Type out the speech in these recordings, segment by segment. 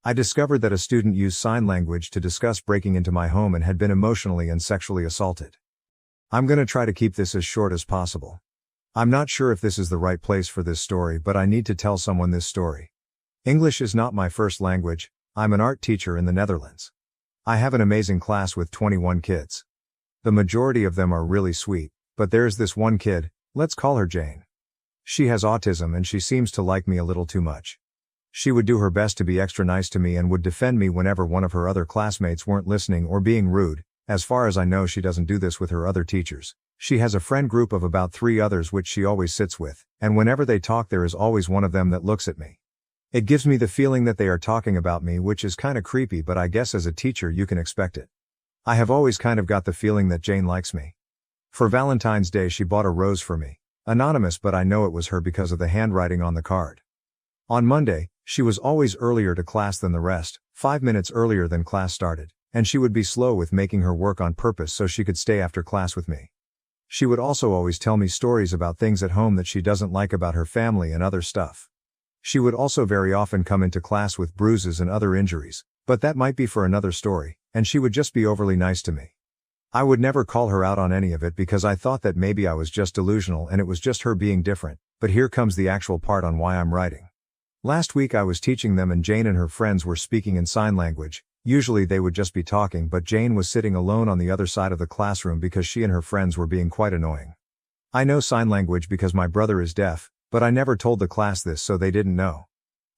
I discovered that a student used sign language to discuss breaking into my home and had been emotionally and sexually assaulted. I'm gonna try to keep this as short as possible. I'm not sure if this is the right place for this story, but I need to tell someone this story. English is not my first language. I'm an art teacher in the Netherlands. I have an amazing class with 21 kids. The majority of them are really sweet, but there's this one kid, let's call her Jane. She has autism and she seems to like me a little too much. She would do her best to be extra nice to me and would defend me whenever one of her other classmates weren't listening or being rude. As far as I know, she doesn't do this with her other teachers. She has a friend group of about 3 others which she always sits with, and whenever they talk there is always one of them that looks at me. It gives me the feeling that they are talking about me, which is kinda creepy, but I guess as a teacher you can expect it. I have always kind of got the feeling that Jane likes me. For Valentine's Day she bought a rose for me. Anonymous, but I know it was her because of the handwriting on the card. On Monday, she was always earlier to class than the rest, 5 minutes earlier than class started, and she would be slow with making her work on purpose so she could stay after class with me. She would also always tell me stories about things at home that she doesn't like about her family and other stuff. She would also very often come into class with bruises and other injuries, but that might be for another story, and she would just be overly nice to me. I would never call her out on any of it because I thought that maybe I was just delusional and it was just her being different, but here comes the actual part on why I'm writing. Last week I was teaching them and Jane and her friends were speaking in sign language. Usually they would just be talking, but Jane was sitting alone on the other side of the classroom because she and her friends were being quite annoying. I know sign language because my brother is deaf, but I never told the class this so they didn't know.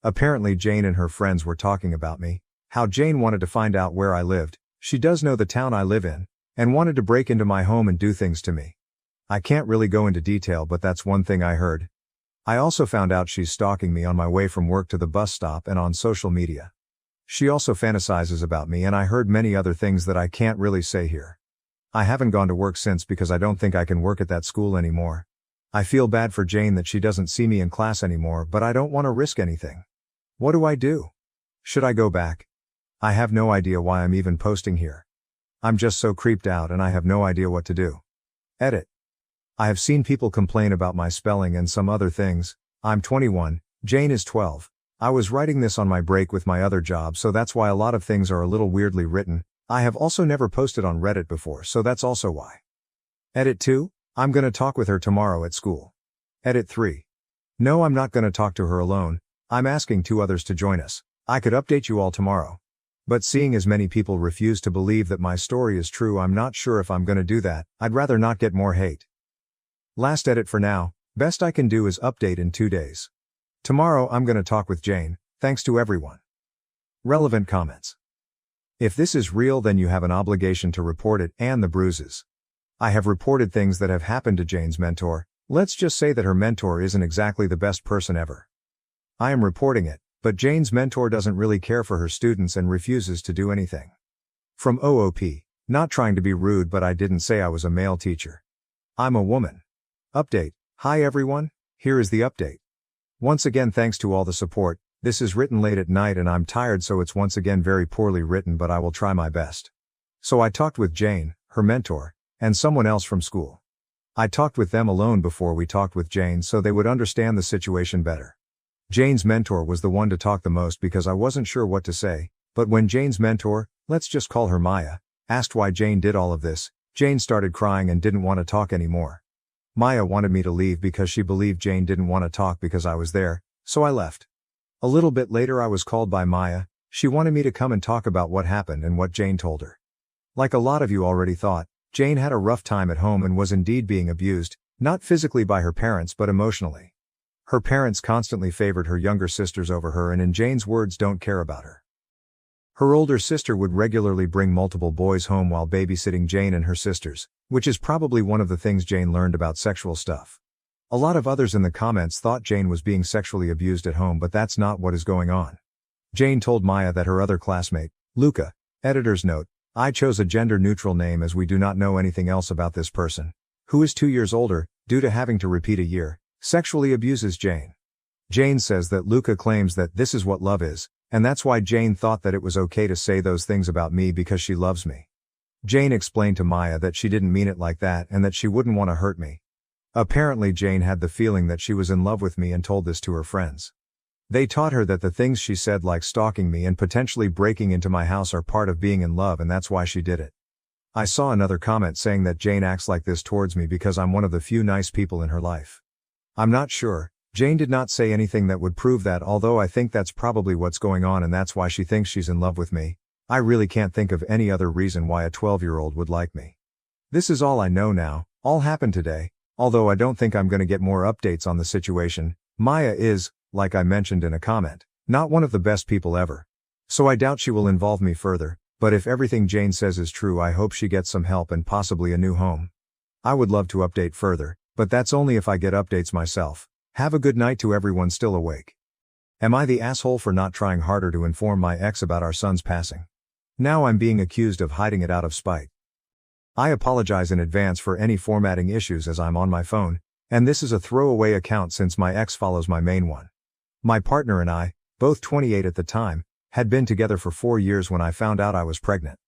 Apparently Jane and her friends were talking about me, how Jane wanted to find out where I lived, she does know the town I live in, and wanted to break into my home and do things to me. I can't really go into detail, but that's one thing I heard. I also found out she's stalking me on my way from work to the bus stop and on social media. She also fantasizes about me, and I heard many other things that I can't really say here. I haven't gone to work since because I don't think I can work at that school anymore. I feel bad for Jane that she doesn't see me in class anymore, but I don't want to risk anything. What do I do? Should I go back? I have no idea why I'm even posting here. I'm just so creeped out and I have no idea what to do. Edit. I have seen people complain about my spelling and some other things. I'm 21, Jane is 12. I was writing this on my break with my other job, so that's why a lot of things are a little weirdly written. I have also never posted on Reddit before, so that's also why. Edit 2. I'm gonna talk with her tomorrow at school. Edit 3. No, I'm not gonna talk to her alone. I'm asking 2 others to join us. I could update you all tomorrow. But seeing as many people refuse to believe that my story is true, I'm not sure if I'm gonna do that. I'd rather not get more hate. Last edit for now. Best I can do is update in 2 days. Tomorrow I'm gonna talk with Jane. Thanks to everyone. Relevant comments. If this is real, then you have an obligation to report it and the bruises. I have reported things that have happened to Jane's mentor. Let's just say that her mentor isn't exactly the best person ever. I am reporting it, but Jane's mentor doesn't really care for her students and refuses to do anything. From OOP, not trying to be rude, but I didn't say I was a male teacher. I'm a woman. Update. Hi everyone, here is the update. Once again, thanks to all the support. This is written late at night and I'm tired, so it's once again very poorly written, but I will try my best. So I talked with Jane, her mentor, and someone else from school. I talked with them alone before we talked with Jane so they would understand the situation better. Jane's mentor was the one to talk the most because I wasn't sure what to say, but when Jane's mentor, let's just call her Maya, asked why Jane did all of this, Jane started crying and didn't want to talk anymore. Maya wanted me to leave because she believed Jane didn't want to talk because I was there, so I left. A little bit later I was called by Maya. She wanted me to come and talk about what happened and what Jane told her. Like a lot of you already thought, Jane had a rough time at home and was indeed being abused, not physically by her parents but emotionally. Her parents constantly favored her younger sisters over her and, in Jane's words, don't care about her. Her older sister would regularly bring multiple boys home while babysitting Jane and her sisters, which is probably one of the things Jane learned about sexual stuff. A lot of others in the comments thought Jane was being sexually abused at home, but that's not what is going on. Jane told Maya that her other classmate, Luca, editor's note, I chose a gender-neutral name as we do not know anything else about this person, who is 2 years older, due to having to repeat a year, sexually abuses Jane. Jane says that Luca claims that this is what love is, and that's why Jane thought that it was okay to say those things about me because she loves me. Jane explained to Maya that she didn't mean it like that and that she wouldn't want to hurt me. Apparently Jane had the feeling that she was in love with me and told this to her friends. They taught her that the things she said, like stalking me and potentially breaking into my house, are part of being in love, and that's why she did it. I saw another comment saying that Jane acts like this towards me because I'm one of the few nice people in her life. I'm not sure. Jane did not say anything that would prove that, although I think that's probably what's going on and that's why she thinks she's in love with me. I really can't think of any other reason why a 12-year-old would like me. This is all I know now. All happened today, although I don't think I'm gonna get more updates on the situation. Maya is, like I mentioned in a comment, not one of the best people ever. So I doubt she will involve me further, but if everything Jane says is true, I hope she gets some help and possibly a new home. I would love to update further, but that's only if I get updates myself. Have a good night to everyone still awake. Am I the asshole for not trying harder to inform my ex about our son's passing? Now I'm being accused of hiding it out of spite. I apologize in advance for any formatting issues as I'm on my phone, and this is a throwaway account since my ex follows my main one. My partner and I, both 28 at the time, had been together for 4 years when I found out I was pregnant.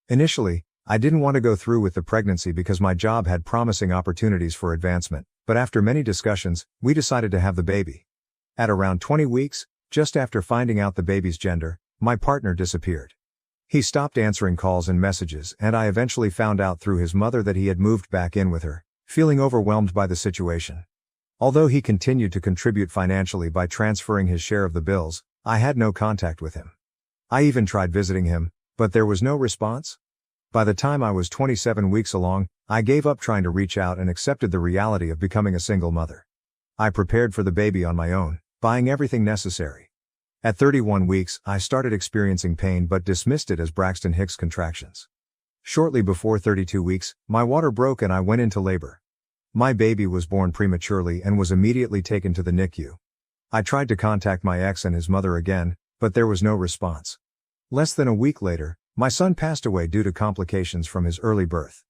Initially, I didn't want to go through with the pregnancy because my job had promising opportunities for advancement, but after many discussions, we decided to have the baby. At around 20 weeks, just after finding out the baby's gender, my partner disappeared. He stopped answering calls and messages, and I eventually found out through his mother that he had moved back in with her, feeling overwhelmed by the situation. Although he continued to contribute financially by transferring his share of the bills, I had no contact with him. I even tried visiting him, but there was no response. By the time I was 27 weeks along, I gave up trying to reach out and accepted the reality of becoming a single mother. I prepared for the baby on my own, buying everything necessary. At 31 weeks, I started experiencing pain but dismissed it as Braxton Hicks contractions. Shortly before 32 weeks, my water broke and I went into labor. My baby was born prematurely and was immediately taken to the NICU. I tried to contact my ex and his mother again, but there was no response. Less than a week later, my son passed away due to complications from his early birth.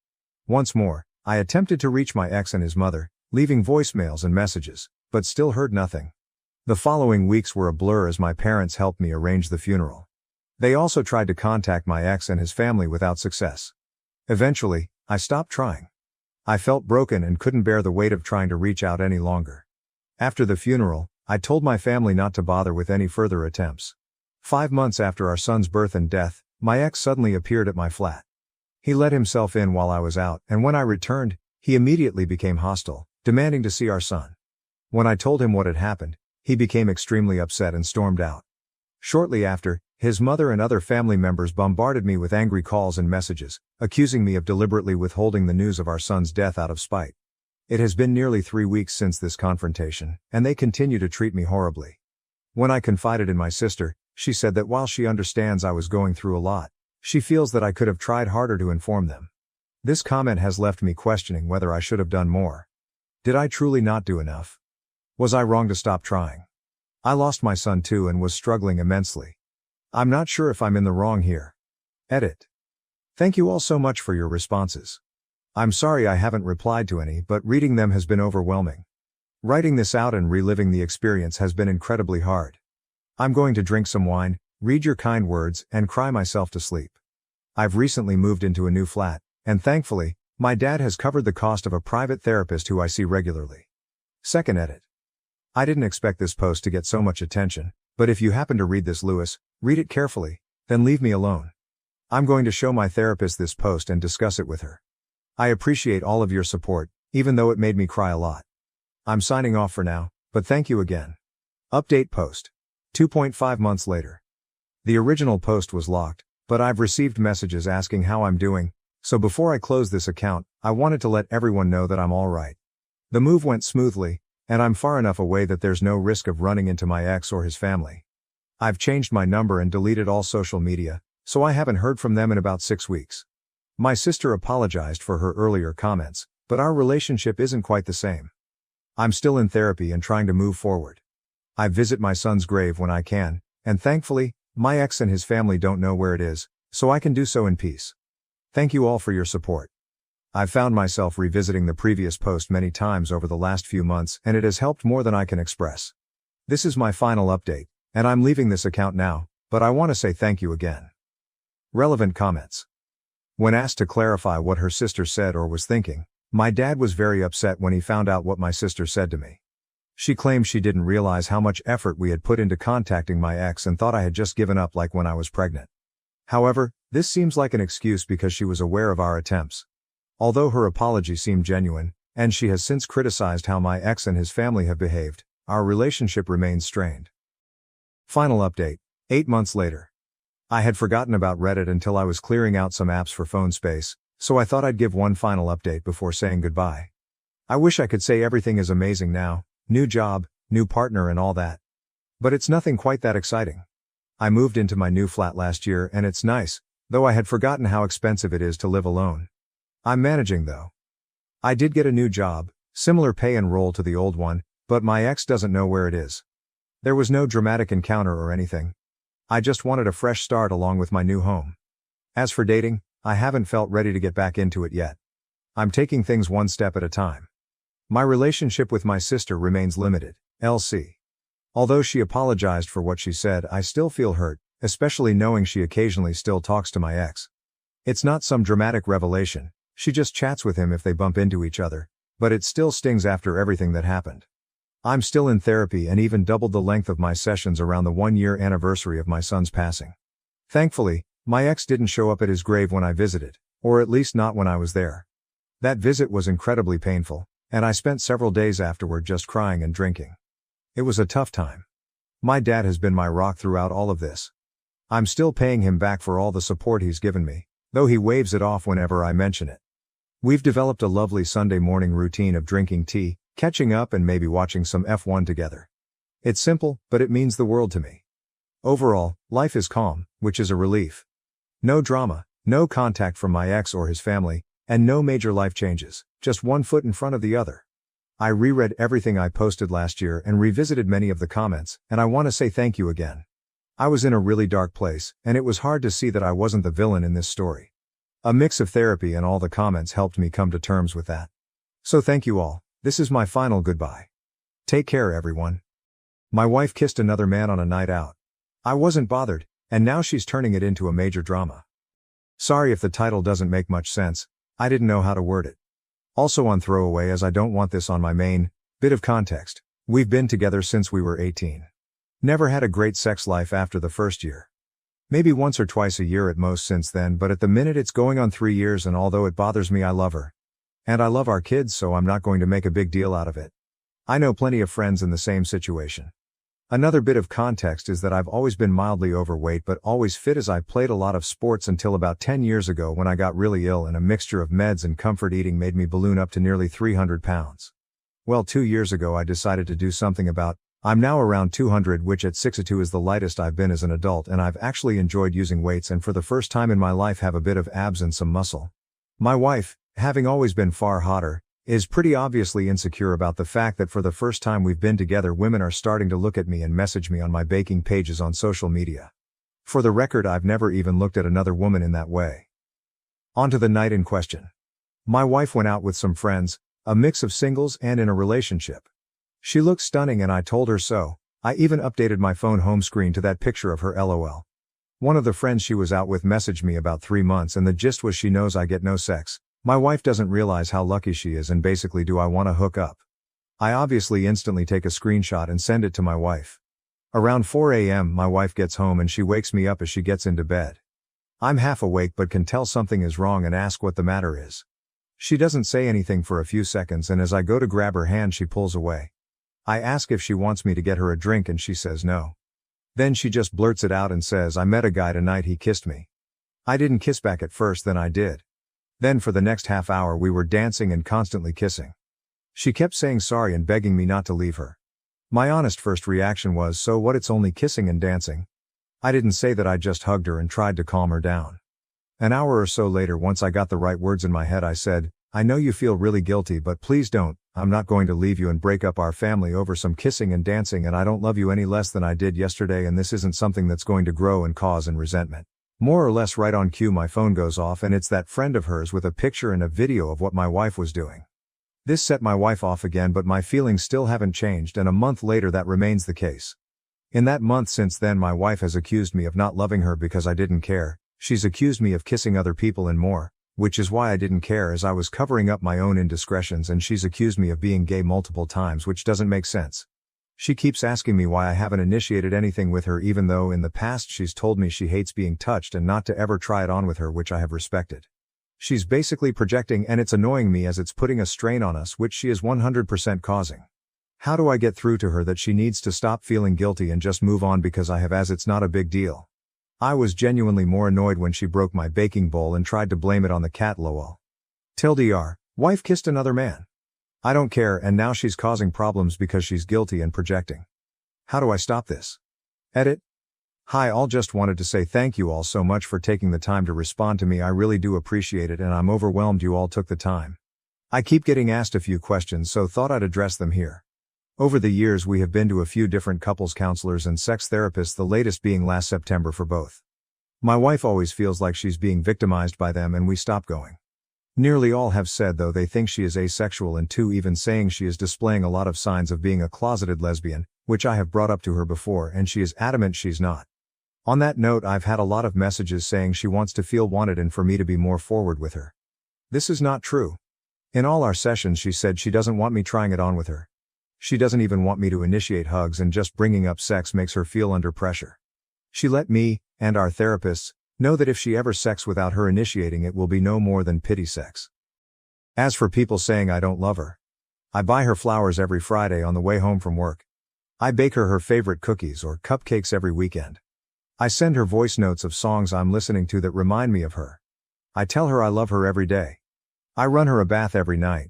Once more, I attempted to reach my ex and his mother, leaving voicemails and messages, but still heard nothing. The following weeks were a blur as my parents helped me arrange the funeral. They also tried to contact my ex and his family without success. Eventually, I stopped trying. I felt broken and couldn't bear the weight of trying to reach out any longer. After the funeral, I told my family not to bother with any further attempts. 5 months after our son's birth and death, my ex suddenly appeared at my flat. He let himself in while I was out, and when I returned, he immediately became hostile, demanding to see our son. When I told him what had happened, he became extremely upset and stormed out. Shortly after, his mother and other family members bombarded me with angry calls and messages, accusing me of deliberately withholding the news of our son's death out of spite. It has been nearly 3 weeks since this confrontation, and they continue to treat me horribly. When I confided in my sister, she said that while she understands I was going through a lot, she feels that I could have tried harder to inform them. This comment has left me questioning whether I should have done more. Did I truly not do enough? Was I wrong to stop trying? I lost my son too and was struggling immensely. I'm not sure if I'm in the wrong here. Edit. Thank you all so much for your responses. I'm sorry I haven't replied to any, but reading them has been overwhelming. Writing this out and reliving the experience has been incredibly hard. I'm going to drink some wine, read your kind words, and cry myself to sleep. I've recently moved into a new flat, and thankfully, my dad has covered the cost of a private therapist who I see regularly. Second edit. I didn't expect this post to get so much attention, but if you happen to read this, Lewis, read it carefully, then leave me alone. I'm going to show my therapist this post and discuss it with her. I appreciate all of your support, even though it made me cry a lot. I'm signing off for now, but thank you again. Update post. 2.5 months later. The original post was locked, but I've received messages asking how I'm doing, so before I close this account, I wanted to let everyone know that I'm alright. The move went smoothly, and I'm far enough away that there's no risk of running into my ex or his family. I've changed my number and deleted all social media, so I haven't heard from them in about 6 weeks. My sister apologized for her earlier comments, but our relationship isn't quite the same. I'm still in therapy and trying to move forward. I visit my son's grave when I can, and thankfully, my ex and his family don't know where it is, so I can do so in peace. Thank you all for your support. I've found myself revisiting the previous post many times over the last few months, and it has helped more than I can express. This is my final update, and I'm leaving this account now, but I want to say thank you again. Relevant comments. When asked to clarify what her sister said or was thinking, my dad was very upset when he found out what my sister said to me. She claimed she didn't realize how much effort we had put into contacting my ex and thought I had just given up like when I was pregnant. However, this seems like an excuse because she was aware of our attempts. Although her apology seemed genuine, and she has since criticized how my ex and his family have behaved, our relationship remains strained. Final update. 8 months later. I had forgotten about Reddit until I was clearing out some apps for phone space, so I thought I'd give one final update before saying goodbye. I wish I could say everything is amazing now, new job, new partner and all that. But it's nothing quite that exciting. I moved into my new flat last year and it's nice, though I had forgotten how expensive it is to live alone. I'm managing though. I did get a new job, similar pay and role to the old one, but my ex doesn't know where it is. There was no dramatic encounter or anything. I just wanted a fresh start along with my new home. As for dating, I haven't felt ready to get back into it yet. I'm taking things one step at a time. My relationship with my sister remains limited, LC. Although she apologized for what she said, I still feel hurt, especially knowing she occasionally still talks to my ex. It's not some dramatic revelation, she just chats with him if they bump into each other, but it still stings after everything that happened. I'm still in therapy and even doubled the length of my sessions around the 1-year anniversary of my son's passing. Thankfully, my ex didn't show up at his grave when I visited, or at least not when I was there. That visit was incredibly painful, and I spent several days afterward just crying and drinking. It was a tough time. My dad has been my rock throughout all of this. I'm still paying him back for all the support he's given me, though he waves it off whenever I mention it. We've developed a lovely Sunday morning routine of drinking tea, catching up and maybe watching some F1 together. It's simple, but it means the world to me. Overall, life is calm, which is a relief. No drama, no contact from my ex or his family, and no major life changes, just one foot in front of the other. I reread everything I posted last year and revisited many of the comments, and I want to say thank you again. I was in a really dark place, and it was hard to see that I wasn't the villain in this story. A mix of therapy and all the comments helped me come to terms with that. So thank you all, this is my final goodbye. Take care everyone. My wife kissed another man on a night out. I wasn't bothered, and now she's turning it into a major drama. Sorry if the title doesn't make much sense, I didn't know how to word it. Also on throwaway as I don't want this on my main. Bit of context, we've been together since we were 18. Never had a great sex life after the first year. Maybe once or twice a year at most since then, but at the minute it's going on 3 years, and although it bothers me, I love her. And I love our kids, so I'm not going to make a big deal out of it. I know plenty of friends in the same situation. Another bit of context is that I've always been mildly overweight but always fit, as I played a lot of sports until about 10 years ago when I got really ill and a mixture of meds and comfort eating made me balloon up to nearly 300 pounds. Well, 2 years ago I decided to do something about. I'm now around 200, which at 6'2" is the lightest I've been as an adult, and I've actually enjoyed using weights and for the first time in my life have a bit of abs and some muscle. My wife, having always been far hotter, is pretty obviously insecure about the fact that for the first time we've been together women are starting to look at me and message me on my baking pages on social media. For the record, I've never even looked at another woman in that way. On to the night in question. My wife went out with some friends, a mix of singles and in a relationship. She looked stunning and I told her so. I even updated my phone home screen to that picture of her LOL. One of the friends she was out with messaged me about 3 months and the gist was she knows I get no sex. My wife doesn't realize how lucky she is and basically do I want to hook up. I obviously instantly take a screenshot and send it to my wife. Around 4 a.m. my wife gets home and she wakes me up as she gets into bed. I'm half awake but can tell something is wrong and ask what the matter is. She doesn't say anything for a few seconds, and as I go to grab her hand she pulls away. I ask if she wants me to get her a drink and she says no. Then she just blurts it out and says, I met a guy tonight, he kissed me. I didn't kiss back at first, then I did. Then for the next half hour we were dancing and constantly kissing. She kept saying sorry and begging me not to leave her. My honest first reaction was, so what, it's only kissing and dancing? I didn't say that, I just hugged her and tried to calm her down. An hour or so later, once I got the right words in my head, I said, I know you feel really guilty, but please don't. I'm not going to leave you and break up our family over some kissing and dancing, and I don't love you any less than I did yesterday, and this isn't something that's going to grow and cause an resentment. More or less right on cue my phone goes off and it's that friend of hers with a picture and a video of what my wife was doing. This set my wife off again, but my feelings still haven't changed, and a month later that remains the case. In that month since then my wife has accused me of not loving her because I didn't care. She's accused me of kissing other people and more, which is why I didn't care, as I was covering up my own indiscretions, and she's accused me of being gay multiple times, which doesn't make sense. She keeps asking me why I haven't initiated anything with her, even though in the past she's told me she hates being touched and not to ever try it on with her, which I have respected. She's basically projecting, and it's annoying me as it's putting a strain on us, which she is 100% causing. How do I get through to her that she needs to stop feeling guilty and just move on because I have, as it's not a big deal? I was genuinely more annoyed when she broke my baking bowl and tried to blame it on the cat. Lol. TLDR, wife kissed another man. I don't care, and now she's causing problems because she's guilty and projecting. How do I stop this? Edit. Hi all, just wanted to say thank you all so much for taking the time to respond to me. I really do appreciate it, and I'm overwhelmed you all took the time. I keep getting asked a few questions, so thought I'd address them here. Over the years we have been to a few different couples counselors and sex therapists, the latest being last September for both. My wife always feels like she's being victimized by them, and we stopped going. Nearly all have said though they think she is asexual, and two even saying she is displaying a lot of signs of being a closeted lesbian, which I have brought up to her before, and she is adamant she's not. On that note, I've had a lot of messages saying she wants to feel wanted and for me to be more forward with her. This is not true. In all our sessions she said she doesn't want me trying it on with her. She doesn't even want me to initiate hugs, and just bringing up sex makes her feel under pressure. She let me, and our therapists, know that if she ever sex without her initiating, it will be no more than pity sex. As for people saying I don't love her, I buy her flowers every Friday on the way home from work. I bake her favorite cookies or cupcakes every weekend. I send her voice notes of songs I'm listening to that remind me of her. I tell her I love her every day. I run her a bath every night.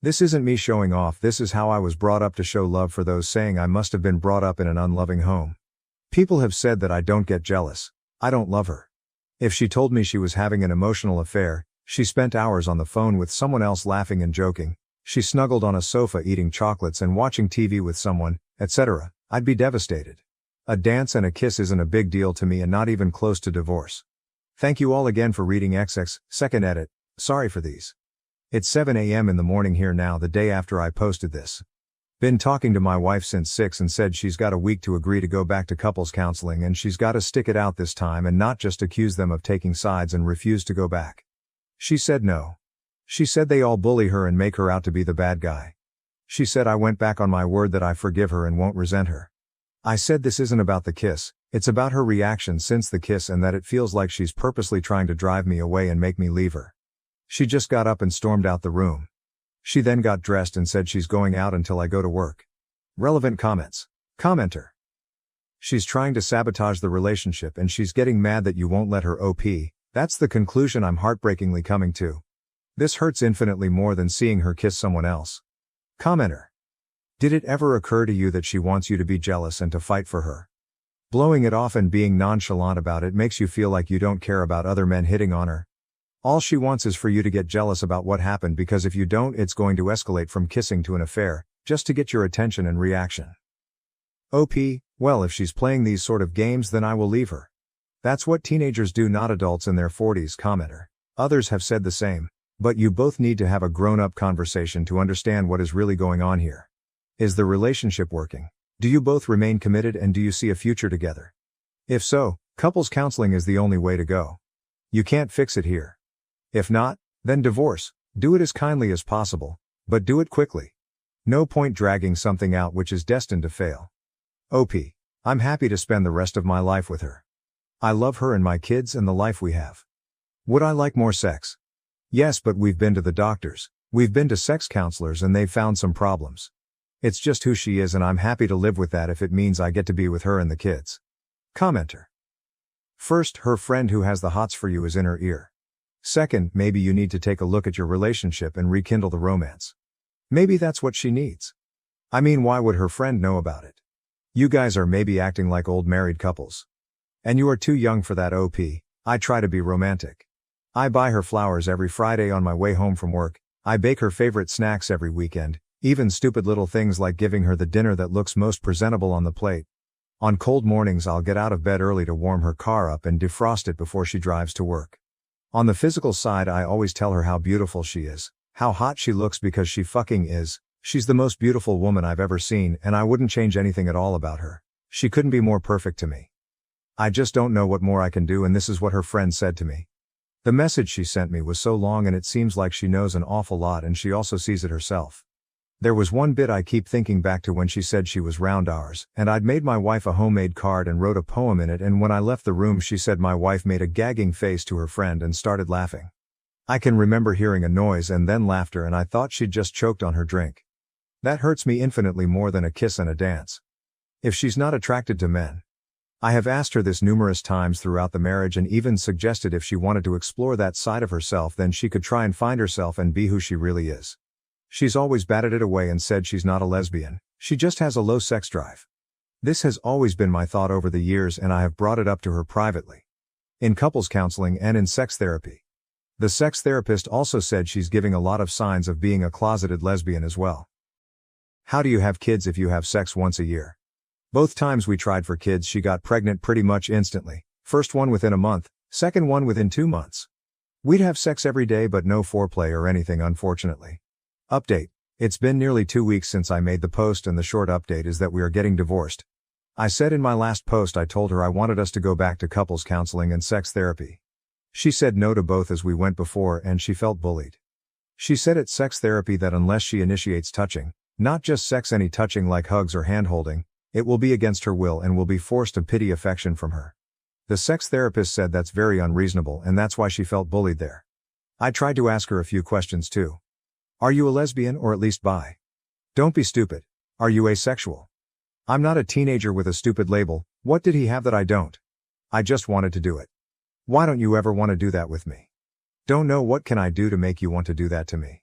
This isn't me showing off, this is how I was brought up to show love. For those saying I must have been brought up in an unloving home, people have said that I don't get jealous. I don't love her. If she told me she was having an emotional affair, she spent hours on the phone with someone else laughing and joking, she snuggled on a sofa eating chocolates and watching TV with someone, etc., I'd be devastated. A dance and a kiss isn't a big deal to me, and not even close to divorce. Thank you all again for reading XX, second edit. Sorry for these. It's 7 a.m. in the morning here now, the day after I posted this. Been talking to my wife since 6 and said she's got a week to agree to go back to couples counseling, and she's got to stick it out this time and not just accuse them of taking sides and refuse to go back. She said no. She said they all bully her and make her out to be the bad guy. She said I went back on my word that I forgive her and won't resent her. I said this isn't about the kiss, it's about her reaction since the kiss, and that it feels like she's purposely trying to drive me away and make me leave her. She just got up and stormed out the room. She then got dressed and said she's going out until I go to work. Relevant comments. Commenter. She's trying to sabotage the relationship and she's getting mad that you won't let her OP. That's the conclusion I'm heartbreakingly coming to. This hurts infinitely more than seeing her kiss someone else. Commenter. Did it ever occur to you that she wants you to be jealous and to fight for her? Blowing it off and being nonchalant about it makes you feel like you don't care about other men hitting on her. All she wants is for you to get jealous about what happened, because if you don't, it's going to escalate from kissing to an affair, just to get your attention and reaction. OP, well, if she's playing these sort of games, then I will leave her. That's what teenagers do, not adults in their 40s. Commenter. Others have said the same, but you both need to have a grown-up conversation to understand what is really going on here. Is the relationship working? Do you both remain committed, and do you see a future together? If so, couples counseling is the only way to go. You can't fix it here. If not, then divorce. Do it as kindly as possible, but do it quickly. No point dragging something out which is destined to fail. OP. I'm happy to spend the rest of my life with her. I love her and my kids and the life we have. Would I like more sex? Yes, but we've been to the doctors, we've been to sex counselors, and they've found some problems. It's just who she is, and I'm happy to live with that if it means I get to be with her and the kids. Commenter. First, her friend who has the hots for you is in her ear. Second, maybe you need to take a look at your relationship and rekindle the romance. Maybe that's what she needs. I mean, why would her friend know about it? You guys are maybe acting like old married couples. And you are too young for that. OP. I try to be romantic. I buy her flowers every Friday on my way home from work. I bake her favorite snacks every weekend, even stupid little things like giving her the dinner that looks most presentable on the plate. On cold mornings I'll get out of bed early to warm her car up and defrost it before she drives to work. On the physical side, I always tell her how beautiful she is, how hot she looks, because she fucking is. She's the most beautiful woman I've ever seen, and I wouldn't change anything at all about her. She couldn't be more perfect to me. I just don't know what more I can do, and this is what her friend said to me. The message she sent me was so long and it seems like she knows an awful lot and she also sees it herself. There was one bit I keep thinking back to when she said she was round ours, and I'd made my wife a homemade card and wrote a poem in it, and when I left the room she said my wife made a gagging face to her friend and started laughing. I can remember hearing a noise and then laughter and I thought she'd just choked on her drink. That hurts me infinitely more than a kiss and a dance. If she's not attracted to men. I have asked her this numerous times throughout the marriage and even suggested if she wanted to explore that side of herself then she could try and find herself and be who she really is. She's always batted it away and said she's not a lesbian, she just has a low sex drive. This has always been my thought over the years and I have brought it up to her privately. In couples counseling and in sex therapy. The sex therapist also said she's giving a lot of signs of being a closeted lesbian as well. How do you have kids if you have sex once a year? Both times we tried for kids she got pregnant pretty much instantly, first one within a month, second one within 2 months. We'd have sex every day but no foreplay or anything unfortunately. Update. It's been nearly 2 weeks since I made the post and the short update is that we are getting divorced. I said in my last post I told her I wanted us to go back to couples counseling and sex therapy. She said no to both as we went before and she felt bullied. She said at sex therapy that unless she initiates touching, not just sex any touching like hugs or hand-holding, it will be against her will and will be forced to pity affection from her. The sex therapist said that's very unreasonable and that's why she felt bullied there. I tried to ask her a few questions too. Are you a lesbian or at least bi? Don't be stupid. Are you asexual? I'm not a teenager with a stupid label, what did he have that I don't? I just wanted to do it. Why don't you ever want to do that with me? Don't know what can I do to make you want to do that to me?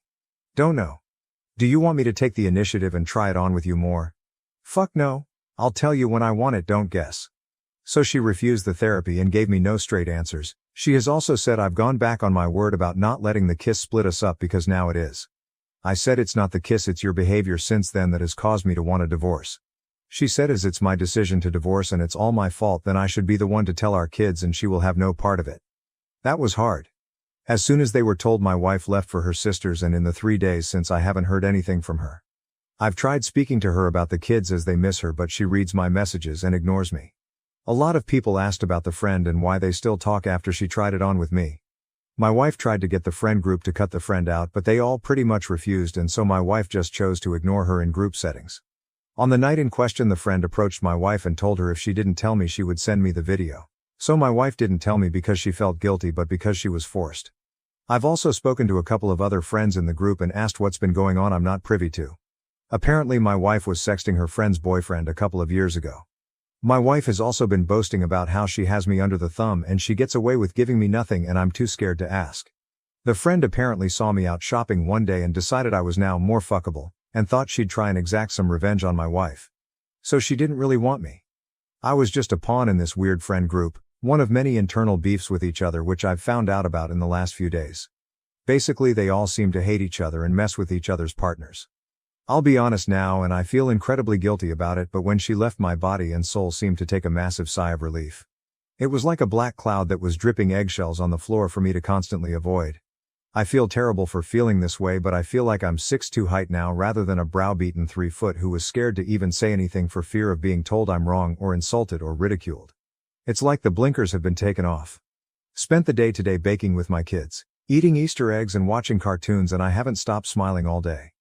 Don't know. Do you want me to take the initiative and try it on with you more? Fuck no, I'll tell you when I want it, don't guess. So she refused the therapy and gave me no straight answers. She has also said I've gone back on my word about not letting the kiss split us up because now it is. I said it's not the kiss, it's your behavior since then that has caused me to want a divorce. She said as it's my decision to divorce and it's all my fault then I should be the one to tell our kids and she will have no part of it. That was hard. As soon as they were told my wife left for her sisters and in the 3 days since I haven't heard anything from her. I've tried speaking to her about the kids as they miss her but she reads my messages and ignores me. A lot of people asked about the friend and why they still talk after she tried it on with me. My wife tried to get the friend group to cut the friend out but they all pretty much refused and so my wife just chose to ignore her in group settings. On the night in question the friend approached my wife and told her if she didn't tell me she would send me the video. So my wife didn't tell me because she felt guilty but because she was forced. I've also spoken to a couple of other friends in the group and asked what's been going on I'm not privy to. Apparently my wife was sexting her friend's boyfriend a couple of years ago. My wife has also been boasting about how she has me under the thumb and she gets away with giving me nothing and I'm too scared to ask. The friend apparently saw me out shopping one day and decided I was now more fuckable, and thought she'd try and exact some revenge on my wife. So she didn't really want me. I was just a pawn in this weird friend group, one of many internal beefs with each other which I've found out about in the last few days. Basically they all seem to hate each other and mess with each other's partners. I'll be honest now and I feel incredibly guilty about it but when she left my body and soul seemed to take a massive sigh of relief. It was like a black cloud that was dripping eggshells on the floor for me to constantly avoid. I feel terrible for feeling this way but I feel like I'm 6'2" height now rather than a browbeaten 3 foot who was scared to even say anything for fear of being told I'm wrong or insulted or ridiculed. It's like the blinkers have been taken off. Spent the day today baking with my kids, eating Easter eggs and watching cartoons and I haven't stopped smiling all day.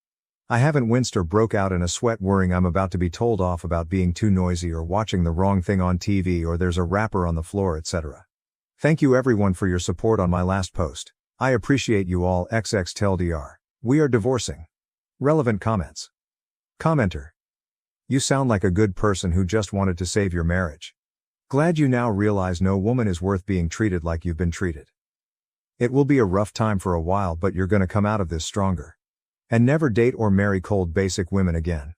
I haven't winced or broke out in a sweat worrying I'm about to be told off about being too noisy or watching the wrong thing on TV or there's a wrapper on the floor etc. Thank you everyone for your support on my last post. I appreciate you all XXTLDR. We are divorcing. Relevant comments. Commenter. You sound like a good person who just wanted to save your marriage. Glad you now realize no woman is worth being treated like you've been treated. It will be a rough time for a while but you're gonna come out of this stronger. And never date or marry cold basic women again.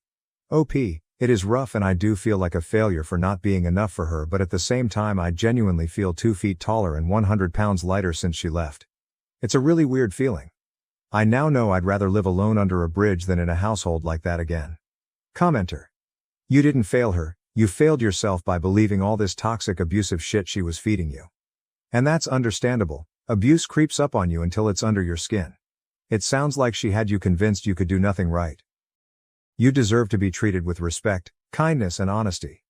OP, it is rough and I do feel like a failure for not being enough for her but at the same time I genuinely feel 2 feet taller and 100 pounds lighter since she left. It's a really weird feeling. I now know I'd rather live alone under a bridge than in a household like that again. Commenter. You didn't fail her, you failed yourself by believing all this toxic abusive shit she was feeding you. And that's understandable, abuse creeps up on you until it's under your skin. It sounds like she had you convinced you could do nothing right. You deserve to be treated with respect, kindness and honesty.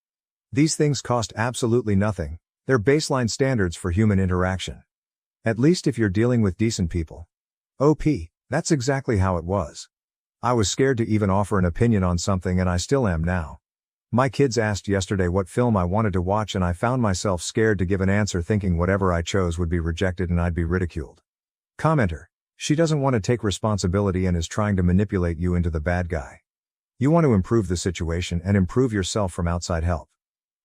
These things cost absolutely nothing, they're baseline standards for human interaction. At least if you're dealing with decent people. OP, that's exactly how it was. I was scared to even offer an opinion on something and I still am now. My kids asked yesterday what film I wanted to watch and I found myself scared to give an answer thinking whatever I chose would be rejected and I'd be ridiculed. Commenter. She doesn't want to take responsibility and is trying to manipulate you into the bad guy. You want to improve the situation and improve yourself from outside help.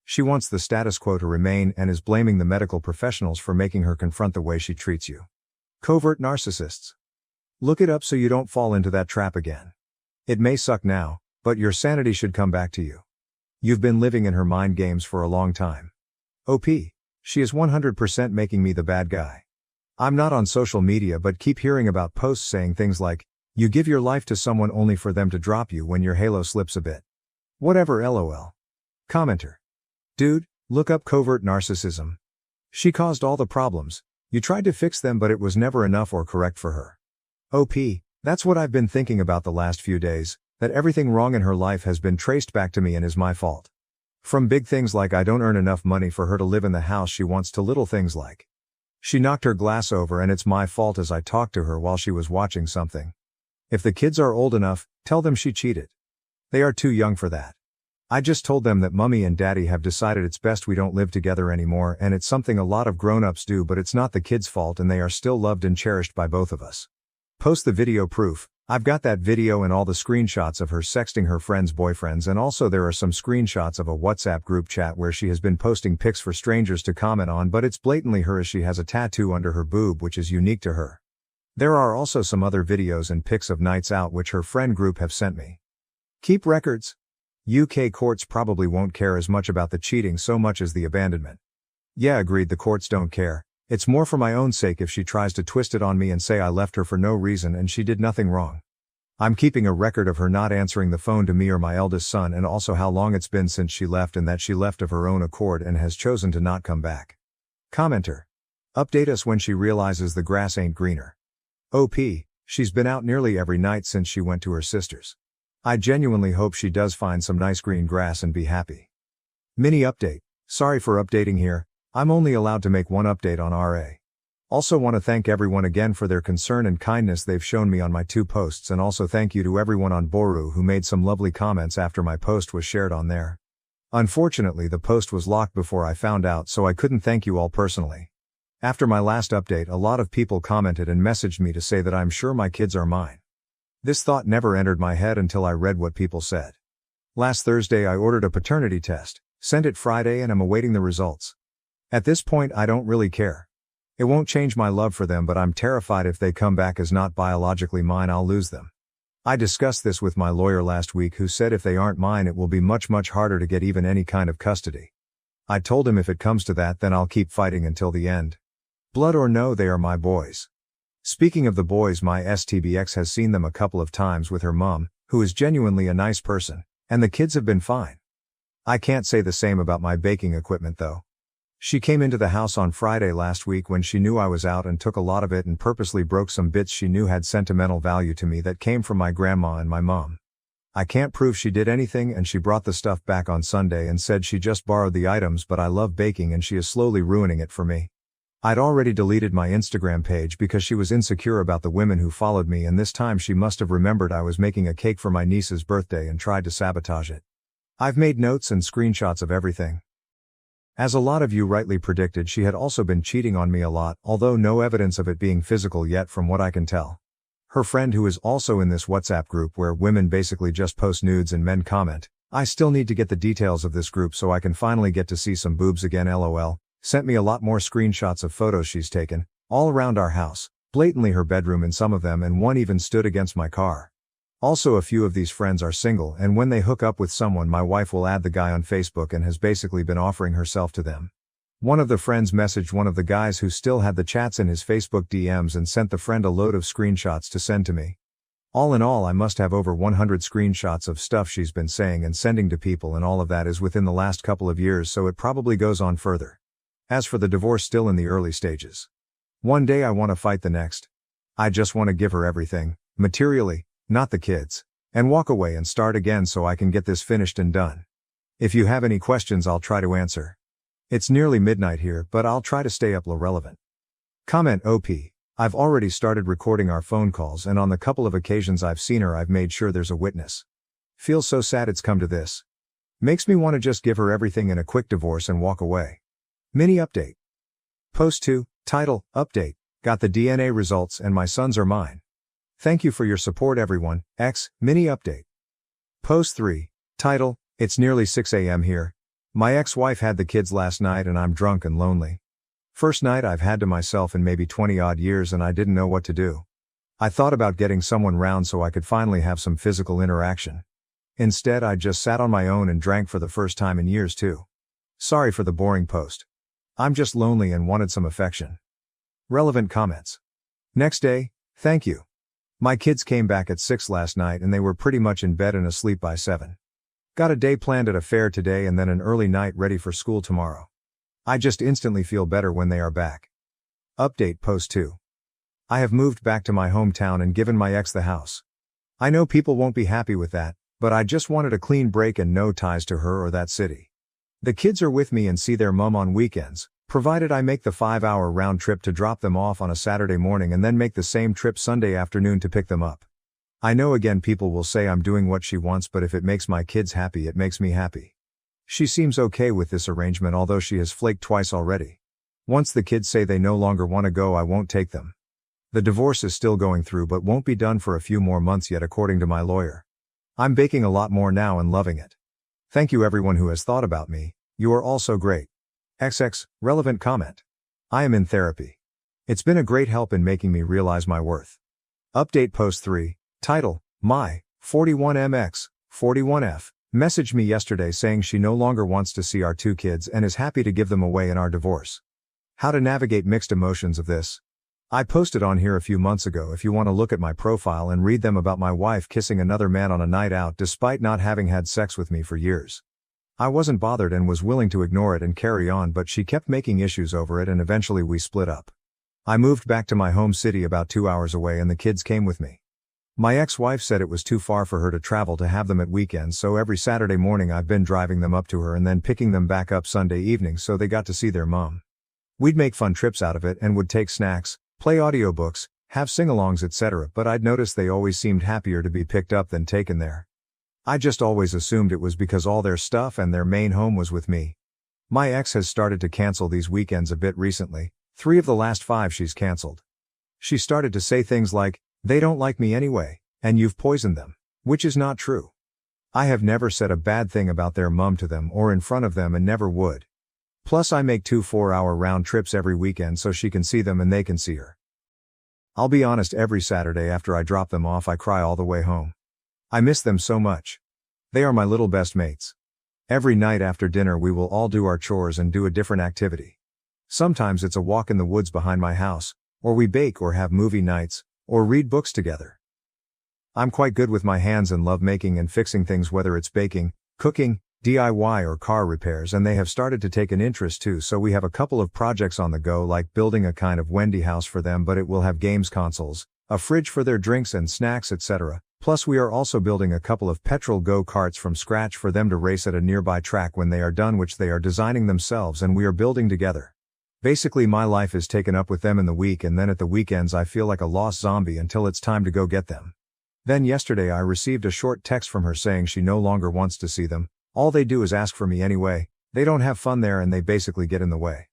She wants the status quo to remain and is blaming the medical professionals for making her confront the way she treats you. Covert narcissists. Look it up so you don't fall into that trap again. It may suck now, but your sanity should come back to you. You've been living in her mind games for a long time. OP. She is 100% making me the bad guy. I'm not on social media but keep hearing about posts saying things like, you give your life to someone only for them to drop you when your halo slips a bit. Whatever lol. Commenter. Dude, look up covert narcissism. She caused all the problems, you tried to fix them but it was never enough or correct for her. OP, that's what I've been thinking about the last few days. That everything wrong in her life has been traced back to me and is my fault. From big things like I don't earn enough money for her to live in the house she wants to little things like she knocked her glass over and it's my fault as I talked to her while she was watching something. If the kids are old enough, tell them she cheated. They are too young for that. I just told them that Mummy and Daddy have decided it's best we don't live together anymore and it's something a lot of grown-ups do but it's not the kids' fault and they are still loved and cherished by both of us. Post the video proof. I've got that video and all the screenshots of her sexting her friends' boyfriends and also there are some screenshots of a WhatsApp group chat where she has been posting pics for strangers to comment on but it's blatantly her as she has a tattoo under her boob which is unique to her. There are also some other videos and pics of nights out which her friend group have sent me. Keep records. UK courts probably won't care as much about the cheating so much as the abandonment. Yeah, agreed, the courts don't care. It's more for my own sake if she tries to twist it on me and say I left her for no reason and she did nothing wrong. I'm keeping a record of her not answering the phone to me or my eldest son and also how long it's been since she left and that she left of her own accord and has chosen to not come back. Commenter. Update us when she realizes the grass ain't greener. OP, she's been out nearly every night since she went to her sister's. I genuinely hope she does find some nice green grass and be happy. Mini update. Sorry for updating here. I'm only allowed to make one update on RA. Also want to thank everyone again for their concern and kindness they've shown me on my 2 posts and also thank you to everyone on Boru who made some lovely comments after my post was shared on there. Unfortunately the post was locked before I found out so I couldn't thank you all personally. After my last update a lot of people commented and messaged me to say that I'm sure my kids are mine. This thought never entered my head until I read what people said. Last Thursday I ordered a paternity test, sent it Friday and I'm awaiting the results. At this point I don't really care. It won't change my love for them but I'm terrified if they come back as not biologically mine I'll lose them. I discussed this with my lawyer last week who said if they aren't mine it will be much harder to get even any kind of custody. I told him if it comes to that then I'll keep fighting until the end. Blood or no, they are my boys. Speaking of the boys, my STBX has seen them a couple of times with her mom, who is genuinely a nice person, and the kids have been fine. I can't say the same about my baking equipment though. She came into the house on Friday last week when she knew I was out and took a lot of it and purposely broke some bits she knew had sentimental value to me that came from my grandma and my mom. I can't prove she did anything and she brought the stuff back on Sunday and said she just borrowed the items but I love baking and she is slowly ruining it for me. I'd already deleted my Instagram page because she was insecure about the women who followed me and this time she must have remembered I was making a cake for my niece's birthday and tried to sabotage it. I've made notes and screenshots of everything. As a lot of you rightly predicted, she had also been cheating on me a lot, although no evidence of it being physical yet from what I can tell. Her friend who is also in this WhatsApp group where women basically just post nudes and men comment, I still need to get the details of this group so I can finally get to see some boobs again lol. Sent me a lot more screenshots of photos she's taken, all around our house, blatantly her bedroom in some of them and one even stood against my car. Also a few of these friends are single and when they hook up with someone my wife will add the guy on Facebook and has basically been offering herself to them. One of the friends messaged one of the guys who still had the chats in his Facebook DMs and sent the friend a load of screenshots to send to me. All in all I must have over 100 screenshots of stuff she's been saying and sending to people and all of that is within the last couple of years so it probably goes on further. As for the divorce still in the early stages. One day I want to fight the next. I just want to give her everything, materially, not the kids, and walk away and start again so I can get this finished and done. If you have any questions I'll try to answer. It's nearly midnight here but I'll try to stay up relevant. Comment OP. I've already started recording our phone calls, and on the couple of occasions I've seen her I've made sure there's a witness. Feels so sad it's come to this. Makes me want to just give her everything in a quick divorce and walk away. Mini update. Post 2, title, update, got the DNA results and my sons are mine. Thank you for your support everyone, mini update. Post 3, title, it's nearly 6 a.m. here. My ex-wife had the kids last night and I'm drunk and lonely. First night I've had to myself in maybe 20 odd years and I didn't know what to do. I thought about getting someone round so I could finally have some physical interaction. Instead I just sat on my own and drank for the first time in years too. Sorry for the boring post. I'm just lonely and wanted some affection. Relevant comments. Next day, thank you. My kids came back at 6 last night and they were pretty much in bed and asleep by 7. Got a day planned at a fair today and then an early night ready for school tomorrow. I just instantly feel better when they are back. Update post 2. I have moved back to my hometown and given my ex the house. I know people won't be happy with that, but I just wanted a clean break and no ties to her or that city. The kids are with me and see their mum on weekends, provided I make the 5-hour round trip to drop them off on a Saturday morning and then make the same trip Sunday afternoon to pick them up. I know again people will say I'm doing what she wants, but if it makes my kids happy it makes me happy. She seems okay with this arrangement although she has flaked twice already. Once the kids say they no longer want to go I won't take them. The divorce is still going through but won't be done for a few more months yet according to my lawyer. I'm baking a lot more now and loving it. Thank you everyone who has thought about me, you are all so great. Relevant comment. I am in therapy. It's been a great help in making me realize my worth. Update post 3, title, my 41MX, 41F. Messaged me yesterday saying she no longer wants to see our 2 kids and is happy to give them away in our divorce. How to navigate mixed emotions of this? I posted on here a few months ago if you want to look at my profile and read them about my wife kissing another man on a night out despite not having had sex with me for years. I wasn't bothered and was willing to ignore it and carry on, but she kept making issues over it and eventually we split up. I moved back to my home city about 2 hours away and the kids came with me. My ex-wife said it was too far for her to travel to have them at weekends, so every Saturday morning I've been driving them up to her and then picking them back up Sunday evening so they got to see their mom. We'd make fun trips out of it and would take snacks, play audiobooks, have sing-alongs etc., but I'd noticed they always seemed happier to be picked up than taken there. I just always assumed it was because all their stuff and their main home was with me. My ex has started to cancel these weekends a bit recently, 3 of the last 5 she's canceled. She started to say things like, they don't like me anyway, and you've poisoned them, which is not true. I have never said a bad thing about their mum to them or in front of them and never would. Plus I make 2 4-hour round trips every weekend so she can see them and they can see her. I'll be honest, every Saturday after I drop them off I cry all the way home. I miss them so much. They are my little best mates. Every night after dinner we will all do our chores and do a different activity. Sometimes it's a walk in the woods behind my house, or we bake or have movie nights, or read books together. I'm quite good with my hands and love making and fixing things, whether it's baking, cooking, DIY or car repairs, and they have started to take an interest too, so we have a couple of projects on the go like building a kind of Wendy house for them, but it will have games consoles, a fridge for their drinks and snacks etc. Plus we are also building a couple of petrol go-karts from scratch for them to race at a nearby track when they are done, which they are designing themselves and we are building together. Basically my life is taken up with them in the week, and then at the weekends I feel like a lost zombie until it's time to go get them. Then yesterday I received a short text from her saying she no longer wants to see them, all they do is ask for me anyway, they don't have fun there and they basically get in the way.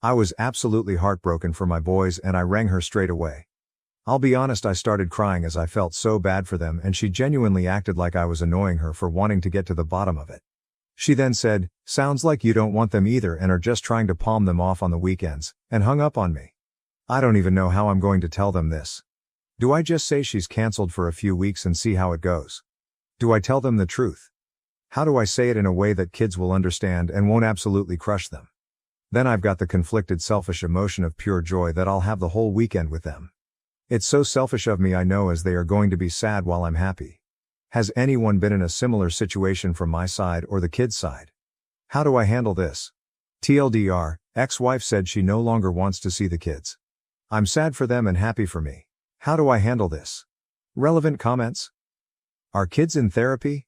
I was absolutely heartbroken for my boys and I rang her straight away. I'll be honest, I started crying as I felt so bad for them and she genuinely acted like I was annoying her for wanting to get to the bottom of it. She then said, sounds like you don't want them either and are just trying to palm them off on the weekends, and hung up on me. I don't even know how I'm going to tell them this. Do I just say she's cancelled for a few weeks and see how it goes? Do I tell them the truth? How do I say it in a way that kids will understand and won't absolutely crush them? Then I've got the conflicted selfish emotion of pure joy that I'll have the whole weekend with them. It's so selfish of me I know, as they are going to be sad while I'm happy. Has anyone been in a similar situation from my side or the kids' side? How do I handle this? TLDR, ex-wife said she no longer wants to see the kids. I'm sad for them and happy for me. How do I handle this? Relevant comments? Are kids in therapy?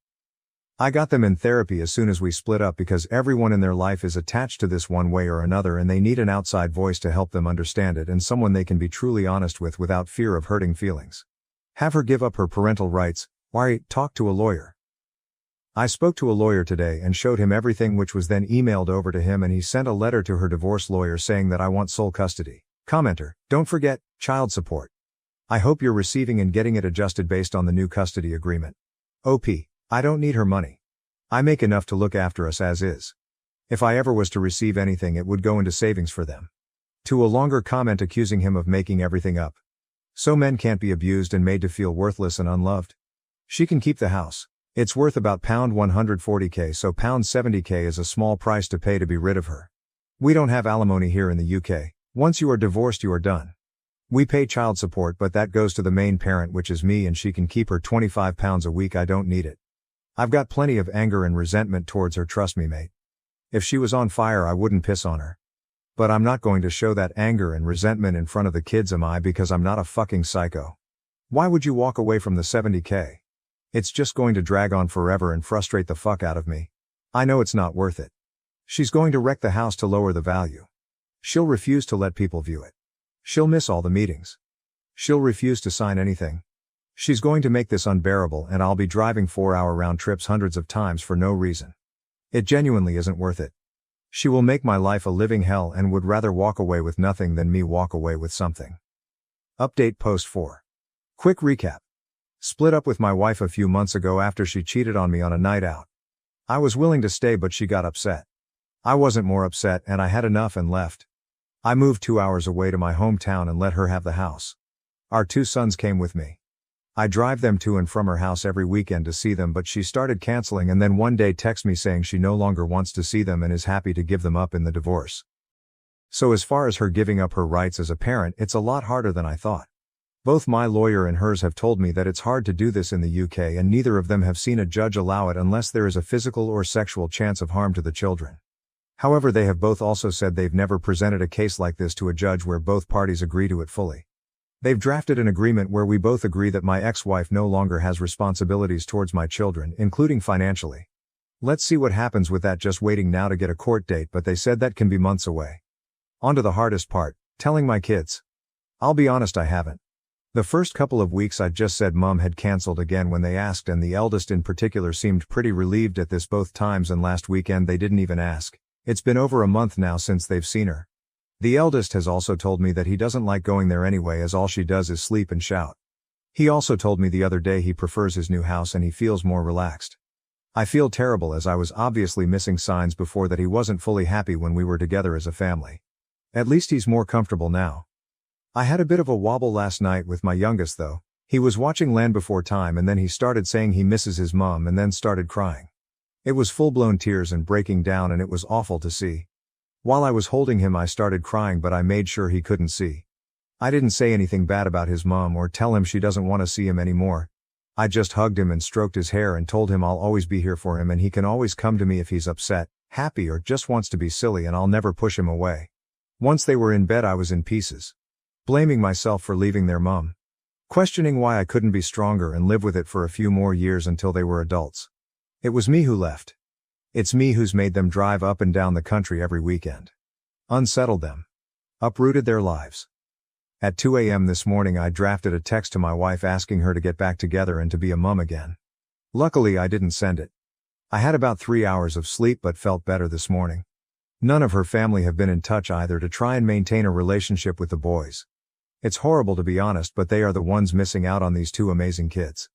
I got them in therapy as soon as we split up because everyone in their life is attached to this one way or another and they need an outside voice to help them understand it and someone they can be truly honest with without fear of hurting feelings. Have her give up her parental rights. Why, talk to a lawyer. I spoke to a lawyer today and showed him everything, which was then emailed over to him, and he sent a letter to her divorce lawyer saying that I want sole custody. Commenter, don't forget, child support. I hope you're receiving and getting it adjusted based on the new custody agreement. OP. I don't need her money. I make enough to look after us as is. If I ever was to receive anything, it would go into savings for them. To a longer comment accusing him of making everything up. So men can't be abused and made to feel worthless and unloved. She can keep the house. It's worth about £140k, so £70k is a small price to pay to be rid of her. We don't have alimony here in the UK. Once you are divorced, you are done. We pay child support, but that goes to the main parent, which is me, and she can keep her £25 a week. I don't need it. I've got plenty of anger and resentment towards her, trust me, mate. If she was on fire, I wouldn't piss on her. But I'm not going to show that anger and resentment in front of the kids, am I? Because I'm not a fucking psycho. Why would you walk away from the £70k? It's just going to drag on forever and frustrate the fuck out of me. I know it's not worth it. She's going to wreck the house to lower the value. She'll refuse to let people view it. She'll miss all the meetings. She'll refuse to sign anything. She's going to make this unbearable, and I'll be driving 4-hour round trips hundreds of times for no reason. It genuinely isn't worth it. She will make my life a living hell and would rather walk away with nothing than me walk away with something. Update post 4. Quick recap. Split up with my wife a few months ago after she cheated on me on a night out. I was willing to stay, but she got upset. I wasn't more upset, and I had enough and left. I moved 2 hours away to my hometown and let her have the house. Our 2 sons came with me. I drive them to and from her house every weekend to see them, but she started canceling and then one day texts me saying she no longer wants to see them and is happy to give them up in the divorce. So as far as her giving up her rights as a parent, it's a lot harder than I thought. Both my lawyer and hers have told me that it's hard to do this in the UK, and neither of them have seen a judge allow it unless there is a physical or sexual chance of harm to the children. However, they have both also said they've never presented a case like this to a judge where both parties agree to it fully. They've drafted an agreement where we both agree that my ex-wife no longer has responsibilities towards my children, including financially. Let's see what happens with that, just waiting now to get a court date, but they said that can be months away. On to the hardest part, telling my kids. I'll be honest, I haven't. The first couple of weeks I just said Mum had cancelled again when they asked, and the eldest in particular seemed pretty relieved at this both times, and last weekend they didn't even ask. It's been over a month now since they've seen her. The eldest has also told me that he doesn't like going there anyway, as all she does is sleep and shout. He also told me the other day he prefers his new house and he feels more relaxed. I feel terrible, as I was obviously missing signs before that he wasn't fully happy when we were together as a family. At least he's more comfortable now. I had a bit of a wobble last night with my youngest though. He was watching Land Before Time and then he started saying he misses his mum and then started crying. It was full-blown tears and breaking down, and it was awful to see. While I was holding him I started crying, but I made sure he couldn't see. I didn't say anything bad about his mum or tell him she doesn't want to see him anymore. I just hugged him and stroked his hair and told him I'll always be here for him and he can always come to me if he's upset, happy, or just wants to be silly, and I'll never push him away. Once they were in bed I was in pieces. Blaming myself for leaving their mum. Questioning why I couldn't be stronger and live with it for a few more years until they were adults. It was me who left. It's me who's made them drive up and down the country every weekend. Unsettled them. Uprooted their lives. At 2 a.m. this morning I drafted a text to my wife asking her to get back together and to be a mum again. Luckily I didn't send it. I had about 3 hours of sleep but felt better this morning. None of her family have been in touch either to try and maintain a relationship with the boys. It's horrible to be honest, but they are the ones missing out on these 2 amazing kids.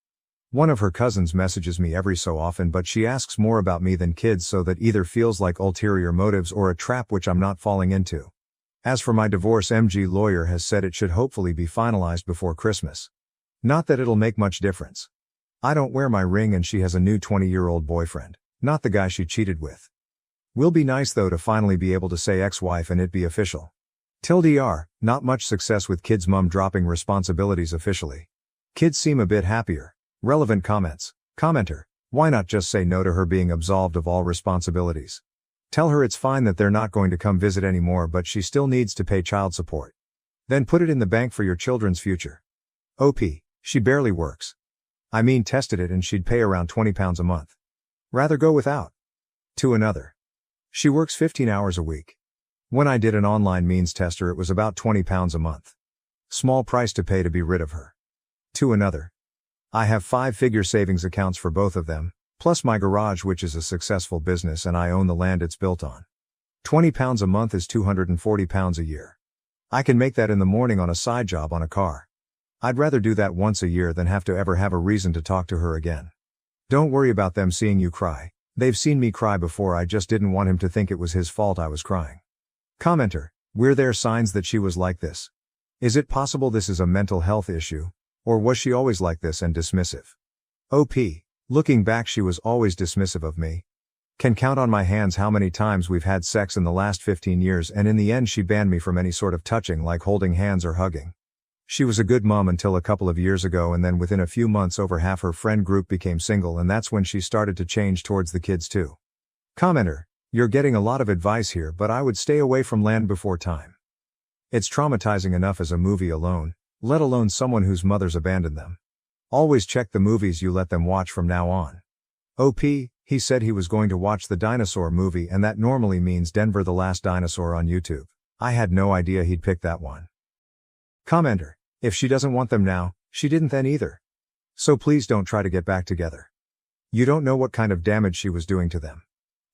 One of her cousins messages me every so often, but she asks more about me than kids, so that either feels like ulterior motives or a trap which I'm not falling into. As for my divorce, MG lawyer has said it should hopefully be finalized before Christmas. Not that it'll make much difference. I don't wear my ring and she has a new 20-year-old boyfriend, not the guy she cheated with. Will be nice though to finally be able to say ex-wife and it be official. TLDR, not much success with kids' mum dropping responsibilities officially. Kids seem a bit happier. Relevant comments. Commenter, why not just say no to her being absolved of all responsibilities? Tell her it's fine that they're not going to come visit anymore, but she still needs to pay child support. Then put it in the bank for your children's future. OP, she barely works. I mean, tested it and she'd pay around £20 a month. Rather go without. To another. She works 15 hours a week. When I did an online means tester, it was about £20 a month. Small price to pay to be rid of her. To another. I have 5-figure savings accounts for both of them, plus my garage, which is a successful business, and I own the land it's built on. £20 a month is £240 a year. I can make that in the morning on a side job on a car. I'd rather do that once a year than have to ever have a reason to talk to her again. Don't worry about them seeing you cry. They've seen me cry before. I just didn't want him to think it was his fault I was crying. Commenter. Were there signs that she was like this? Is it possible this is a mental health issue? Or was she always like this and dismissive? OP. Looking back, she was always dismissive of me. Can count on my hands how many times we've had sex in the last 15 years, and in the end she banned me from any sort of touching, like holding hands or hugging. She was a good mom until a couple of years ago, and then within a few months over half her friend group became single, and that's when she started to change towards the kids too. Commenter. You're getting a lot of advice here, but I would stay away from land before time. It's traumatizing enough as a movie alone, let alone someone whose mothers abandoned them. Always check the movies you let them watch from now on. OP, he said he was going to watch the dinosaur movie, and that normally means Denver the Last Dinosaur on YouTube. I had no idea he'd pick that one. Commenter. If she doesn't want them now, she didn't then either. So please don't try to get back together. You don't know what kind of damage she was doing to them.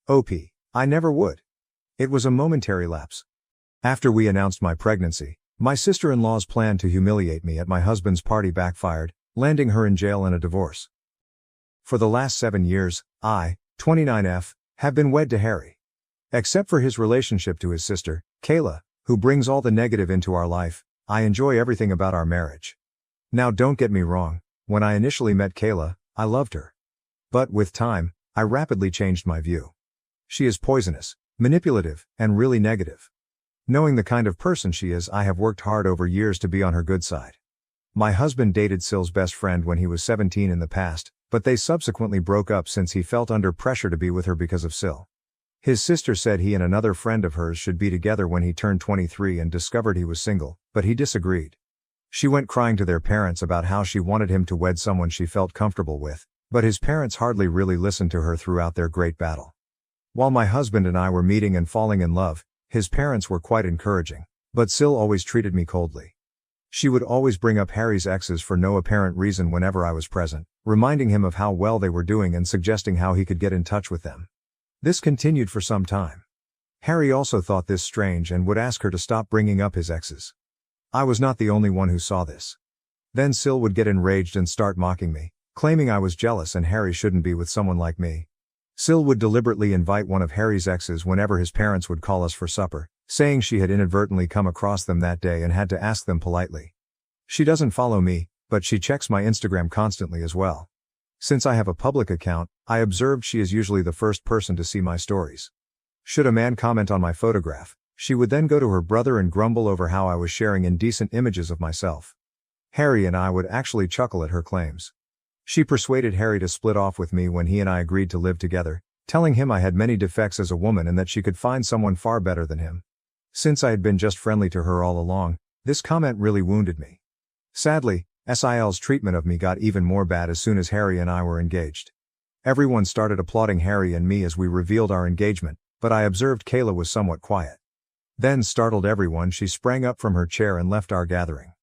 OP. I never would. It was a momentary lapse. After we announced my pregnancy, my sister-in-law's plan to humiliate me at my husband's party backfired, landing her in jail and a divorce. For the last 7 years, I, 29F, have been wed to Harry. Except for his relationship to his sister, Kayla, who brings all the negative into our life, I enjoy everything about our marriage. Now don't get me wrong, when I initially met Kayla, I loved her. But with time, I rapidly changed my view. She is poisonous, manipulative, and really negative. Knowing the kind of person she is, I have worked hard over years to be on her good side. My husband dated Syl's best friend when he was 17 in the past, but they subsequently broke up since he felt under pressure to be with her because of Syl. His sister said he and another friend of hers should be together when he turned 23 and discovered he was single, but he disagreed. She went crying to their parents about how she wanted him to wed someone she felt comfortable with, but his parents hardly really listened to her throughout their great battle. While my husband and I were meeting and falling in love, his parents were quite encouraging, but Syl always treated me coldly. She would always bring up Harry's exes for no apparent reason whenever I was present, reminding him of how well they were doing and suggesting how he could get in touch with them. This continued for some time. Harry also thought this strange and would ask her to stop bringing up his exes. I was not the only one who saw this. Then Syl would get enraged and start mocking me, claiming I was jealous and Harry shouldn't be with someone like me. Syl would deliberately invite one of Harry's exes whenever his parents would call us for supper, saying she had inadvertently come across them that day and had to ask them politely. She doesn't follow me, but she checks my Instagram constantly as well. Since I have a public account, I observed she is usually the first person to see my stories. Should a man comment on my photograph, she would then go to her brother and grumble over how I was sharing indecent images of myself. Harry and I would actually chuckle at her claims. She persuaded Harry to split off with me when he and I agreed to live together, telling him I had many defects as a woman and that she could find someone far better than him. Since I had been just friendly to her all along, this comment really wounded me. Sadly, SIL's treatment of me got even more bad as soon as Harry and I were engaged. Everyone started applauding Harry and me as we revealed our engagement, but I observed Kayla was somewhat quiet. Then, startled everyone, she sprang up from her chair and left our gathering.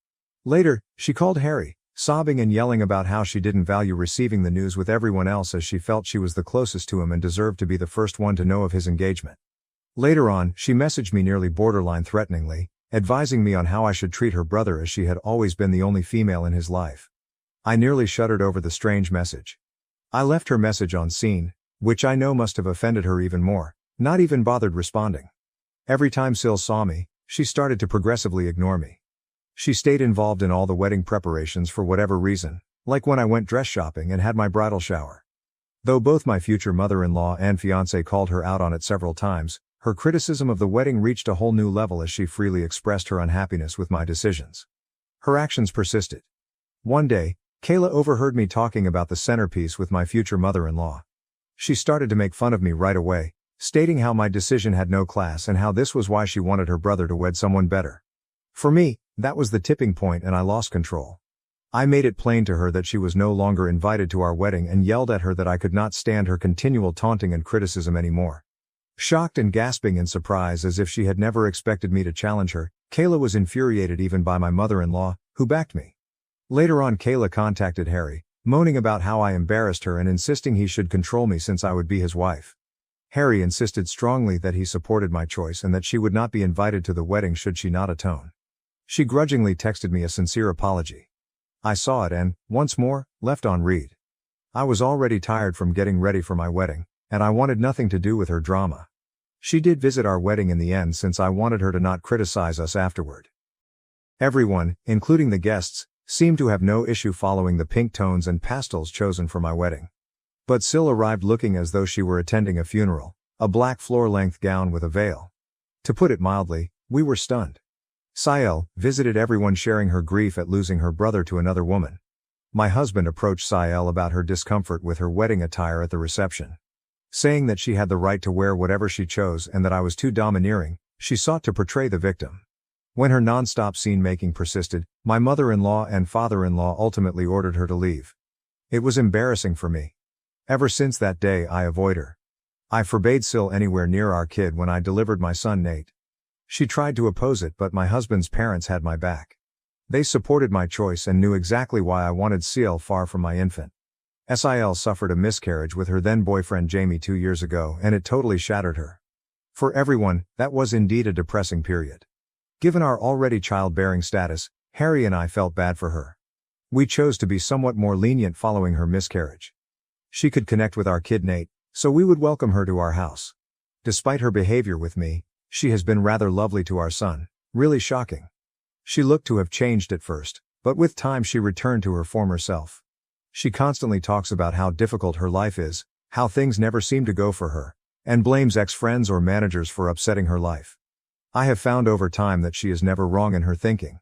Later, she called Harry, sobbing and yelling about how she didn't value receiving the news with everyone else as she felt she was the closest to him and deserved to be the first one to know of his engagement. Later on, she messaged me nearly borderline threateningly, advising me on how I should treat her brother as she had always been the only female in his life. I nearly shuddered over the strange message. I left her message on scene, which I know must have offended her even more, not even bothered responding. Every time Syl saw me, she started to progressively ignore me. She stayed involved in all the wedding preparations for whatever reason, like when I went dress shopping and had my bridal shower. Though both my future mother-in-law and fiancé called her out on it several times, her criticism of the wedding reached a whole new level as she freely expressed her unhappiness with my decisions. Her actions persisted. One day, Kayla overheard me talking about the centerpiece with my future mother-in-law. She started to make fun of me right away, stating how my decision had no class and how this was why she wanted her brother to wed someone better. For me, that was the tipping point and I lost control. I made it plain to her that she was no longer invited to our wedding and yelled at her that I could not stand her continual taunting and criticism anymore. Shocked and gasping in surprise as if she had never expected me to challenge her, Kayla was infuriated even by my mother-in-law, who backed me. Later on, Kayla contacted Harry, moaning about how I embarrassed her and insisting he should control me since I would be his wife. Harry insisted strongly that he supported my choice and that she would not be invited to the wedding should she not atone. She grudgingly texted me a sincere apology. I saw it and, once more, left on read. I was already tired from getting ready for my wedding, and I wanted nothing to do with her drama. She did visit our wedding in the end since I wanted her to not criticize us afterward. Everyone, including the guests, seemed to have no issue following the pink tones and pastels chosen for my wedding. But Sil arrived looking as though she were attending a funeral, a black floor-length gown with a veil. To put it mildly, we were stunned. Sael visited everyone sharing her grief at losing her brother to another woman. My husband approached Sael about her discomfort with her wedding attire at the reception. Saying that she had the right to wear whatever she chose and that I was too domineering, she sought to portray the victim. When her non-stop scene-making persisted, my mother-in-law and father-in-law ultimately ordered her to leave. It was embarrassing for me. Ever since that day I avoid her. I forbade Sil anywhere near our kid when I delivered my son Nate. She tried to oppose it, but my husband's parents had my back. They supported my choice and knew exactly why I wanted Sil far from my infant. Sil suffered a miscarriage with her then-boyfriend Jamie 2 years ago and it totally shattered her. For everyone, that was indeed a depressing period. Given our already childbearing status, Harry and I felt bad for her. We chose to be somewhat more lenient following her miscarriage. She could connect with our kid Nate, so we would welcome her to our house. Despite her behavior with me, she has been rather lovely to our son, really shocking. She looked to have changed at first, but with time she returned to her former self. She constantly talks about how difficult her life is, how things never seem to go for her, and blames ex-friends or managers for upsetting her life. I have found over time that she is never wrong in her thinking.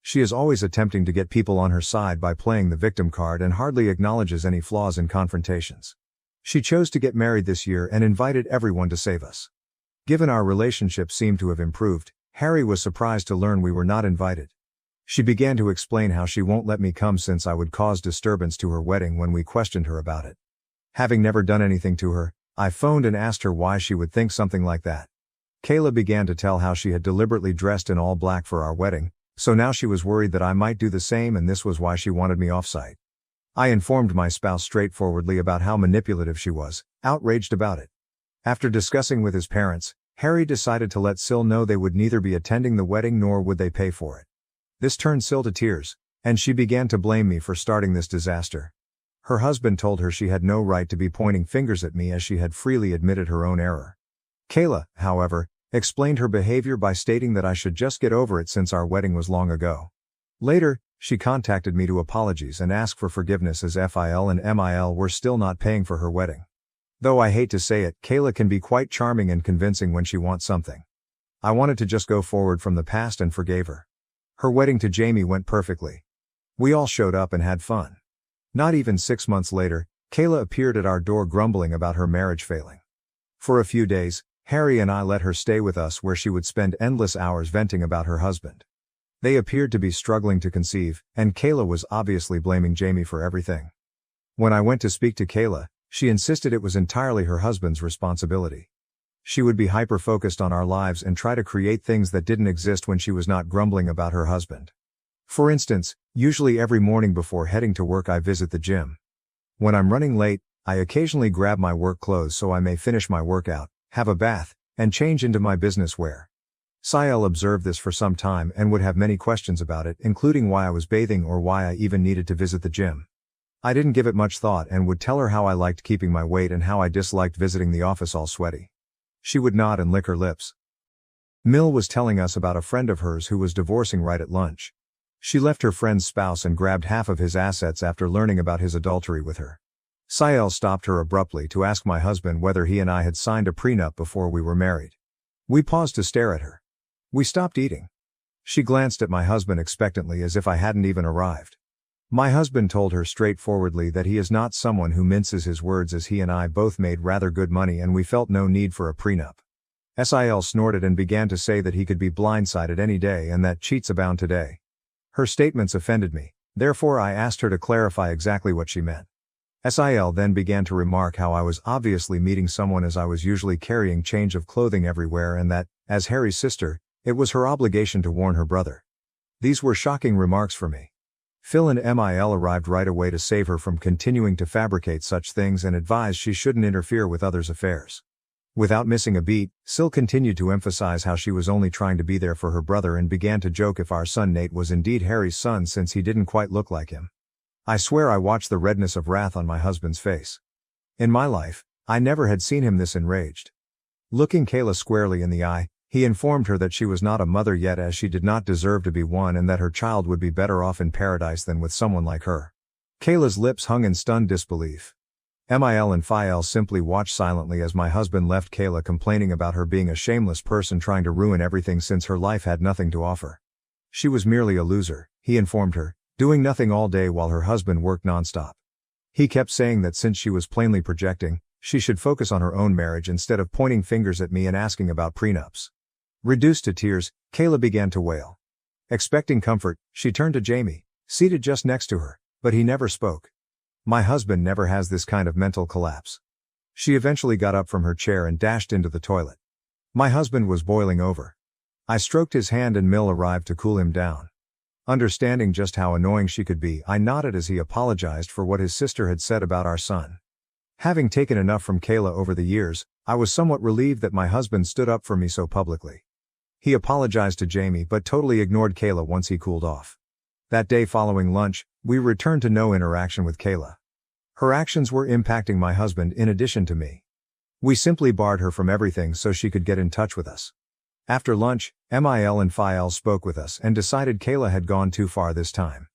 She is always attempting to get people on her side by playing the victim card and hardly acknowledges any flaws in confrontations. She chose to get married this year and invited everyone to save us. Given our relationship seemed to have improved, Harry was surprised to learn we were not invited. She began to explain how she won't let me come since I would cause disturbance to her wedding when we questioned her about it. Having never done anything to her, I phoned and asked her why she would think something like that. Kayla began to tell how she had deliberately dressed in all black for our wedding, so now she was worried that I might do the same and this was why she wanted me off-site. I informed my spouse straightforwardly about how manipulative she was, outraged about it. After discussing with his parents, Harry decided to let Sil know they would neither be attending the wedding nor would they pay for it. This turned Sil to tears, and she began to blame me for starting this disaster. Her husband told her she had no right to be pointing fingers at me as she had freely admitted her own error. Kayla, however, explained her behavior by stating that I should just get over it since our wedding was long ago. Later, she contacted me to apologize and ask for forgiveness as FIL and MIL were still not paying for her wedding. Though I hate to say it, Kayla can be quite charming and convincing when she wants something. I wanted to just go forward from the past and forgave her. Her wedding to Jamie went perfectly. We all showed up and had fun. Not even 6 months later, Kayla appeared at our door grumbling about her marriage failing. For a few days, Harry and I let her stay with us where she would spend endless hours venting about her husband. They appeared to be struggling to conceive, and Kayla was obviously blaming Jamie for everything. When I went to speak to Kayla, she insisted it was entirely her husband's responsibility. She would be hyper-focused on our lives and try to create things that didn't exist when she was not grumbling about her husband. For instance, usually every morning before heading to work I visit the gym. When I'm running late, I occasionally grab my work clothes so I may finish my workout, have a bath, and change into my business wear. Sael observed this for some time and would have many questions about it, including why I was bathing or why I even needed to visit the gym. I didn't give it much thought and would tell her how I liked keeping my weight and how I disliked visiting the office all sweaty. She would nod and lick her lips. Mill was telling us about a friend of hers who was divorcing right at lunch. She left her friend's spouse and grabbed half of his assets after learning about his adultery with her. Sael stopped her abruptly to ask my husband whether he and I had signed a prenup before we were married. We paused to stare at her. We stopped eating. She glanced at my husband expectantly as if I hadn't even arrived. My husband told her straightforwardly that he is not someone who minces his words as he and I both made rather good money and we felt no need for a prenup. Sil snorted and began to say that he could be blindsided any day and that cheats abound today. Her statements offended me, Therefore I asked her to clarify exactly what she meant. Sil then began to remark how I was obviously meeting someone as I was usually carrying change of clothing everywhere and that, as Harry's sister, it was her obligation to warn her brother. These were shocking remarks for me. Phil and Mil arrived right away to save her from continuing to fabricate such things and advised she shouldn't interfere with others' affairs. Without missing a beat, Sil continued to emphasize how she was only trying to be there for her brother and began to joke if our son Nate was indeed Harry's son since he didn't quite look like him. I swear I watched the redness of wrath on my husband's face. In my life, I never had seen him this enraged. Looking Kayla squarely in the eye, he informed her that she was not a mother yet as she did not deserve to be one and that her child would be better off in paradise than with someone like her. Kayla's lips hung in stunned disbelief. Mil and Phil simply watched silently as my husband left Kayla complaining about her being a shameless person trying to ruin everything since her life had nothing to offer. She was merely a loser, he informed her, doing nothing all day while her husband worked nonstop. He kept saying that since she was plainly projecting, she should focus on her own marriage instead of pointing fingers at me and asking about prenups. Reduced to tears, Kayla began to wail. Expecting comfort, she turned to Jamie, seated just next to her, but he never spoke. My husband never has this kind of mental collapse. She eventually got up from her chair and dashed into the toilet. My husband was boiling over. I stroked his hand and Mil arrived to cool him down. Understanding just how annoying she could be, I nodded as he apologized for what his sister had said about our son. Having taken enough from Kayla over the years, I was somewhat relieved that my husband stood up for me so publicly. He apologized to Jamie but totally ignored Kayla once he cooled off. That day following lunch, we returned to no interaction with Kayla. Her actions were impacting my husband in addition to me. We simply barred her from everything so she could get in touch with us. After lunch, Mil and Phil spoke with us and decided Kayla had gone too far this time.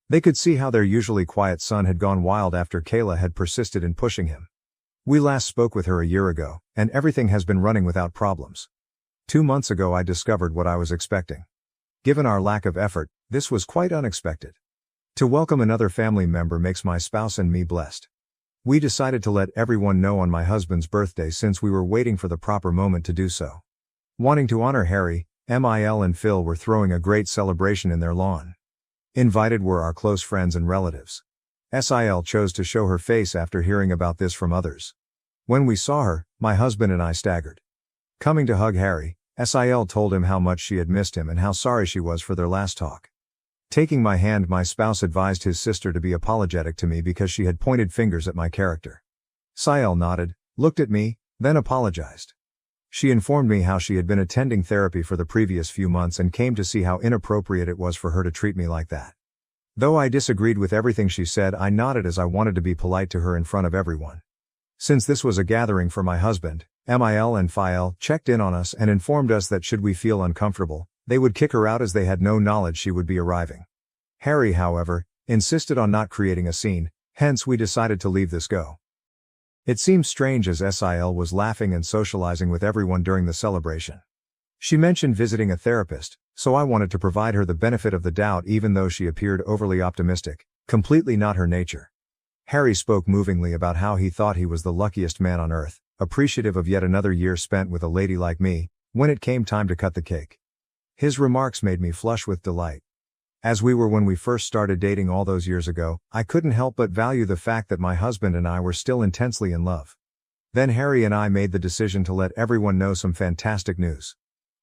They could see how their usually quiet son had gone wild after Kayla had persisted in pushing him. We last spoke with her a year ago, and everything has been running without problems. 2 months ago I discovered what I was expecting. Given our lack of effort, this was quite unexpected. To welcome another family member makes my spouse and me blessed. We decided to let everyone know on my husband's birthday since we were waiting for the proper moment to do so. Wanting to honor Harry, Mil and Phil were throwing a great celebration in their lawn. Invited were our close friends and relatives. Sil chose to show her face after hearing about this from others. When we saw her, my husband and I staggered. Coming to hug Harry, Sil told him how much she had missed him and how sorry she was for their last talk. Taking my hand, my spouse advised his sister to be apologetic to me because she had pointed fingers at my character. Sil nodded, looked at me, then apologized. She informed me how she had been attending therapy for the previous few months and came to see how inappropriate it was for her to treat me like that. Though I disagreed with everything she said, I nodded as I wanted to be polite to her in front of everyone. Since this was a gathering for my husband, Mil and Phil checked in on us and informed us that should we feel uncomfortable, they would kick her out as they had no knowledge she would be arriving. Harry, however, insisted on not creating a scene, hence we decided to leave this go. It seemed strange as Sil was laughing and socializing with everyone during the celebration. She mentioned visiting a therapist, so I wanted to provide her the benefit of the doubt even though she appeared overly optimistic, completely not her nature. Harry spoke movingly about how he thought he was the luckiest man on earth, appreciative of yet another year spent with a lady like me, when it came time to cut the cake. His remarks made me flush with delight. As we were when we first started dating all those years ago, I couldn't help but value the fact that my husband and I were still intensely in love. Then Harry and I made the decision to let everyone know some fantastic news.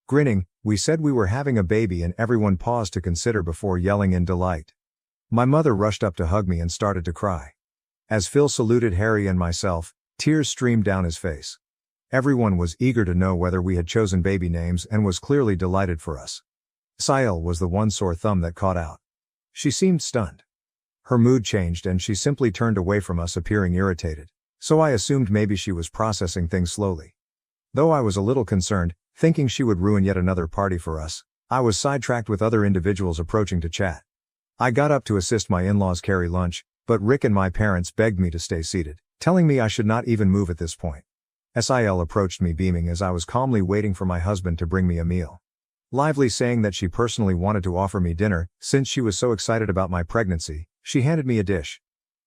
Grinning, we said we were having a baby and everyone paused to consider before yelling in delight. My mother rushed up to hug me and started to cry. As Phil saluted Harry and myself, tears streamed down his face. Everyone was eager to know whether we had chosen baby names and was clearly delighted for us. Sil was the one sore thumb that caught out. She seemed stunned. Her mood changed and she simply turned away from us, appearing irritated, so I assumed maybe she was processing things slowly. Though I was a little concerned, thinking she would ruin yet another party for us, I was sidetracked with other individuals approaching to chat. I got up to assist my in-laws carry lunch, but Rick and my parents begged me to stay seated, telling me I should not even move at this point. Sil approached me beaming as I was calmly waiting for my husband to bring me a meal. Lively saying that she personally wanted to offer me dinner, since she was so excited about my pregnancy, she handed me a dish.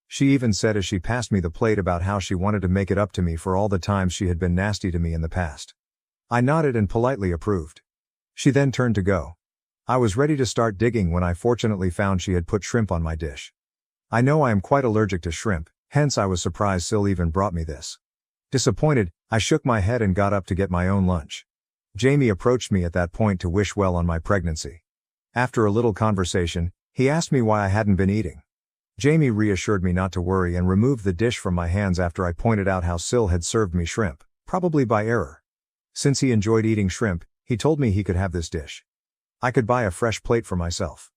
She even said as she passed me the plate about how she wanted to make it up to me for all the times she had been nasty to me in the past. I nodded and politely approved. She then turned to go. I was ready to start digging when I fortunately found she had put shrimp on my dish. I know I am quite allergic to shrimp, hence I was surprised Sil even brought me this. Disappointed, I shook my head and got up to get my own lunch. Jamie approached me at that point to wish well on my pregnancy. After a little conversation, he asked me why I hadn't been eating. Jamie reassured me not to worry and removed the dish from my hands after I pointed out how Sil had served me shrimp, probably by error. Since he enjoyed eating shrimp, he told me he could have this dish. I could buy a fresh plate for myself.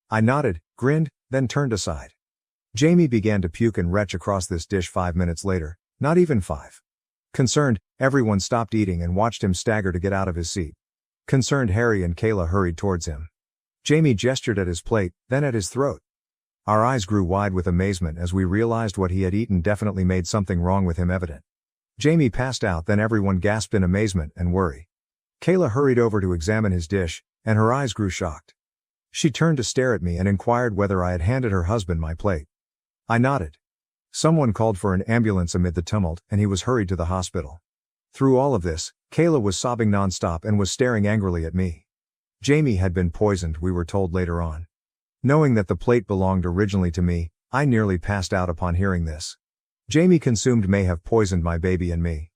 I nodded, grinned, then turned aside. Jamie began to puke and retch across this dish 5 minutes later, not even 5. Concerned, everyone stopped eating and watched him stagger to get out of his seat. Concerned Harry and Kayla hurried towards him. Jamie gestured at his plate, then at his throat. Our eyes grew wide with amazement as we realized what he had eaten definitely made something wrong with him evident. Jamie passed out, then everyone gasped in amazement and worry. Kayla hurried over to examine his dish, and her eyes grew shocked. She turned to stare at me and inquired whether I had handed her husband my plate. I nodded. Someone called for an ambulance amid the tumult, and he was hurried to the hospital. Through all of this, Kayla was sobbing nonstop and was staring angrily at me. Jamie had been poisoned, we were told later on. Knowing that the plate belonged originally to me, I nearly passed out upon hearing this. Jamie consumed may have poisoned my baby and me.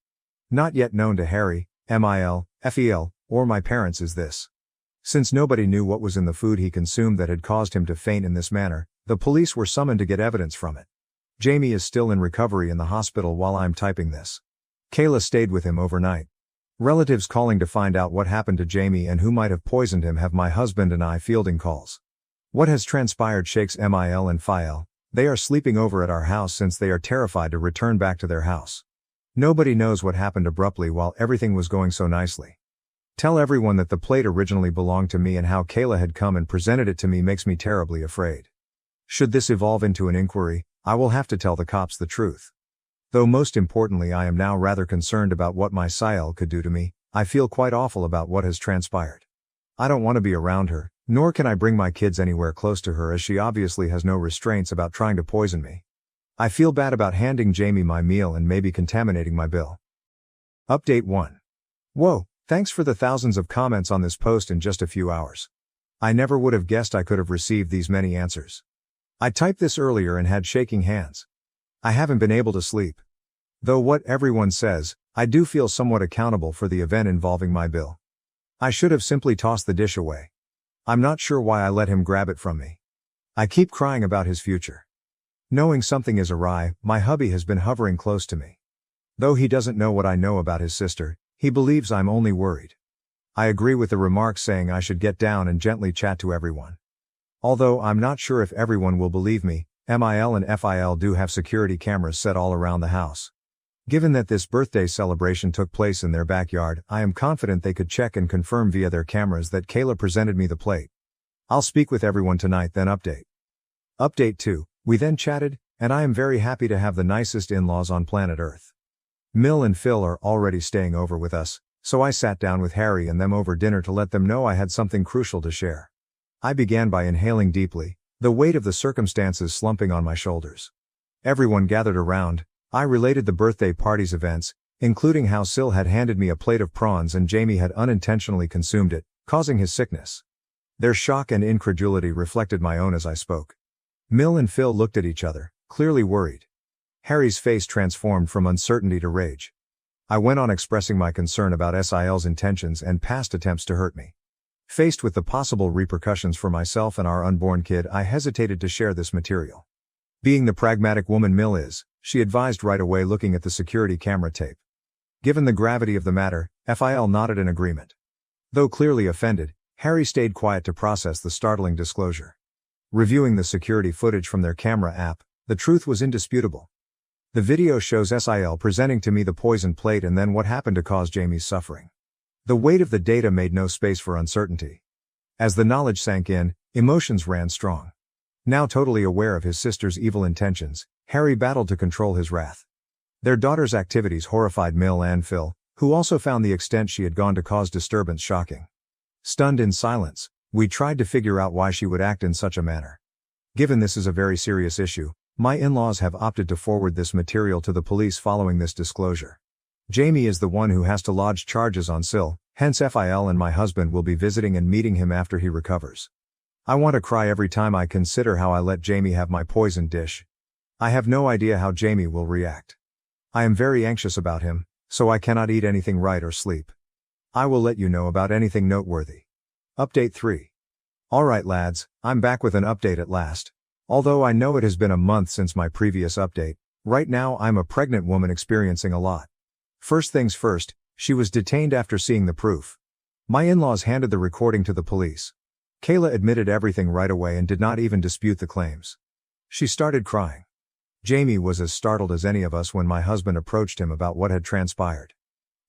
Not yet known to Harry, Mil, Fel, or my parents is this. Since nobody knew what was in the food he consumed that had caused him to faint in this manner, the police were summoned to get evidence from it. Jamie is still in recovery in the hospital while I'm typing this. Kayla stayed with him overnight. Relatives calling to find out what happened to Jamie and who might have poisoned him have my husband and I fielding calls. What has transpired shakes Mil and Fel. They are sleeping over at our house since they are terrified to return back to their house. Nobody knows what happened abruptly while everything was going so nicely. Tell everyone that the plate originally belonged to me and how Kayla had come and presented it to me makes me terribly afraid. Should this evolve into an inquiry, I will have to tell the cops the truth. Though most importantly I am now rather concerned about what my Sil could do to me, I feel quite awful about what has transpired. I don't want to be around her, nor can I bring my kids anywhere close to her as she obviously has no restraints about trying to poison me. I feel bad about handing Jamie my meal and maybe contaminating my bill. Update 1. Whoa, thanks for the thousands of comments on this post in just a few hours. I never would have guessed I could have received these many answers. I typed this earlier and had shaking hands. I haven't been able to sleep. Though what everyone says, I do feel somewhat accountable for the event involving my bill. I should have simply tossed the dish away. I'm not sure why I let him grab it from me. I keep crying about his future. Knowing something is awry, my hubby has been hovering close to me. Though he doesn't know what I know about his sister, he believes I'm only worried. I agree with the remarks saying I should get down and gently chat to everyone. Although I'm not sure if everyone will believe me, Mil and Fel do have security cameras set all around the house. Given that this birthday celebration took place in their backyard, I am confident they could check and confirm via their cameras that Kayla presented me the plate. I'll speak with everyone tonight then update. Update 2, we then chatted, and I am very happy to have the nicest in-laws on planet Earth. Mil and Phil are already staying over with us, so I sat down with Harry and them over dinner to let them know I had something crucial to share. I began by inhaling deeply, the weight of the circumstances slumping on my shoulders. Everyone gathered around. I related the birthday party's events, including how Sil had handed me a plate of prawns and Jamie had unintentionally consumed it, causing his sickness. Their shock and incredulity reflected my own as I spoke. Mil and Phil looked at each other, clearly worried. Harry's face transformed from uncertainty to rage. I went on expressing my concern about Sil's intentions and past attempts to hurt me. Faced with the possible repercussions for myself and our unborn kid, I hesitated to share this material. Being the pragmatic woman Mil is, she advised right away looking at the security camera tape. Given the gravity of the matter, Fel nodded in agreement. Though clearly offended, Harry stayed quiet to process the startling disclosure. Reviewing the security footage from their camera app, the truth was indisputable. The video shows Sil presenting to me the poisoned plate and then what happened to cause Jamie's suffering. The weight of the data made no space for uncertainty. As the knowledge sank in, emotions ran strong. Now totally aware of his sister's evil intentions, Harry battled to control his wrath. Their daughter's activities horrified Mil and Phil, who also found the extent she had gone to cause disturbance shocking. Stunned in silence, we tried to figure out why she would act in such a manner. Given this is a very serious issue, my in-laws have opted to forward this material to the police following this disclosure. Jamie is the one who has to lodge charges on Sil, hence Phil and my husband will be visiting and meeting him after he recovers. I want to cry every time I consider how I let Jamie have my poisoned dish. I have no idea how Jamie will react. I am very anxious about him, so I cannot eat anything right or sleep. I will let you know about anything noteworthy. Update 3. Alright lads, I'm back with an update at last. Although I know it has been a month since my previous update, right now I'm a pregnant woman experiencing a lot. First things first, she was detained after seeing the proof. My in-laws handed the recording to the police. Kayla admitted everything right away and did not even dispute the claims. She started crying. Jamie was as startled as any of us when my husband approached him about what had transpired.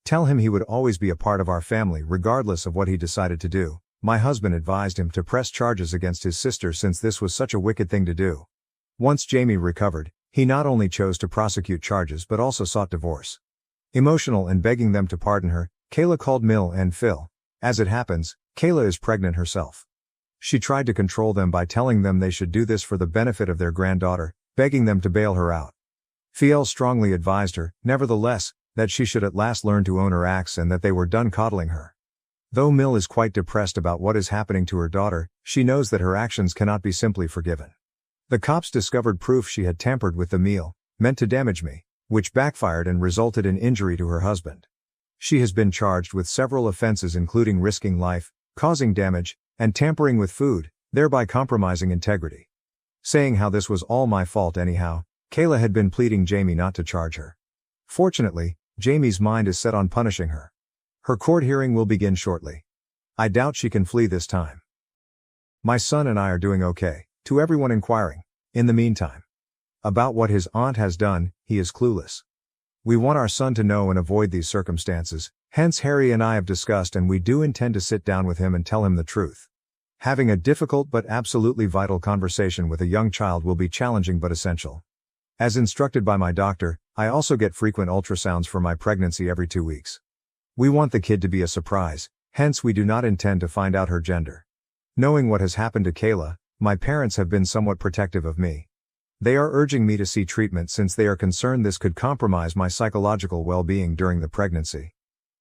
Tell him he would always be a part of our family regardless of what he decided to do. My husband advised him to press charges against his sister since this was such a wicked thing to do. Once Jamie recovered, he not only chose to prosecute charges but also sought divorce. Emotional and begging them to pardon her, Kayla called Mill and Phil. As it happens, Kayla is pregnant herself. She tried to control them by telling them they should do this for the benefit of their granddaughter, begging them to bail her out. Phil strongly advised her, nevertheless, that she should at last learn to own her acts and that they were done coddling her. Though Mill is quite depressed about what is happening to her daughter, she knows that her actions cannot be simply forgiven. The cops discovered proof she had tampered with the meal, meant to damage me, which backfired and resulted in injury to her husband. She has been charged with several offenses including risking life, causing damage, and tampering with food, thereby compromising integrity. Saying how this was all my fault anyhow, Kayla had been pleading Jamie not to charge her. Fortunately, Jamie's mind is set on punishing her. Her court hearing will begin shortly. I doubt she can flee this time. My son and I are doing okay, to everyone inquiring. In the meantime, about what his aunt has done, he is clueless. We want our son to know and avoid these circumstances, hence Harry and I have discussed and we do intend to sit down with him and tell him the truth. Having a difficult but absolutely vital conversation with a young child will be challenging but essential. As instructed by my doctor, I also get frequent ultrasounds for my pregnancy every 2 weeks. We want the kid to be a surprise, hence we do not intend to find out her gender. Knowing what has happened to Kayla, my parents have been somewhat protective of me. They are urging me to see treatment since they are concerned this could compromise my psychological well-being during the pregnancy.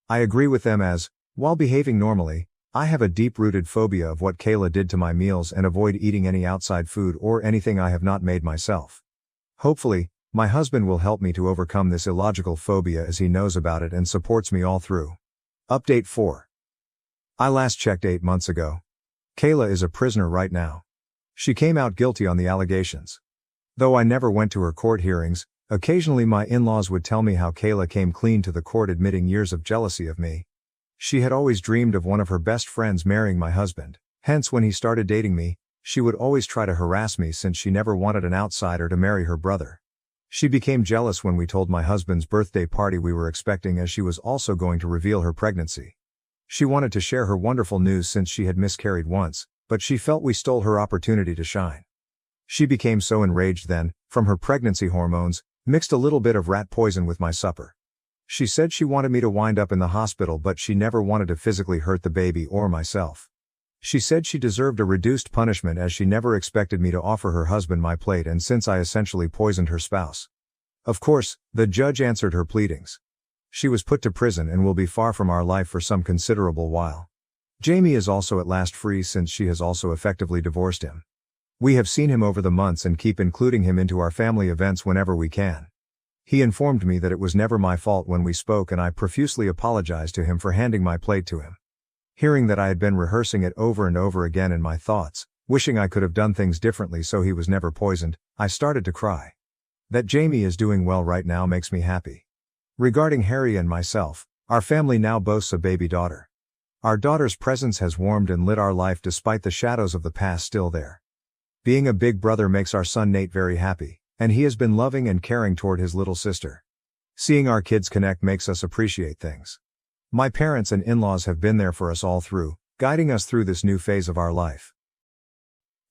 I agree with them as, while behaving normally, I have a deep-rooted phobia of what Kayla did to my meals and avoid eating any outside food or anything I have not made myself. Hopefully, my husband will help me to overcome this illogical phobia as he knows about it and supports me all through. Update 4. I last checked 8 months ago. Kayla is a prisoner right now. She came out guilty on the allegations. Though I never went to her court hearings, occasionally my in-laws would tell me how Kayla came clean to the court admitting years of jealousy of me. She had always dreamed of one of her best friends marrying my husband, hence when he started dating me, she would always try to harass me since she never wanted an outsider to marry her brother. She became jealous when we told my husband's birthday party we were expecting as she was also going to reveal her pregnancy. She wanted to share her wonderful news since she had miscarried once, but she felt we stole her opportunity to shine. She became so enraged then, from her pregnancy hormones, mixed a little bit of rat poison with my supper. She said she wanted me to wind up in the hospital but she never wanted to physically hurt the baby or myself. She said she deserved a reduced punishment as she never expected me to offer her husband my plate and since I essentially poisoned her spouse. Of course, the judge answered her pleadings. She was put to prison and will be far from our life for some considerable while. Jamie is also at last free since she has also effectively divorced him. We have seen him over the months and keep including him into our family events whenever we can. He informed me that it was never my fault when we spoke and I profusely apologized to him for handing my plate to him. Hearing that I had been rehearsing it over and over again in my thoughts, wishing I could have done things differently so he was never poisoned, I started to cry. That Jamie is doing well right now makes me happy. Regarding Harry and myself, our family now boasts a baby daughter. Our daughter's presence has warmed and lit our life despite the shadows of the past still there. Being a big brother makes our son Nate very happy, and he has been loving and caring toward his little sister. Seeing our kids connect makes us appreciate things. My parents and in-laws have been there for us all through, guiding us through this new phase of our life.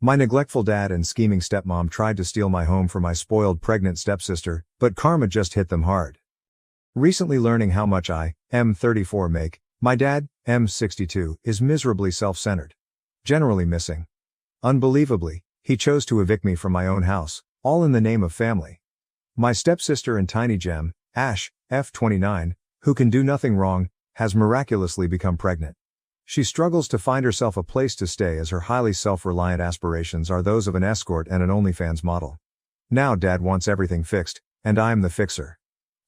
My neglectful dad and scheming stepmom tried to steal my home for my spoiled pregnant stepsister, but karma just hit them hard. Recently learning how much I, M34 make, my dad, M62, is miserably self-centered. Generally missing. Unbelievably, he chose to evict me from my own house, all in the name of family. My stepsister and tiny gem, Ash, F29, who can do nothing wrong, has miraculously become pregnant. She struggles to find herself a place to stay as her highly self-reliant aspirations are those of an escort and an OnlyFans model. Now Dad wants everything fixed, and I am the fixer.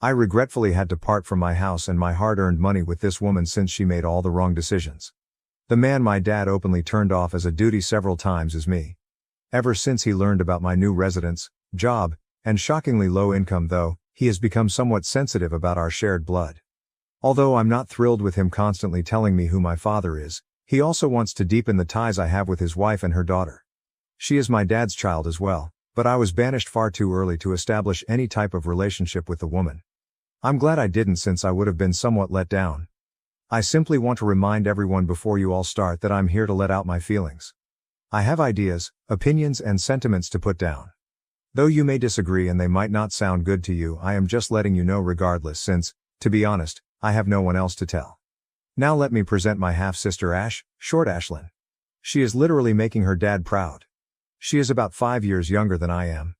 I regretfully had to part from my house and my hard-earned money with this woman since she made all the wrong decisions. The man my dad openly turned off as a duty several times is me. Ever since he learned about my new residence, job, and shockingly low income though, he has become somewhat sensitive about our shared blood. Although I'm not thrilled with him constantly telling me who my father is, he also wants to deepen the ties I have with his wife and her daughter. She is my dad's child as well, but I was banished far too early to establish any type of relationship with the woman. I'm glad I didn't since I would have been somewhat let down. I simply want to remind everyone before you all start that I'm here to let out my feelings. I have ideas, opinions and sentiments to put down. Though you may disagree and they might not sound good to you, I am just letting you know regardless since, to be honest, I have no one else to tell. Now let me present my half-sister Ash, short Ashlyn. She is literally making her dad proud. She is about 5 years younger than I am.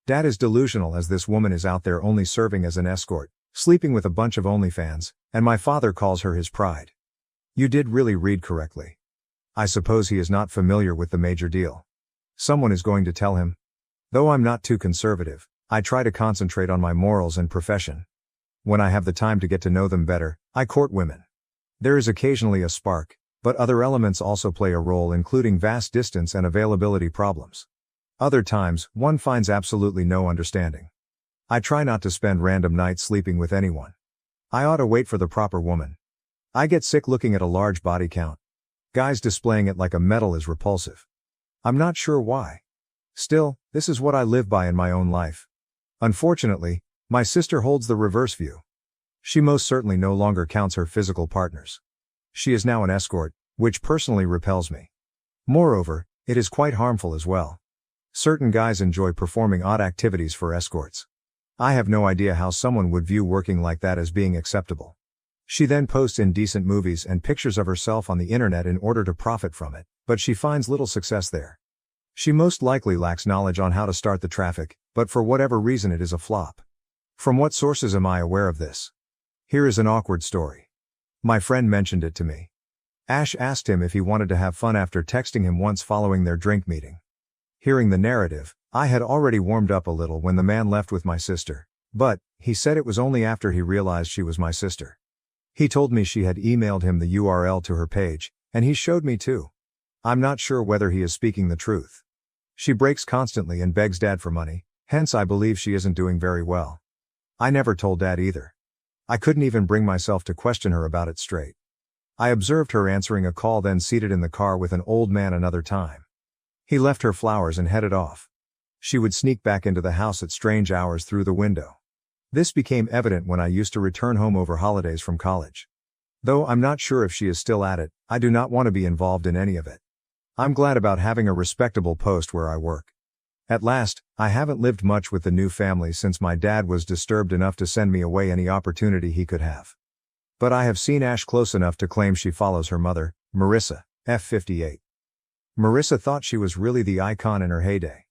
Dad is delusional as this woman is out there only serving as an escort, sleeping with a bunch of OnlyFans, and my father calls her his pride. You did really read correctly. I suppose he is not familiar with the major deal. Someone is going to tell him. Though I'm not too conservative, I try to concentrate on my morals and profession. When I have the time to get to know them better, I court women. There is occasionally a spark, but other elements also play a role including vast distance and availability problems. Other times, one finds absolutely no understanding. I try not to spend random nights sleeping with anyone. I ought to wait for the proper woman. I get sick looking at a large body count. Guys displaying it like a medal is repulsive. I'm not sure why. Still, this is what I live by in my own life. Unfortunately, my sister holds the reverse view. She most certainly no longer counts her physical partners. She is now an escort, which personally repels me. Moreover, it is quite harmful as well. Certain guys enjoy performing odd activities for escorts. I have no idea how someone would view working like that as being acceptable. She then posts indecent movies and pictures of herself on the internet in order to profit from it, but she finds little success there. She most likely lacks knowledge on how to start the traffic, but for whatever reason it is a flop. From what sources am I aware of this? Here is an awkward story. My friend mentioned it to me. Ash asked him if he wanted to have fun after texting him once following their drink meeting. Hearing the narrative, I had already warmed up a little when the man left with my sister, but, he said it was only after he realized she was my sister. He told me she had emailed him the URL to her page, and he showed me too. I'm not sure whether he is speaking the truth. She breaks constantly and begs Dad for money, hence I believe she isn't doing very well. I never told Dad either. I couldn't even bring myself to question her about it straight. I observed her answering a call then seated in the car with an old man another time. He left her flowers and headed off. She would sneak back into the house at strange hours through the window. This became evident when I used to return home over holidays from college. Though I'm not sure if she is still at it, I do not want to be involved in any of it. I'm glad about having a respectable post where I work. At last, I haven't lived much with the new family since my dad was disturbed enough to send me away any opportunity he could have. But I have seen Ash close enough to claim she follows her mother, Marissa, F58. Marissa thought she was really the icon in her heyday.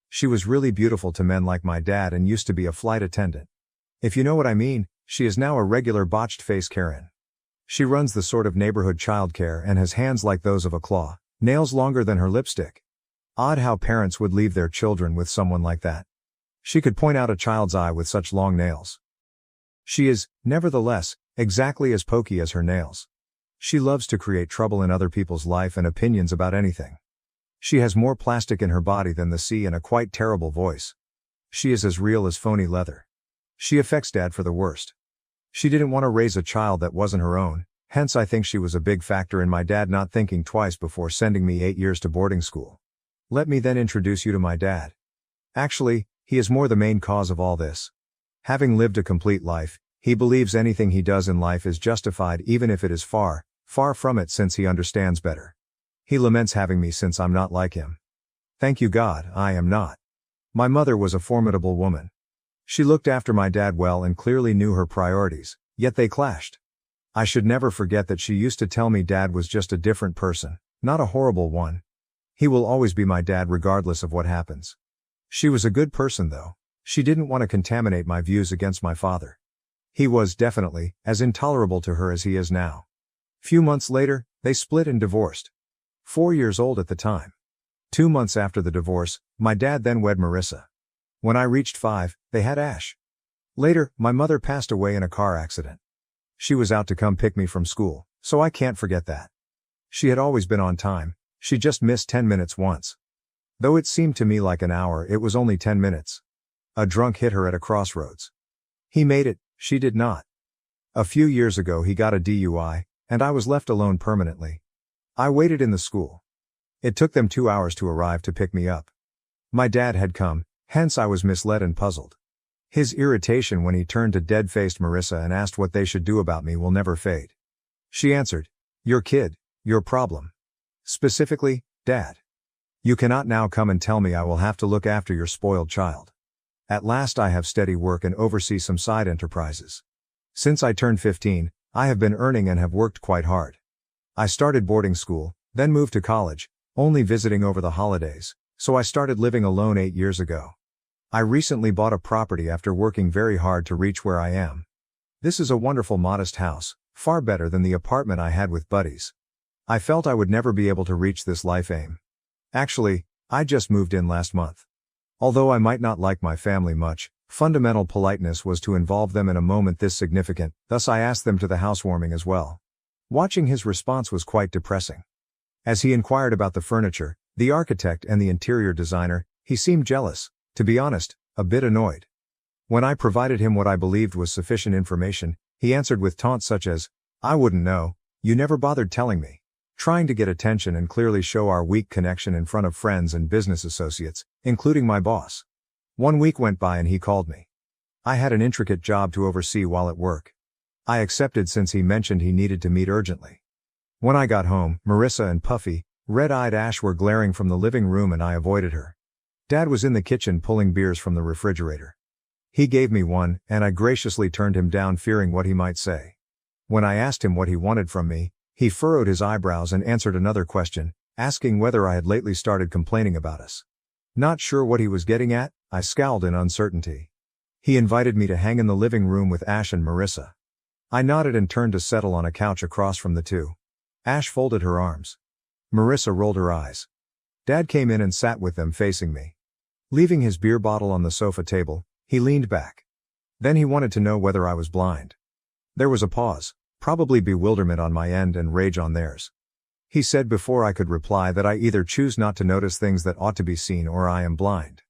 She was really beautiful to men like my dad and used to be a flight attendant. If you know what I mean, she is now a regular botched face Karen. She runs the sort of neighborhood childcare and has hands like those of a claw, nails longer than her lipstick. Odd how parents would leave their children with someone like that. She could point out a child's eye with such long nails. She is, nevertheless, exactly as pokey as her nails. She loves to create trouble in other people's life and opinions about anything. She has more plastic in her body than the sea and a quite terrible voice. She is as real as phony leather. She affects Dad for the worst. She didn't want to raise a child that wasn't her own, hence I think she was a big factor in my dad not thinking twice before sending me 8 years to boarding school. Let me then introduce you to my dad. Actually, he is more the main cause of all this. Having lived a complete life, he believes anything he does in life is justified even if it is far, far from it since he understands better. He laments having me since I'm not like him. Thank you God, I am not. My mother was a formidable woman. She looked after my dad well and clearly knew her priorities, yet they clashed. I should never forget that she used to tell me Dad was just a different person, not a horrible one. He will always be my dad regardless of what happens. She was a good person though. She didn't want to contaminate my views against my father. He was definitely as intolerable to her as he is now. Few months later, they split and divorced. 4 years old at the time. 2 months after the divorce, my dad then wed Marissa. When I reached 5, they had Ash. Later, my mother passed away in a car accident. She was out to come pick me from school, so I can't forget that. She had always been on time, she just missed 10 minutes once. Though it seemed to me like an hour, it was only 10 minutes. A drunk hit her at a crossroads. He made it, she did not. A few years ago he got a DUI, and I was left alone permanently. I waited in the school. It took them 2 hours to arrive to pick me up. My dad had come, hence I was misled and puzzled. His irritation when he turned to dead-faced Marissa and asked what they should do about me will never fade. She answered, "Your kid, your problem." Specifically, Dad. "You cannot now come and tell me I will have to look after your spoiled child. At last I have steady work and oversee some side enterprises. Since I turned 15, I have been earning and have worked quite hard. I started boarding school, then moved to college, only visiting over the holidays, so I started living alone 8 years ago. I recently bought a property after working very hard to reach where I am. This is a wonderful modest house, far better than the apartment I had with buddies. I felt I would never be able to reach this life aim. Actually, I just moved in last month. Although I might not like my family much, fundamental politeness was to involve them in a moment this significant, thus I asked them to the housewarming as well." Watching his response was quite depressing. As he inquired about the furniture, the architect and the interior designer, he seemed jealous, to be honest, a bit annoyed. When I provided him what I believed was sufficient information, he answered with taunts such as, "I wouldn't know, you never bothered telling me," trying to get attention and clearly show our weak connection in front of friends and business associates, including my boss. 1 week went by and he called me. I had an intricate job to oversee while at work. I accepted since he mentioned he needed to meet urgently. When I got home, Marissa and puffy, red-eyed Ash were glaring from the living room and I avoided her. Dad was in the kitchen pulling beers from the refrigerator. He gave me one, and I graciously turned him down fearing what he might say. When I asked him what he wanted from me, he furrowed his eyebrows and answered another question, asking whether I had lately started complaining about us. Not sure what he was getting at, I scowled in uncertainty. He invited me to hang in the living room with Ash and Marissa. I nodded and turned to settle on a couch across from the two. Ash folded her arms. Marissa rolled her eyes. Dad came in and sat with them facing me. Leaving his beer bottle on the sofa table, he leaned back. Then he wanted to know whether I was blind. There was a pause, probably bewilderment on my end and rage on theirs. He said before I could reply that I either choose not to notice things that ought to be seen or I am blind.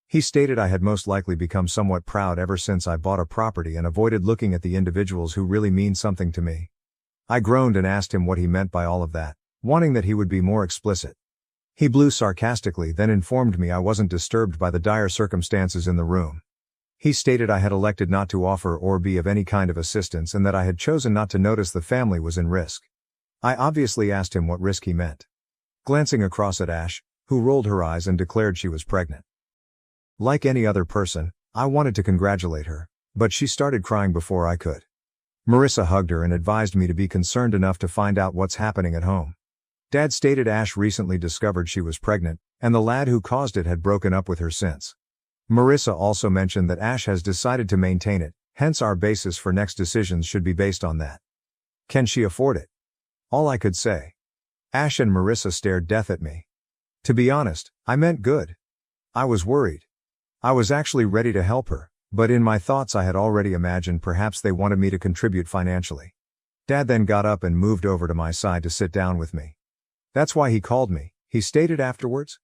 He stated I had most likely become somewhat proud ever since I bought a property and avoided looking at the individuals who really mean something to me. I groaned and asked him what he meant by all of that, wanting that he would be more explicit. He blew sarcastically, then informed me I wasn't disturbed by the dire circumstances in the room. He stated I had elected not to offer or be of any kind of assistance and that I had chosen not to notice the family was in risk. I obviously asked him what risk he meant. Glancing across at Ash, who rolled her eyes and declared she was pregnant. Like any other person, I wanted to congratulate her, but she started crying before I could. Marissa hugged her and advised me to be concerned enough to find out what's happening at home. Dad stated Ash recently discovered she was pregnant, and the lad who caused it had broken up with her since. Marissa also mentioned that Ash has decided to maintain it, hence our basis for next decisions should be based on that. Can she afford it? All I could say. Ash and Marissa stared death at me. To be honest, I meant good. I was worried. I was actually ready to help her, but in my thoughts I had already imagined perhaps they wanted me to contribute financially. Dad then got up and moved over to my side to sit down with me. That's why he called me, he stated afterwards.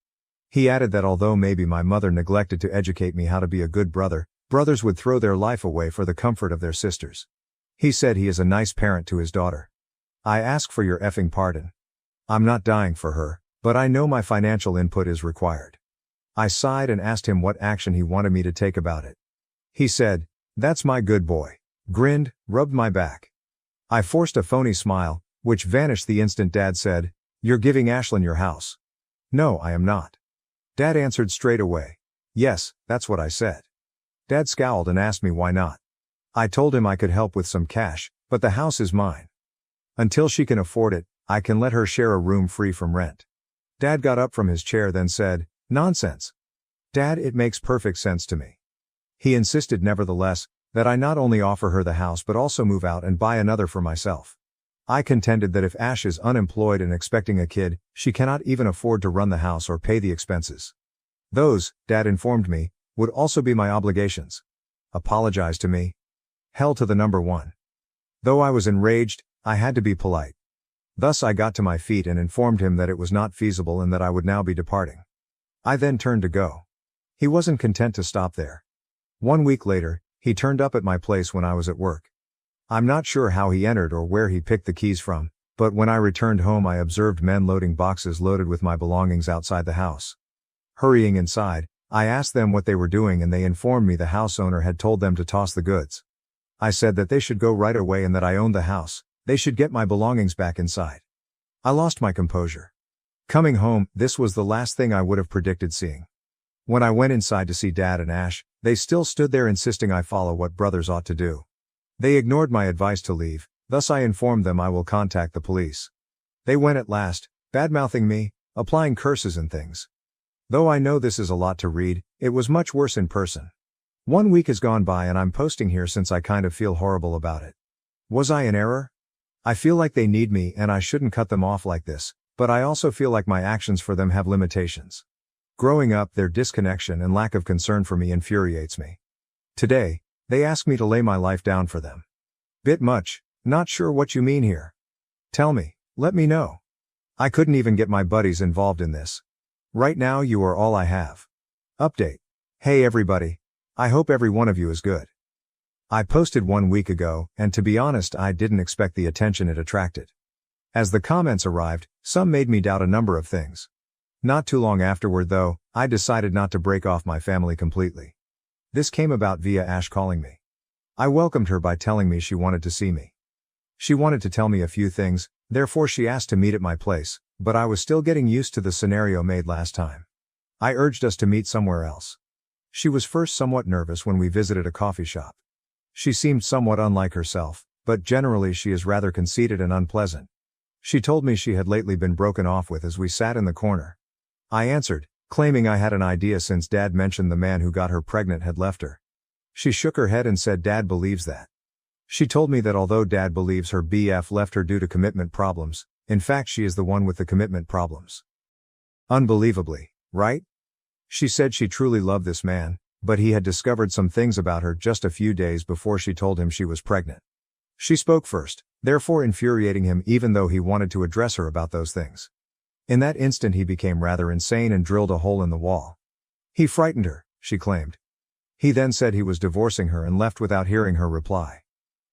He added that although maybe my mother neglected to educate me how to be a good brother, brothers would throw their life away for the comfort of their sisters. He said he is a nice parent to his daughter. I ask for your effing pardon. I'm not dying for her, but I know my financial input is required. I sighed and asked him what action he wanted me to take about it. He said, "That's my good boy," grinned, rubbed my back. I forced a phony smile, which vanished the instant Dad said, "You're giving Ashlyn your house." "No, I am not." Dad answered straight away. "Yes, that's what I said." Dad scowled and asked me why not. I told him I could help with some cash, but the house is mine. Until she can afford it, I can let her share a room free from rent. Dad got up from his chair then said, "Nonsense. Dad, it makes perfect sense to me." He insisted nevertheless, That I not only offer her the house but also move out and buy another for myself. I contended that if Ash is unemployed and expecting a kid, she cannot even afford to run the house or pay the expenses. Those, Dad informed me, would also be my obligations. Apologize to me? Hell to the number one. Though I was enraged, I had to be polite. Thus I got to my feet and informed him that it was not feasible and that I would now be departing. I then turned to go. He wasn't content to stop there. 1 week later, he turned up at my place when I was at work. I'm not sure how he entered or where he picked the keys from, but when I returned home I observed men loading boxes loaded with my belongings outside the house. Hurrying inside, I asked them what they were doing and they informed me the house owner had told them to toss the goods. I said that they should go right away and that I owned the house, they should get my belongings back inside. I lost my composure. Coming home, this was the last thing I would have predicted seeing. When I went inside to see Dad and Ash, they still stood there insisting I follow what brothers ought to do. They ignored my advice to leave, thus I informed them I will contact the police. They went at last, badmouthing me, applying curses and things. Though I know this is a lot to read, it was much worse in person. 1 week has gone by and I'm posting here since I kind of feel horrible about it. Was I in error? I feel like they need me and I shouldn't cut them off like this, but I also feel like my actions for them have limitations. Growing up, their disconnection and lack of concern for me infuriates me. Today, they ask me to lay my life down for them. Bit much, not sure what you mean here. Tell me, let me know. I couldn't even get my buddies involved in this. Right now you are all I have. Update. Hey everybody. I hope every one of you is good. I posted 1 week ago, and to be honest I didn't expect the attention it attracted. As the comments arrived, some made me doubt a number of things. Not too long afterward though, I decided not to break off my family completely. This came about via Ash calling me. I welcomed her by telling me she wanted to see me. She wanted to tell me a few things, therefore she asked to meet at my place, but I was still getting used to the scenario made last time. I urged us to meet somewhere else. She was first somewhat nervous when we visited a coffee shop. She seemed somewhat unlike herself, but generally she is rather conceited and unpleasant. She told me she had lately been broken off with as we sat in the corner. I answered, claiming I had an idea since Dad mentioned the man who got her pregnant had left her. She shook her head and said Dad believes that. She told me that although Dad believes her BF left her due to commitment problems, in fact she is the one with the commitment problems. Unbelievably, right? She said she truly loved this man, but he had discovered some things about her just a few days before she told him she was pregnant. She spoke first, therefore infuriating him even though he wanted to address her about those things. In that instant he became rather insane and drilled a hole in the wall. He frightened her, she claimed. He then said he was divorcing her and left without hearing her reply.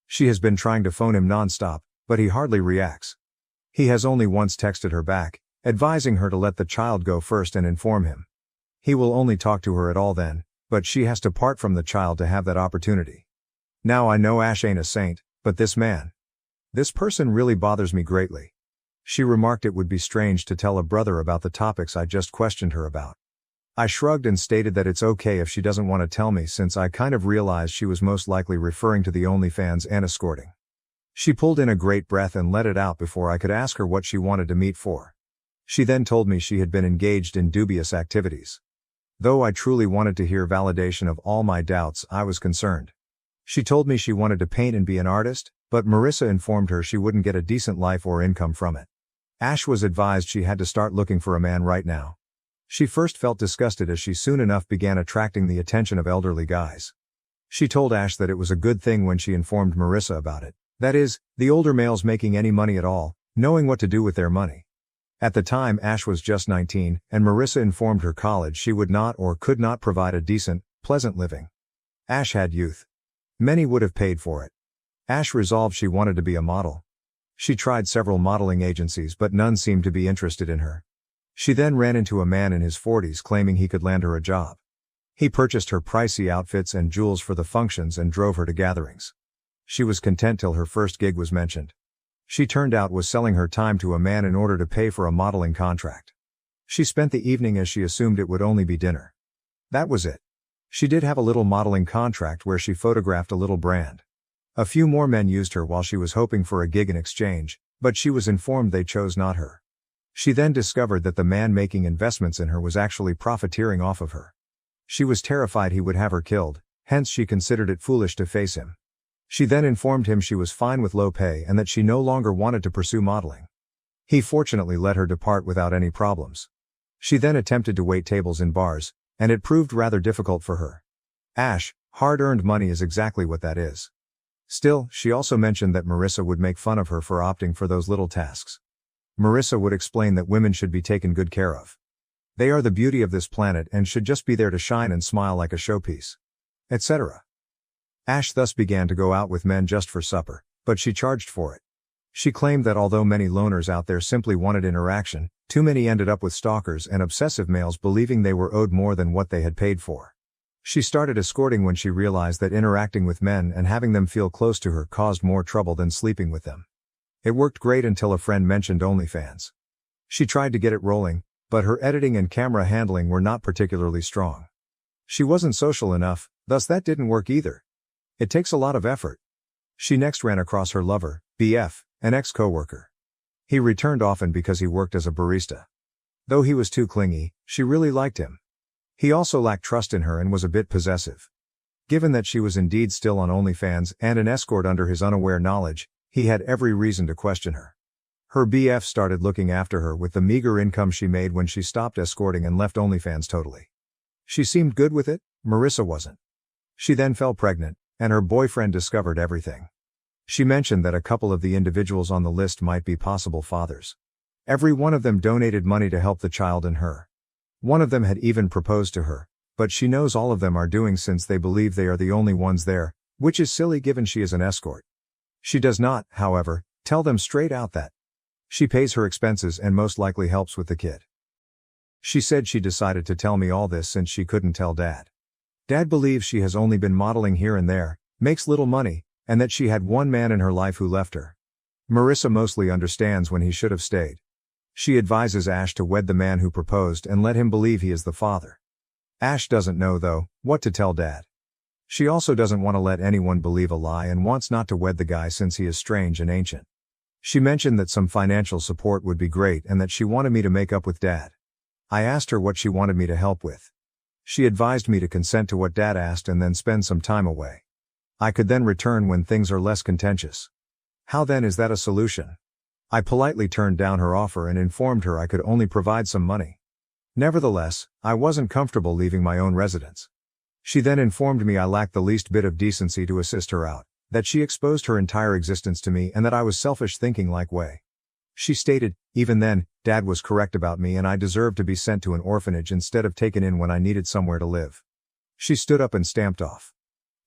She has been trying to phone him non-stop, but he hardly reacts. He has only once texted her back, advising her to let the child go first and inform him. He will only talk to her at all then, but she has to part from the child to have that opportunity. Now I know Ash ain't a saint, but this man. This person really bothers me greatly. She remarked it would be strange to tell a brother about the topics I just questioned her about. I shrugged and stated that it's okay if she doesn't want to tell me since I kind of realized she was most likely referring to the OnlyFans and escorting. She pulled in a great breath and let it out before I could ask her what she wanted to meet for. She then told me she had been engaged in dubious activities. Though I truly wanted to hear validation of all my doubts, I was concerned. She told me she wanted to paint and be an artist, but Marissa informed her she wouldn't get a decent life or income from it. Ash was advised she had to start looking for a man right now. She first felt disgusted as she soon enough began attracting the attention of elderly guys. She told Ash that it was a good thing when she informed Marissa about it. That is, the older males making any money at all, knowing what to do with their money. At the time Ash was just 19, and Marissa informed her college she would not or could not provide a decent, pleasant living. Ash had youth. Many would have paid for it. Ash resolved she wanted to be a model. She tried several modeling agencies but none seemed to be interested in her. She then ran into a man in his 40s claiming he could land her a job. He purchased her pricey outfits and jewels for the functions and drove her to gatherings. She was content till her first gig was mentioned. She turned out was selling her time to a man in order to pay for a modeling contract. She spent the evening as she assumed it would only be dinner. That was it. She did have a little modeling contract where she photographed a little brand. A few more men used her while she was hoping for a gig in exchange, but she was informed they chose not her. She then discovered that the man making investments in her was actually profiteering off of her. She was terrified he would have her killed, Hence she considered it foolish to face him. She then informed him she was fine with low pay and that she no longer wanted to pursue modeling. He fortunately let her depart without any problems. She then attempted to wait tables in bars, and it proved rather difficult for her. Ash, hard-earned money is exactly what that is. Still, she also mentioned that Marissa would make fun of her for opting for those little tasks. Marissa would explain that women should be taken good care of. They are the beauty of this planet and should just be there to shine and smile like a showpiece, etc. Ash thus began to go out with men just for supper, but she charged for it. She claimed that although many loners out there simply wanted interaction, too many ended up with stalkers and obsessive males believing they were owed more than what they had paid for. She started escorting when she realized that interacting with men and having them feel close to her caused more trouble than sleeping with them. It worked great until a friend mentioned OnlyFans. She tried to get it rolling, but her editing and camera handling were not particularly strong. She wasn't social enough, thus that didn't work either. It takes a lot of effort. She next ran across her lover, BF, an ex-coworker. He returned often because he worked as a barista. Though he was too clingy, she really liked him. He also lacked trust in her and was a bit possessive. Given that she was indeed still on OnlyFans and an escort under his unaware knowledge, he had every reason to question her. Her BF started looking after her with the meager income she made when she stopped escorting and left OnlyFans totally. She seemed good with it, Marissa wasn't. She then fell pregnant, and her boyfriend discovered everything. She mentioned that a couple of the individuals on the list might be possible fathers. Every one of them donated money to help the child and her. One of them had even proposed to her, but she knows all of them are doing since they believe they are the only ones there, which is silly given she is an escort. She does not, however, tell them straight out that she pays her expenses and most likely helps with the kid. She said she decided to tell me all this since she couldn't tell Dad. Dad believes she has only been modeling here and there, makes little money, and that she had one man in her life who left her. Marissa mostly understands when he should have stayed. She advises Ash to wed the man who proposed and let him believe he is the father. Ash doesn't know, though, what to tell Dad. She also doesn't want to let anyone believe a lie and wants not to wed the guy since he is strange and ancient. She mentioned that some financial support would be great and that she wanted me to make up with Dad. I asked her what she wanted me to help with. She advised me to consent to what Dad asked and then spend some time away. I could then return when things are less contentious. How then is that a solution? I politely turned down her offer and informed her I could only provide some money. Nevertheless, I wasn't comfortable leaving my own residence. She then informed me I lacked the least bit of decency to assist her out, that she exposed her entire existence to me and that I was selfish thinking like way. She stated, even then, Dad was correct about me and I deserved to be sent to an orphanage instead of taken in when I needed somewhere to live. She stood up and stamped off.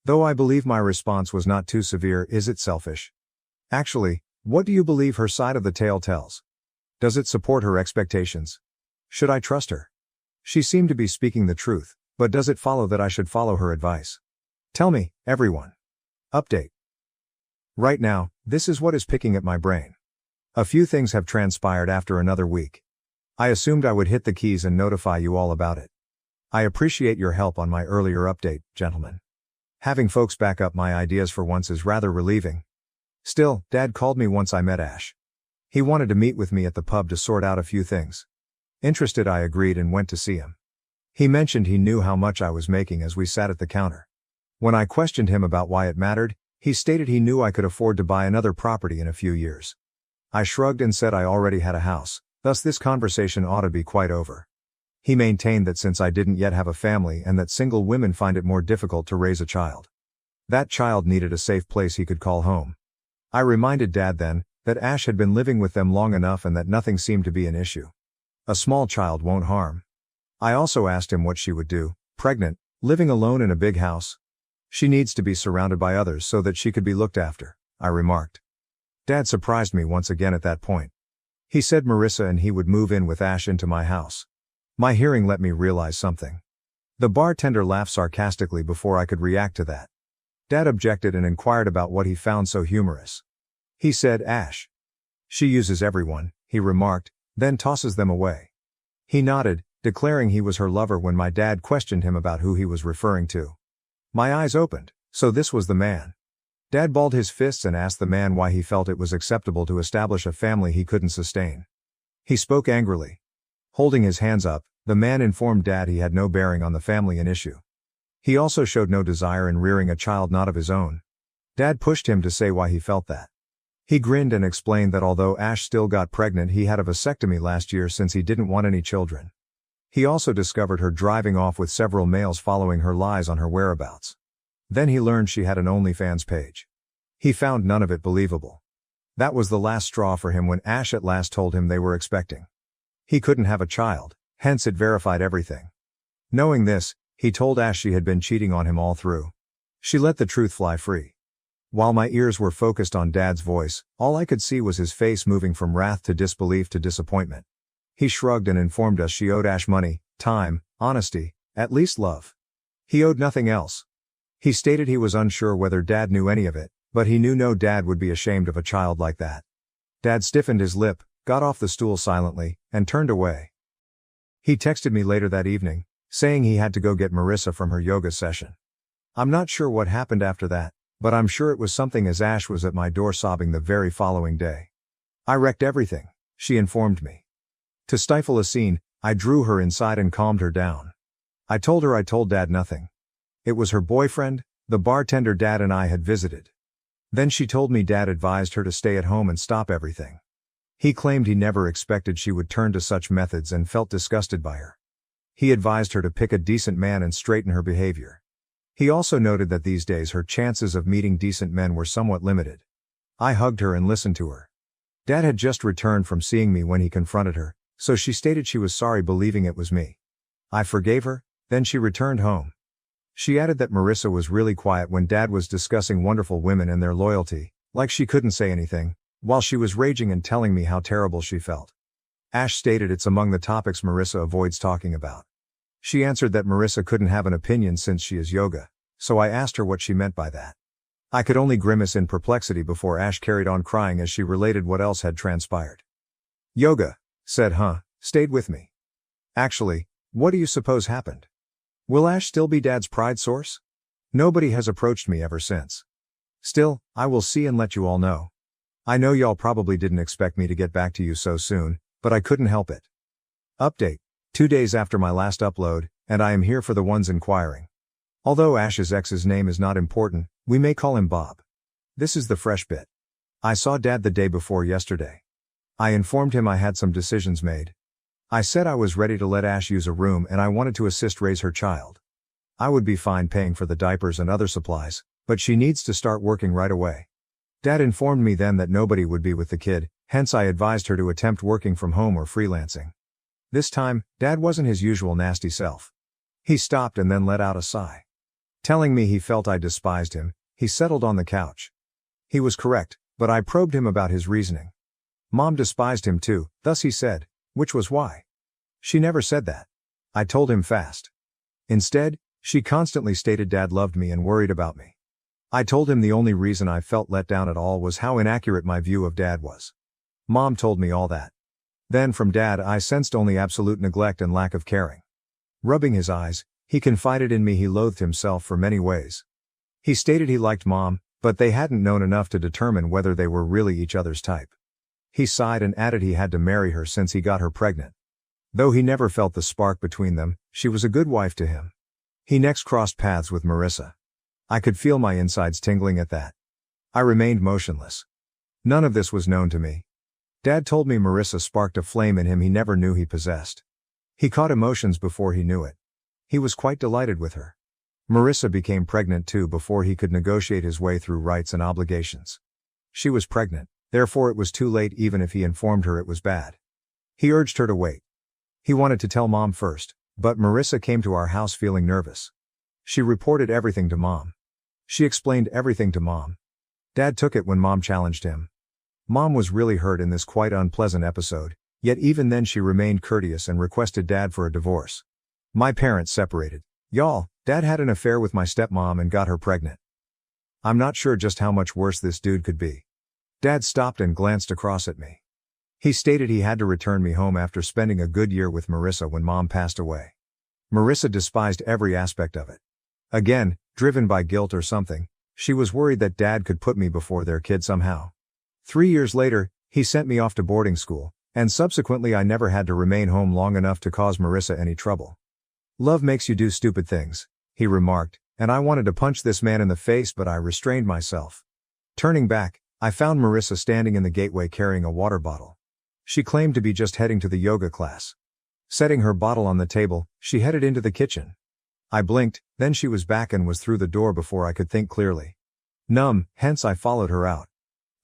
Though I believe my response was not too severe, is it selfish? Actually, what do you believe her side of the tale tells? Does it support her expectations? Should I trust her? She seemed to be speaking the truth, but does it follow that I should follow her advice? Tell me, everyone. Update. Right now, this is what is picking at my brain. A few things have transpired after another week. I assumed I would hit the keys and notify you all about it. I appreciate your help on my earlier update, gentlemen. Having folks back up my ideas for once is rather relieving. Still, Dad called me once I met Ash. He wanted to meet with me at the pub to sort out a few things. Interested, I agreed and went to see him. He mentioned he knew how much I was making as we sat at the counter. When I questioned him about why it mattered, he stated he knew I could afford to buy another property in a few years. I shrugged and said I already had a house, thus this conversation ought to be quite over. He maintained that since I didn't yet have a family and that single women find it more difficult to raise a child. That child needed a safe place he could call home. I reminded Dad then, that Ash had been living with them long enough and that nothing seemed to be an issue. A small child won't harm. I also asked him what she would do, pregnant, living alone in a big house. She needs to be surrounded by others so that she could be looked after, I remarked. Dad surprised me once again at that point. He said Marissa and he would move in with Ash into my house. My hearing let me realize something. The bartender laughed sarcastically before I could react to that. Dad objected and inquired about what he found so humorous. He said, Ash. She uses everyone, he remarked, then tosses them away. He nodded, declaring he was her lover when my dad questioned him about who he was referring to. My eyes opened, so this was the man. Dad balled his fists and asked the man why he felt it was acceptable to establish a family he couldn't sustain. He spoke angrily. Holding his hands up, the man informed Dad he had no bearing on the family issue. He also showed no desire in rearing a child not of his own. Dad pushed him to say why he felt that. He grinned and explained that although Ash still got pregnant, he had a vasectomy last year since he didn't want any children. He also discovered her driving off with several males following her lies on her whereabouts. Then he learned she had an OnlyFans page. He found none of it believable. That was the last straw for him when Ash at last told him they were expecting. He couldn't have a child, hence it verified everything. Knowing this, he told Ash she had been cheating on him all through. She let the truth fly free. While my ears were focused on Dad's voice, all I could see was his face moving from wrath to disbelief to disappointment. He shrugged and informed us she owed Ash money, time, honesty, at least love. He owed nothing else. He stated he was unsure whether Dad knew any of it, but he knew no dad would be ashamed of a child like that. Dad stiffened his lip, got off the stool silently, and turned away. He texted me later that evening, saying he had to go get Marissa from her yoga session. I'm not sure what happened after that, but I'm sure it was something as Ash was at my door sobbing the very following day. I wrecked everything, she informed me. To stifle a scene, I drew her inside and calmed her down. I told her I told Dad nothing. It was her boyfriend, the bartender Dad and I had visited. Then she told me Dad advised her to stay at home and stop everything. He claimed he never expected she would turn to such methods and felt disgusted by her. He advised her to pick a decent man and straighten her behavior. He also noted that these days her chances of meeting decent men were somewhat limited. I hugged her and listened to her. Dad had just returned from seeing me when he confronted her, so she stated she was sorry believing it was me. I forgave her, then she returned home. She added that Marissa was really quiet when Dad was discussing wonderful women and their loyalty, like she couldn't say anything, while she was raging and telling me how terrible she felt. Ash stated it's among the topics Marissa avoids talking about. She answered that Marissa couldn't have an opinion since she is yoga, so I asked her what she meant by that. I could only grimace in perplexity before Ash carried on crying as she related what else had transpired. Yoga, said stayed with me. Actually, what do you suppose happened? Will Ash still be Dad's pride source? Nobody has approached me ever since. Still, I will see and let you all know. I know y'all probably didn't expect me to get back to you so soon, but I couldn't help it. Update. 2 days after my last upload, and I am here for the ones inquiring. Although Ash's ex's name is not important, we may call him Bob. This is the fresh bit. I saw Dad the day before yesterday. I informed him I had some decisions made. I said I was ready to let Ash use a room and I wanted to assist raise her child. I would be fine paying for the diapers and other supplies, but she needs to start working right away. Dad informed me then that nobody would be with the kid, hence I advised her to attempt working from home or freelancing. This time, Dad wasn't his usual nasty self. He stopped and then let out a sigh. Telling me he felt I despised him, he settled on the couch. He was correct, but I probed him about his reasoning. Mom despised him too, thus he said, which was why. She never said that. I told him fast. Instead, she constantly stated Dad loved me and worried about me. I told him the only reason I felt let down at all was how inaccurate my view of Dad was. Mom told me all that. Then from Dad I sensed only absolute neglect and lack of caring. Rubbing his eyes, he confided in me he loathed himself for many ways. He stated he liked Mom, but they hadn't known enough to determine whether they were really each other's type. He sighed and added he had to marry her since he got her pregnant. Though he never felt the spark between them, she was a good wife to him. He next crossed paths with Marissa. I could feel my insides tingling at that. I remained motionless. None of this was known to me. Dad told me Marissa sparked a flame in him he never knew he possessed. He caught emotions before he knew it. He was quite delighted with her. Marissa became pregnant too before he could negotiate his way through rights and obligations. She was pregnant, therefore it was too late even if he informed her it was bad. He urged her to wait. He wanted to tell Mom first, but Marissa came to our house feeling nervous. She reported everything to Mom. She explained everything to Mom. Dad took it when Mom challenged him. Mom was really hurt in this quite unpleasant episode, yet even then she remained courteous and requested Dad for a divorce. My parents separated. Y'all, Dad had an affair with my stepmom and got her pregnant. I'm not sure just how much worse this dude could be. Dad stopped and glanced across at me. He stated he had to return me home after spending a good year with Marissa when Mom passed away. Marissa despised every aspect of it. Again, driven by guilt or something, she was worried that Dad could put me before their kid somehow. 3 years later, he sent me off to boarding school, and subsequently I never had to remain home long enough to cause Marissa any trouble. Love makes you do stupid things, he remarked, and I wanted to punch this man in the face, but I restrained myself. Turning back, I found Marissa standing in the gateway carrying a water bottle. She claimed to be just heading to the yoga class. Setting her bottle on the table, she headed into the kitchen. I blinked, then she was back and was through the door before I could think clearly. Numb, hence I followed her out.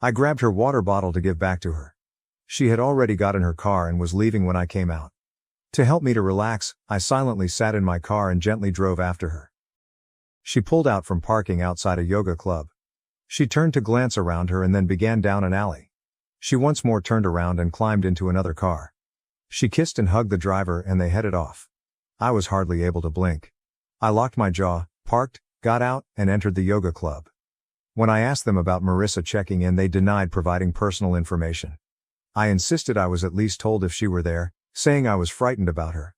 I grabbed her water bottle to give back to her. She had already got in her car and was leaving when I came out. To help me to relax, I silently sat in my car and gently drove after her. She pulled out from parking outside a yoga club. She turned to glance around her and then began down an alley. She once more turned around and climbed into another car. She kissed and hugged the driver and they headed off. I was hardly able to blink. I locked my jaw, parked, got out, and entered the yoga club. When I asked them about Marissa checking in, they denied providing personal information. I insisted I was at least told if she were there, saying I was frightened about her.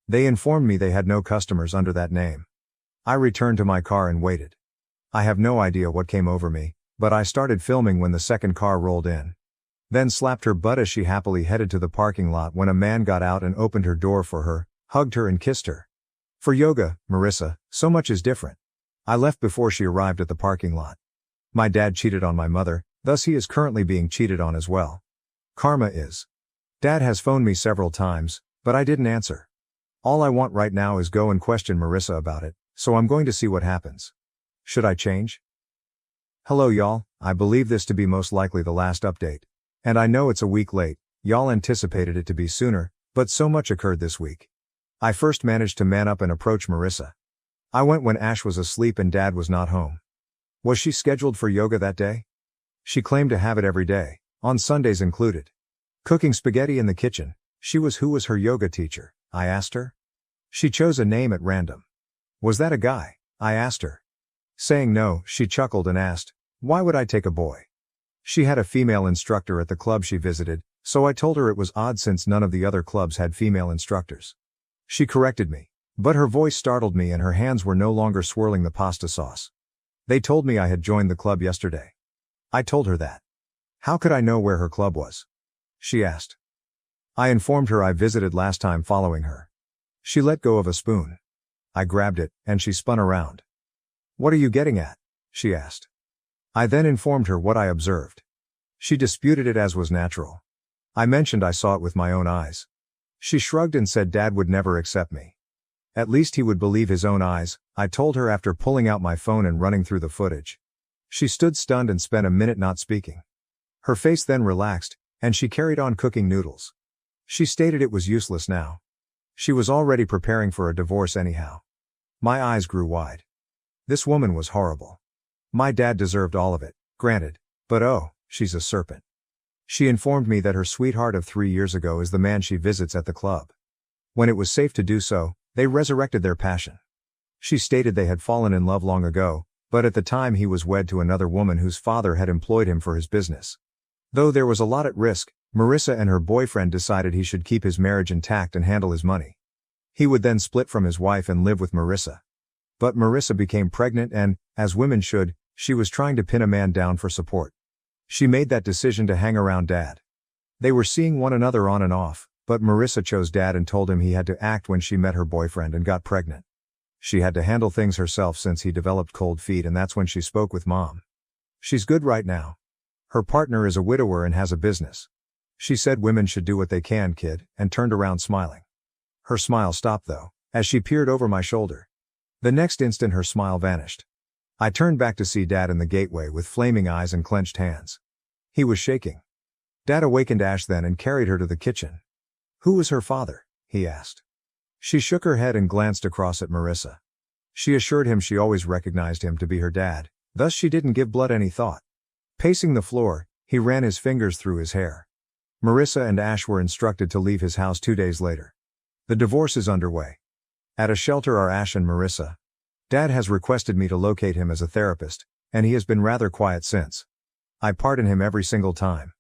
They informed me they had no customers under that name. I returned to my car and waited. I have no idea what came over me, but I started filming when the second car rolled in. Then slapped her butt as she happily headed to the parking lot when a man got out and opened her door for her, hugged her and kissed her. For yoga, Marissa, so much is different. I left before she arrived at the parking lot. My dad cheated on my mother, thus he is currently being cheated on as well. Karma is. Dad has phoned me several times, but I didn't answer. All I want right now is go and question Marissa about it, so I'm going to see what happens. Should I change? Hello y'all, I believe this to be most likely the last update. And I know it's a week late, y'all anticipated it to be sooner, but so much occurred this week. I first managed to man up and approach Marissa. I went when Ash was asleep and Dad was not home. Was she scheduled for yoga that day? She claimed to have it every day, on Sundays included. Cooking spaghetti in the kitchen, who was her yoga teacher? I asked her. She chose a name at random. Was that a guy? I asked her. Saying no, she chuckled and asked, why would I take a boy? She had a female instructor at the club she visited, so I told her it was odd since none of the other clubs had female instructors. She corrected me, but her voice startled me and her hands were no longer swirling the pasta sauce. They told me I had joined the club yesterday. I told her that. How could I know where her club was? She asked. I informed her I visited last time following her. She let go of a spoon. I grabbed it, and she spun around. What are you getting at? She asked. I then informed her what I observed. She disputed it as was natural. I mentioned I saw it with my own eyes. She shrugged and said Dad would never accept me. At least he would believe his own eyes, I told her after pulling out my phone and running through the footage. She stood stunned and spent a minute not speaking. Her face then relaxed, and she carried on cooking noodles. She stated it was useless now. She was already preparing for a divorce anyhow. My eyes grew wide. This woman was horrible. My dad deserved all of it, granted, but oh, she's a serpent. She informed me that her sweetheart of 3 years ago is the man she visits at the club. When it was safe to do so, they resurrected their passion. She stated they had fallen in love long ago, but at the time he was wed to another woman whose father had employed him for his business. Though there was a lot at risk, Marissa and her boyfriend decided he should keep his marriage intact and handle his money. He would then split from his wife and live with Marissa. But Marissa became pregnant and, as women should, she was trying to pin a man down for support. She made that decision to hang around Dad. They were seeing one another on and off, but Marissa chose Dad and told him he had to act when she met her boyfriend and got pregnant. She had to handle things herself since he developed cold feet, and that's when she spoke with Mom. She's good right now. Her partner is a widower and has a business. She said women should do what they can, kid, and turned around smiling. Her smile stopped though, as she peered over my shoulder. The next instant her smile vanished. I turned back to see Dad in the gateway with flaming eyes and clenched hands. He was shaking. Dad awakened Ash then and carried her to the kitchen. Who was her father? He asked. She shook her head and glanced across at Marissa. She assured him she always recognized him to be her dad, thus she didn't give blood any thought. Pacing the floor, he ran his fingers through his hair. Marissa and Ash were instructed to leave his house 2 days later. The divorce is underway. At a shelter are Ash and Marissa. Dad has requested me to locate him as a therapist, and he has been rather quiet since. I pardon him every single time.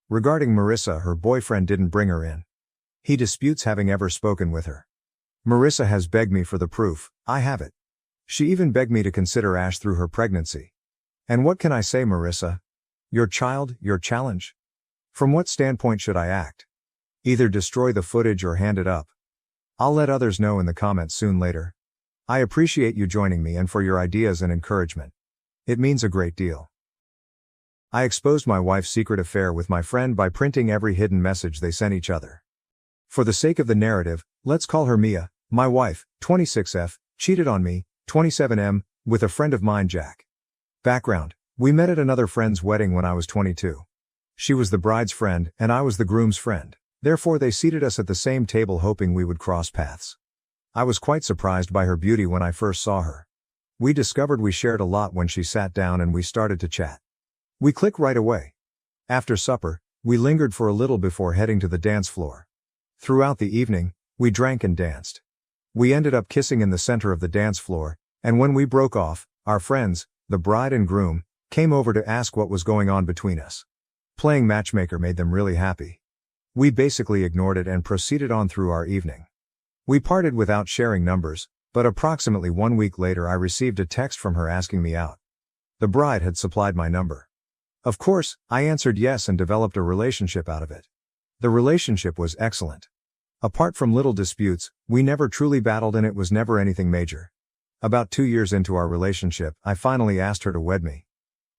Regarding Marissa, her boyfriend didn't bring her in. He disputes having ever spoken with her. Marissa has begged me for the proof, I have it. She even begged me to consider Ash through her pregnancy. And what can I say, Marissa? Your child, your challenge? From what standpoint should I act? Either destroy the footage or hand it up. I'll let others know in the comments soon later. I appreciate you joining me and for your ideas and encouragement. It means a great deal. I exposed my wife's secret affair with my friend by printing every hidden message they sent each other. For the sake of the narrative, let's call her Mia. My wife, 26F, cheated on me, 27M, with a friend of mine, Jack. Background: we met at another friend's wedding when I was 22. She was the bride's friend, and I was the groom's friend. Therefore they seated us at the same table hoping we would cross paths. I was quite surprised by her beauty when I first saw her. We discovered we shared a lot when she sat down and we started to chat. We clicked right away. After supper, we lingered for a little before heading to the dance floor. Throughout the evening, we drank and danced. We ended up kissing in the center of the dance floor, and when we broke off, our friends, the bride and groom, came over to ask what was going on between us. Playing matchmaker made them really happy. We basically ignored it and proceeded on through our evening. We parted without sharing numbers, but approximately 1 week later I received a text from her asking me out. The bride had supplied my number. Of course, I answered yes and developed a relationship out of it. The relationship was excellent. Apart from little disputes, we never truly battled and it was never anything major. About 2 years into our relationship, I finally asked her to wed me.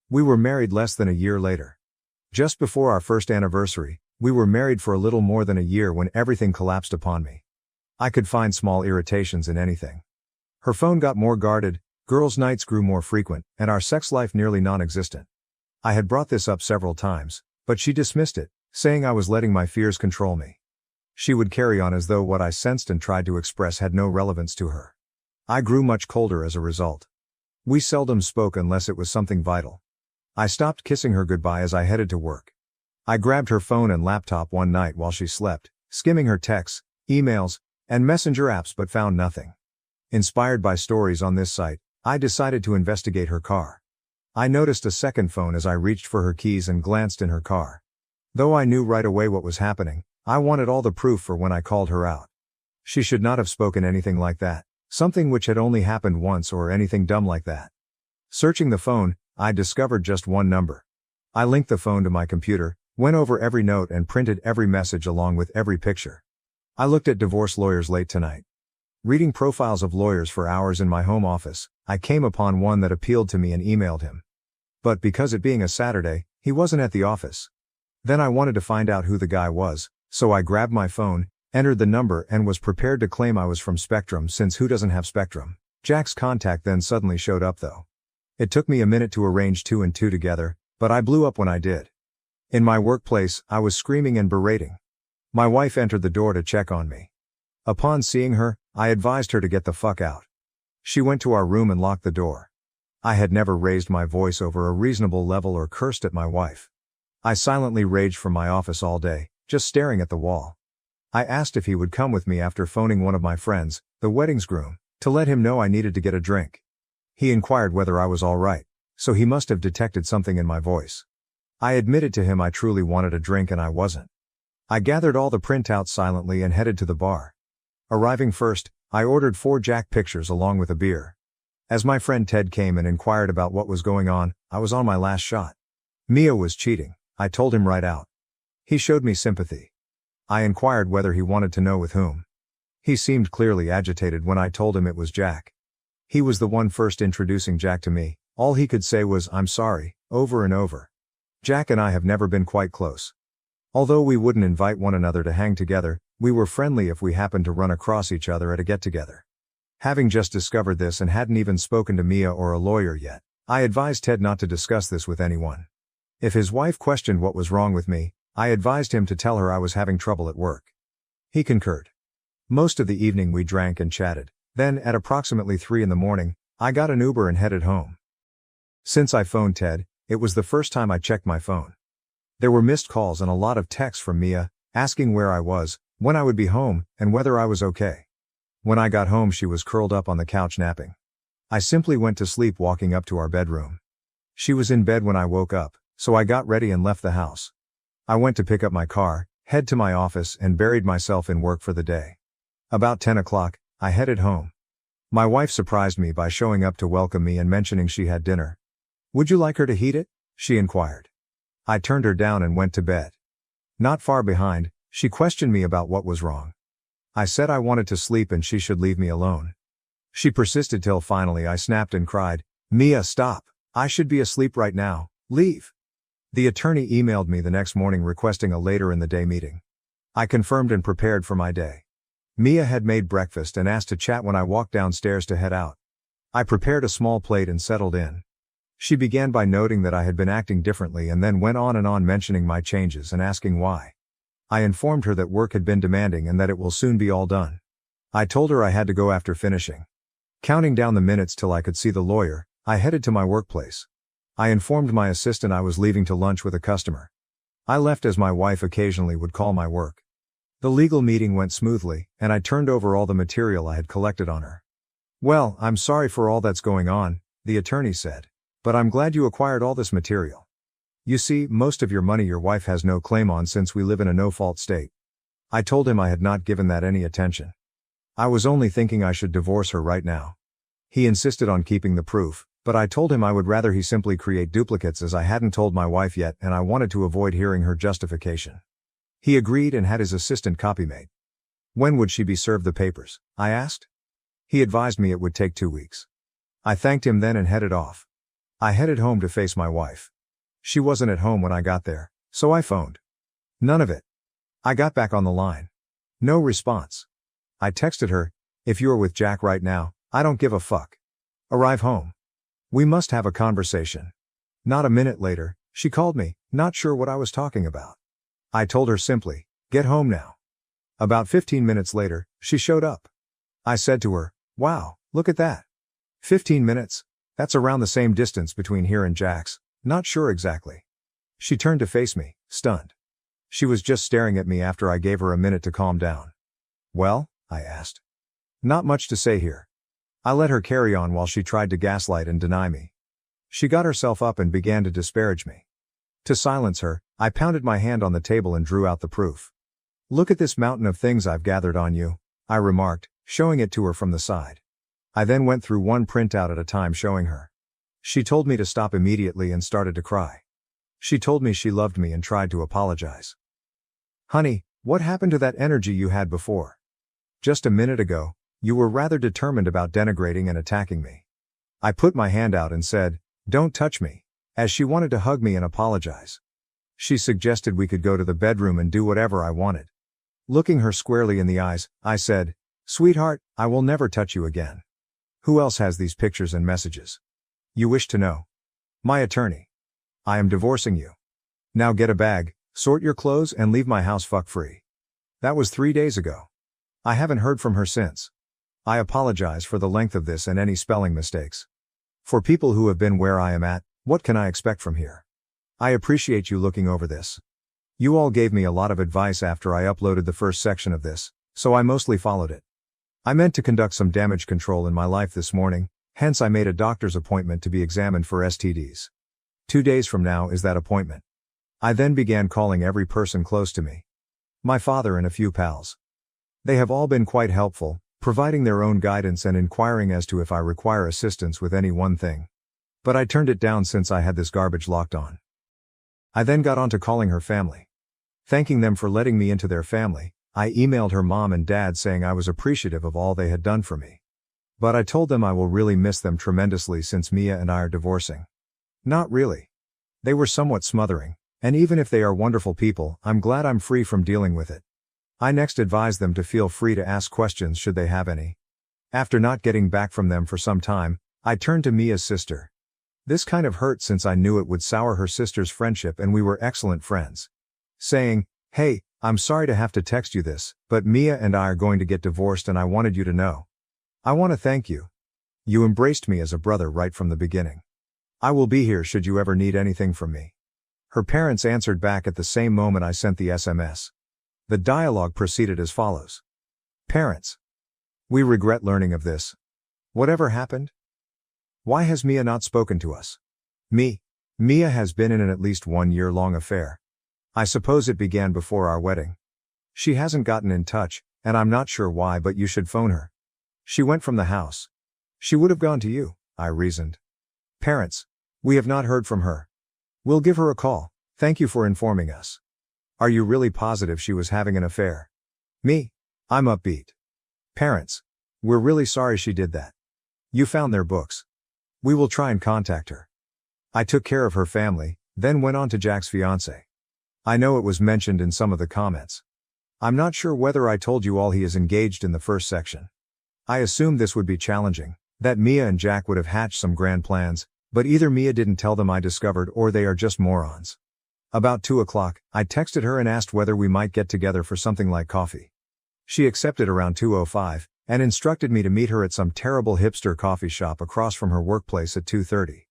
We were married less than a year later. Just before our first anniversary, we were married for a little more than a year when everything collapsed upon me. I could find small irritations in anything. Her phone got more guarded, girls' nights grew more frequent, and our sex life nearly non-existent. I had brought this up several times, but she dismissed it, saying I was letting my fears control me. She would carry on as though what I sensed and tried to express had no relevance to her. I grew much colder as a result. We seldom spoke unless it was something vital. I stopped kissing her goodbye as I headed to work. I grabbed her phone and laptop one night while she slept, skimming her texts, emails, and messenger apps but found nothing. Inspired by stories on this site, I decided to investigate her car. I noticed a second phone as I reached for her keys and glanced in her car. Though I knew right away what was happening, I wanted all the proof for when I called her out. She should not have spoken anything like that, something which had only happened once or anything dumb like that. Searching the phone, I discovered just one number. I linked the phone to my computer, went over every note and printed every message along with every picture. I looked at divorce lawyers late tonight. Reading profiles of lawyers for hours in my home office, I came upon one that appealed to me and emailed him. But because it being a Saturday, he wasn't at the office. Then I wanted to find out who the guy was, so I grabbed my phone, entered the number and was prepared to claim I was from Spectrum since who doesn't have Spectrum? Jack's contact then suddenly showed up though. It took me a minute to arrange 2 and 2 together, but I blew up when I did. In my workplace, I was screaming and berating. My wife entered the door to check on me. Upon seeing her, I advised her to get the fuck out. She went to our room and locked the door. I had never raised my voice over a reasonable level or cursed at my wife. I silently raged from my office all day, just staring at the wall. I asked if he would come with me after phoning one of my friends, the wedding's groom, to let him know I needed to get a drink. He inquired whether I was all right, so he must have detected something in my voice. I admitted to him I truly wanted a drink and I wasn't. I gathered all the printouts silently and headed to the bar. Arriving first, I ordered 4 Jack pictures along with a beer. As my friend Ted came and inquired about what was going on, I was on my last shot. Mia was cheating, I told him right out. He showed me sympathy. I inquired whether he wanted to know with whom. He seemed clearly agitated when I told him it was Jack. He was the one first introducing Jack to me, all he could say was "I'm sorry," over and over. Jack and I have never been quite close. Although we wouldn't invite one another to hang together, we were friendly if we happened to run across each other at a get-together. Having just discovered this and hadn't even spoken to Mia or a lawyer yet, I advised Ted not to discuss this with anyone. If his wife questioned what was wrong with me, I advised him to tell her I was having trouble at work. He concurred. Most of the evening we drank and chatted, then at approximately 3 in the morning, I got an Uber and headed home. Since I phoned Ted, it was the first time I checked my phone. There were missed calls and a lot of texts from Mia, asking where I was, when I would be home, and whether I was okay. When I got home she was curled up on the couch napping. I simply went to sleep walking up to our bedroom. She was in bed when I woke up, so I got ready and left the house. I went to pick up my car, head to my office and buried myself in work for the day. About 10 o'clock, I headed home. My wife surprised me by showing up to welcome me and mentioning she had dinner. "Would you like her to heat it?" she inquired. I turned her down and went to bed. Not far behind, she questioned me about what was wrong. I said I wanted to sleep and she should leave me alone. She persisted till finally I snapped and cried, "Mia, stop. I should be asleep right now. Leave." The attorney emailed me the next morning requesting a later in the day meeting. I confirmed and prepared for my day. Mia had made breakfast and asked to chat when I walked downstairs to head out. I prepared a small plate and settled in. She began by noting that I had been acting differently and then went on and on mentioning my changes and asking why. I informed her that work had been demanding and that it will soon be all done. I told her I had to go after finishing. Counting down the minutes till I could see the lawyer, I headed to my workplace. I informed my assistant I was leaving to lunch with a customer. I left as my wife occasionally would call my work. The legal meeting went smoothly, and I turned over all the material I had collected on her. "Well, I'm sorry for all that's going on," the attorney said. "But I'm glad you acquired all this material. You see, most of your money your wife has no claim on since we live in a no-fault state." I told him I had not given that any attention. I was only thinking I should divorce her right now. He insisted on keeping the proof, but I told him I would rather he simply create duplicates as I hadn't told my wife yet and I wanted to avoid hearing her justification. He agreed and had his assistant copy made. "When would she be served the papers?" I asked. He advised me it would take 2 weeks. I thanked him then and headed off. I headed home to face my wife. She wasn't at home when I got there, so I phoned. None of it. I got back on the line. No response. I texted her, "If you're with Jack right now, I don't give a fuck. Arrive home. We must have a conversation." Not a minute later, she called me, not sure what I was talking about. I told her simply, "Get home now." About 15 minutes later, she showed up. I said to her, "Wow, look at that. 15 minutes? That's around the same distance between here and Jack's, not sure exactly." She turned to face me, stunned. She was just staring at me after I gave her a minute to calm down. "Well?" I asked. "Not much to say here." I let her carry on while she tried to gaslight and deny me. She got herself up and began to disparage me. To silence her, I pounded my hand on the table and drew out the proof. "Look at this mountain of things I've gathered on you," I remarked, showing it to her from the side. I then went through one printout at a time showing her. She told me to stop immediately and started to cry. She told me she loved me and tried to apologize. "Honey, what happened to that energy you had before? Just a minute ago, you were rather determined about denigrating and attacking me." I put my hand out and said, "Don't touch me," as she wanted to hug me and apologize. She suggested we could go to the bedroom and do whatever I wanted. Looking her squarely in the eyes, I said, "Sweetheart, I will never touch you again. Who else has these pictures and messages? You wish to know? My attorney. I am divorcing you. Now get a bag, sort your clothes and leave my house fuck free." That was 3 days ago. I haven't heard from her since. I apologize for the length of this and any spelling mistakes. For people who have been where I am at, what can I expect from here? I appreciate you looking over this. You all gave me a lot of advice after I uploaded the first section of this, so I mostly followed it. I meant to conduct some damage control in my life this morning, hence I made a doctor's appointment to be examined for STDs. 2 days from now is that appointment. I then began calling every person close to me. My father and a few pals. They have all been quite helpful, providing their own guidance and inquiring as to if I require assistance with any one thing. But I turned it down since I had this garbage locked on. I then got on to calling her family. Thanking them for letting me into their family, I emailed her mom and dad saying I was appreciative of all they had done for me. But I told them I will really miss them tremendously since Mia and I are divorcing. Not really. They were somewhat smothering, and even if they are wonderful people, I'm glad I'm free from dealing with it. I next advised them to feel free to ask questions should they have any. After not getting back from them for some time, I turned to Mia's sister. This kind of hurt since I knew it would sour her sister's friendship and we were excellent friends. Saying, "Hey, I'm sorry to have to text you this, but Mia and I are going to get divorced and I wanted you to know. I want to thank you. You embraced me as a brother right from the beginning. I will be here should you ever need anything from me." Her parents answered back at the same moment I sent the SMS. The dialogue proceeded as follows. Parents. We regret learning of this. Whatever happened? Why has Mia not spoken to us? Mia has been in an at least 1-year-long affair. I suppose it began before our wedding. She hasn't gotten in touch, and I'm not sure why, but you should phone her. She went from the house. She would have gone to you, I reasoned. Parents. We have not heard from her. We'll give her a call. Thank you for informing us. Are you really positive she was having an affair? I'm upbeat. Parents. We're really sorry she did that. You found their books. We will try and contact her. I took care of her family, then went on to Jack's fiancé. I know it was mentioned in some of the comments. I'm not sure whether I told you all he is engaged in the first section. I assumed this would be challenging, that Mia and Jack would have hatched some grand plans, but either Mia didn't tell them I discovered or they are just morons. About 2 o'clock, I texted her and asked whether we might get together for something like coffee. She accepted around 2:05, and instructed me to meet her at some terrible hipster coffee shop across from her workplace at 2:30.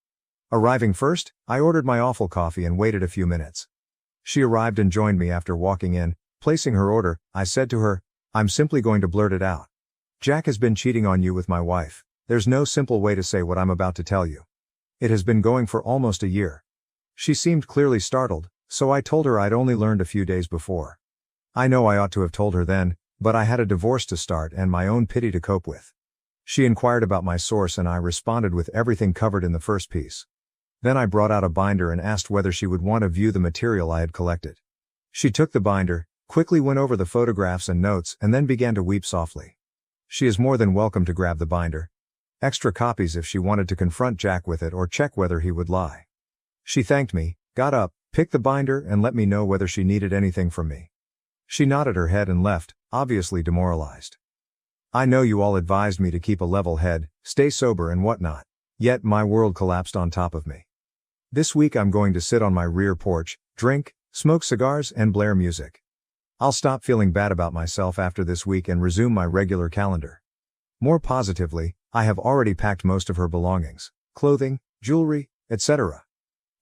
Arriving first, I ordered my awful coffee and waited a few minutes. She arrived and joined me after walking in. Placing her order, I said to her, "I'm simply going to blurt it out. Jack has been cheating on you with my wife. There's no simple way to say what I'm about to tell you. It has been going for almost a year." She seemed clearly startled, so I told her I'd only learned a few days before. I know I ought to have told her then, but I had a divorce to start and my own pity to cope with. She inquired about my source and I responded with everything covered in the first piece. Then I brought out a binder and asked whether she would want to view the material I had collected. She took the binder, quickly went over the photographs and notes, and then began to weep softly. She is more than welcome to grab the binder. Extra copies if she wanted to confront Jack with it or check whether he would lie. She thanked me, got up, picked the binder and let me know whether she needed anything from me. She nodded her head and left, obviously demoralized. I know you all advised me to keep a level head, stay sober and whatnot. Yet my world collapsed on top of me. This week I'm going to sit on my rear porch, drink, smoke cigars and blare music. I'll stop feeling bad about myself after this week and resume my regular calendar. More positively, I have already packed most of her belongings, clothing, jewelry, etc.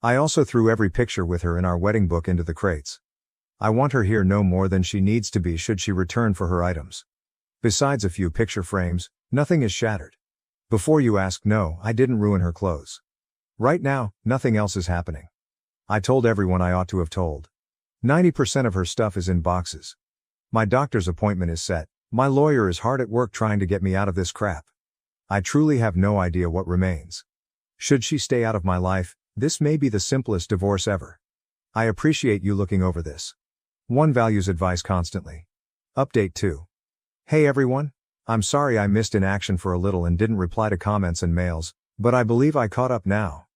I also threw every picture with her in our wedding book into the crates. I want her here no more than she needs to be should she return for her items. Besides a few picture frames, nothing is shattered. Before you ask, no, I didn't ruin her clothes. Right now, nothing else is happening. I told everyone I ought to have told. 90% of her stuff is in boxes. My doctor's appointment is set. My lawyer is hard at work trying to get me out of this crap. I truly have no idea what remains. Should she stay out of my life, this may be the simplest divorce ever. I appreciate you looking over this. One values advice constantly. Update 2. Hey everyone. I'm sorry I missed in action for a little and didn't reply to comments and mails, but I believe I caught up now.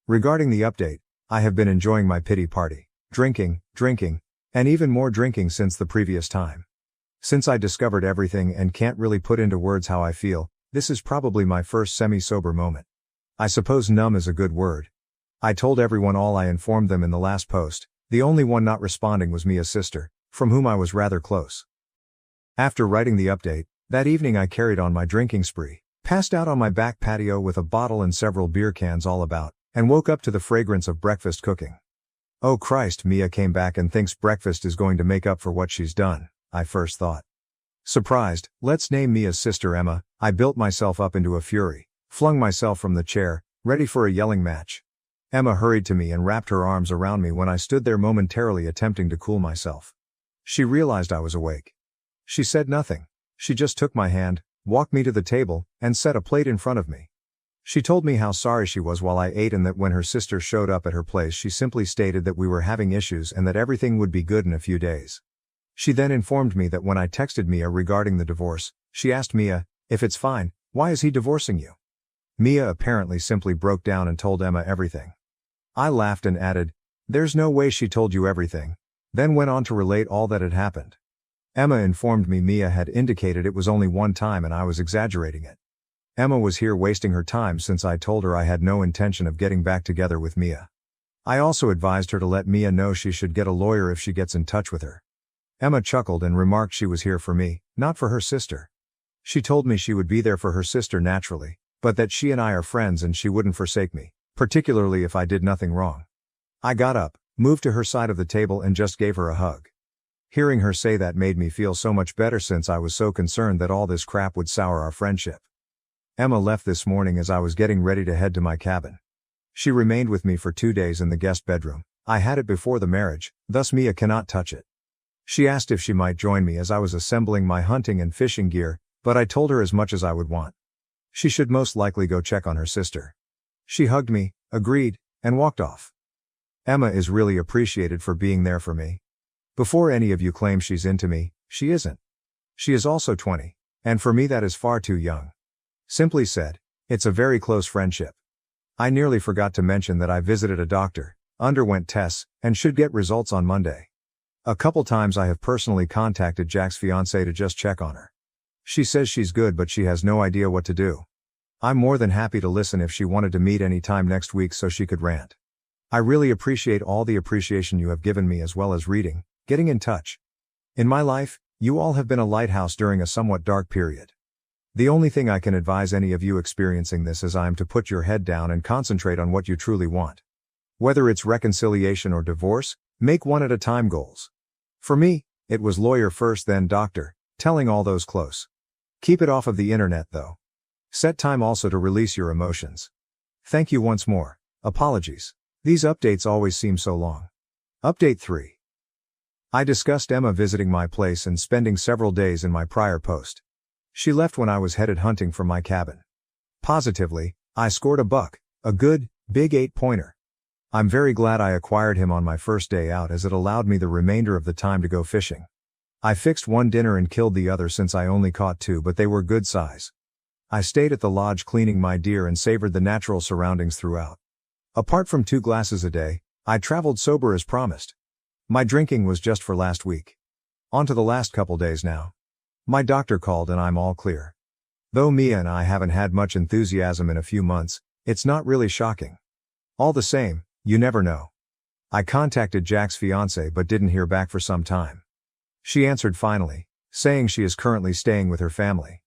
Regarding the update, I have been enjoying my pity party. Drinking, and even more drinking since the previous time. Since I discovered everything and can't really put into words how I feel, this is probably my first semi-sober moment. I suppose numb is a good word. I told everyone all I informed them in the last post. The only one not responding was Mia's sister, from whom I was rather close. After writing the update, that evening I carried on my drinking spree, passed out on my back patio with a bottle and several beer cans all about, and woke up to the fragrance of breakfast cooking. Oh Christ, Mia came back and thinks breakfast is going to make up for what she's done, I first thought. Surprised, let's name Mia's sister Emma, I built myself up into a fury, flung myself from the chair, ready for a yelling match. Emma hurried to me and wrapped her arms around me when I stood there momentarily attempting to cool myself. She realized I was awake. She said nothing. She just took my hand, walked me to the table, and set a plate in front of me. She told me how sorry she was while I ate and that when her sister showed up at her place she simply stated that we were having issues and that everything would be good in a few days. She then informed me that when I texted Mia regarding the divorce, she asked Mia, if it's fine, why is he divorcing you? Mia apparently simply broke down and told Emma everything. I laughed and added, there's no way she told you everything, then went on to relate all that had happened. Emma informed me Mia had indicated it was only one time and I was exaggerating it. Emma was here wasting her time since I told her I had no intention of getting back together with Mia. I also advised her to let Mia know she should get a lawyer if she gets in touch with her. Emma chuckled and remarked she was here for me, not for her sister. She told me she would be there for her sister naturally, but that she and I are friends and she wouldn't forsake me, particularly if I did nothing wrong. I got up, moved to her side of the table and just gave her a hug. Hearing her say that made me feel so much better since I was so concerned that all this crap would sour our friendship. Emma left this morning as I was getting ready to head to my cabin. She remained with me for 2 days in the guest bedroom. I had it before the marriage, thus Mia cannot touch it. She asked if she might join me as I was assembling my hunting and fishing gear, but I told her as much as I would want. She should most likely go check on her sister. She hugged me, agreed, and walked off. Emma is really appreciated for being there for me. Before any of you claim she's into me, she isn't. She is also 20, and for me that is far too young. Simply said, It's a very close friendship. I nearly forgot to mention that I visited a doctor, underwent tests, and should get results on Monday. A couple times I have personally contacted Jack's fiancée to just check on her. She says she's good but she has no idea what to do. I'm more than happy to listen if she wanted to meet any time next week so she could rant. I really appreciate all the appreciation you have given me as well as reading, getting in touch. In my life, you all have been a lighthouse during a somewhat dark period. The only thing I can advise any of you experiencing this is to put your head down and concentrate on what you truly want. Whether it's reconciliation or divorce, make one at a time goals. For me, it was lawyer first then doctor, telling all those close. Keep it off of the internet though. Set time also to release your emotions. Thank you once more. Apologies. These updates always seem so long. Update 3. I discussed Emma visiting my place and spending several days in my prior post. She left when I was headed hunting from my cabin. Positively, I scored a buck, a good, big 8-pointer. I'm very glad I acquired him on my first day out as it allowed me the remainder of the time to go fishing. I fixed one dinner and killed the other since I only caught 2 but they were good size. I stayed at the lodge cleaning my deer and savored the natural surroundings throughout. Apart from 2 glasses a day, I traveled sober as promised. My drinking was just for last week. On to the last couple days now. My doctor called and I'm all clear. Though Mia and I haven't had much enthusiasm in a few months, it's not really shocking. All the same, you never know. I contacted Jack's fiancée but didn't hear back for some time. She answered finally, saying she is currently staying with her family.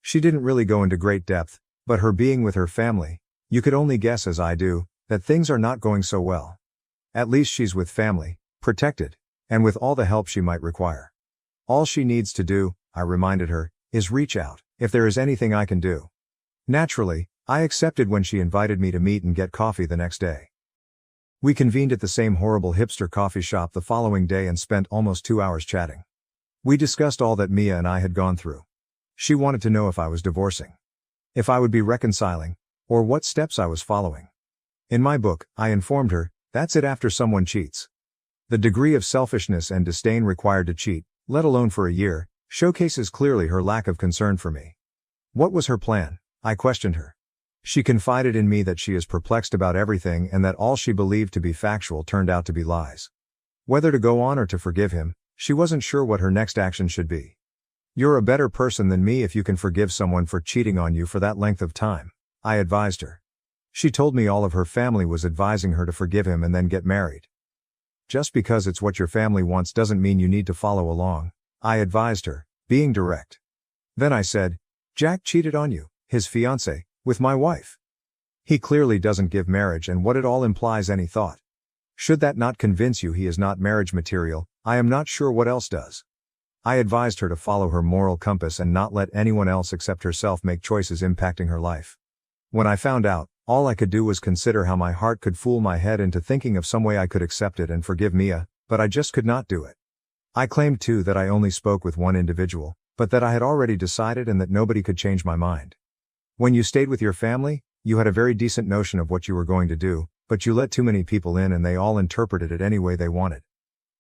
She didn't really go into great depth, but her being with her family, you could only guess as I do, that things are not going so well. At least she's with family, protected, and with all the help she might require. All she needs to do, I reminded her, is reach out, if there is anything I can do. Naturally, I accepted when she invited me to meet and get coffee the next day. We convened at the same horrible hipster coffee shop the following day and spent almost 2 hours chatting. We discussed all that Mia and I had gone through. She wanted to know if I was divorcing, if I would be reconciling, or what steps I was following. In my book, I informed her, that's it after someone cheats. The degree of selfishness and disdain required to cheat, let alone for a year, showcases clearly her lack of concern for me. What was her plan? I questioned her. She confided in me that she is perplexed about everything and that all she believed to be factual turned out to be lies. Whether to go on or to forgive him, she wasn't sure what her next action should be. You're a better person than me if you can forgive someone for cheating on you for that length of time, I advised her. She told me all of her family was advising her to forgive him and then get married. Just because it's what your family wants doesn't mean you need to follow along, I advised her, being direct. Then I said, Jack cheated on you, his fiancée, with my wife. He clearly doesn't give marriage and what it all implies any thought. Should that not convince you he is not marriage material, I am not sure what else does. I advised her to follow her moral compass and not let anyone else except herself make choices impacting her life. When I found out, all I could do was consider how my heart could fool my head into thinking of some way I could accept it and forgive Mia, but I just could not do it. I claimed too that I only spoke with one individual, but that I had already decided and that nobody could change my mind. When you stayed with your family, you had a very decent notion of what you were going to do, but you let too many people in and they all interpreted it any way they wanted.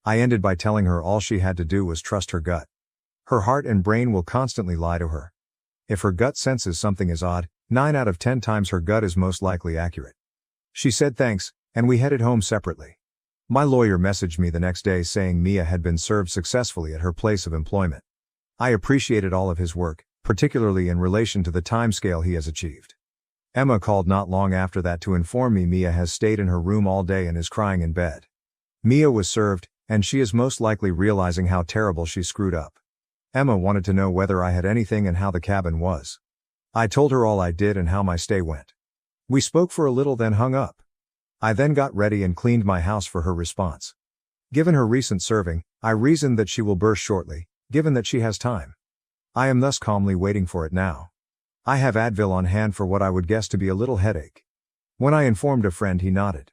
I ended by telling her all she had to do was trust her gut. Her heart and brain will constantly lie to her. If her gut senses something is odd, 9 out of 10 times her gut is most likely accurate. She said thanks, and we headed home separately. My lawyer messaged me the next day saying Mia had been served successfully at her place of employment. I appreciated all of his work, particularly in relation to the timescale he has achieved. Emma called not long after that to inform me Mia has stayed in her room all day and is crying in bed. Mia was served, and she is most likely realizing how terrible she screwed up. Emma wanted to know whether I had anything and how the cabin was. I told her all I did and how my stay went. We spoke for a little then hung up. I then got ready and cleaned my house for her response. Given her recent serving, I reasoned that she will burst shortly, given that she has time. I am thus calmly waiting for it now. I have Advil on hand for what I would guess to be a little headache. When I informed a friend he nodded.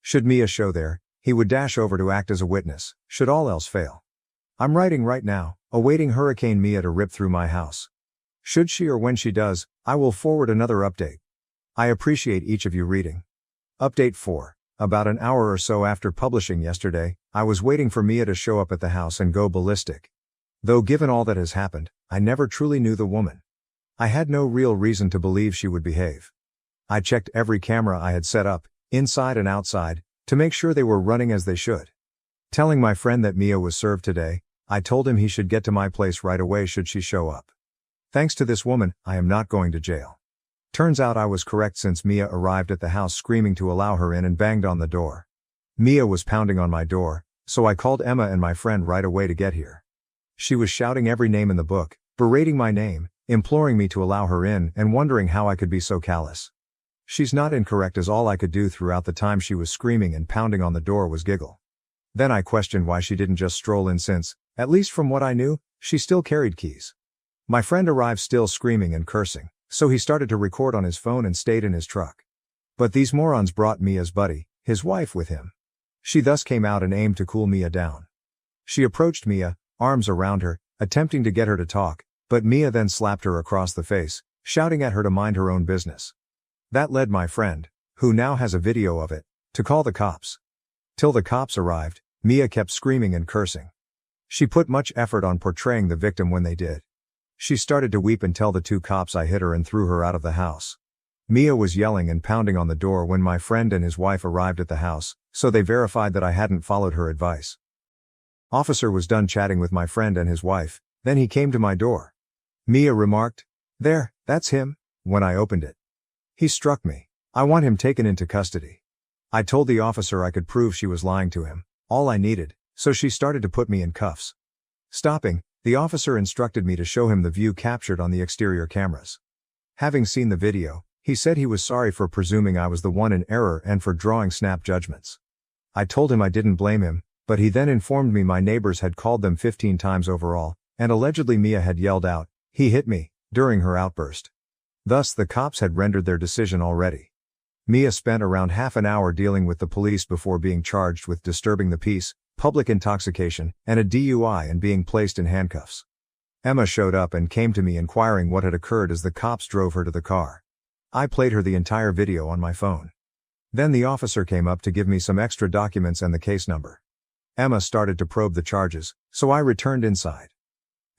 Should Mia show there, he would dash over to act as a witness, should all else fail. I'm writing right now, awaiting Hurricane Mia to rip through my house. Should she or when she does, I will forward another update. I appreciate each of you reading. Update 4. About an hour or so after publishing yesterday, I was waiting for Mia to show up at the house and go ballistic. Though given all that has happened, I never truly knew the woman. I had no real reason to believe she would behave. I checked every camera I had set up, inside and outside, to make sure they were running as they should. Telling my friend that Mia was served today, I told him he should get to my place right away should she show up. Thanks to this woman, I am not going to jail. Turns out I was correct since Mia arrived at the house screaming to allow her in and banged on the door. Mia was pounding on my door, so I called Emma and my friend right away to get here. She was shouting every name in the book, berating my name, imploring me to allow her in and wondering how I could be so callous. She's not incorrect, as all I could do throughout the time she was screaming and pounding on the door was giggle. Then I questioned why she didn't just stroll in since, at least from what I knew, she still carried keys. My friend arrived still screaming and cursing, so he started to record on his phone and stayed in his truck. But these morons brought Mia's buddy, his wife, with him. She thus came out and aimed to cool Mia down. She approached Mia, arms around her, attempting to get her to talk, but Mia then slapped her across the face, shouting at her to mind her own business. That led my friend, who now has a video of it, to call the cops. Till the cops arrived, Mia kept screaming and cursing. She put much effort on portraying the victim when they did. She started to weep and tell the two cops I hit her and threw her out of the house. Mia was yelling and pounding on the door when my friend and his wife arrived at the house, so they verified that I hadn't followed her advice. Officer was done chatting with my friend and his wife, then he came to my door. Mia remarked, "There, that's him," when I opened it. "He struck me. I want him taken into custody." I told the officer I could prove she was lying to him, all I needed, so she started to put me in cuffs. Stopping, the officer instructed me to show him the view captured on the exterior cameras. Having seen the video, he said he was sorry for presuming I was the one in error and for drawing snap judgments. I told him I didn't blame him, but he then informed me my neighbors had called them 15 times overall, and allegedly Mia had yelled out, "He hit me," during her outburst. Thus the cops had rendered their decision already. Mia spent around half an hour dealing with the police before being charged with disturbing the peace, public intoxication, and a DUI and being placed in handcuffs. Emma showed up and came to me inquiring what had occurred as the cops drove her to the car. I played her the entire video on my phone. Then the officer came up to give me some extra documents and the case number. Emma started to probe the charges, so I returned inside.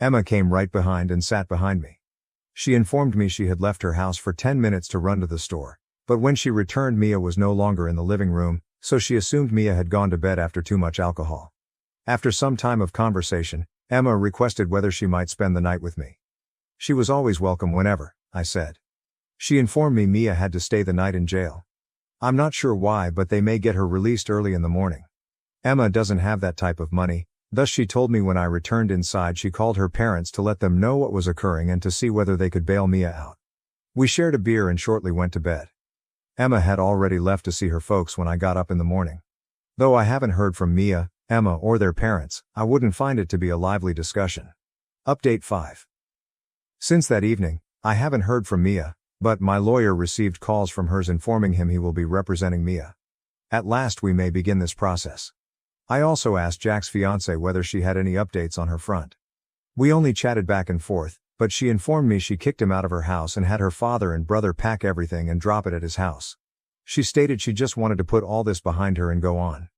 Emma came right behind and sat behind me. She informed me she had left her house for 10 minutes to run to the store, but when she returned Mia was no longer in the living room, so she assumed Mia had gone to bed after too much alcohol. After some time of conversation, Emma requested whether she might spend the night with me. She was always welcome whenever, I said. She informed me Mia had to stay the night in jail. I'm not sure why, but they may get her released early in the morning. Emma doesn't have that type of money, thus she told me when I returned inside she called her parents to let them know what was occurring and to see whether they could bail Mia out. We shared a beer and shortly went to bed. Emma had already left to see her folks when I got up in the morning. Though I haven't heard from Mia, Emma, or their parents, I wouldn't find it to be a lively discussion. Update 5. Since that evening, I haven't heard from Mia, but my lawyer received calls from hers informing him he will be representing Mia. At last we may begin this process. I also asked Jack's fiancée whether she had any updates on her front. We only chatted back and forth, but she informed me she kicked him out of her house and had her father and brother pack everything and drop it at his house. She stated she just wanted to put all this behind her and go on.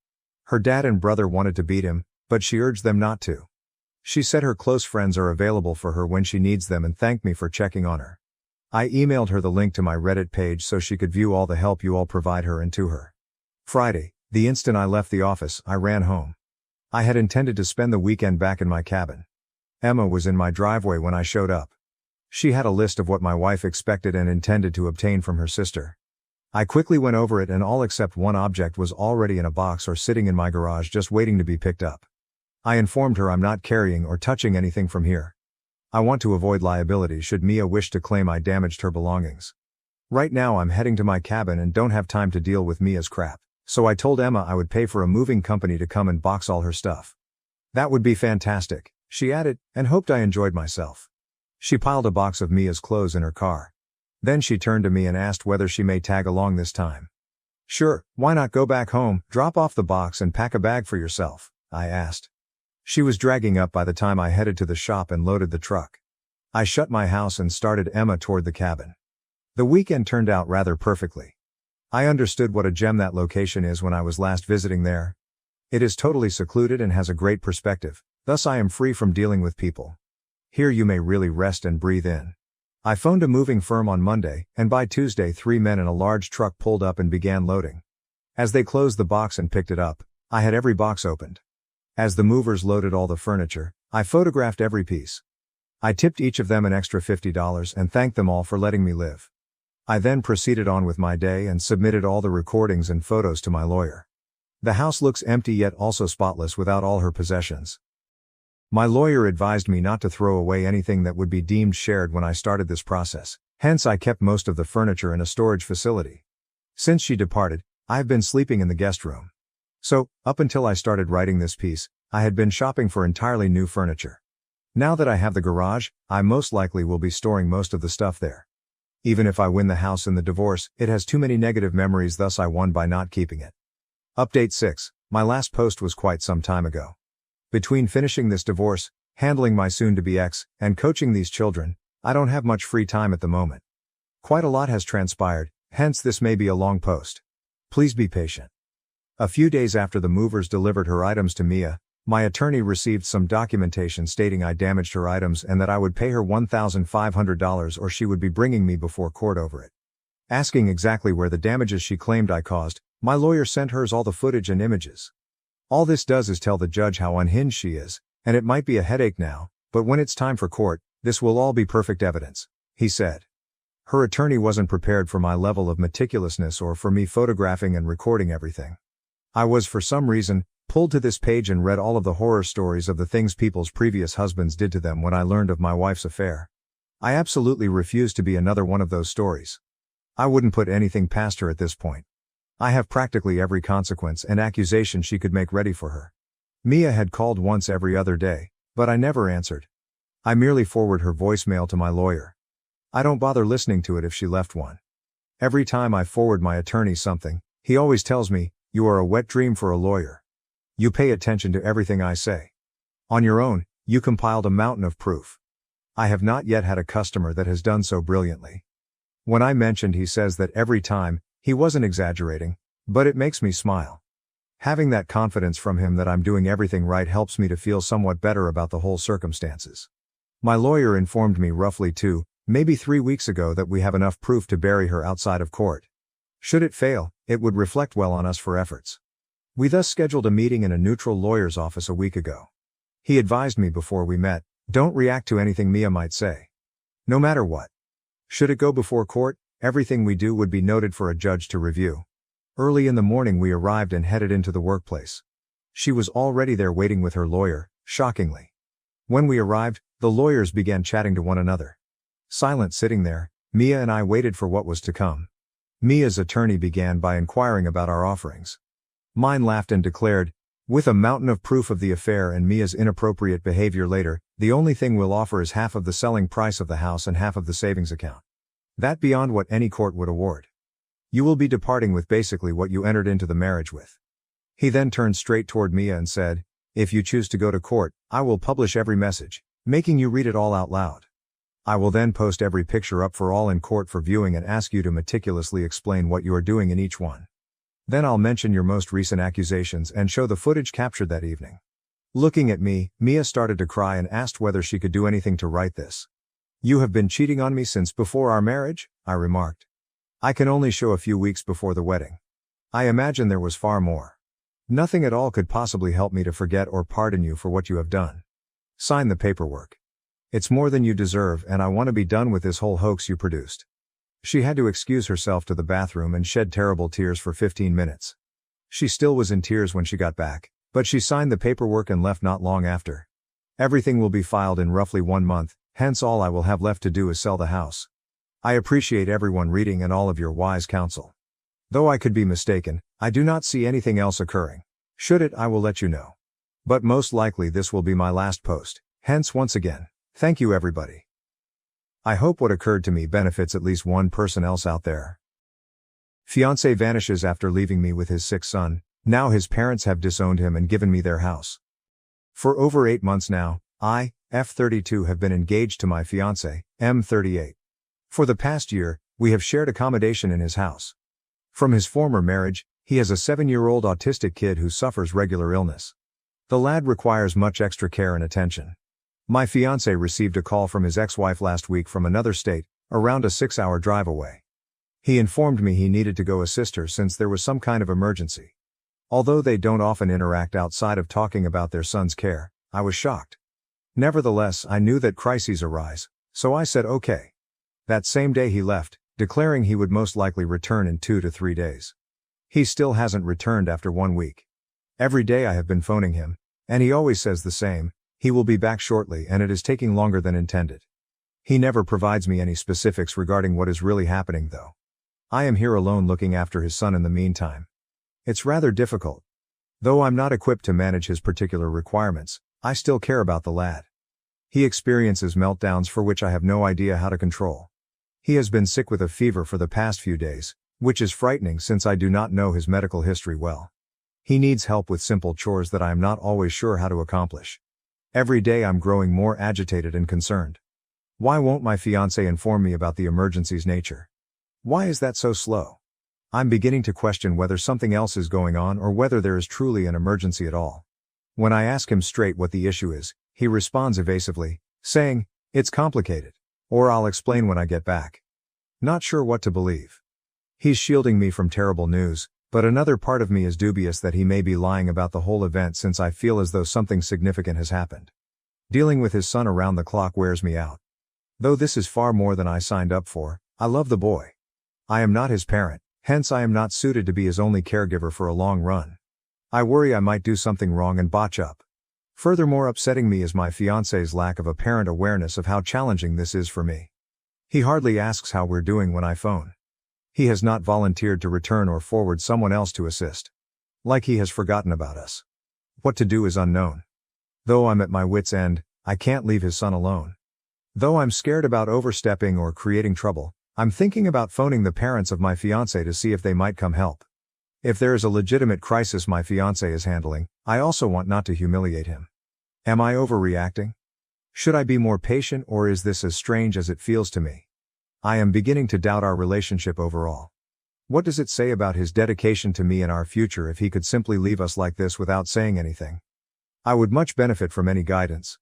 Her dad and brother wanted to beat him, but she urged them not to. She said her close friends are available for her when she needs them and thanked me for checking on her. I emailed her the link to my Reddit page so she could view all the help you all provide her and to her. Friday, the instant I left the office, I ran home. I had intended to spend the weekend back in my cabin. Emma was in my driveway when I showed up. She had a list of what my wife expected and intended to obtain from her sister. I quickly went over it and all except one object was already in a box or sitting in my garage just waiting to be picked up. I informed her I'm not carrying or touching anything from here. I want to avoid liability should Mia wish to claim I damaged her belongings. Right now I'm heading to my cabin and don't have time to deal with Mia's crap, so I told Emma I would pay for a moving company to come and box all her stuff. That would be fantastic, she added, and hoped I enjoyed myself. She piled a box of Mia's clothes in her car. Then she turned to me and asked whether she may tag along this time. Sure, why not go back home, drop off the box and pack a bag for yourself, I asked. She was dragging up by the time I headed to the shop and loaded the truck. I shut my house and started Emma toward the cabin. The weekend turned out rather perfectly. I understood what a gem that location is when I was last visiting there. It is totally secluded and has a great perspective, thus I am free from dealing with people. Here you may really rest and breathe in. I phoned a moving firm on Monday, and by Tuesday 3 men in a large truck pulled up and began loading. As they closed the box and picked it up, I had every box opened. As the movers loaded all the furniture, I photographed every piece. I tipped each of them an extra $50 and thanked them all for letting me live. I then proceeded on with my day and submitted all the recordings and photos to my lawyer. The house looks empty yet also spotless without all her possessions. My lawyer advised me not to throw away anything that would be deemed shared when I started this process, hence I kept most of the furniture in a storage facility. Since she departed, I have been sleeping in the guest room. So, up until I started writing this piece, I had been shopping for entirely new furniture. Now that I have the garage, I most likely will be storing most of the stuff there. Even if I win the house in the divorce, it has too many negative memories, thus I won by not keeping it. Update 6. My last post was quite some time ago. Between finishing this divorce, handling my soon-to-be ex, and coaching these children, I don't have much free time at the moment. Quite a lot has transpired, hence this may be a long post. Please be patient. A few days after the movers delivered her items to Mia, my attorney received some documentation stating I damaged her items and that I would pay her $1,500 or she would be bringing me before court over it. Asking exactly where the damages she claimed I caused, my lawyer sent hers all the footage and images. All this does is tell the judge how unhinged she is, and it might be a headache now, but when it's time for court, this will all be perfect evidence, he said. Her attorney wasn't prepared for my level of meticulousness or for me photographing and recording everything. I was, for some reason, pulled to this page and read all of the horror stories of the things people's previous husbands did to them when I learned of my wife's affair. I absolutely refuse to be another one of those stories. I wouldn't put anything past her at this point. I have practically every consequence and accusation she could make ready for her. Mia had called once every other day, but I never answered. I merely forward her voicemail to my lawyer. I don't bother listening to it if she left one. Every time I forward my attorney something, he always tells me, "You are a wet dream for a lawyer. You pay attention to everything I say. On your own, you compiled a mountain of proof." I have not yet had a customer that has done so brilliantly. When I mentioned, he says that every time, he wasn't exaggerating, but it makes me smile. Having that confidence from him that I'm doing everything right helps me to feel somewhat better about the whole circumstances. My lawyer informed me roughly 2, maybe 3 weeks ago that we have enough proof to bury her outside of court. Should it fail, it would reflect well on us for efforts. We thus scheduled a meeting in a neutral lawyer's office a week ago. He advised me before we met, don't react to anything Mia might say. No matter what. Should it go before court, everything we do would be noted for a judge to review. Early in the morning we arrived and headed into the workplace. She was already there waiting with her lawyer, shockingly. When we arrived, the lawyers began chatting to one another. Silent sitting there, Mia and I waited for what was to come. Mia's attorney began by inquiring about our offerings. Mine laughed and declared, "With a mountain of proof of the affair and Mia's inappropriate behavior later, the only thing we'll offer is half of the selling price of the house and half of the savings account. That beyond what any court would award. You will be departing with basically what you entered into the marriage with." He then turned straight toward Mia and said, "If you choose to go to court, I will publish every message, making you read it all out loud. I will then post every picture up for all in court for viewing and ask you to meticulously explain what you are doing in each one. Then I'll mention your most recent accusations and show the footage captured that evening." Looking at me, Mia started to cry and asked whether she could do anything to right this. "You have been cheating on me since before our marriage?" I remarked. "I can only show a few weeks before the wedding. I imagine there was far more. Nothing at all could possibly help me to forget or pardon you for what you have done. Sign the paperwork. It's more than you deserve and I want to be done with this whole hoax you produced." She had to excuse herself to the bathroom and shed terrible tears for 15 minutes. She still was in tears when she got back, but she signed the paperwork and left not long after. Everything will be filed in roughly 1 month, hence all I will have left to do is sell the house. I appreciate everyone reading and all of your wise counsel. Though I could be mistaken, I do not see anything else occurring. Should it, I will let you know. But most likely this will be my last post, hence once again, thank you everybody. I hope what occurred to me benefits at least one person else out there. Fiancé vanishes after leaving me with his sick son. Now his parents have disowned him and given me their house. For over 8 months now, I, F32, have been engaged to my fiancé, M38. For the past year, we have shared accommodation in his house. From his former marriage, he has a 7-year-old autistic kid who suffers regular illness. The lad requires much extra care and attention. My fiancé received a call from his ex-wife last week from another state, around a 6-hour drive away. He informed me he needed to go assist her since there was some kind of emergency. Although they don't often interact outside of talking about their son's care, I was shocked. Nevertheless, I knew that crises arise, so I said okay. That same day he left, declaring he would most likely return in 2 to 3 days. He still hasn't returned after 1 week. Every day I have been phoning him, and he always says the same, he will be back shortly and it is taking longer than intended. He never provides me any specifics regarding what is really happening though. I am here alone looking after his son in the meantime. It's rather difficult. Though I'm not equipped to manage his particular requirements, I still care about the lad. He experiences meltdowns for which I have no idea how to control. He has been sick with a fever for the past few days, which is frightening since I do not know his medical history well. He needs help with simple chores that I am not always sure how to accomplish. Every day I'm growing more agitated and concerned. Why won't my fiancé inform me about the emergency's nature? Why is that so slow? I'm beginning to question whether something else is going on or whether there is truly an emergency at all. When I ask him straight what the issue is, he responds evasively, saying, "It's complicated," or "I'll explain when I get back." Not sure what to believe. He's shielding me from terrible news, but another part of me is dubious that he may be lying about the whole event since I feel as though something significant has happened. Dealing with his son around the clock wears me out. Though this is far more than I signed up for, I love the boy. I am not his parent, hence I am not suited to be his only caregiver for a long run. I worry I might do something wrong and botch up. Furthermore, upsetting me is my fiancé's lack of apparent awareness of how challenging this is for me. He hardly asks how we're doing when I phone. He has not volunteered to return or forward someone else to assist. Like he has forgotten about us. What to do is unknown. Though I'm at my wit's end, I can't leave his son alone. Though I'm scared about overstepping or creating trouble, I'm thinking about phoning the parents of my fiancé to see if they might come help. If there is a legitimate crisis my fiancé is handling, I also want not to humiliate him. Am I overreacting? Should I be more patient, or is this as strange as it feels to me? I am beginning to doubt our relationship overall. What does it say about his dedication to me and our future if he could simply leave us like this without saying anything? I would much benefit from any guidance.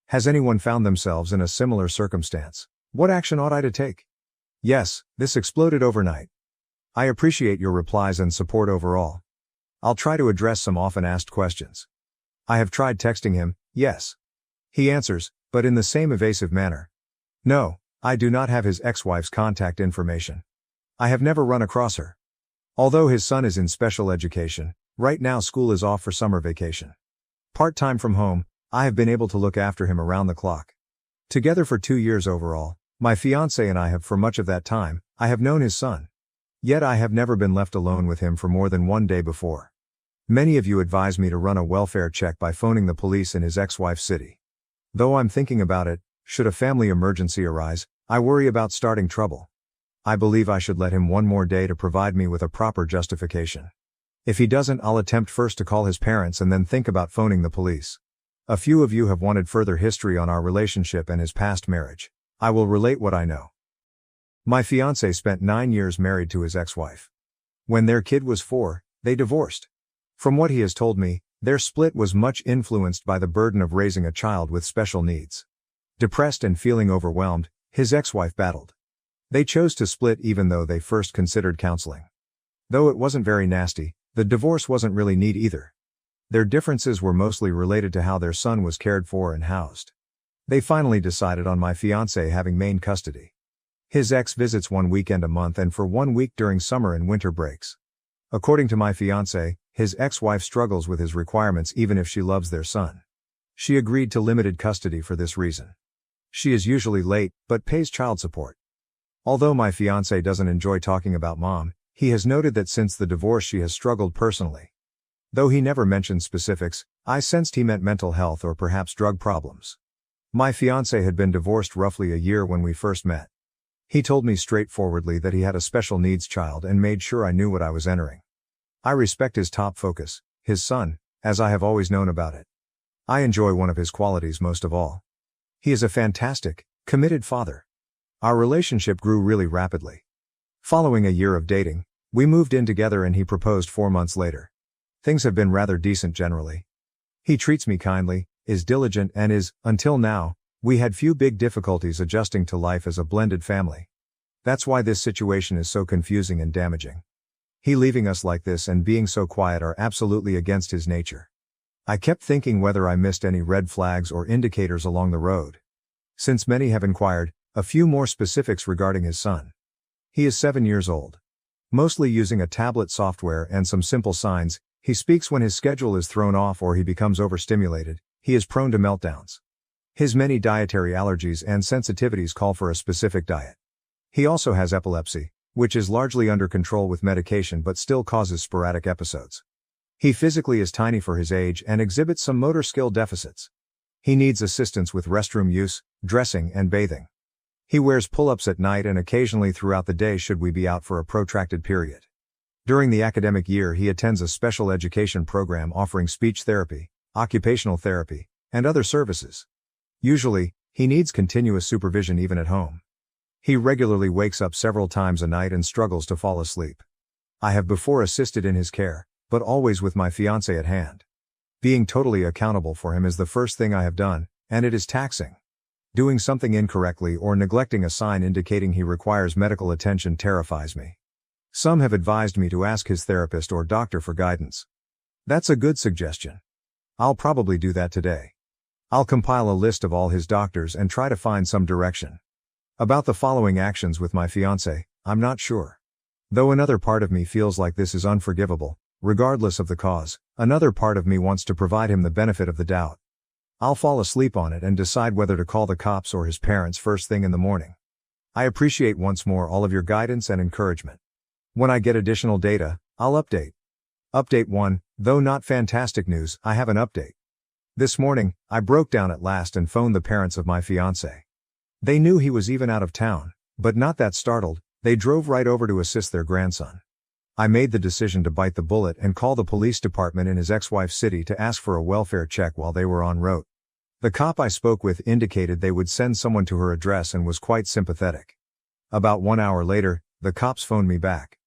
Has anyone found themselves in a similar circumstance? What action ought I to take? Yes, this exploded overnight. I appreciate your replies and support overall. I'll try to address some often asked questions. I have tried texting him, yes. He answers, but in the same evasive manner. No, I do not have his ex-wife's contact information. I have never run across her. Although his son is in special education, right now school is off for summer vacation. Part-time from home, I have been able to look after him around the clock. Together for 2 years overall, my fiancé and I have for much of that time, I have known his son. Yet I have never been left alone with him for more than 1 day before. Many of you advise me to run a welfare check by phoning the police in his ex-wife's city. Though I'm thinking about it, should a family emergency arise, I worry about starting trouble. I believe I should let him 1 more day to provide me with a proper justification. If he doesn't, I'll attempt first to call his parents and then think about phoning the police. A few of you have wanted further history on our relationship and his past marriage. I will relate what I know. My fiancé spent 9 years married to his ex-wife. When their kid was 4, they divorced. From what he has told me, their split was much influenced by the burden of raising a child with special needs. Depressed and feeling overwhelmed, his ex-wife battled. They chose to split even though they first considered counseling. Though it wasn't very nasty, the divorce wasn't really neat either. Their differences were mostly related to how their son was cared for and housed. They finally decided on my fiancé having main custody. His ex visits 1 weekend a month and for 1 week during summer and winter breaks. According to my fiancé, his ex-wife struggles with his requirements even if she loves their son. She agreed to limited custody for this reason. She is usually late, but pays child support. Although my fiancé doesn't enjoy talking about mom, he has noted that since the divorce she has struggled personally. Though he never mentioned specifics, I sensed he meant mental health or perhaps drug problems. My fiancé had been divorced roughly a year when we first met. He told me straightforwardly that he had a special needs child and made sure I knew what I was entering. I respect his top focus, his son, as I have always known about it. I enjoy one of his qualities most of all. He is a fantastic, committed father. Our relationship grew really rapidly. Following a year of dating, we moved in together and he proposed 4 months later. Things have been rather decent generally. He treats me kindly, is diligent and is, until now, We had few big difficulties adjusting to life as a blended family. That's why this situation is so confusing and damaging. He leaving us like this and being so quiet are absolutely against his nature. I kept thinking whether I missed any red flags or indicators along the road. Since many have inquired, a few more specifics regarding his son. He is 7 years old. Mostly using a tablet software and some simple signs, he speaks when his schedule is thrown off or he becomes overstimulated. He is prone to meltdowns. His many dietary allergies and sensitivities call for a specific diet. He also has epilepsy, which is largely under control with medication but still causes sporadic episodes. He physically is tiny for his age and exhibits some motor skill deficits. He needs assistance with restroom use, dressing, and bathing. He wears pull-ups at night and occasionally throughout the day should we be out for a protracted period. During the academic year he attends a special education program offering speech therapy, occupational therapy, and other services. Usually, he needs continuous supervision even at home. He regularly wakes up several times a night and struggles to fall asleep. I have before assisted in his care, but always with my fiancé at hand. Being totally accountable for him is the first thing I have done, and it is taxing. Doing something incorrectly or neglecting a sign indicating he requires medical attention terrifies me. Some have advised me to ask his therapist or doctor for guidance. That's a good suggestion. I'll probably do that today. I'll compile a list of all his doctors and try to find some direction. About the following actions with my fiancé, I'm not sure. Though another part of me feels like this is unforgivable, regardless of the cause, another part of me wants to provide him the benefit of the doubt. I'll fall asleep on it and decide whether to call the cops or his parents first thing in the morning. I appreciate once more all of your guidance and encouragement. When I get additional data, I'll update. Update 1, though not fantastic news, I have an update. This morning, I broke down at last and phoned the parents of my fiancé. They knew he was even out of town, but not that startled, they drove right over to assist their grandson. I made the decision to bite the bullet and call the police department in his ex-wife's city to ask for a welfare check while they were en route. The cop I spoke with indicated they would send someone to her address and was quite sympathetic. About 1 hour later, the cops phoned me back.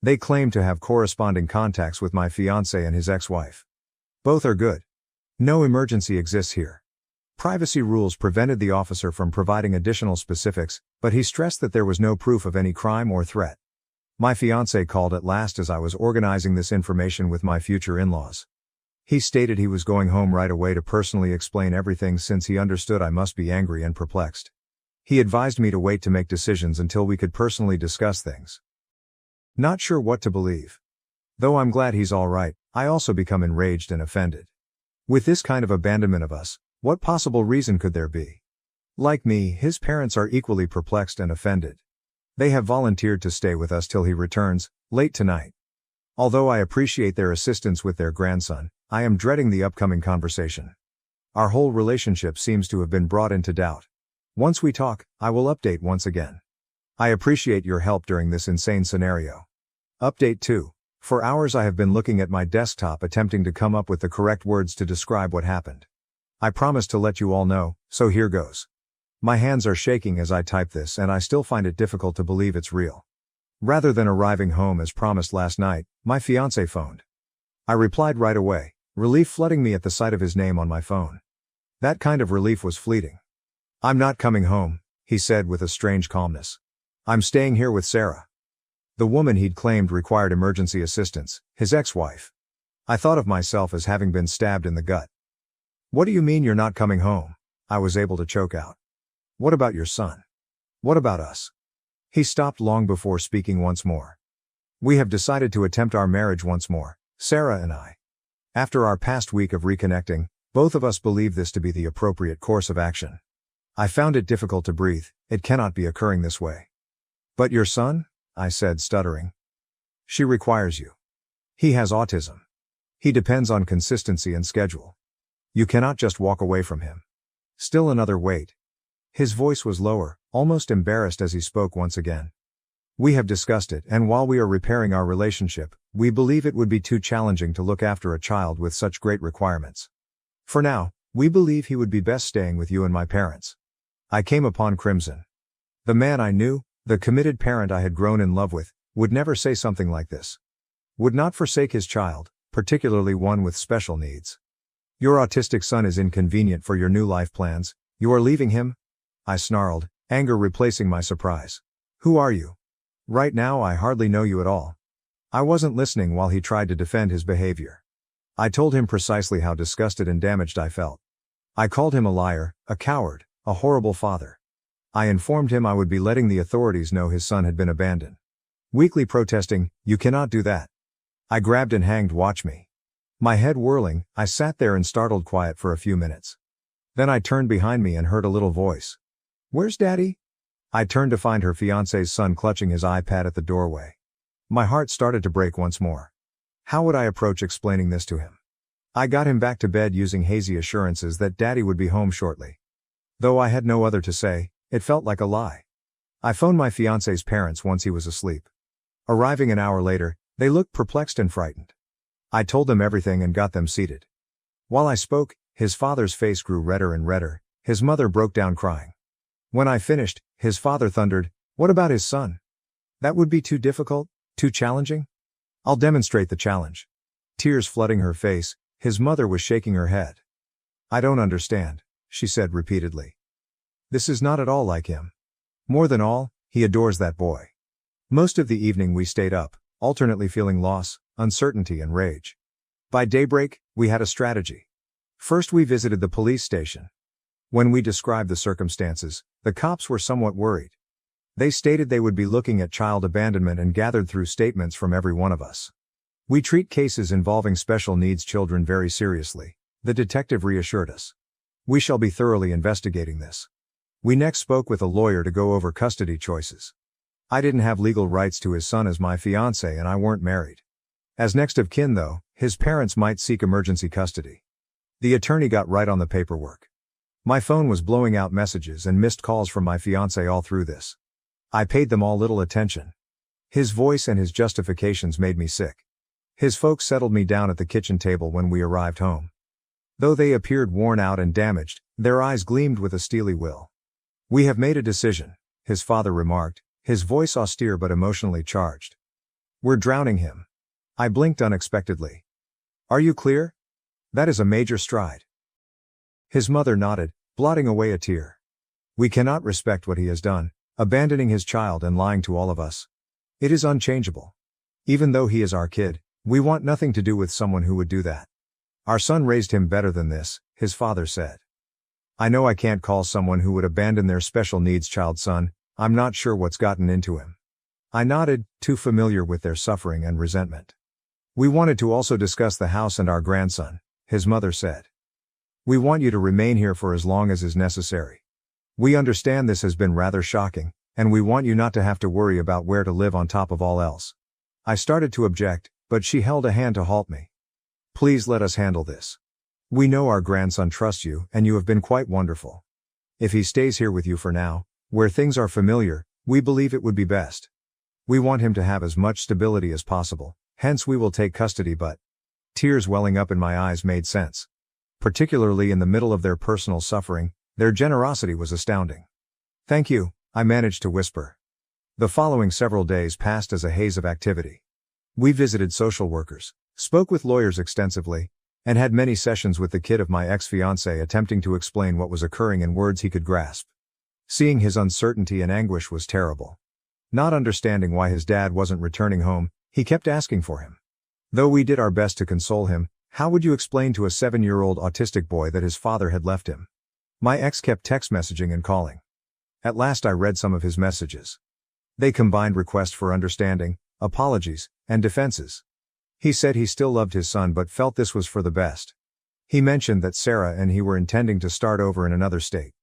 They claimed to have corresponding contacts with my fiancé and his ex-wife. Both are good. No emergency exists here. Privacy rules prevented the officer from providing additional specifics, but he stressed that there was no proof of any crime or threat. My fiancé called at last as I was organizing this information with my future in-laws. He stated he was going home right away to personally explain everything since he understood I must be angry and perplexed. He advised me to wait to make decisions until we could personally discuss things. Not sure what to believe. Though I'm glad he's all right, I also become enraged and offended. With this kind of abandonment of us, what possible reason could there be? Like me, his parents are equally perplexed and offended. They have volunteered to stay with us till he returns, late tonight. Although I appreciate their assistance with their grandson, I am dreading the upcoming conversation. Our whole relationship seems to have been brought into doubt. Once we talk, I will update once again. I appreciate your help during this insane scenario. Update 2. For hours I have been looking at my desktop attempting to come up with the correct words to describe what happened. I promised to let you all know, so here goes. My hands are shaking as I type this and I still find it difficult to believe it's real. Rather than arriving home as promised last night, my fiancé phoned. I replied right away, relief flooding me at the sight of his name on my phone. That kind of relief was fleeting. I'm not coming home, he said with a strange calmness. I'm staying here with Sarah. The woman he'd claimed required emergency assistance, his ex-wife. I thought of myself as having been stabbed in the gut. What do you mean you're not coming home? I was able to choke out. What about your son? What about us? He stopped long before speaking once more. We have decided to attempt our marriage once more, Sarah and I. After our past week of reconnecting, both of us believe this to be the appropriate course of action. I found it difficult to breathe, it cannot be occurring this way. But your son? I said, stuttering. She requires you. He has autism. He depends on consistency and schedule. You cannot just walk away from him. Still another wait. His voice was lower, almost embarrassed as he spoke once again. We have discussed it, and while we are repairing our relationship, we believe it would be too challenging to look after a child with such great requirements. For now, we believe he would be best staying with you and my parents. I came upon crimson. The man I knew, the committed parent I had grown in love with, would never say something like this. Would not forsake his child, particularly one with special needs. Your autistic son is inconvenient for your new life plans, You are leaving him? I snarled, anger replacing my surprise. Who are you? Right now I hardly know you at all. I wasn't listening while he tried to defend his behavior. I told him precisely how disgusted and damaged I felt. I called him a liar, a coward, a horrible father. I informed him I would be letting the authorities know his son had been abandoned. Weakly protesting, "You cannot do that." I grabbed and hanged "Watch me." My head whirling, I sat there in startled quiet for a few minutes. Then I turned behind me and heard a little voice. "Where's Daddy?" I turned to find her fiancé's son clutching his iPad at the doorway. My heart started to break once more. How would I approach explaining this to him? I got him back to bed using hazy assurances that Daddy would be home shortly. Though I had no other to say, it felt like a lie. I phoned my fiancé's parents once he was asleep. Arriving an hour later, they looked perplexed and frightened. I told them everything and got them seated. While I spoke, his father's face grew redder and redder, his mother broke down crying. When I finished, his father thundered, "What about his son? That would be too difficult, too challenging? I'll demonstrate the challenge." Tears flooding her face, his mother was shaking her head. "I don't understand," she said repeatedly. "This is not at all like him. More than all, he adores that boy." Most of the evening we stayed up, alternately feeling loss, uncertainty and rage. By daybreak, we had a strategy. First we visited the police station. When we described the circumstances, the cops were somewhat worried. They stated they would be looking at child abandonment and gathered through statements from every one of us. "We treat cases involving special needs children very seriously," the detective reassured us. "We shall be thoroughly investigating this." We next spoke with a lawyer to go over custody choices. I didn't have legal rights to his son as my fiancé and I weren't married. As next of kin though, his parents might seek emergency custody. The attorney got right on the paperwork. My phone was blowing out messages and missed calls from my fiancé all through this. I paid them all little attention. His voice and his justifications made me sick. His folks settled me down at the kitchen table when we arrived home. Though they appeared worn out and damaged, their eyes gleamed with a steely will. "We have made a decision," his father remarked, his voice austere but emotionally charged. "We're drowning him." I blinked unexpectedly. "Are you clear? That is a major stride." His mother nodded, blotting away a tear. "We cannot respect what he has done, abandoning his child and lying to all of us. It is unchangeable. Even though he is our kid, we want nothing to do with someone who would do that. Our son raised him better than this," his father said. "I know I can't call someone who would abandon their special needs child son. I'm not sure what's gotten into him." I nodded, too familiar with their suffering and resentment. "We wanted to also discuss the house and our grandson," his mother said. "We want you to remain here for as long as is necessary. We understand this has been rather shocking, and we want you not to have to worry about where to live on top of all else." I started to object, but she held a hand to halt me. "Please let us handle this. We know our grandson trusts you and you have been quite wonderful. If he stays here with you for now, where things are familiar, we believe it would be best. We want him to have as much stability as possible, hence we will take custody but..." Tears welling up in my eyes made sense. Particularly in the middle of their personal suffering, their generosity was astounding. "Thank you," I managed to whisper. The following several days passed as a haze of activity. We visited social workers, spoke with lawyers extensively, and had many sessions with the kid of my ex-fiancé attempting to explain what was occurring in words he could grasp. Seeing his uncertainty and anguish was terrible. Not understanding why his dad wasn't returning home, he kept asking for him. Though we did our best to console him, how would you explain to a 7-year-old autistic boy that his father had left him? My ex kept text messaging and calling. At last I read some of his messages. They combined requests for understanding, apologies, and defenses. He said he still loved his son but felt this was for the best. He mentioned that Sarah and he were intending to start over in another state.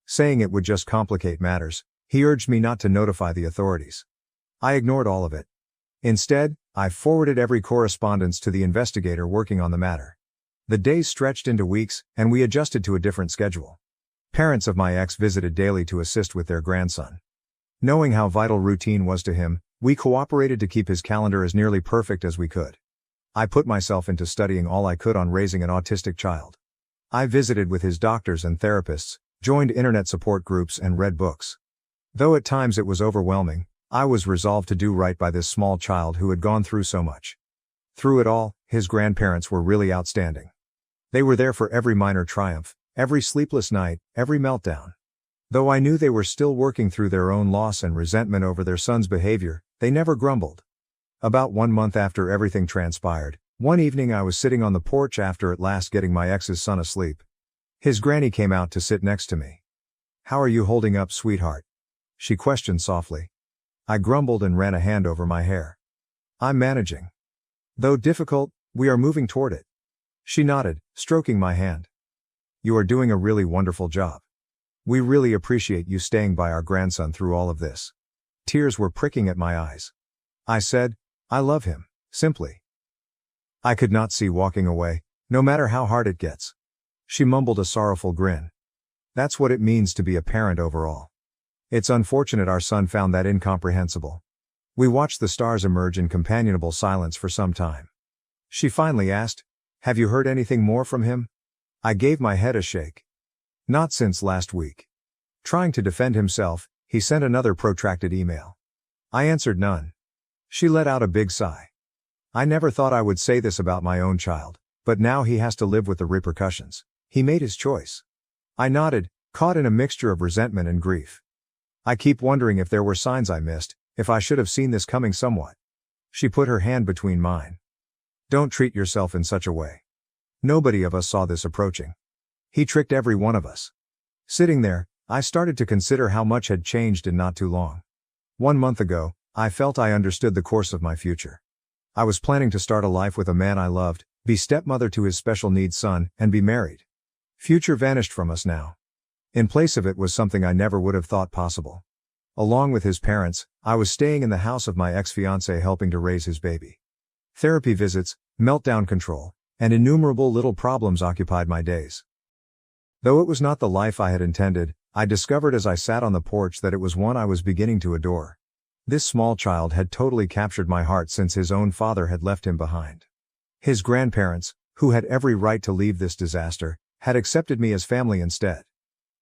Saying it would just complicate matters, he urged me not to notify the authorities. I ignored all of it. Instead, I forwarded every correspondence to the investigator working on the matter. The days stretched into weeks, and we adjusted to a different schedule. Parents of my ex visited daily to assist with their grandson. Knowing how vital routine was to him, we cooperated to keep his calendar as nearly perfect as we could. I put myself into studying all I could on raising an autistic child. I visited with his doctors and therapists, joined internet support groups and read books. Though at times it was overwhelming, I was resolved to do right by this small child who had gone through so much. Through it all, his grandparents were really outstanding. They were there for every minor triumph, Every sleepless night, every meltdown. Though I knew they were still working through their own loss and resentment over their son's behavior, they never grumbled. About 1 month after everything transpired, one evening I was sitting on the porch after at last getting my ex's son asleep. His granny came out to sit next to me. "How are you holding up, sweetheart?" she questioned softly. I grumbled and ran a hand over my hair. "I'm managing. Though difficult, we are moving toward it." She nodded, stroking my hand. "You are doing a really wonderful job. We really appreciate you staying by our grandson through all of this." Tears were pricking at my eyes. I said, "I love him," simply. I could not see walking away, no matter how hard it gets. She mumbled a sorrowful grin. "That's what it means to be a parent overall. It's unfortunate our son found that incomprehensible." We watched the stars emerge in companionable silence for some time. She finally asked, "Have you heard anything more from him?" I gave my head a shake. "Not since last week." Trying to defend himself, he sent another protracted email. I answered none. She let out a big sigh. "I never thought I would say this about my own child, but now he has to live with the repercussions. He made his choice." I nodded, caught in a mixture of resentment and grief. "I keep wondering if there were signs I missed, if I should have seen this coming somewhat." She put her hand between mine. "Don't treat yourself in such a way. Nobody of us saw this approaching. He tricked every one of us." Sitting there, I started to consider how much had changed in not too long. 1 month ago, I felt I understood the course of my future. I was planning to start a life with a man I loved, be stepmother to his special needs son, and be married. Future vanished from us now. In place of it was something I never would have thought possible. Along with his parents, I was staying in the house of my ex-fiancé helping to raise his baby. Therapy visits, meltdown control, and innumerable little problems occupied my days. Though it was not the life I had intended, I discovered as I sat on the porch that it was one I was beginning to adore. This small child had totally captured my heart since his own father had left him behind. His grandparents, who had every right to leave this disaster, had accepted me as family instead.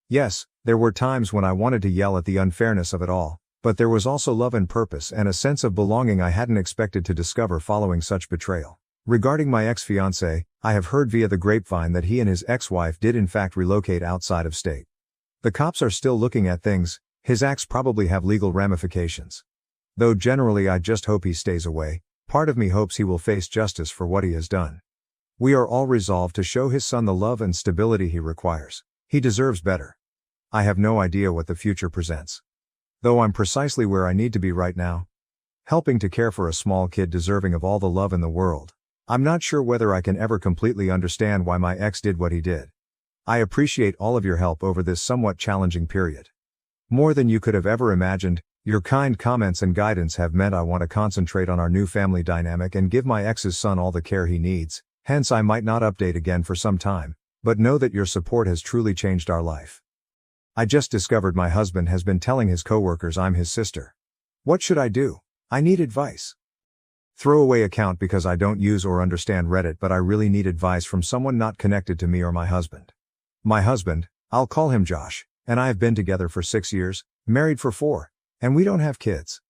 Yes, there were times when I wanted to yell at the unfairness of it all, but there was also love and purpose and a sense of belonging I hadn't expected to discover following such betrayal. Regarding my ex-fiancé, I have heard via the grapevine that he and his ex-wife did in fact relocate outside of state. The cops are still looking at things. His acts probably have legal ramifications. Though generally I just hope he stays away, part of me hopes he will face justice for what he has done. We are all resolved to show his son the love and stability he requires. He deserves better. I have no idea what the future presents. Though I'm precisely where I need to be right now. Helping to care for a small kid deserving of all the love in the world. I'm not sure whether I can ever completely understand why my ex did what he did. I appreciate all of your help over this somewhat challenging period. More than you could have ever imagined, your kind comments and guidance have meant I want to concentrate on our new family dynamic and give my ex's son all the care he needs, hence I might not update again for some time, but know that your support has truly changed our life. I just discovered my husband has been telling his coworkers I'm his sister. What should I do? I need advice. Throwaway account because I don't use or understand Reddit, but I really need advice from someone not connected to me or my husband. My husband, I'll call him Josh, and I have been together for 6 years, married for 4, and we don't have kids.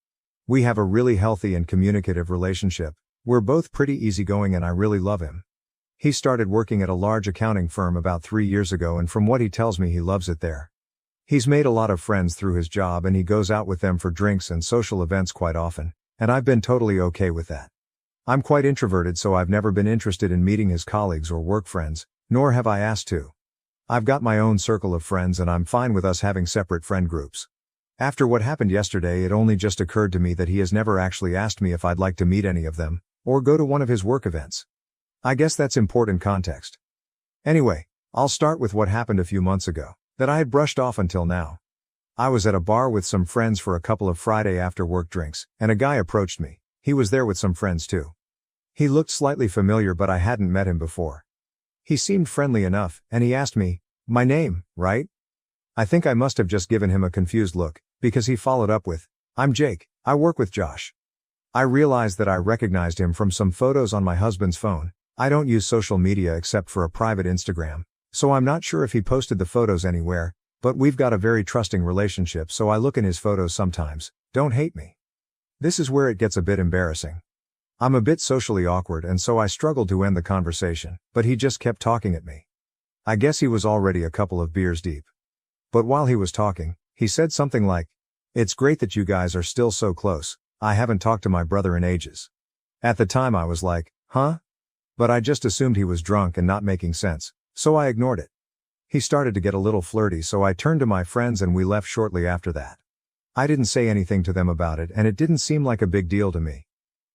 We have a really healthy and communicative relationship. We're both pretty easygoing and I really love him. He started working at a large accounting firm about 3 years ago, and from what he tells me he loves it there. He's made a lot of friends through his job and he goes out with them for drinks and social events quite often, and I've been totally okay with that. I'm quite introverted, so I've never been interested in meeting his colleagues or work friends, nor have I asked to. I've got my own circle of friends and I'm fine with us having separate friend groups. After what happened yesterday, it only just occurred to me that he has never actually asked me if I'd like to meet any of them, or go to one of his work events. I guess that's important context. Anyway, I'll start with what happened a few months ago, that I had brushed off until now. I was at a bar with some friends for a couple of Friday after work drinks, and a guy approached me. He was there with some friends too. He looked slightly familiar, but I hadn't met him before. He seemed friendly enough, and he asked me, "My name, right?" I think I must have just given him a confused look, because he followed up with, "I'm Jake, I work with Josh." I realized that I recognized him from some photos on my husband's phone. I don't use social media except for a private Instagram, so I'm not sure if he posted the photos anywhere, but we've got a very trusting relationship, so I look in his photos sometimes. Don't hate me. This is where it gets a bit embarrassing. I'm a bit socially awkward, and so I struggled to end the conversation, but he just kept talking at me. I guess he was already a couple of beers deep. But while he was talking, he said something like, "It's great that you guys are still so close. I haven't talked to my brother in ages." At the time I was like, huh? But I just assumed he was drunk and not making sense, so I ignored it. He started to get a little flirty, so I turned to my friends and we left shortly after that. I didn't say anything to them about it and it didn't seem like a big deal to me.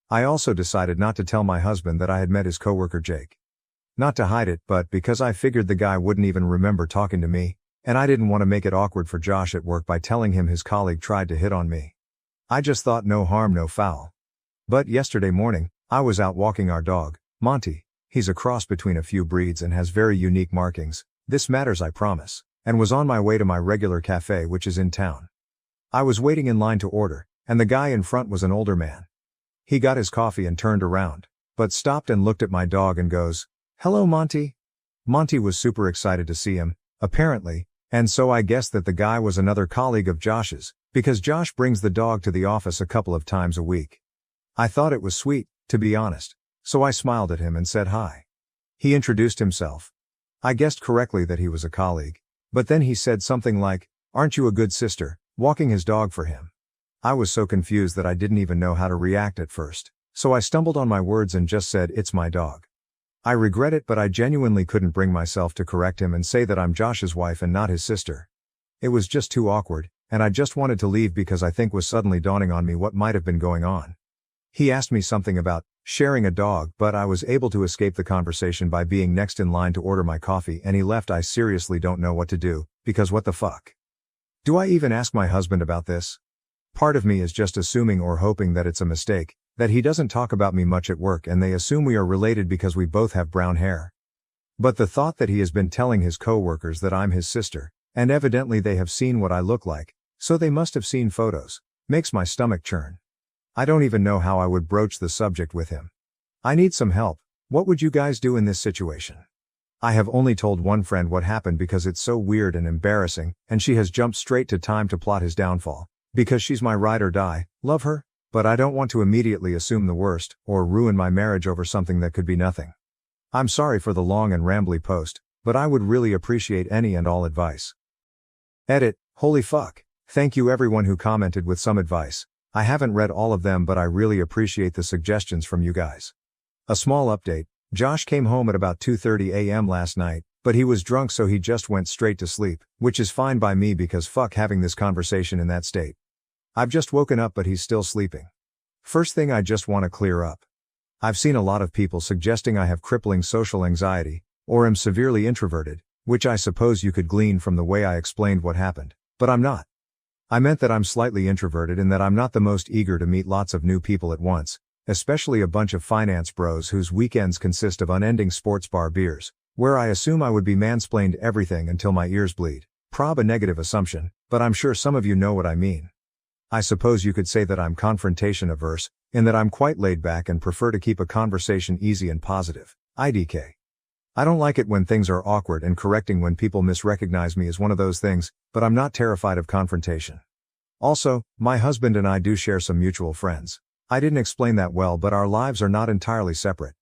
I also decided not to tell my husband that I had met his coworker Jake. Not to hide it, but because I figured the guy wouldn't even remember talking to me, and I didn't want to make it awkward for Josh at work by telling him his colleague tried to hit on me. I just thought no harm no foul. But yesterday morning, I was out walking our dog, Monty. He's a cross between a few breeds and has very unique markings. This matters, I promise. And was on my way to my regular cafe, which is in town. I was waiting in line to order, and the guy in front was an older man. He got his coffee and turned around, but stopped and looked at my dog and goes, "Hello, Monty." Monty was super excited to see him, apparently, and so I guessed that the guy was another colleague of Josh's, because Josh brings the dog to the office a couple of times a week. I thought it was sweet, to be honest, so I smiled at him and said hi. He introduced himself. I guessed correctly that he was a colleague, but then he said something like, "Aren't you a good sister," walking his dog for him. I was so confused that I didn't even know how to react at first, so I stumbled on my words and just said, "It's my dog." I regret it, but I genuinely couldn't bring myself to correct him and say that I'm Josh's wife and not his sister. It was just too awkward, and I just wanted to leave because I think was suddenly dawning on me what might have been going on. He asked me something about sharing a dog, but I was able to escape the conversation by being next in line to order my coffee, and he left. I seriously don't know what to do, because what the fuck? Do I even ask my husband about this? Part of me is just assuming or hoping that it's a mistake, that he doesn't talk about me much at work and they assume we are related because we both have brown hair. But the thought that he has been telling his coworkers that I'm his sister, and evidently they have seen what I look like, so they must have seen photos, makes my stomach churn. I don't even know how I would broach the subject with him. I need some help. What would you guys do in this situation? I have only told one friend what happened because it's so weird and embarrassing, and she has jumped straight to time to plot his downfall. Because she's my ride or die, love her, but I don't want to immediately assume the worst, or ruin my marriage over something that could be nothing. I'm sorry for the long and rambly post, but I would really appreciate any and all advice. Edit, holy fuck. Thank you everyone who commented with some advice. I haven't read all of them, but I really appreciate the suggestions from you guys. A small update, Josh came home at about 2:30 a.m. last night, but he was drunk so he just went straight to sleep, which is fine by me because fuck having this conversation in that state. I've just woken up but he's still sleeping. First thing I just want to clear up. I've seen a lot of people suggesting I have crippling social anxiety, or am severely introverted, which I suppose you could glean from the way I explained what happened, but I'm not. I meant that I'm slightly introverted and that I'm not the most eager to meet lots of new people at once, especially a bunch of finance bros whose weekends consist of unending sports bar beers, where I assume I would be mansplained everything until my ears bleed. Prob a negative assumption, but I'm sure some of you know what I mean. I suppose you could say that I'm confrontation averse, in that I'm quite laid back and prefer to keep a conversation easy and positive. IDK. I don't like it when things are awkward, and correcting when people misrecognize me is one of those things, but I'm not terrified of confrontation. Also, my husband and I do share some mutual friends. I didn't explain that well, but our lives are not entirely separate.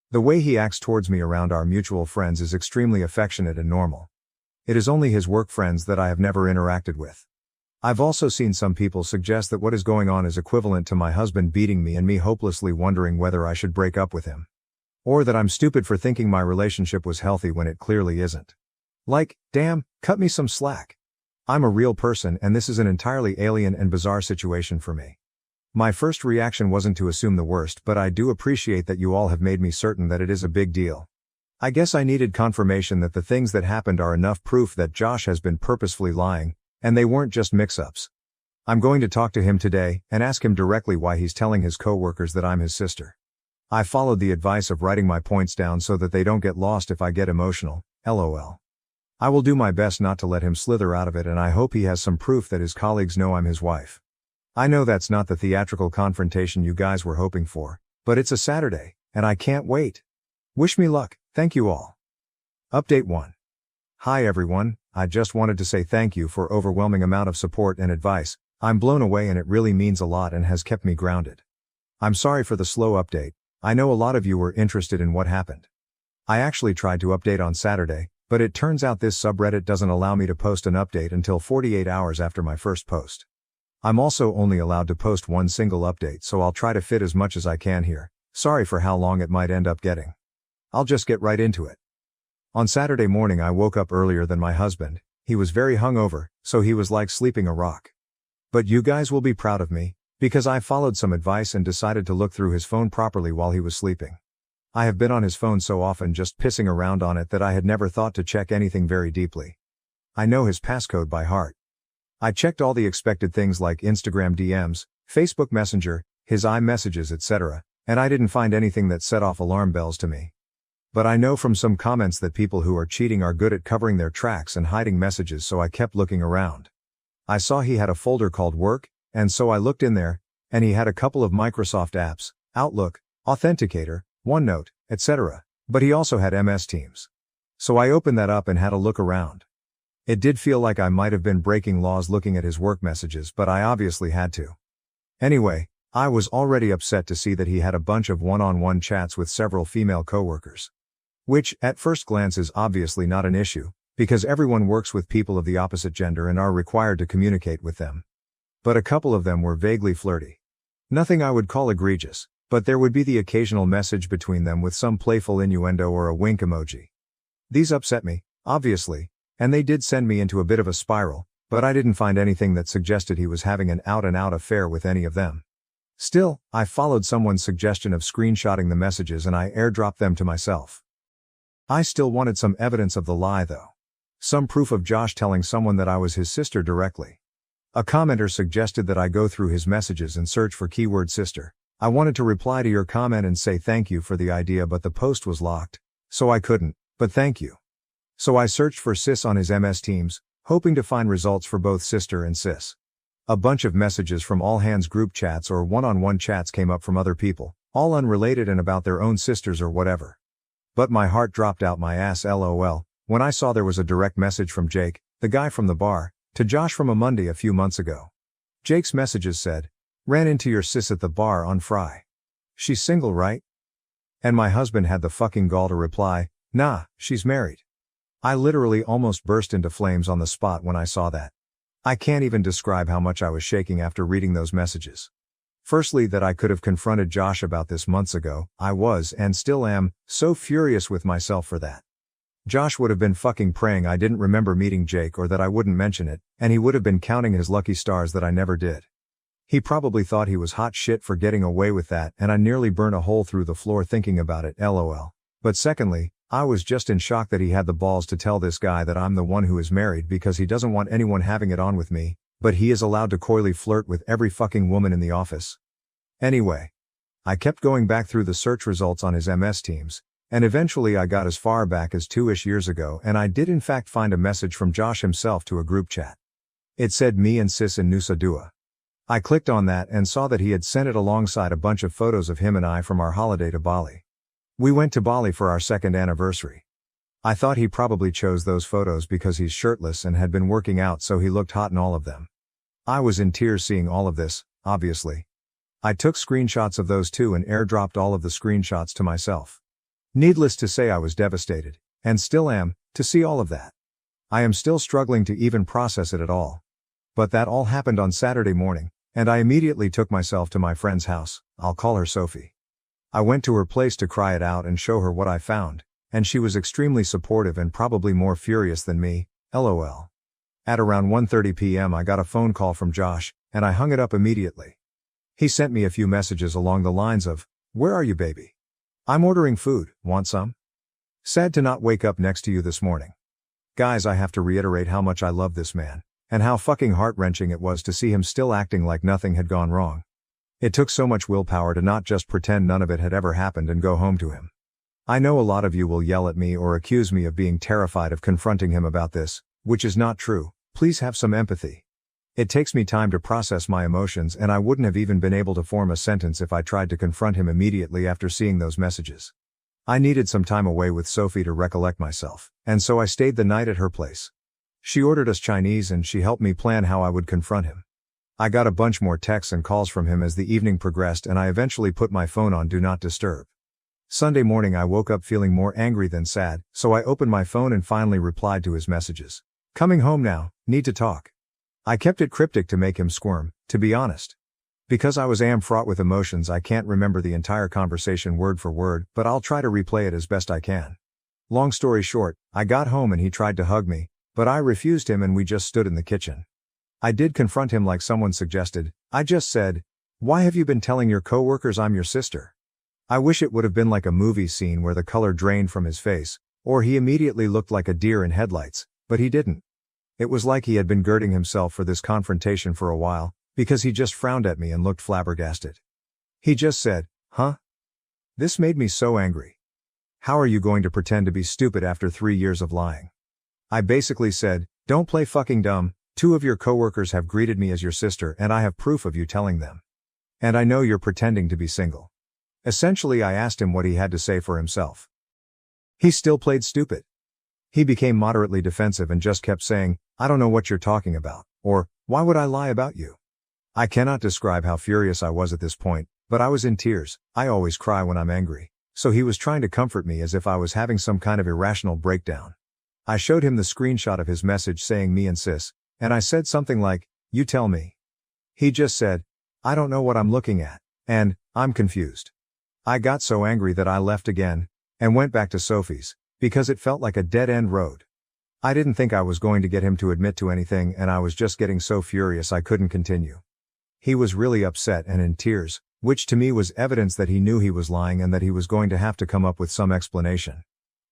The way he acts towards me around our mutual friends is extremely affectionate and normal. It is only his work friends that I have never interacted with. I've also seen some people suggest that what is going on is equivalent to my husband beating me and me hopelessly wondering whether I should break up with him. Or that I'm stupid for thinking my relationship was healthy when it clearly isn't. Like, damn, cut me some slack. I'm a real person and this is an entirely alien and bizarre situation for me. My first reaction wasn't to assume the worst, but I do appreciate that you all have made me certain that it is a big deal. I guess I needed confirmation that the things that happened are enough proof that Josh has been purposefully lying, and they weren't just mix-ups. I'm going to talk to him today and ask him directly why he's telling his coworkers that I'm his sister. I followed the advice of writing my points down so that they don't get lost if I get emotional, lol. I will do my best not to let him slither out of it, and I hope he has some proof that his colleagues know I'm his wife. I know that's not the theatrical confrontation you guys were hoping for, but it's a Saturday, and I can't wait. Wish me luck, thank you all. Update 1. Hi everyone, I just wanted to say thank you for overwhelming amount of support and advice. I'm blown away and it really means a lot and has kept me grounded. I'm sorry for the slow update. I know a lot of you were interested in what happened. I actually tried to update on Saturday, But it turns out this subreddit doesn't allow me to post an update until 48 hours after my first post. I'm also only allowed to post one single update, so I'll try to fit as much as I can here. Sorry for how long it might end up getting. I'll just get right into it. On Saturday morning I woke up earlier than my husband. He was very hungover, so he was like sleeping a rock. But you guys will be proud of me, because I followed some advice and decided to look through his phone properly while he was sleeping. I have been on his phone so often just pissing around on it that I had never thought to check anything very deeply. I know his passcode by heart. I checked all the expected things like Instagram DMs, Facebook Messenger, his iMessages, etc., and I didn't find anything that set off alarm bells to me. But I know from some comments that people who are cheating are good at covering their tracks and hiding messages, so I kept looking around. I saw he had a folder called Work, and so I looked in there, and he had a couple of Microsoft apps, Outlook, Authenticator, OneNote, etc., but he also had MS Teams. So I opened that up and had a look around. It did feel like I might have been breaking laws looking at his work messages, but I obviously had to. Anyway, I was already upset to see that he had a bunch of one-on-one chats with several female coworkers. Which, at first glance, is obviously not an issue, because everyone works with people of the opposite gender and are required to communicate with them. But a couple of them were vaguely flirty. Nothing I would call egregious, but there would be the occasional message between them with some playful innuendo or a wink emoji. These upset me, obviously, and they did send me into a bit of a spiral, but I didn't find anything that suggested he was having an out-and-out affair with any of them. Still, I followed someone's suggestion of screenshotting the messages and I airdropped them to myself. I still wanted some evidence of the lie though. Some proof of Josh telling someone that I was his sister directly. A commenter suggested that I go through his messages and search for keyword sister. I wanted to reply to your comment and say thank you for the idea, but the post was locked, so I couldn't, but thank you. So I searched for sis on his MS Teams, hoping to find results for both sister and sis. A bunch of messages from all hands group chats or one-on-one chats came up from other people, all unrelated and about their own sisters or whatever. But my heart dropped out my ass LOL, when I saw there was a direct message from Jake, the guy from the bar, to Josh from a Monday a few months ago. Jake's messages said, "Ran into your sis at the bar on Fry. She's single, right?" And my husband had the fucking gall to reply, "Nah, she's married." I literally almost burst into flames on the spot when I saw that. I can't even describe how much I was shaking after reading those messages. Firstly, that I could have confronted Josh about this months ago. I was, and still am, so furious with myself for that. Josh would have been fucking praying I didn't remember meeting Jake or that I wouldn't mention it, and he would have been counting his lucky stars that I never did. He probably thought he was hot shit for getting away with that, and I nearly burnt a hole through the floor thinking about it, LOL. But secondly, I was just in shock that he had the balls to tell this guy that I'm the one who is married because he doesn't want anyone having it on with me, but he is allowed to coyly flirt with every fucking woman in the office. Anyway, I kept going back through the search results on his MS Teams, and eventually I got as far back as 2-ish years ago, and I did in fact find a message from Josh himself to a group chat. It said me and sis in Nusa Dua. I clicked on that and saw that he had sent it alongside a bunch of photos of him and I from our holiday to Bali. We went to Bali for our second anniversary. I thought he probably chose those photos because he's shirtless and had been working out, so he looked hot in all of them. I was in tears seeing all of this, obviously. I took screenshots of those too and airdropped all of the screenshots to myself. Needless to say, I was devastated, and still am, to see all of that. I am still struggling to even process it at all. But that all happened on Saturday morning, and I immediately took myself to my friend's house. I'll call her Sophie. I went to her place to cry it out and show her what I found, and she was extremely supportive and probably more furious than me, LOL. At around 1:30 p.m. I got a phone call from Josh, and I hung it up immediately. He sent me a few messages along the lines of, "Where are you, baby? I'm ordering food, want some? Sad to not wake up next to you this morning." Guys, I have to reiterate how much I love this man, and how fucking heart-wrenching it was to see him still acting like nothing had gone wrong. It took so much willpower to not just pretend none of it had ever happened and go home to him. I know a lot of you will yell at me or accuse me of being terrified of confronting him about this, which is not true. Please have some empathy. It takes me time to process my emotions, and I wouldn't have even been able to form a sentence if I tried to confront him immediately after seeing those messages. I needed some time away with Sophie to recollect myself, and so I stayed the night at her place. She ordered us Chinese and she helped me plan how I would confront him. I got a bunch more texts and calls from him as the evening progressed, and I eventually put my phone on Do Not Disturb. Sunday morning I woke up feeling more angry than sad, so I opened my phone and finally replied to his messages. Coming home now, need to talk. I kept it cryptic to make him squirm, to be honest. Because I was fraught with emotions, I can't remember the entire conversation word for word, but I'll try to replay it as best I can. Long story short, I got home and he tried to hug me, but I refused him and we just stood in the kitchen. I did confront him like someone suggested. I just said, "Why have you been telling your coworkers I'm your sister?" I wish it would have been like a movie scene where the color drained from his face, or he immediately looked like a deer in headlights, but he didn't. It was like he had been girding himself for this confrontation for a while, because he just frowned at me and looked flabbergasted. He just said, "Huh?" This made me so angry. How are you going to pretend to be stupid after 3 years of lying? I basically said, "Don't play fucking dumb, 2 of your coworkers have greeted me as your sister and I have proof of you telling them. And I know you're pretending to be single." Essentially, I asked him what he had to say for himself. He still played stupid. He became moderately defensive and just kept saying, "I don't know what you're talking about," or, "Why would I lie about you?" I cannot describe how furious I was at this point, but I was in tears. I always cry when I'm angry. So he was trying to comfort me as if I was having some kind of irrational breakdown. I showed him the screenshot of his message saying me and sis, and I said something like, "You tell me." He just said, "I don't know what I'm looking at," and, "I'm confused." I got so angry that I left again, and went back to Sophie's, because it felt like a dead-end road. I didn't think I was going to get him to admit to anything and I was just getting so furious I couldn't continue. He was really upset and in tears, which to me was evidence that he knew he was lying and that he was going to have to come up with some explanation.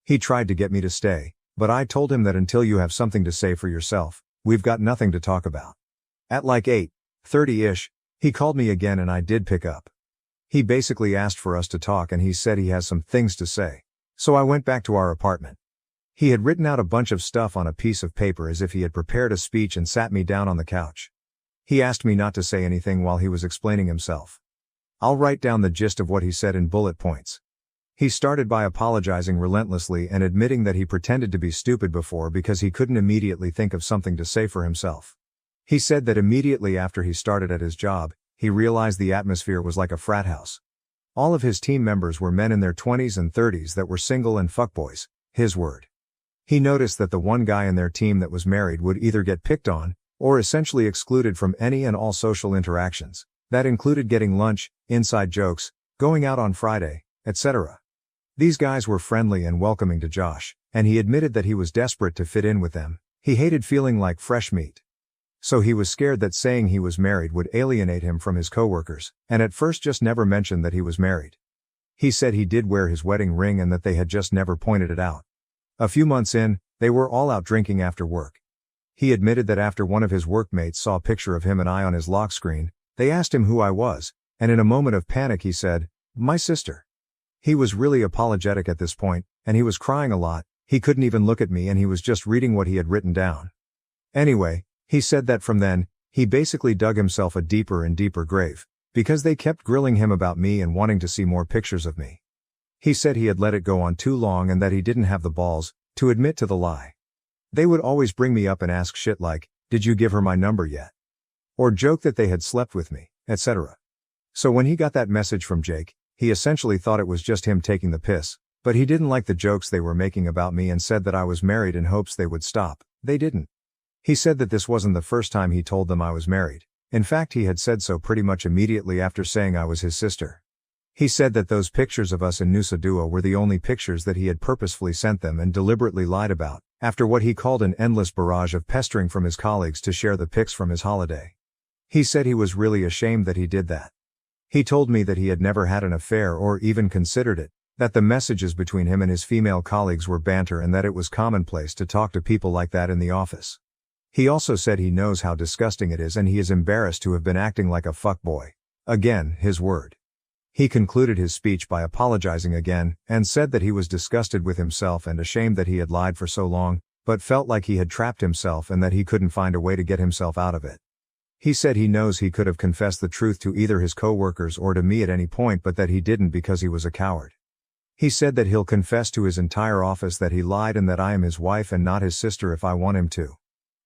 He tried to get me to stay, but I told him that until you have something to say for yourself, we've got nothing to talk about. At like 8:30-ish, he called me again and I did pick up. He basically asked for us to talk and he said he has some things to say. So I went back to our apartment. He had written out a bunch of stuff on a piece of paper as if he had prepared a speech and sat me down on the couch. He asked me not to say anything while he was explaining himself. I'll write down the gist of what he said in bullet points. He started by apologizing relentlessly and admitting that he pretended to be stupid before because he couldn't immediately think of something to say for himself. He said that immediately after he started at his job, he realized the atmosphere was like a frat house. All of his team members were men in their 20s and 30s that were single and fuckboys, his word. He noticed that the one guy in their team that was married would either get picked on, or essentially excluded from any and all social interactions. That included getting lunch, inside jokes, going out on Friday, etc. These guys were friendly and welcoming to Josh, and he admitted that he was desperate to fit in with them. He hated feeling like fresh meat. So he was scared that saying he was married would alienate him from his coworkers, and at first just never mentioned that he was married. He said he did wear his wedding ring and that they had just never pointed it out. A few months in, they were all out drinking after work. He admitted that after one of his workmates saw a picture of him and I on his lock screen, they asked him who I was, and in a moment of panic he said, "My sister." He was really apologetic at this point, and he was crying a lot. He couldn't even look at me and he was just reading what he had written down. Anyway, he said that from then, he basically dug himself a deeper and deeper grave, because they kept grilling him about me and wanting to see more pictures of me. He said he had let it go on too long and that he didn't have the balls to admit to the lie. They would always bring me up and ask shit like, "Did you give her my number yet?" Or joke that they had slept with me, etc. So when he got that message from Jake, he essentially thought it was just him taking the piss, but he didn't like the jokes they were making about me and said that I was married in hopes they would stop. They didn't. He said that this wasn't the first time he told them I was married. In fact, he had said so pretty much immediately after saying I was his sister. He said that those pictures of us in Nusa Dua were the only pictures that he had purposefully sent them and deliberately lied about, after what he called an endless barrage of pestering from his colleagues to share the pics from his holiday. He said he was really ashamed that he did that. He told me that he had never had an affair or even considered it, that the messages between him and his female colleagues were banter and that it was commonplace to talk to people like that in the office. He also said he knows how disgusting it is and he is embarrassed to have been acting like a fuckboy. Again, his word. He concluded his speech by apologizing again, and said that he was disgusted with himself and ashamed that he had lied for so long, but felt like he had trapped himself and that he couldn't find a way to get himself out of it. He said he knows he could have confessed the truth to either his coworkers or to me at any point but that he didn't because he was a coward. He said that he'll confess to his entire office that he lied and that I am his wife and not his sister if I want him to.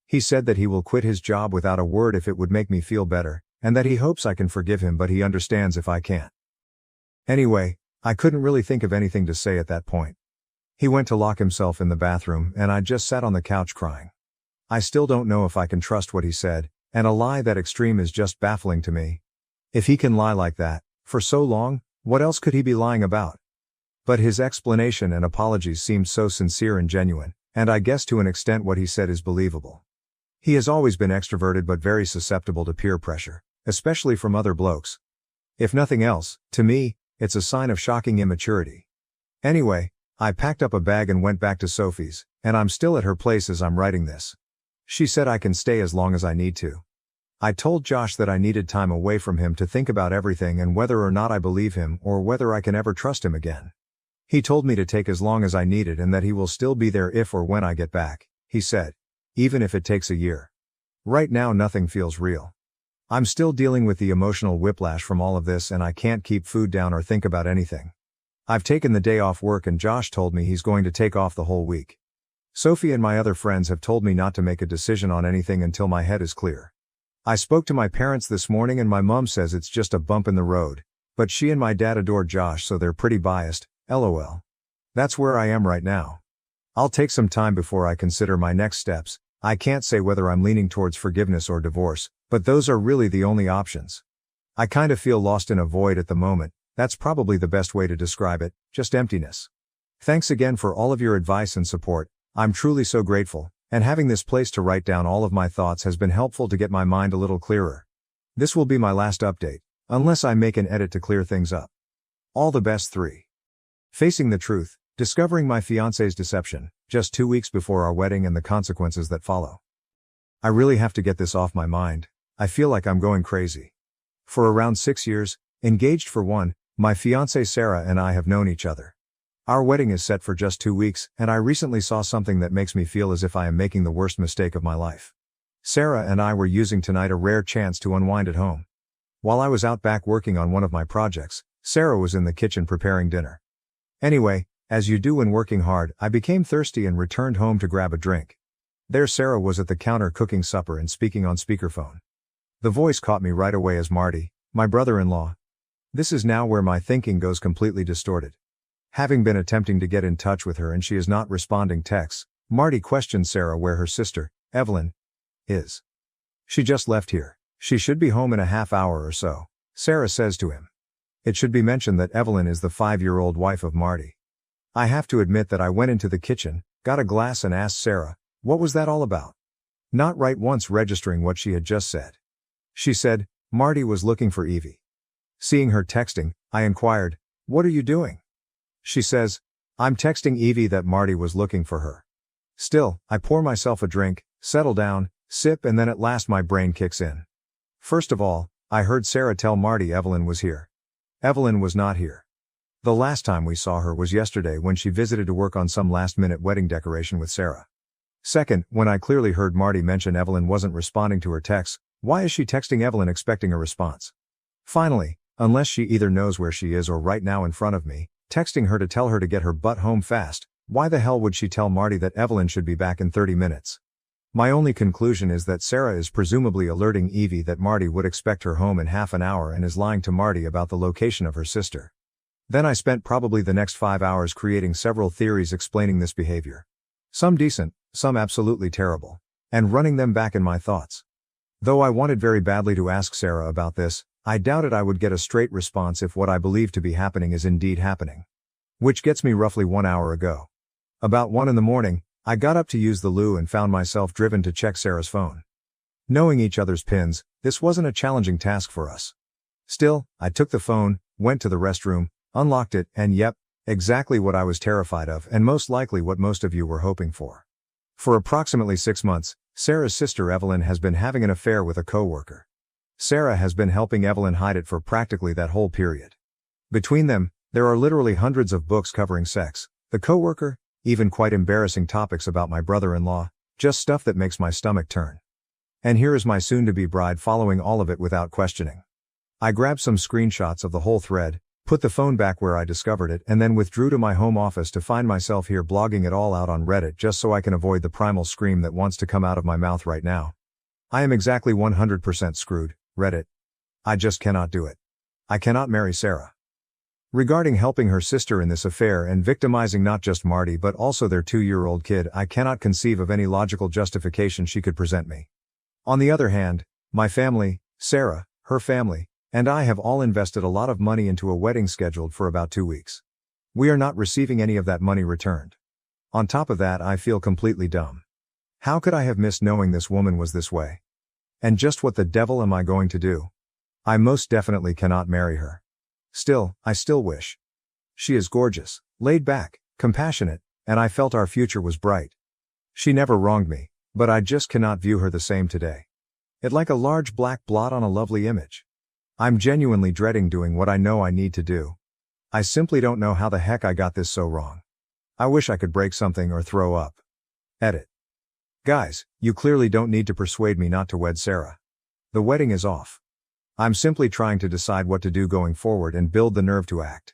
He said that he will quit his job without a word if it would make me feel better, and that he hopes I can forgive him but he understands if I can't. Anyway, I couldn't really think of anything to say at that point. He went to lock himself in the bathroom and I just sat on the couch crying. I still don't know if I can trust what he said, and a lie that extreme is just baffling to me. If he can lie like that, for so long, what else could he be lying about? But his explanation and apologies seemed so sincere and genuine, and I guess to an extent what he said is believable. He has always been extroverted but very susceptible to peer pressure, especially from other blokes. If nothing else, to me, it's a sign of shocking immaturity. Anyway, I packed up a bag and went back to Sophie's, and I'm still at her place as I'm writing this. She said I can stay as long as I need to. I told Josh that I needed time away from him to think about everything and whether or not I believe him or whether I can ever trust him again. He told me to take as long as I needed and that he will still be there if or when I get back, he said. Even if it takes a year. Right now nothing feels real. I'm still dealing with the emotional whiplash from all of this and I can't keep food down or think about anything. I've taken the day off work and Josh told me he's going to take off the whole week. Sophie and my other friends have told me not to make a decision on anything until my head is clear. I spoke to my parents this morning and my mom says it's just a bump in the road, but she and my dad adore Josh so they're pretty biased, lol. That's where I am right now. I'll take some time before I consider my next steps. I can't say whether I'm leaning towards forgiveness or divorce, but those are really the only options. I kind of feel lost in a void at the moment, that's probably the best way to describe it, just emptiness. Thanks again for all of your advice and support. I'm truly so grateful, and having this place to write down all of my thoughts has been helpful to get my mind a little clearer. This will be my last update, unless I make an edit to clear things up. All the best. 3. Facing the truth, discovering my fiancé's deception, just 2 weeks before our wedding and the consequences that follow. I really have to get this off my mind. I feel like I'm going crazy. For around 6 years, engaged for 1, my fiancée Sarah and I have known each other. Our wedding is set for just 2 weeks, and I recently saw something that makes me feel as if I am making the worst mistake of my life. Sarah and I were using tonight a rare chance to unwind at home. While I was out back working on one of my projects, Sarah was in the kitchen preparing dinner. Anyway, as you do when working hard, I became thirsty and returned home to grab a drink. There Sarah was at the counter cooking supper and speaking on speakerphone. The voice caught me right away as Marty, my brother-in-law. This is now where my thinking goes completely distorted. Having been attempting to get in touch with her and she is not responding texts, Marty questioned Sarah where her sister, Evelyn, is. She just left here. She should be home in a half hour or so, Sarah says to him. It should be mentioned that Evelyn is the 5-year-old wife of Marty. I have to admit that I went into the kitchen, got a glass and asked Sarah, what was that all about? Not right once registering what she had just said. She said, Marty was looking for Evie. Seeing her texting, I inquired, what are you doing? She says, I'm texting Evie that Marty was looking for her. Still, I pour myself a drink, settle down, sip and then at last my brain kicks in. First of all, I heard Sarah tell Marty Evelyn was here. Evelyn was not here. The last time we saw her was yesterday when she visited to work on some last-minute wedding decoration with Sarah. Second, when I clearly heard Marty mention Evelyn wasn't responding to her texts, why is she texting Evelyn expecting a response? Finally, unless she either knows where she is or right now in front of me, texting her to tell her to get her butt home fast, why the hell would she tell Marty that Evelyn should be back in 30 minutes? My only conclusion is that Sarah is presumably alerting Evie that Marty would expect her home in half an hour and is lying to Marty about the location of her sister. Then I spent probably the next 5 hours creating several theories explaining this behavior. Some decent, some absolutely terrible. And running them back in my thoughts. Though I wanted very badly to ask Sarah about this, I doubted I would get a straight response if what I believe to be happening is indeed happening. Which gets me roughly 1 hour ago. About 1 in the morning, I got up to use the loo and found myself driven to check Sarah's phone. Knowing each other's pins, this wasn't a challenging task for us. Still, I took the phone, went to the restroom, unlocked it, and yep, exactly what I was terrified of and most likely what most of you were hoping for. For approximately 6 months, Sarah's sister Evelyn has been having an affair with a coworker. Sarah has been helping Evelyn hide it for practically that whole period. Between them, there are literally hundreds of books covering sex, the coworker, even quite embarrassing topics about my brother-in-law, just stuff that makes my stomach turn. And here is my soon-to-be bride following all of it without questioning. I grabbed some screenshots of the whole thread, put the phone back where I discovered it and then withdrew to my home office to find myself here blogging it all out on Reddit just so I can avoid the primal scream that wants to come out of my mouth right now. I am exactly 100% screwed, Reddit. I just cannot do it. I cannot marry Sarah. Regarding helping her sister in this affair and victimizing not just Marty but also their 2-year-old kid, I cannot conceive of any logical justification she could present me. On the other hand, my family, Sarah, her family, and I have all invested a lot of money into a wedding scheduled for about 2 weeks. We are not receiving any of that money returned. On top of that, I feel completely dumb. How could I have missed knowing this woman was this way? And just what the devil am I going to do? I most definitely cannot marry her. Still, I still wish. She is gorgeous, laid back, compassionate, and I felt our future was bright. She never wronged me, but I just cannot view her the same today. It like a large black blot on a lovely image. I'm genuinely dreading doing what I know I need to do. I simply don't know how the heck I got this so wrong. I wish I could break something or throw up. Edit. Guys, you clearly don't need to persuade me not to wed Sarah. The wedding is off. I'm simply trying to decide what to do going forward and build the nerve to act.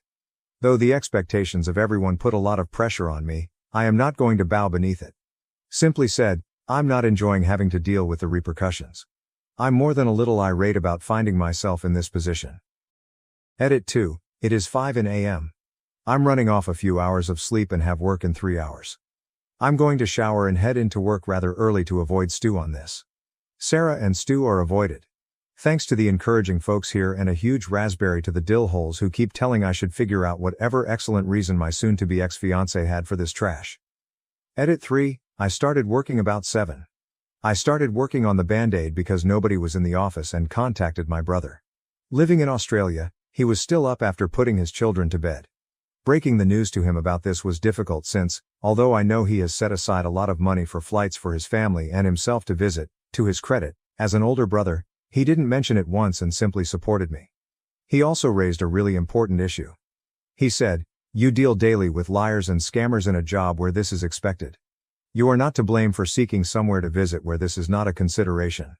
Though the expectations of everyone put a lot of pressure on me, I am not going to bow beneath it. Simply said, I'm not enjoying having to deal with the repercussions. I'm more than a little irate about finding myself in this position. Edit 2, it is 5 a.m. I'm running off a few hours of sleep and have work in 3 hours. I'm going to shower and head into work rather early to avoid stew on this. Sarah and stew are avoided. Thanks to the encouraging folks here and a huge raspberry to the dill holes who keep telling I should figure out whatever excellent reason my soon-to-be ex-fiancé had for this trash. Edit 3, I started working about 7. I started working on the Band-Aid because nobody was in the office and contacted my brother. Living in Australia, he was still up after putting his children to bed. Breaking the news to him about this was difficult since, although I know he has set aside a lot of money for flights for his family and himself to visit, to his credit, as an older brother, he didn't mention it once and simply supported me. He also raised a really important issue. He said, "You deal daily with liars and scammers in a job where this is expected. You are not to blame for seeking somewhere to visit where this is not a consideration."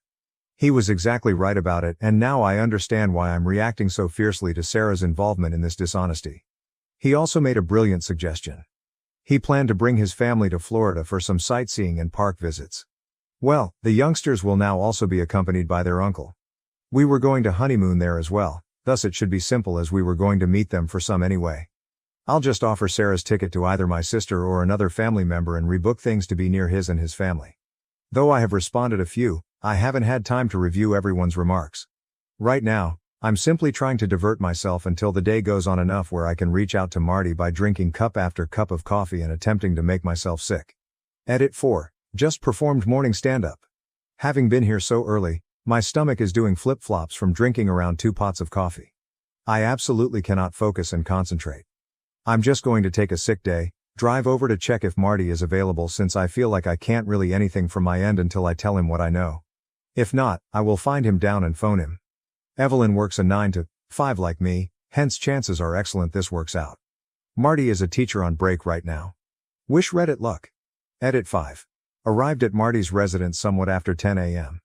He was exactly right about it, and now I understand why I'm reacting so fiercely to Sarah's involvement in this dishonesty. He also made a brilliant suggestion. He planned to bring his family to Florida for some sightseeing and park visits. Well, the youngsters will now also be accompanied by their uncle. We were going to honeymoon there as well, thus it should be simple as we were going to meet them for some anyway. I'll just offer Sarah's ticket to either my sister or another family member and rebook things to be near his and his family. Though I have responded a few, I haven't had time to review everyone's remarks. Right now, I'm simply trying to divert myself until the day goes on enough where I can reach out to Marty by drinking cup after cup of coffee and attempting to make myself sick. Edit 4. Just performed morning stand-up. Having been here so early, my stomach is doing flip-flops from drinking around 2 pots of coffee. I absolutely cannot focus and concentrate. I'm just going to take a sick day, drive over to check if Marty is available since I feel like I can't really anything from my end until I tell him what I know. If not, I will find him down and phone him. Evelyn works a 9 to 5 like me, hence chances are excellent this works out. Marty is a teacher on break right now. Wish Reddit luck. Edit 5. Arrived at Marty's residence somewhat after 10 a.m.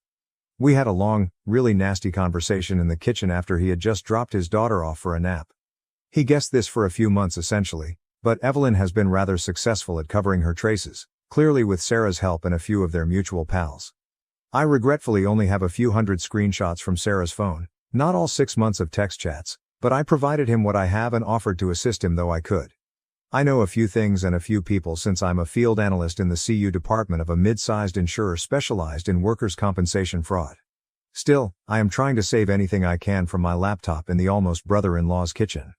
We had a long, really nasty conversation in the kitchen after he had just dropped his daughter off for a nap. He guessed this for a few months essentially, but Evelyn has been rather successful at covering her traces, clearly with Sarah's help and a few of their mutual pals. I regretfully only have a few hundred screenshots from Sarah's phone, not all 6 months of text chats, but I provided him what I have and offered to assist him though I could. I know a few things and a few people since I'm a field analyst in the CU department of a mid-sized insurer specialized in workers' compensation fraud. Still, I am trying to save anything I can from my laptop in the almost brother-in-law's kitchen.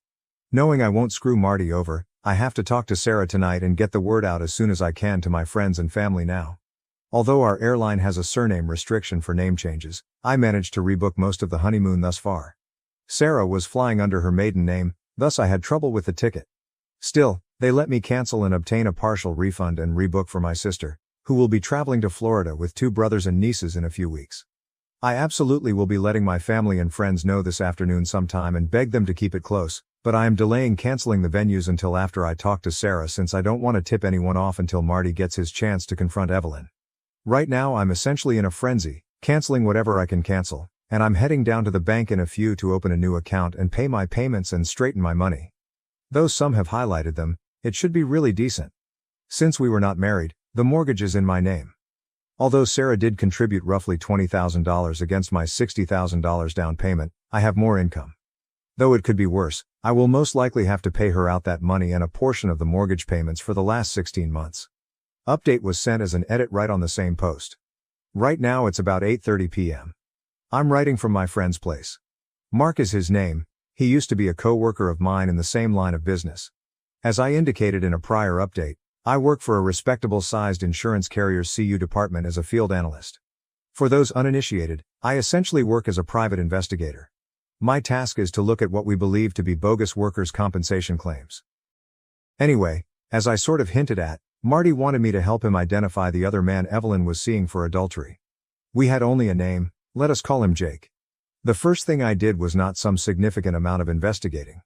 Knowing I won't screw Marty over, I have to talk to Sarah tonight and get the word out as soon as I can to my friends and family now. Although our airline has a surname restriction for name changes, I managed to rebook most of the honeymoon thus far. Sarah was flying under her maiden name, thus I had trouble with the ticket. Still, they let me cancel and obtain a partial refund and rebook for my sister, who will be traveling to Florida with 2 brothers and nieces in a few weeks. I absolutely will be letting my family and friends know this afternoon sometime and beg them to keep it close, but I am delaying canceling the venues until after I talk to Sarah since I don't want to tip anyone off until Marty gets his chance to confront Evelyn. Right now I'm essentially in a frenzy, canceling whatever I can cancel, and I'm heading down to the bank in a few to open a new account and pay my payments and straighten my money. Though some have highlighted them, it should be really decent. Since we were not married, the mortgage is in my name. Although Sarah did contribute roughly $20,000 against my $60,000 down payment, I have more income. Though it could be worse, I will most likely have to pay her out that money and a portion of the mortgage payments for the last 16 months. Update was sent as an edit right on the same post. Right now it's about 8:30 p.m. I'm writing from my friend's place. Mark is his name. He used to be a co-worker of mine in the same line of business. As I indicated in a prior update, I work for a respectable-sized insurance carrier's CU department as a field analyst. For those uninitiated, I essentially work as a private investigator. My task is to look at what we believe to be bogus workers' compensation claims. Anyway, as I sort of hinted at, Marty wanted me to help him identify the other man Evelyn was seeing for adultery. We had only a name, let us call him Jake. The first thing I did was not some significant amount of investigating.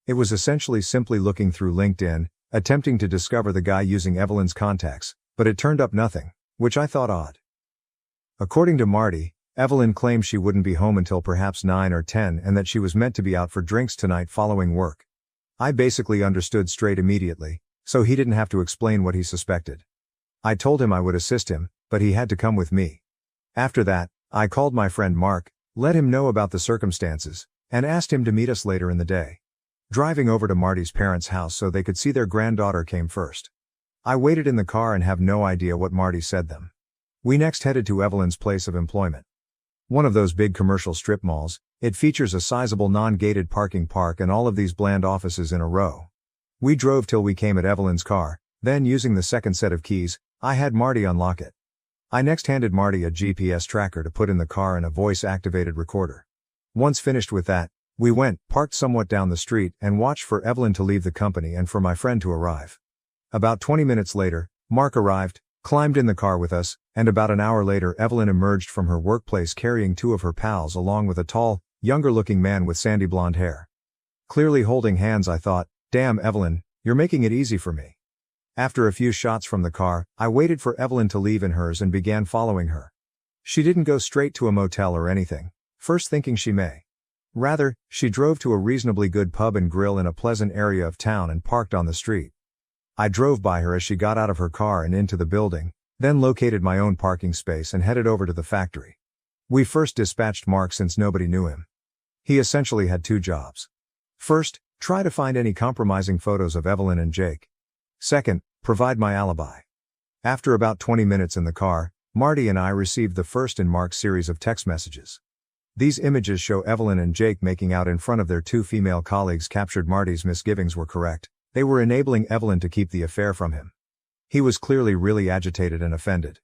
It was essentially simply looking through LinkedIn, attempting to discover the guy using Evelyn's contacts, but it turned up nothing, which I thought odd. According to Marty, Evelyn claimed she wouldn't be home until perhaps 9 or 10 and that she was meant to be out for drinks tonight following work. I basically understood straight immediately, so he didn't have to explain what he suspected. I told him I would assist him, but he had to come with me. After that, I called my friend Mark, let him know about the circumstances, and asked him to meet us later in the day. Driving over to Marty's parents' house so they could see their granddaughter came first. I waited in the car and have no idea what Marty said them. We next headed to Evelyn's place of employment. One of those big commercial strip malls, it features a sizable non-gated parking park and all of these bland offices in a row. We drove till we came at Evelyn's car, then using the second set of keys, I had Marty unlock it. I next handed Marty a GPS tracker to put in the car and a voice-activated recorder. Once finished with that, we went, parked somewhat down the street, and watched for Evelyn to leave the company and for my friend to arrive. About 20 minutes later, Mark arrived, climbed in the car with us, and about an hour later Evelyn emerged from her workplace carrying two of her pals along with a tall, younger-looking man with sandy blonde hair. Clearly holding hands, I thought, damn Evelyn, you're making it easy for me. After a few shots from the car, I waited for Evelyn to leave in hers and began following her. She didn't go straight to a motel or anything, first thinking she may. Rather, she drove to a reasonably good pub and grill in a pleasant area of town and parked on the street. I drove by her as she got out of her car and into the building, then located my own parking space and headed over to the factory. We first dispatched Mark since nobody knew him. He essentially had two jobs. First, try to find any compromising photos of Evelyn and Jake. Second, provide my alibi. After about 20 minutes in the car, Marty and I received the first in Mark's series of text messages. These images show Evelyn and Jake making out in front of their two female colleagues. Captured Marty's misgivings were correct. They were enabling Evelyn to keep the affair from him. He was clearly really agitated and offended.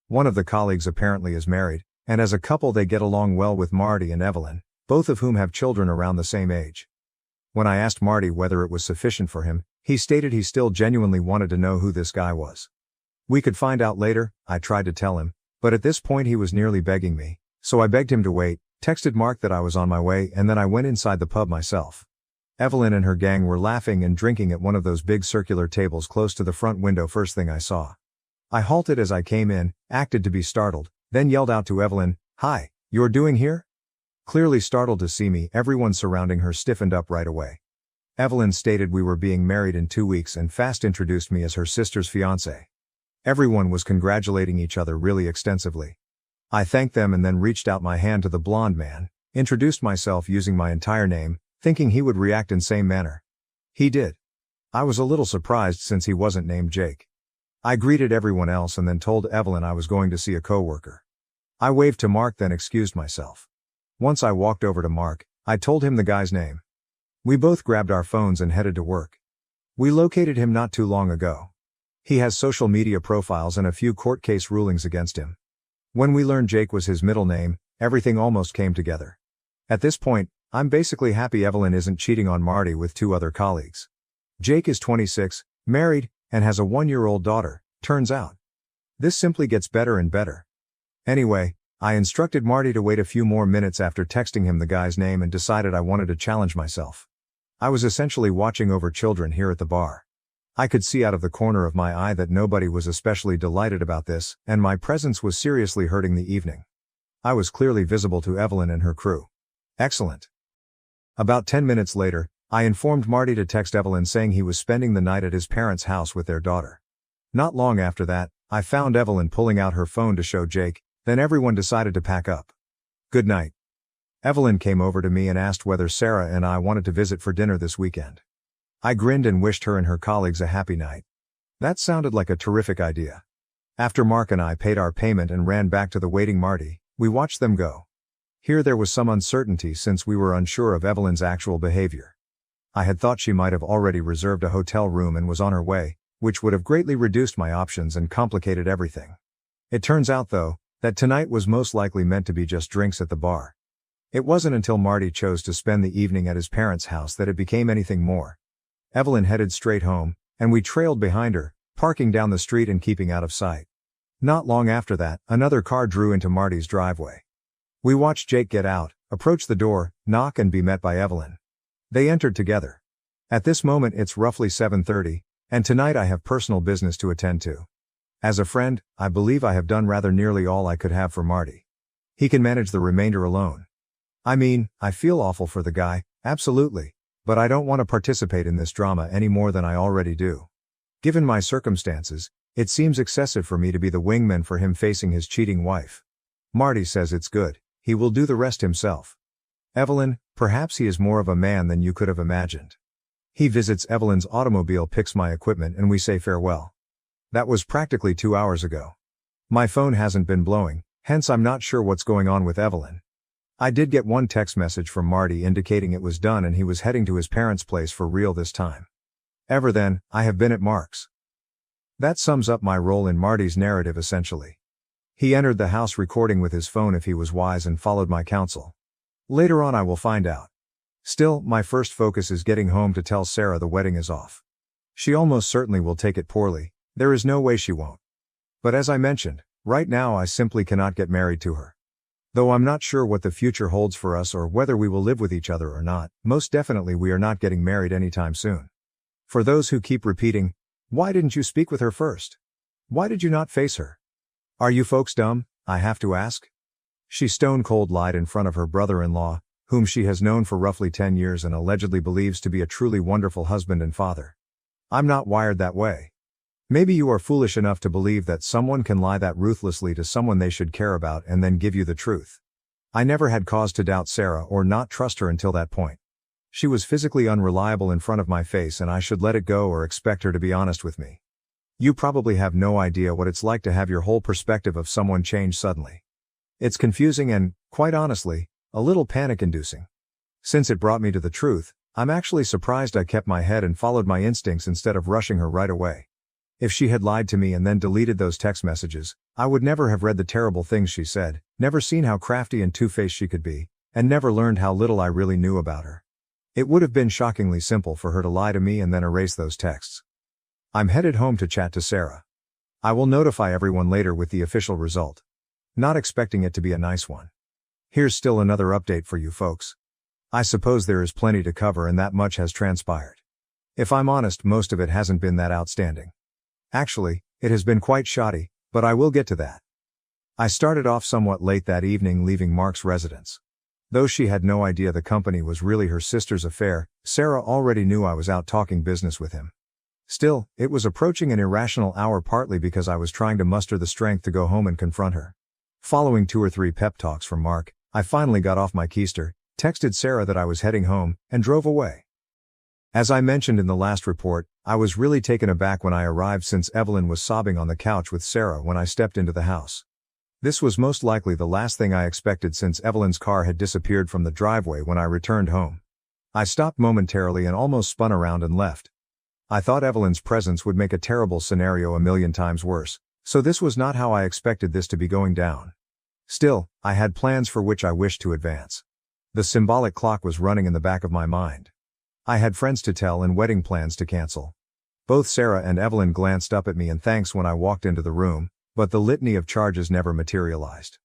One of the colleagues apparently is married, and as a couple they get along well with Marty and Evelyn, both of whom have children around the same age. When I asked Marty whether it was sufficient for him, he stated he still genuinely wanted to know who this guy was. We could find out later, I tried to tell him, but at this point he was nearly begging me, so I begged him to wait, texted Mark that I was on my way, and then I went inside the pub myself. Evelyn and her gang were laughing and drinking at one of those big circular tables close to the front window. First thing I saw. I halted as I came in, acted to be startled, then yelled out to Evelyn, "Hi, you're doing here?" Clearly startled to see me, everyone surrounding her stiffened up right away. Evelyn stated we were being married in 2 weeks and fast introduced me as her sister's fiancé. Everyone was congratulating each other really extensively. I thanked them and then reached out my hand to the blonde man, introduced myself using my entire name, thinking he would react in same manner. He did. I was a little surprised since he wasn't named Jake. I greeted everyone else and then told Evelyn I was going to see a coworker. I waved to Mark then excused myself. Once I walked over to Mark, I told him the guy's name. We both grabbed our phones and headed to work. We located him not too long ago. He has social media profiles and a few court case rulings against him. When we learned Jake was his middle name, everything almost came together. At this point, I'm basically happy Evelyn isn't cheating on Marty with two other colleagues. Jake is 26, married, and has a 1-year-old daughter, turns out. This simply gets better and better. Anyway, I instructed Marty to wait a few more minutes after texting him the guy's name and decided I wanted to challenge myself. I was essentially watching over children here at the bar. I could see out of the corner of my eye that nobody was especially delighted about this, and my presence was seriously hurting the evening. I was clearly visible to Evelyn and her crew. Excellent. About 10 minutes later, I informed Marty to text Evelyn saying he was spending the night at his parents' house with their daughter. Not long after that, I found Evelyn pulling out her phone to show Jake, then everyone decided to pack up. Good night. Evelyn came over to me and asked whether Sarah and I wanted to visit for dinner this weekend. I grinned and wished her and her colleagues a happy night. That sounded like a terrific idea. After Mark and I paid our payment and ran back to the waiting Marty, we watched them go. Here there was some uncertainty since we were unsure of Evelyn's actual behavior. I had thought she might have already reserved a hotel room and was on her way, which would have greatly reduced my options and complicated everything. It turns out though, that tonight was most likely meant to be just drinks at the bar. It wasn't until Marty chose to spend the evening at his parents' house that it became anything more. Evelyn headed straight home, and we trailed behind her, parking down the street and keeping out of sight. Not long after that, another car drew into Marty's driveway. We watched Jake get out, approach the door, knock and be met by Evelyn. They entered together. At this moment it's roughly 7:30, and tonight I have personal business to attend to. As a friend, I believe I have done rather nearly all I could have for Marty. He can manage the remainder alone. I mean, I feel awful for the guy, absolutely, but I don't want to participate in this drama any more than I already do. Given my circumstances, it seems excessive for me to be the wingman for him facing his cheating wife. Marty says it's good, he will do the rest himself. Evelyn, perhaps he is more of a man than you could have imagined. He visits Evelyn's automobile, picks my equipment, and we say farewell. That was practically 2 hours ago. My phone hasn't been blowing, hence I'm not sure what's going on with Evelyn. I did get one text message from Marty indicating it was done and he was heading to his parents' place for real this time. Ever then, I have been at Mark's. That sums up my role in Marty's narrative essentially. He entered the house recording with his phone if he was wise and followed my counsel. Later on I will find out. Still, my first focus is getting home to tell Sarah the wedding is off. She almost certainly will take it poorly, there is no way she won't. But as I mentioned, right now I simply cannot get married to her. Though I'm not sure what the future holds for us or whether we will live with each other or not, most definitely we are not getting married anytime soon. For those who keep repeating, why didn't you speak with her first? Why did you not face her? Are you folks dumb, I have to ask? She stone cold lied in front of her brother-in-law, whom she has known for roughly 10 years and allegedly believes to be a truly wonderful husband and father. I'm not wired that way. Maybe you are foolish enough to believe that someone can lie that ruthlessly to someone they should care about and then give you the truth. I never had cause to doubt Sarah or not trust her until that point. She was physically unreliable in front of my face and I should let it go or expect her to be honest with me. You probably have no idea what it's like to have your whole perspective of someone change suddenly. It's confusing and, quite honestly, a little panic-inducing. Since it brought me to the truth, I'm actually surprised I kept my head and followed my instincts instead of rushing her right away. If she had lied to me and then deleted those text messages, I would never have read the terrible things she said, never seen how crafty and two-faced she could be, and never learned how little I really knew about her. It would have been shockingly simple for her to lie to me and then erase those texts. I'm headed home to chat to Sarah. I will notify everyone later with the official result. Not expecting it to be a nice one. Here's still another update for you folks. I suppose there is plenty to cover and that much has transpired. If I'm honest, most of it hasn't been that outstanding. Actually, it has been quite shoddy, but I will get to that. I started off somewhat late that evening leaving Mark's residence. Though she had no idea the company was really her sister's affair, Sarah already knew I was out talking business with him. Still, it was approaching an irrational hour partly because I was trying to muster the strength to go home and confront her. Following 2 or 3 pep talks from Mark, I finally got off my keister, texted Sarah that I was heading home, and drove away. As I mentioned in the last report, I was really taken aback when I arrived since Evelyn was sobbing on the couch with Sarah when I stepped into the house. This was most likely the last thing I expected since Evelyn's car had disappeared from the driveway when I returned home. I stopped momentarily and almost spun around and left. I thought Evelyn's presence would make a terrible scenario a million times worse, so this was not how I expected this to be going down. Still, I had plans for which I wished to advance. The symbolic clock was running in the back of my mind. I had friends to tell and wedding plans to cancel. Both Sarah and Evelyn glanced up at me in thanks when I walked into the room, but the litany of charges never materialized.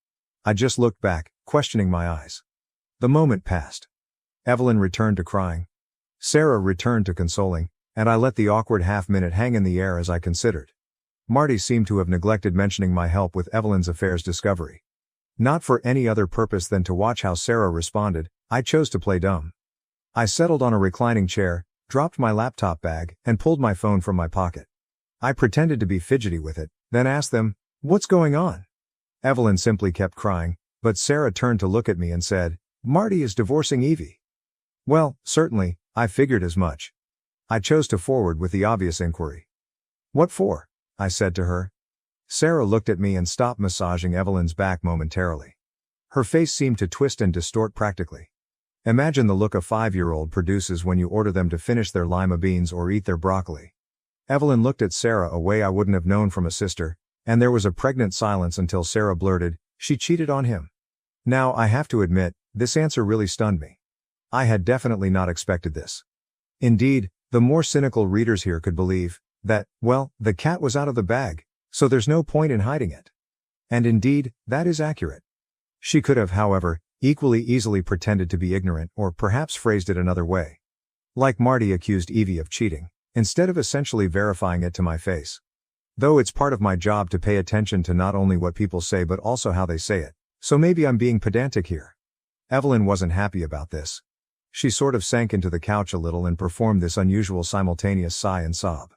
I just looked back, questioning my eyes. The moment passed. Evelyn returned to crying. Sarah returned to consoling, and I let the awkward half-minute hang in the air as I considered. Marty seemed to have neglected mentioning my help with Evelyn's affairs discovery. Not for any other purpose than to watch how Sarah responded, I chose to play dumb. I settled on a reclining chair, dropped my laptop bag, and pulled my phone from my pocket. I pretended to be fidgety with it, then asked them, "What's going on?" Evelyn simply kept crying, but Sarah turned to look at me and said, Marty is divorcing Evie. Well, certainly, I figured as much. I chose to forward with the obvious inquiry. What for? I said to her. Sarah looked at me and stopped massaging Evelyn's back momentarily. Her face seemed to twist and distort practically. Imagine the look a 5-year-old produces when you order them to finish their lima beans or eat their broccoli. Evelyn looked at Sarah a way I wouldn't have known from a sister, and there was a pregnant silence until Sarah blurted, "She cheated on him." Now, I have to admit, this answer really stunned me. I had definitely not expected this. Indeed, the more cynical readers here could believe that, well, the cat was out of the bag, so there's no point in hiding it. And indeed, that is accurate. She could have, however, equally easily pretended to be ignorant or perhaps phrased it another way. Like Marty accused Evie of cheating, instead of essentially verifying it to my face. Though it's part of my job to pay attention to not only what people say but also how they say it, so maybe I'm being pedantic here. Evelyn wasn't happy about this. She sort of sank into the couch a little and performed this unusual simultaneous sigh and sob.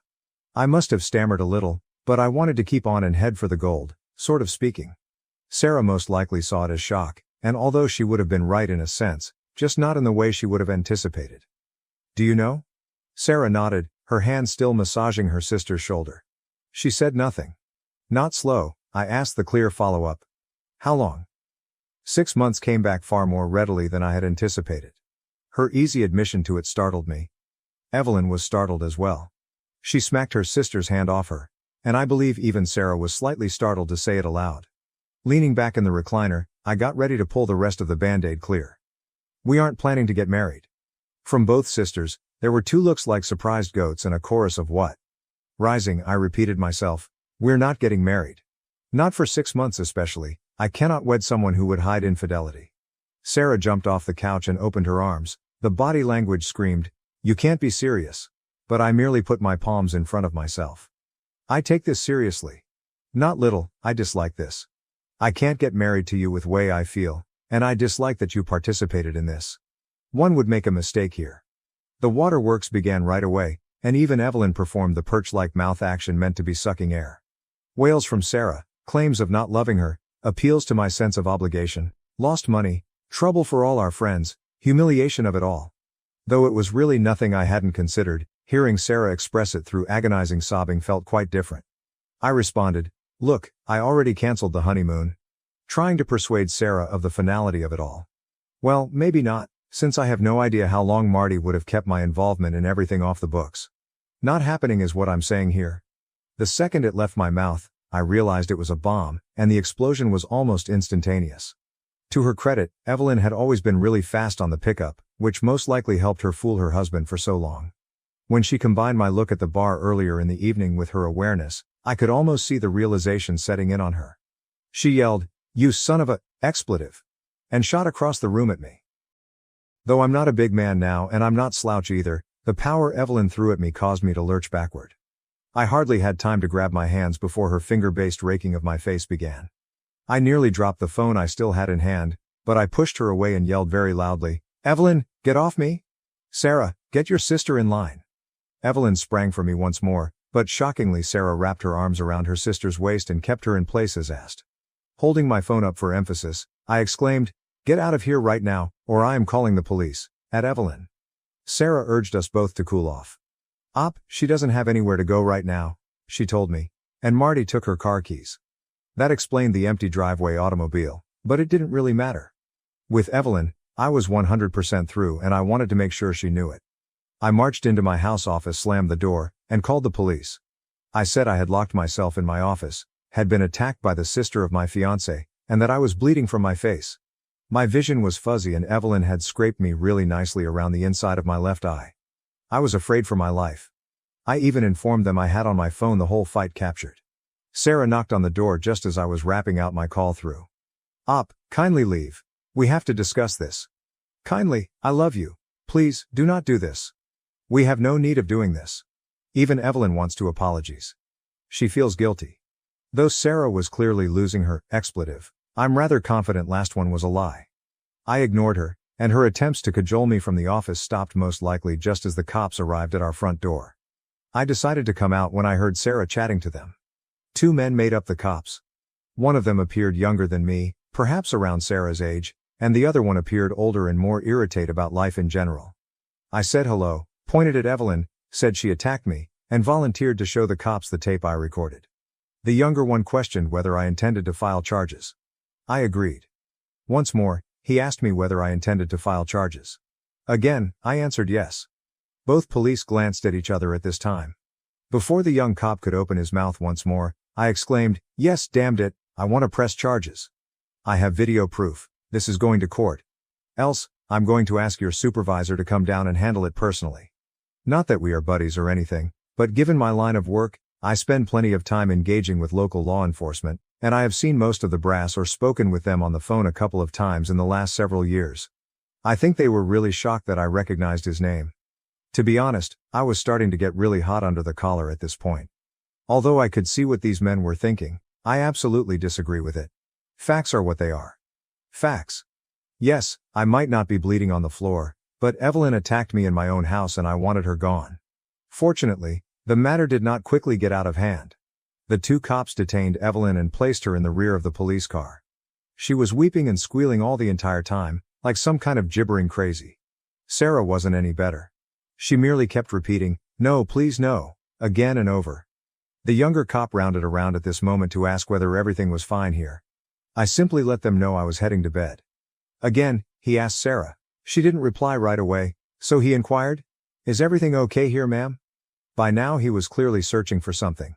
I must have stammered a little, but I wanted to keep on and head for the gold, sort of speaking. Sarah most likely saw it as shock, and although she would have been right in a sense, just not in the way she would have anticipated. Do you know? Sarah nodded, her hand still massaging her sister's shoulder. She said nothing. Not slow, I asked the clear follow-up. How long? 6 months came back far more readily than I had anticipated. Her easy admission to it startled me. Evelyn was startled as well. She smacked her sister's hand off her, and I believe even Sarah was slightly startled to say it aloud. Leaning back in the recliner, I got ready to pull the rest of the Band-Aid clear. We aren't planning to get married. From both sisters, there were 2 looks like surprised goats and a chorus of what? Rising, I repeated myself, we're not getting married. Not for 6 months especially, I cannot wed someone who would hide infidelity. Sarah jumped off the couch and opened her arms, the body language screamed, you can't be serious. But I merely put my palms in front of myself. I take this seriously. Not little, I dislike this. I can't get married to you with way I feel, and I dislike that you participated in this. One would make a mistake here. The waterworks began right away, and even Evelyn performed the perch-like mouth action meant to be sucking air. Wails from Sarah, claims of not loving her, appeals to my sense of obligation, lost money, trouble for all our friends, humiliation of it all. Though it was really nothing I hadn't considered, hearing Sarah express it through agonizing sobbing felt quite different. I responded, look, I already canceled the honeymoon. Trying to persuade Sarah of the finality of it all. Well, maybe not, since I have no idea how long Marty would have kept my involvement in everything off the books. Not happening is what I'm saying here. The second it left my mouth, I realized it was a bomb, and the explosion was almost instantaneous. To her credit, Evelyn had always been really fast on the pickup, which most likely helped her fool her husband for so long. When she combined my look at the bar earlier in the evening with her awareness, I could almost see the realization setting in on her. She yelled, "You son of a expletive," and shot across the room at me. Though I'm not a big man now and I'm not slouch either, the power Evelyn threw at me caused me to lurch backward. I hardly had time to grab my hands before her finger-based raking of my face began. I nearly dropped the phone I still had in hand, but I pushed her away and yelled very loudly, "Evelyn, get off me! Sarah, get your sister in line!" Evelyn sprang for me once more, but shockingly Sarah wrapped her arms around her sister's waist and kept her in place as asked. Holding my phone up for emphasis, I exclaimed, "Get out of here right now, or I am calling the police," at Evelyn. Sarah urged us both to cool off. She doesn't have anywhere to go right now, she told me, and Marty took her car keys. That explained the empty driveway automobile, but it didn't really matter. With Evelyn, I was 100% through and I wanted to make sure she knew it. I marched into my house office, slammed the door, and called the police. I said I had locked myself in my office, had been attacked by the sister of my fiancé, and that I was bleeding from my face. My vision was fuzzy and Evelyn had scraped me really nicely around the inside of my left eye. I was afraid for my life. I even informed them I had on my phone the whole fight captured. Sarah knocked on the door just as I was wrapping out my call through. Kindly leave. We have to discuss this. Kindly, I love you. Please, do not do this. We have no need of doing this. Even Evelyn wants to apologize. She feels guilty. Though Sarah was clearly losing her expletive, I'm rather confident last one was a lie. I ignored her, and her attempts to cajole me from the office stopped most likely just as the cops arrived at our front door. I decided to come out when I heard Sarah chatting to them. 2 men made up the cops. One of them appeared younger than me, perhaps around Sarah's age, and the other one appeared older and more irritated about life in general. I said hello, pointed at Evelyn, said she attacked me, and volunteered to show the cops the tape I recorded. The younger one questioned whether I intended to file charges. I agreed. Once more, he asked me whether I intended to file charges. Again, I answered yes. Both police glanced at each other at this time. Before the young cop could open his mouth once more, I exclaimed, "Yes, damned it, I want to press charges. I have video proof, this is going to court. Else, I'm going to ask your supervisor to come down and handle it personally." Not that we are buddies or anything, but given my line of work, I spend plenty of time engaging with local law enforcement, and I have seen most of the brass or spoken with them on the phone a couple of times in the last several years. I think they were really shocked that I recognized his name. To be honest, I was starting to get really hot under the collar at this point. Although I could see what these men were thinking, I absolutely disagree with it. Facts are what they are. Facts. Yes, I might not be bleeding on the floor, but Evelyn attacked me in my own house and I wanted her gone. Fortunately, the matter did not quickly get out of hand. The two cops detained Evelyn and placed her in the rear of the police car. She was weeping and squealing all the entire time, like some kind of gibbering crazy. Sarah wasn't any better. She merely kept repeating, "No, please no," again and over. The younger cop rounded around at this moment to ask whether everything was fine here. I simply let them know I was heading to bed. Again, he asked Sarah. She didn't reply right away, so he inquired, "Is everything okay here, ma'am?" By now he was clearly searching for something.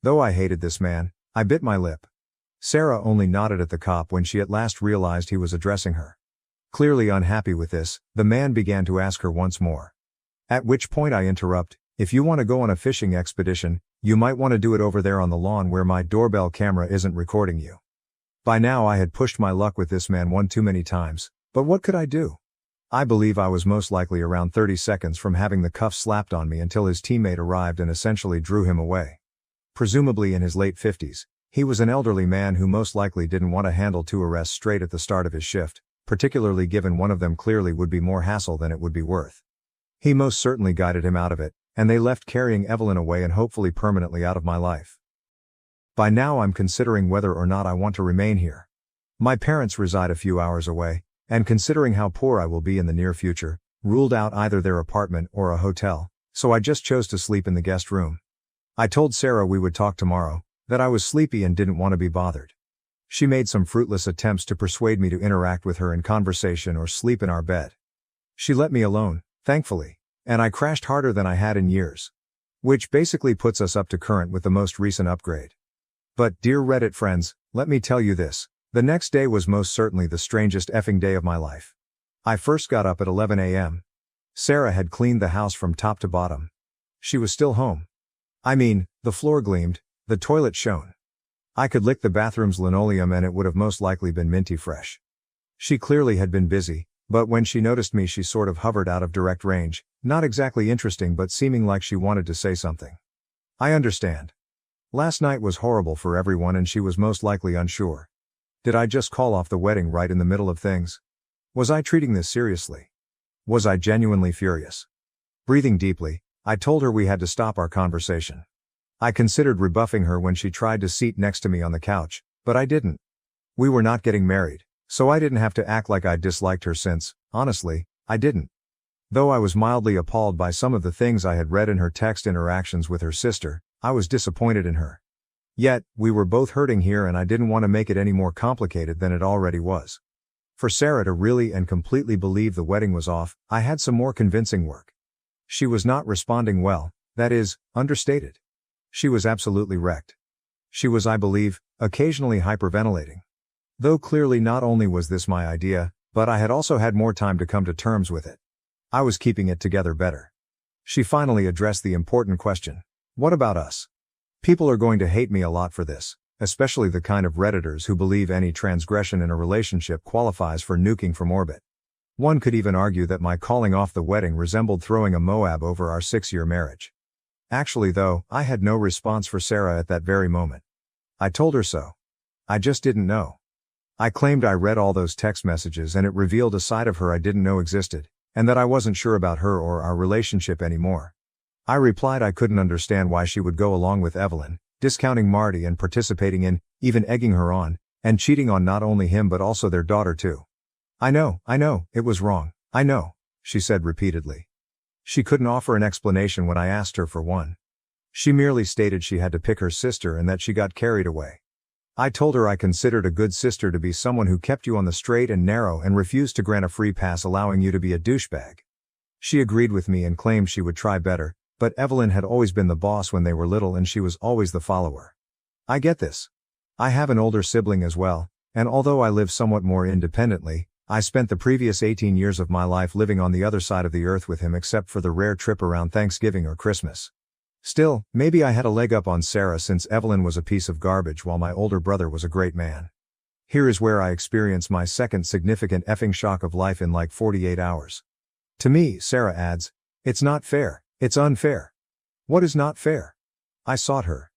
Though I hated this man, I bit my lip. Sarah only nodded at the cop when she at last realized he was addressing her. Clearly unhappy with this, the man began to ask her once more. At which point I interrupt, "If you want to go on a fishing expedition, you might want to do it over there on the lawn where my doorbell camera isn't recording you." By now I had pushed my luck with this man one too many times, but what could I do? I believe I was most likely around 30 seconds from having the cuffs slapped on me until his teammate arrived and essentially drew him away. Presumably in his late 50s, he was an elderly man who most likely didn't want to handle two arrests straight at the start of his shift, particularly given one of them clearly would be more hassle than it would be worth. He most certainly guided him out of it, and they left carrying Evelyn away and hopefully permanently out of my life. By now I'm considering whether or not I want to remain here. My parents reside a few hours away, and considering how poor I will be in the near future, ruled out either their apartment or a hotel, so I just chose to sleep in the guest room. I told Sarah we would talk tomorrow, that I was sleepy and didn't want to be bothered. She made some fruitless attempts to persuade me to interact with her in conversation or sleep in our bed. She let me alone, thankfully, and I crashed harder than I had in years. Which basically puts us up to current with the most recent upgrade. But, dear Reddit friends, let me tell you this. The next day was most certainly the strangest effing day of my life. I first got up at 11 a.m. Sarah had cleaned the house from top to bottom. She was still home. I mean, the floor gleamed, the toilet shone. I could lick the bathroom's linoleum and it would have most likely been minty fresh. She clearly had been busy, but when she noticed me she sort of hovered out of direct range, not exactly interesting but seeming like she wanted to say something. I understand. Last night was horrible for everyone and she was most likely unsure. Did I just call off the wedding right in the middle of things? Was I treating this seriously? Was I genuinely furious? Breathing deeply, I told her we had to stop our conversation. I considered rebuffing her when she tried to seat next to me on the couch, but I didn't. We were not getting married, so I didn't have to act like I disliked her since, honestly, I didn't. Though I was mildly appalled by some of the things I had read in her text interactions with her sister, I was disappointed in her. Yet, we were both hurting here and I didn't want to make it any more complicated than it already was. For Sarah to really and completely believe the wedding was off, I had some more convincing work. She was not responding well, that is, understated. She was absolutely wrecked. She was, I believe, occasionally hyperventilating. Though clearly not only was this my idea, but I had also had more time to come to terms with it. I was keeping it together better. She finally addressed the important question. What about us? People are going to hate me a lot for this, especially the kind of Redditors who believe any transgression in a relationship qualifies for nuking from orbit. One could even argue that my calling off the wedding resembled throwing a Moab over our 6-year marriage. Actually though, I had no response for Sarah at that very moment. I told her so. I just didn't know. I claimed I read all those text messages and it revealed a side of her I didn't know existed, and that I wasn't sure about her or our relationship anymore. I replied I couldn't understand why she would go along with Evelyn, discounting Marty and participating in, even egging her on, and cheating on not only him but also their daughter too. I know, it was wrong, I know, she said repeatedly. She couldn't offer an explanation when I asked her for one. She merely stated she had to pick her sister and that she got carried away. I told her I considered a good sister to be someone who kept you on the straight and narrow and refused to grant a free pass allowing you to be a douchebag. She agreed with me and claimed she would try better, but Evelyn had always been the boss when they were little and she was always the follower. I get this. I have an older sibling as well, and although I live somewhat more independently, I spent the previous 18 years of my life living on the other side of the earth with him except for the rare trip around Thanksgiving or Christmas. Still, maybe I had a leg up on Sarah since Evelyn was a piece of garbage while my older brother was a great man. Here is where I experienced my second significant effing shock of life in like 48 hours. To me, Sarah adds, it's not fair, it's unfair. What is not fair? I sought her.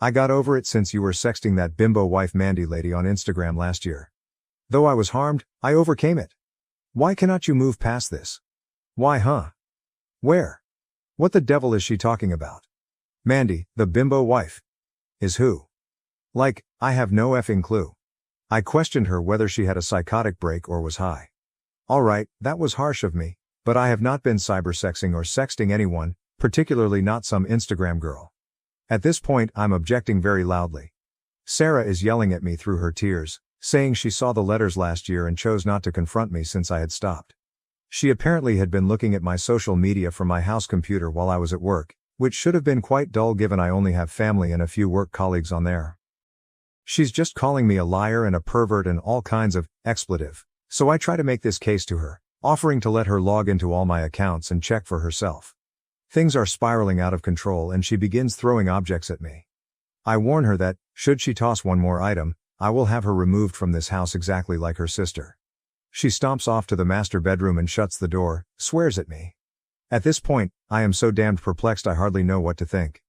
I got over it since you were sexting that bimbo wife Mandy lady on Instagram last year. Though I was harmed, I overcame it. Why cannot you move past this? Why, huh? Where? What the devil is she talking about? Mandy, the bimbo wife. Is who? Like, I have no effing clue. I questioned her whether she had a psychotic break or was high. Alright, that was harsh of me, but I have not been cybersexing or sexting anyone, particularly not some Instagram girl. At this point, I'm objecting very loudly. Sarah is yelling at me through her tears, saying she saw the letters last year and chose not to confront me since I had stopped. She apparently had been looking at my social media from my house computer while I was at work, which should have been quite dull given I only have family and a few work colleagues on there. She's just calling me a liar and a pervert and all kinds of expletive, so I try to make this case to her, offering to let her log into all my accounts and check for herself. Things are spiraling out of control and she begins throwing objects at me. I warn her that, should she toss one more item, I will have her removed from this house exactly like her sister. She stomps off to the master bedroom and shuts the door, swears at me. At this point, I am so damned perplexed I hardly know what to think.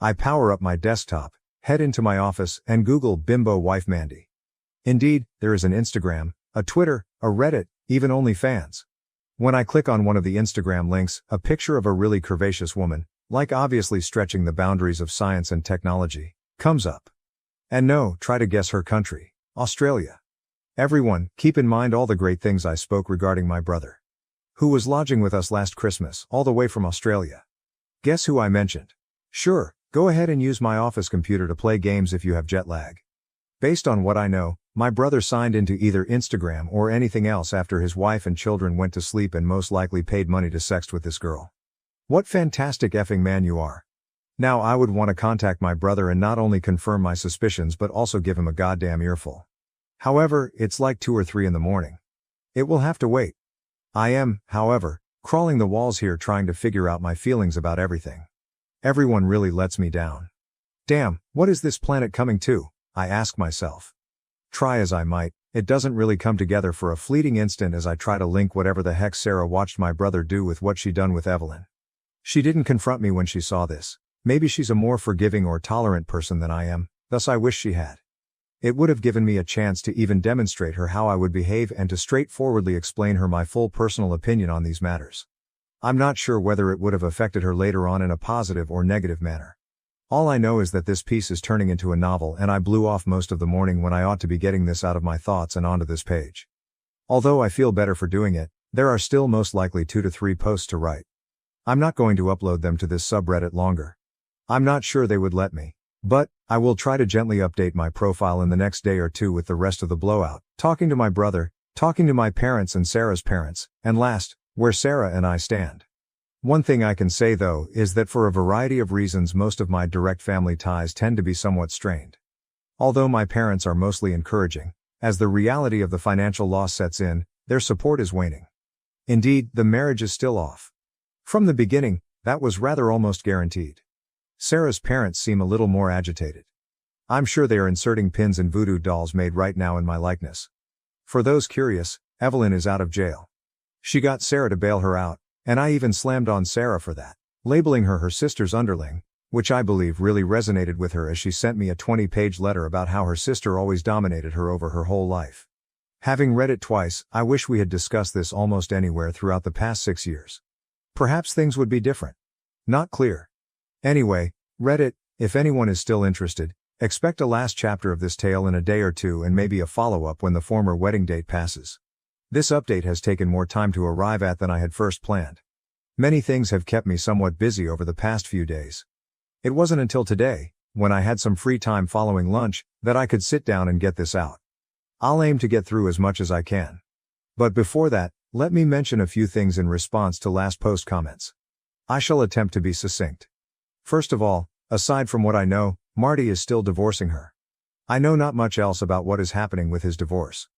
I power up my desktop, head into my office, and Google bimbo wife Mandy. Indeed, there is an Instagram, a Twitter, a Reddit, even OnlyFans. When I click on one of the Instagram links, a picture of a really curvaceous woman, like obviously stretching the boundaries of science and technology, comes up. And no, try to guess her country, Australia. Everyone, keep in mind all the great things I spoke regarding my brother, who was lodging with us last Christmas, all the way from Australia. Guess who I mentioned? Sure, go ahead and use my office computer to play games if you have jet lag. Based on what I know, my brother signed into either Instagram or anything else after his wife and children went to sleep and most likely paid money to sext with this girl. What fantastic effing man you are. Now I would want to contact my brother and not only confirm my suspicions but also give him a goddamn earful. However, it's like 2 or 3 in the morning. It will have to wait. I am, however, crawling the walls here trying to figure out my feelings about everything. Everyone really lets me down. Damn, what is this planet coming to? I ask myself. Try as I might, it doesn't really come together for a fleeting instant as I try to link whatever the heck Sarah watched my brother do with what she done with Evelyn. She didn't confront me when she saw this. Maybe she's a more forgiving or tolerant person than I am, thus I wish she had. It would have given me a chance to even demonstrate her how I would behave and to straightforwardly explain her my full personal opinion on these matters. I'm not sure whether it would have affected her later on in a positive or negative manner. All I know is that this piece is turning into a novel and I blew off most of the morning when I ought to be getting this out of my thoughts and onto this page. Although I feel better for doing it, there are still most likely 2 to 3 posts to write. I'm not going to upload them to this subreddit longer. I'm not sure they would let me. But, I will try to gently update my profile in the next day or 2 with the rest of the blowout, talking to my brother, talking to my parents and Sarah's parents, and last, where Sarah and I stand. One thing I can say though is that for a variety of reasons most of my direct family ties tend to be somewhat strained. Although my parents are mostly encouraging, as the reality of the financial loss sets in, their support is waning. Indeed, the marriage is still off. From the beginning, that was rather almost guaranteed. Sarah's parents seem a little more agitated. I'm sure they are inserting pins in voodoo dolls made right now in my likeness. For those curious, Evelyn is out of jail. She got Sarah to bail her out, and I even slammed on Sarah for that, labeling her her sister's underling, which I believe really resonated with her as she sent me a 20-page letter about how her sister always dominated her over her whole life. Having read it twice, I wish we had discussed this almost anywhere throughout the past 6 years. Perhaps things would be different. Not clear. Anyway, Reddit, if anyone is still interested, expect a last chapter of this tale in a day or 2 and maybe a follow-up when the former wedding date passes. This update has taken more time to arrive at than I had first planned. Many things have kept me somewhat busy over the past few days. It wasn't until today, when I had some free time following lunch, that I could sit down and get this out. I'll aim to get through as much as I can. But before that, let me mention a few things in response to last post comments. I shall attempt to be succinct. First of all, aside from what I know, Marty is still divorcing her. I know not much else about what is happening with his divorce.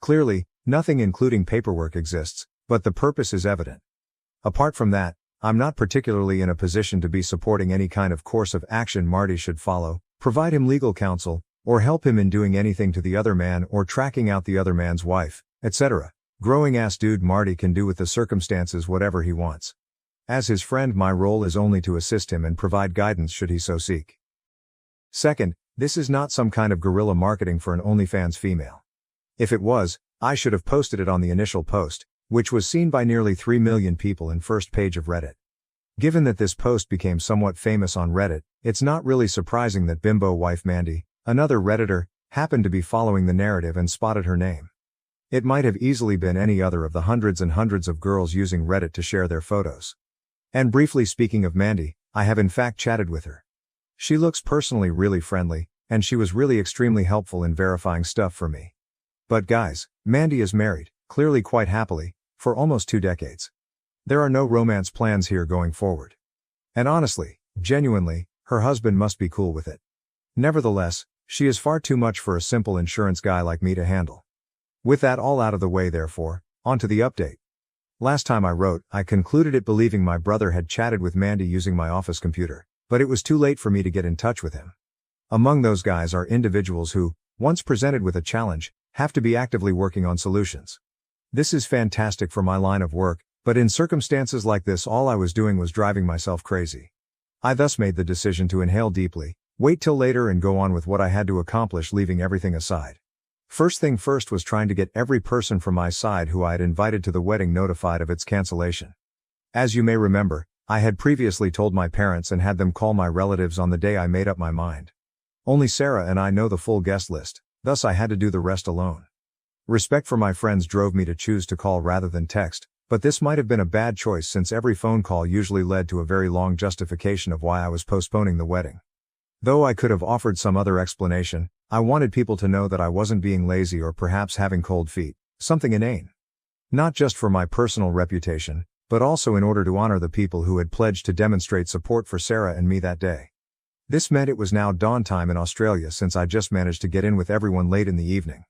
Clearly, nothing including paperwork exists, but the purpose is evident. Apart from that, I'm not particularly in a position to be supporting any kind of course of action Marty should follow, provide him legal counsel, or help him in doing anything to the other man or tracking out the other man's wife, etc. Growing ass dude Marty can do with the circumstances whatever he wants. As his friend, my role is only to assist him and provide guidance should he so seek. Second, this is not some kind of guerrilla marketing for an OnlyFans female. If it was, I should have posted it on the initial post, which was seen by nearly 3 million people in first page of Reddit. Given that this post became somewhat famous on Reddit, it's not really surprising that bimbo wife Mandy, another Redditor, happened to be following the narrative and spotted her name. It might have easily been any other of the hundreds and hundreds of girls using Reddit to share their photos. And briefly speaking of Mandy, I have in fact chatted with her. She looks personally really friendly, and she was really extremely helpful in verifying stuff for me. But guys, Mandy is married, clearly quite happily, for almost 2 decades. There are no romance plans here going forward. And honestly, genuinely, her husband must be cool with it. Nevertheless, she is far too much for a simple insurance guy like me to handle. With that all out of the way therefore, on to the update. Last time I wrote, I concluded it believing my brother had chatted with Mandy using my office computer, but it was too late for me to get in touch with him. Among those guys are individuals who, once presented with a challenge, have to be actively working on solutions. This is fantastic for my line of work, but in circumstances like this all I was doing was driving myself crazy. I thus made the decision to inhale deeply, wait till later and go on with what I had to accomplish, leaving everything aside. First thing first was trying to get every person from my side who I had invited to the wedding notified of its cancellation. As you may remember, I had previously told my parents and had them call my relatives on the day I made up my mind. Only Sarah and I know the full guest list, thus I had to do the rest alone. Respect for my friends drove me to choose to call rather than text, but this might have been a bad choice since every phone call usually led to a very long justification of why I was postponing the wedding. Though I could have offered some other explanation, I wanted people to know that I wasn't being lazy or perhaps having cold feet, something inane. Not just for my personal reputation, but also in order to honor the people who had pledged to demonstrate support for Sarah and me that day. This meant it was now dawn time in Australia since I just managed to get in with everyone late in the evening.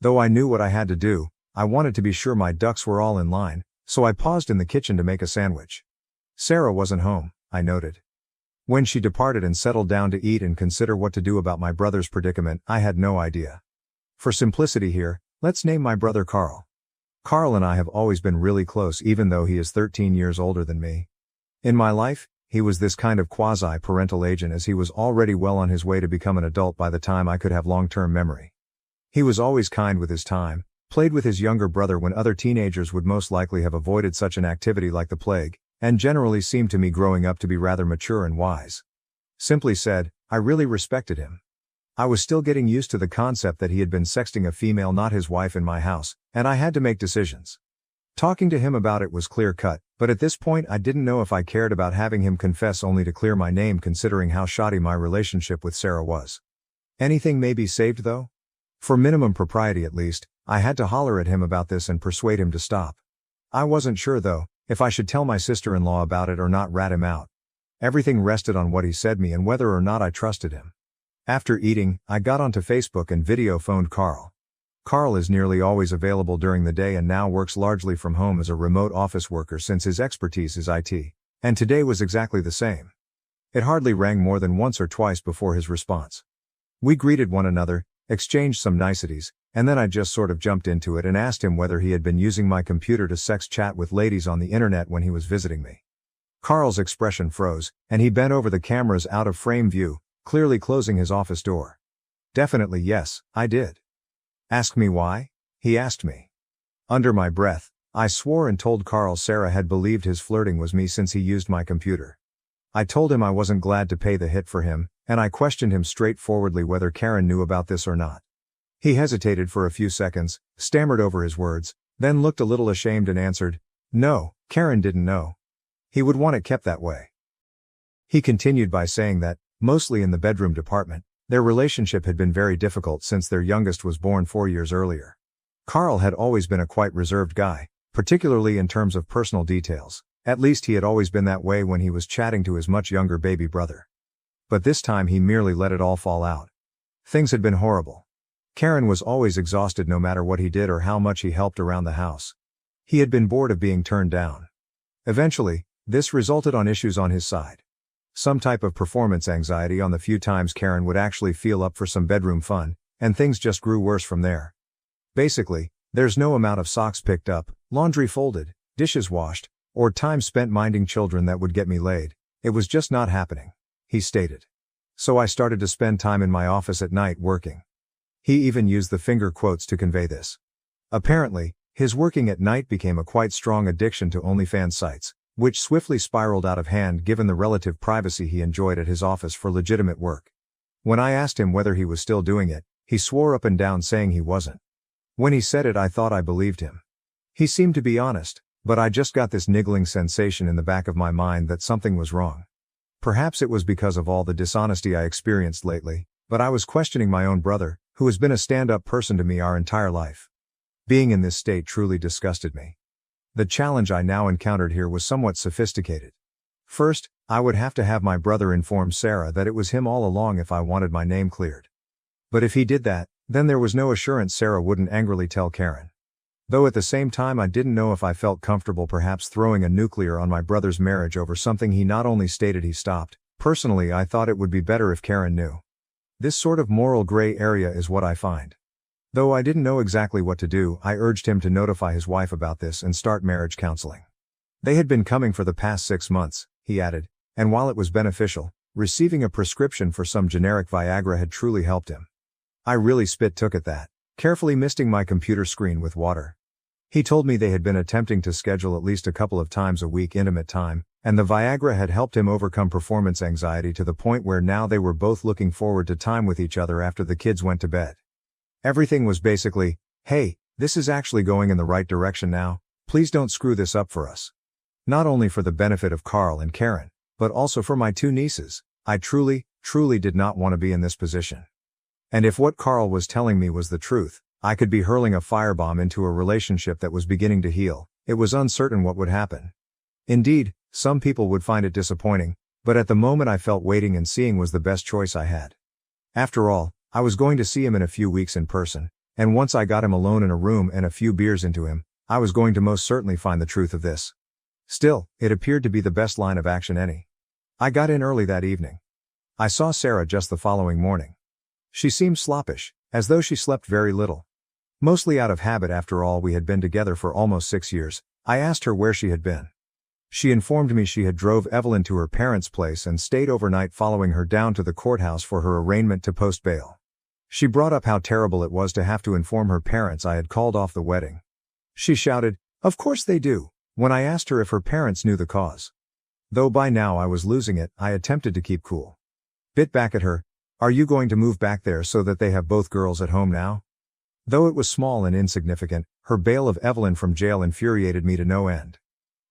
Though I knew what I had to do, I wanted to be sure my ducks were all in line, so I paused in the kitchen to make a sandwich. Sarah wasn't home, I noted. When she departed and settled down to eat and consider what to do about my brother's predicament, I had no idea. For simplicity here, let's name my brother Carl. Carl and I have always been really close even though he is 13 years older than me. In my life, he was this kind of quasi-parental agent as he was already well on his way to become an adult by the time I could have long-term memory. He was always kind with his time, played with his younger brother when other teenagers would most likely have avoided such an activity like the plague, and generally seemed to me growing up to be rather mature and wise. Simply said, I really respected him. I was still getting used to the concept that he had been sexting a female not his wife in my house, and I had to make decisions. Talking to him about it was clear-cut, but at this point I didn't know if I cared about having him confess only to clear my name considering how shoddy my relationship with Sarah was. Anything may be saved though? For minimum propriety at least, I had to holler at him about this and persuade him to stop. I wasn't sure though, if I should tell my sister-in-law about it or not rat him out. Everything rested on what he said me and whether or not I trusted him. After eating, I got onto Facebook and video phoned Carl. Carl is nearly always available during the day and now works largely from home as a remote office worker since his expertise is IT. And today was exactly the same. It hardly rang more than once or twice before his response. We greeted one another, exchanged some niceties, and then I just sort of jumped into it and asked him whether he had been using my computer to sex chat with ladies on the internet when he was visiting me. Carl's expression froze, and he bent over the camera's out-of-frame view, clearly closing his office door. Definitely yes, I did. Ask me why? He asked me. Under my breath, I swore and told Carl Sarah had believed his flirting was me since he used my computer. I told him I wasn't glad to pay the hit for him, and I questioned him straightforwardly whether Karen knew about this or not. He hesitated for a few seconds, stammered over his words, Then looked a little ashamed and answered, "No, Karen didn't know. He would want it kept that way." He continued by saying that, mostly in the bedroom department, their relationship had been very difficult since their youngest was born 4 years earlier. Carl had always been a quite reserved guy, particularly in terms of personal details. At least he had always been that way when he was chatting to his much younger baby brother. But this time he merely let it all fall out. Things had been horrible. Karen was always exhausted no matter what he did or how much he helped around the house. He had been bored of being turned down. Eventually, this resulted on issues on his side. Some type of performance anxiety on the few times Karen would actually feel up for some bedroom fun, and things just grew worse from there. Basically, there's no amount of socks picked up, laundry folded, dishes washed, or time spent minding children that would get me laid. It was just not happening, he stated. So I started to spend time in my office at night working. He even used the finger quotes to convey this. Apparently, his working at night became a quite strong addiction to OnlyFans sites, which swiftly spiraled out of hand given the relative privacy he enjoyed at his office for legitimate work. When I asked him whether he was still doing it, he swore up and down saying he wasn't. When he said it, I thought I believed him. He seemed to be honest, but I just got this niggling sensation in the back of my mind that something was wrong. Perhaps it was because of all the dishonesty I experienced lately, but I was questioning my own brother, who has been a stand-up person to me our entire life. Being in this state truly disgusted me. The challenge I now encountered here was somewhat sophisticated. First, I would have to have my brother inform Sarah that it was him all along if I wanted my name cleared. But if he did that, then there was no assurance Sarah wouldn't angrily tell Karen. Though at the same time I didn't know if I felt comfortable perhaps throwing a nuclear on my brother's marriage over something he not only stated he stopped. Personally, I thought it would be better if Karen knew. This sort of moral gray area is what I find. Though I didn't know exactly what to do, I urged him to notify his wife about this and start marriage counseling. They had been coming for the past 6 months, he added, and while it was beneficial, receiving a prescription for some generic Viagra had truly helped him. I really took at that, carefully misting my computer screen with water. He told me they had been attempting to schedule at least a couple of times a week intimate time, and the Viagra had helped him overcome performance anxiety to the point where now they were both looking forward to time with each other after the kids went to bed. Everything was basically, "Hey, this is actually going in the right direction now, please don't screw this up for us." Not only for the benefit of Carl and Karen, but also for my 2 nieces, I truly did not want to be in this position. And if what Carl was telling me was the truth, I could be hurling a firebomb into a relationship that was beginning to heal. It was uncertain what would happen. Indeed, some people would find it disappointing, but at the moment I felt waiting and seeing was the best choice I had. After all, I was going to see him in a few weeks in person, and once I got him alone in a room and a few beers into him, I was going to most certainly find the truth of this. Still, it appeared to be the best line of action any. I got in early that evening. I saw Sarah just the following morning. She seemed sloppish, as though she slept very little. Mostly out of habit after all, we had been together for almost 6 years. I asked her where she had been. She informed me she had drove Evelyn to her parents' place and stayed overnight following her down to the courthouse for her arraignment to post bail. She brought up how terrible it was to have to inform her parents I had called off the wedding. She shouted, "Of course they do," when I asked her if her parents knew the cause. Though by now I was losing it, I attempted to keep cool. Bit back at her, "Are you going to move back there so that they have both girls at home now?" Though it was small and insignificant, her bail of Evelyn from jail infuriated me to no end.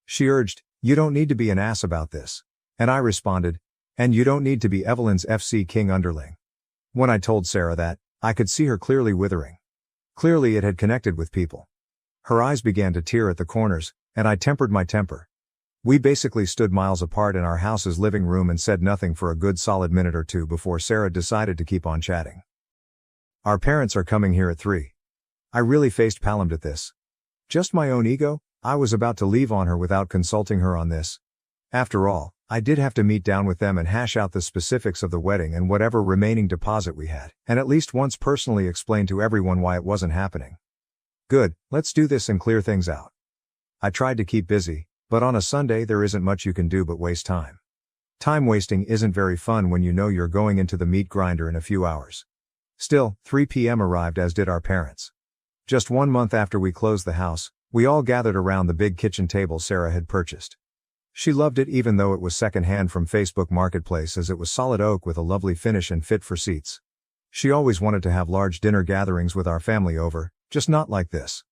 She urged, "You don't need to be an ass about this." And I responded, "And you don't need to be Evelyn's FC King underling." When I told Sarah that, I could see her clearly withering. Clearly it had connected with people. Her eyes began to tear at the corners, and I tempered my temper. We basically stood miles apart in our house's living room and said nothing for a good solid minute or 2 before Sarah decided to keep on chatting. "Our parents are coming here at 3. I really faced palmed at this. Just my own ego, I was about to leave on her without consulting her on this. After all, I did have to meet down with them and hash out the specifics of the wedding and whatever remaining deposit we had, and at least once personally explain to everyone why it wasn't happening. Good, let's do this and clear things out. I tried to keep busy, but on a Sunday there isn't much you can do but waste time. Time wasting isn't very fun when you know you're going into the meat grinder in a few hours. Still, 3 p.m. arrived, as did our parents. Just 1 month after we closed the house, we all gathered around the big kitchen table Sarah had purchased. She loved it even though it was second-hand from Facebook Marketplace, as it was solid oak with a lovely finish and fit for seats. She always wanted to have large dinner gatherings with our family over, just not like this.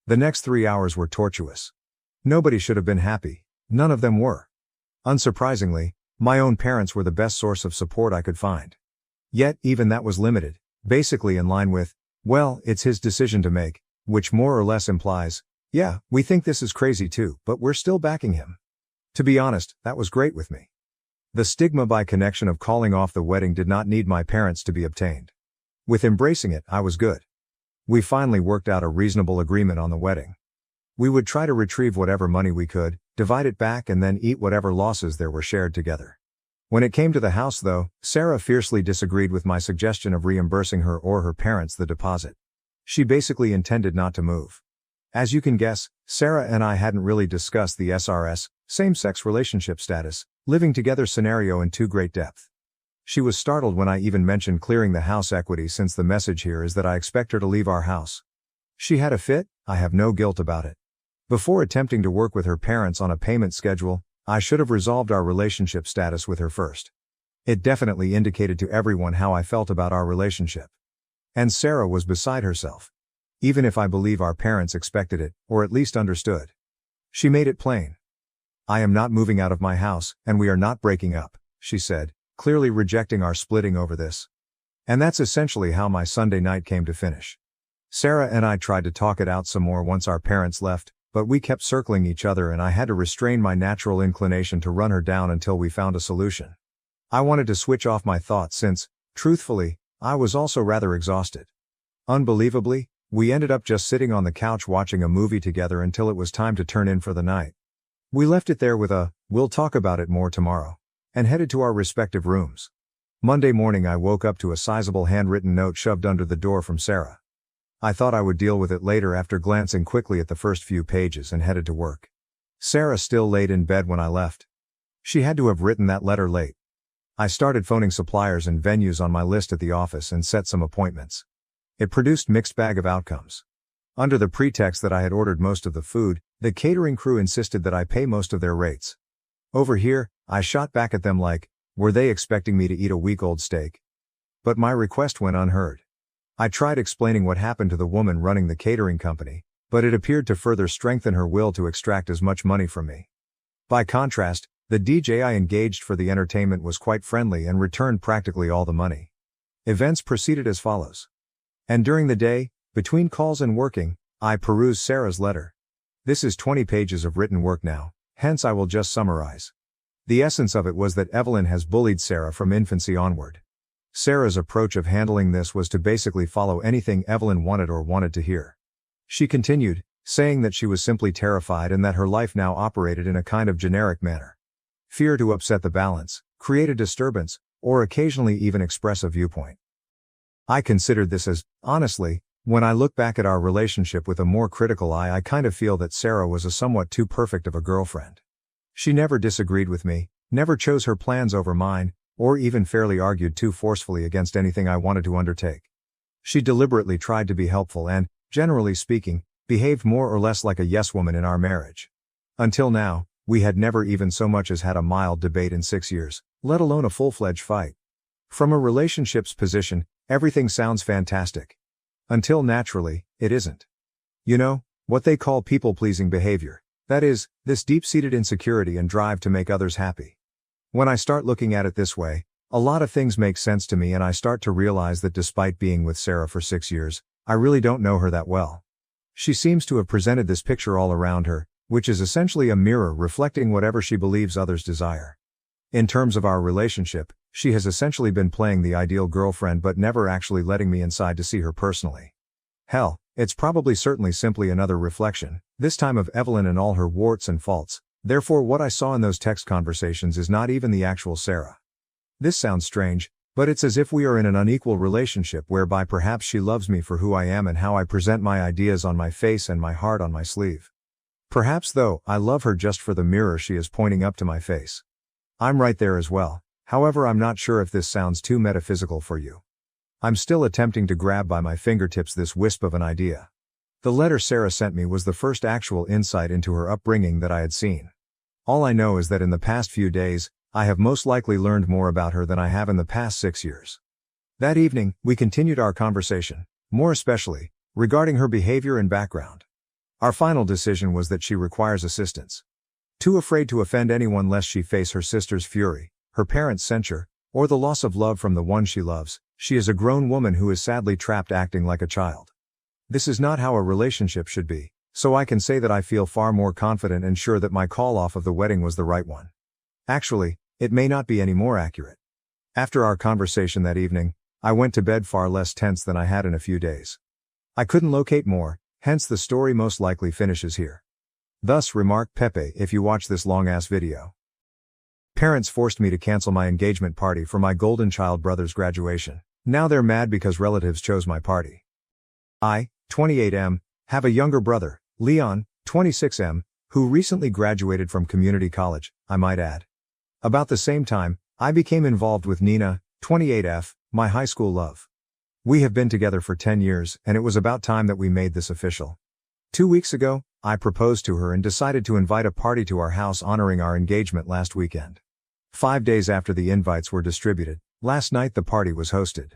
The next 3 hours were tortuous. Nobody should have been happy. None of them were. Unsurprisingly, my own parents were the best source of support I could find. Yet, even that was limited, basically in line with, well, it's his decision to make, which more or less implies, yeah, we think this is crazy too, but we're still backing him. To be honest, that was great with me. The stigma by connection of calling off the wedding did not need my parents to be obtained. With embracing it, I was good. We finally worked out a reasonable agreement on the wedding. We would try to retrieve whatever money we could, divide it back and then eat whatever losses there were shared together. When it came to the house though, Sarah fiercely disagreed with my suggestion of reimbursing her or her parents the deposit. She basically intended not to move. As you can guess, Sarah and I hadn't really discussed the SRS, same-sex relationship status, living together scenario in too great depth. She was startled when I even mentioned clearing the house equity, since the message here is that I expect her to leave our house. She had a fit, I have no guilt about it. Before attempting to work with her parents on a payment schedule, I should have resolved our relationship status with her first. It definitely indicated to everyone how I felt about our relationship. And Sarah was beside herself. Even if I believe our parents expected it, or at least understood. She made it plain. I am not moving out of my house, and we are not breaking up, she said, clearly rejecting our splitting over this. And that's essentially how my Sunday night came to finish. Sarah and I tried to talk it out some more once our parents left, but we kept circling each other and I had to restrain my natural inclination to run her down until we found a solution. I wanted to switch off my thoughts since, truthfully, I was also rather exhausted. Unbelievably, we ended up just sitting on the couch watching a movie together until it was time to turn in for the night. We left it there with a, "We'll talk about it more tomorrow," and headed to our respective rooms. Monday morning I woke up to a sizable handwritten note shoved under the door from Sarah. I thought I would deal with it later after glancing quickly at the first few pages and headed to work. Sarah still laid in bed when I left. She had to have written that letter late. I started phoning suppliers and venues on my list at the office and set some appointments. It produced mixed bag of outcomes. Under the pretext that I had ordered most of the food, the catering crew insisted that I pay most of their rates. Over here, I shot back at them like, were they expecting me to eat a week-old steak? But my request went unheard. I tried explaining what happened to the woman running the catering company, but it appeared to further strengthen her will to extract as much money from me. By contrast, the DJ I engaged for the entertainment was quite friendly and returned practically all the money. Events proceeded as follows. And during the day, between calls and working, I perused Sarah's letter. This is 20 pages of written work now, hence I will just summarize. The essence of it was that Evelyn has bullied Sarah from infancy onward. Sarah's approach of handling this was to basically follow anything Evelyn wanted to hear. She continued, saying that she was simply terrified and that her life now operated in a kind of generic manner. Fear to upset the balance, create a disturbance, or occasionally even express a viewpoint. I considered this as, honestly, when I look back at our relationship with a more critical eye, I kind of feel that Sarah was a somewhat too perfect of a girlfriend. She never disagreed with me, never chose her plans over mine, or even fairly argued too forcefully against anything I wanted to undertake. She deliberately tried to be helpful and, generally speaking, behaved more or less like a yes-woman in our marriage. Until now, we had never even so much as had a mild debate in 6 years, let alone a full-fledged fight. From a relationship's position, everything sounds fantastic. Until naturally, it isn't. You know, what they call people-pleasing behavior. That is, this deep-seated insecurity and drive to make others happy. When I start looking at it this way, a lot of things make sense to me and I start to realize that despite being with Sarah for 6 years, I really don't know her that well. She seems to have presented this picture all around her, which is essentially a mirror reflecting whatever she believes others desire. In terms of our relationship, she has essentially been playing the ideal girlfriend but never actually letting me inside to see her personally. Hell, it's probably certainly simply another reflection, this time of Evelyn and all her warts and faults. Therefore what I saw in those text conversations is not even the actual Sarah. This sounds strange, but it's as if we are in an unequal relationship whereby perhaps she loves me for who I am and how I present my ideas on my face and my heart on my sleeve. Perhaps though, I love her just for the mirror she is pointing up to my face. I'm right there as well, however I'm not sure if this sounds too metaphysical for you. I'm still attempting to grab by my fingertips this wisp of an idea. The letter Sarah sent me was the first actual insight into her upbringing that I had seen. All I know is that in the past few days, I have most likely learned more about her than I have in the past 6 years. That evening, we continued our conversation, more especially, regarding her behavior and background. Our final decision was that she requires assistance. Too afraid to offend anyone lest she face her sister's fury, her parents' censure, or the loss of love from the one she loves, she is a grown woman who is sadly trapped acting like a child. This is not how a relationship should be, so I can say that I feel far more confident and sure that my call-off of the wedding was the right one. Actually, it may not be any more accurate. After our conversation that evening, I went to bed far less tense than I had in a few days. I couldn't locate more, hence the story most likely finishes here. Thus remarked Pepe if you watch this long-ass video. Parents forced me to cancel my engagement party for my golden child brother's graduation. Now they're mad because relatives chose my party. I, 28M, have a younger brother, Leon, 26M, who recently graduated from community college, I might add. About the same time, I became involved with Nina, 28F, my high school love. We have been together for 10 years, and it was about time that we made this official. 2 weeks ago, I proposed to her and decided to invite a party to our house honoring our engagement last weekend. 5 days after the invites were distributed, last night the party was hosted.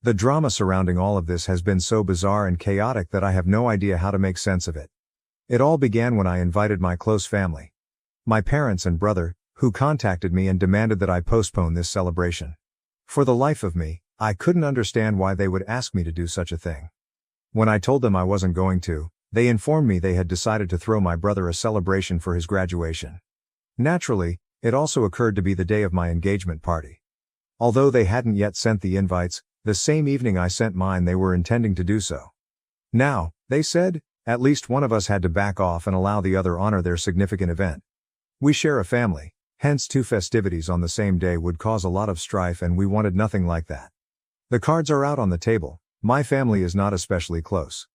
The drama surrounding all of this has been so bizarre and chaotic that I have no idea how to make sense of it. It all began when I invited my close family. My parents and brother, who contacted me and demanded that I postpone this celebration. For the life of me, I couldn't understand why they would ask me to do such a thing. When I told them I wasn't going to, they informed me they had decided to throw my brother a celebration for his graduation. Naturally, it also occurred to be the day of my engagement party. Although they hadn't yet sent the invites, the same evening I sent mine they were intending to do so. Now, they said, at least one of us had to back off and allow the other honor their significant event. We share a family, hence 2 festivities on the same day would cause a lot of strife and we wanted nothing like that. The cards are out on the table, my family is not especially close.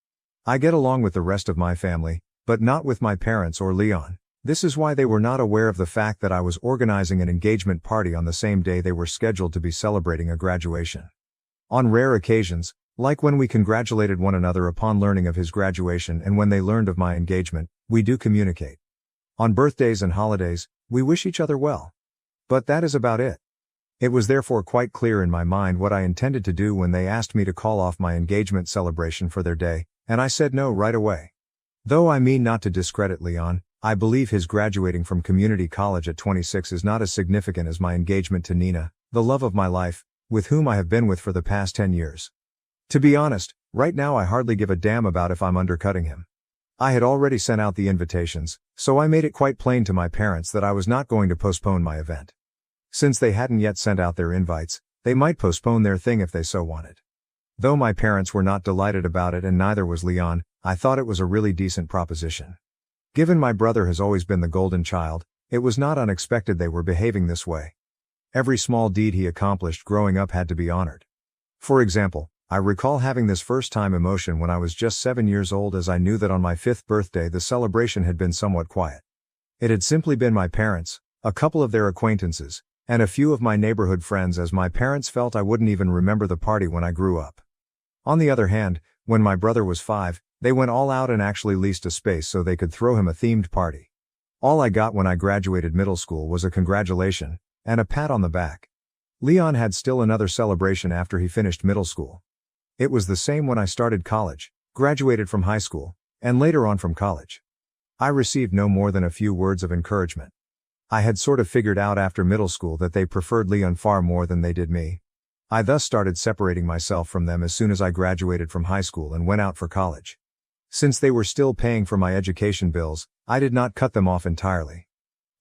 I get along with the rest of my family, but not with my parents or Leon. This is why they were not aware of the fact that I was organizing an engagement party on the same day they were scheduled to be celebrating a graduation. On rare occasions, like when we congratulated one another upon learning of his graduation and when they learned of my engagement, we do communicate. On birthdays and holidays, we wish each other well. But that is about it. It was therefore quite clear in my mind what I intended to do when they asked me to call off my engagement celebration for their day, and I said no right away. Though I mean not to discredit Leon, I believe his graduating from community college at 26 is not as significant as my engagement to Nina, the love of my life, with whom I have been with for the past 10 years. To be honest, right now I hardly give a damn about if I'm undercutting him. I had already sent out the invitations, so I made it quite plain to my parents that I was not going to postpone my event. Since they hadn't yet sent out their invites, they might postpone their thing if they so wanted. Though my parents were not delighted about it and neither was Leon, I thought it was a really decent proposition. Given my brother has always been the golden child, it was not unexpected they were behaving this way. Every small deed he accomplished growing up had to be honored. For example, I recall having this first-time emotion when I was just 7 years old as I knew that on my 5th birthday the celebration had been somewhat quiet. It had simply been my parents, a couple of their acquaintances, and a few of my neighborhood friends as my parents felt I wouldn't even remember the party when I grew up. On the other hand, when my brother was 5, they went all out and actually leased a space so they could throw him a themed party. All I got when I graduated middle school was a congratulation, and a pat on the back. Leon had still another celebration after he finished middle school. It was the same when I started college, graduated from high school, and later on from college. I received no more than a few words of encouragement. I had sort of figured out after middle school that they preferred Leon far more than they did me. I thus started separating myself from them as soon as I graduated from high school and went out for college. Since they were still paying for my education bills, I did not cut them off entirely.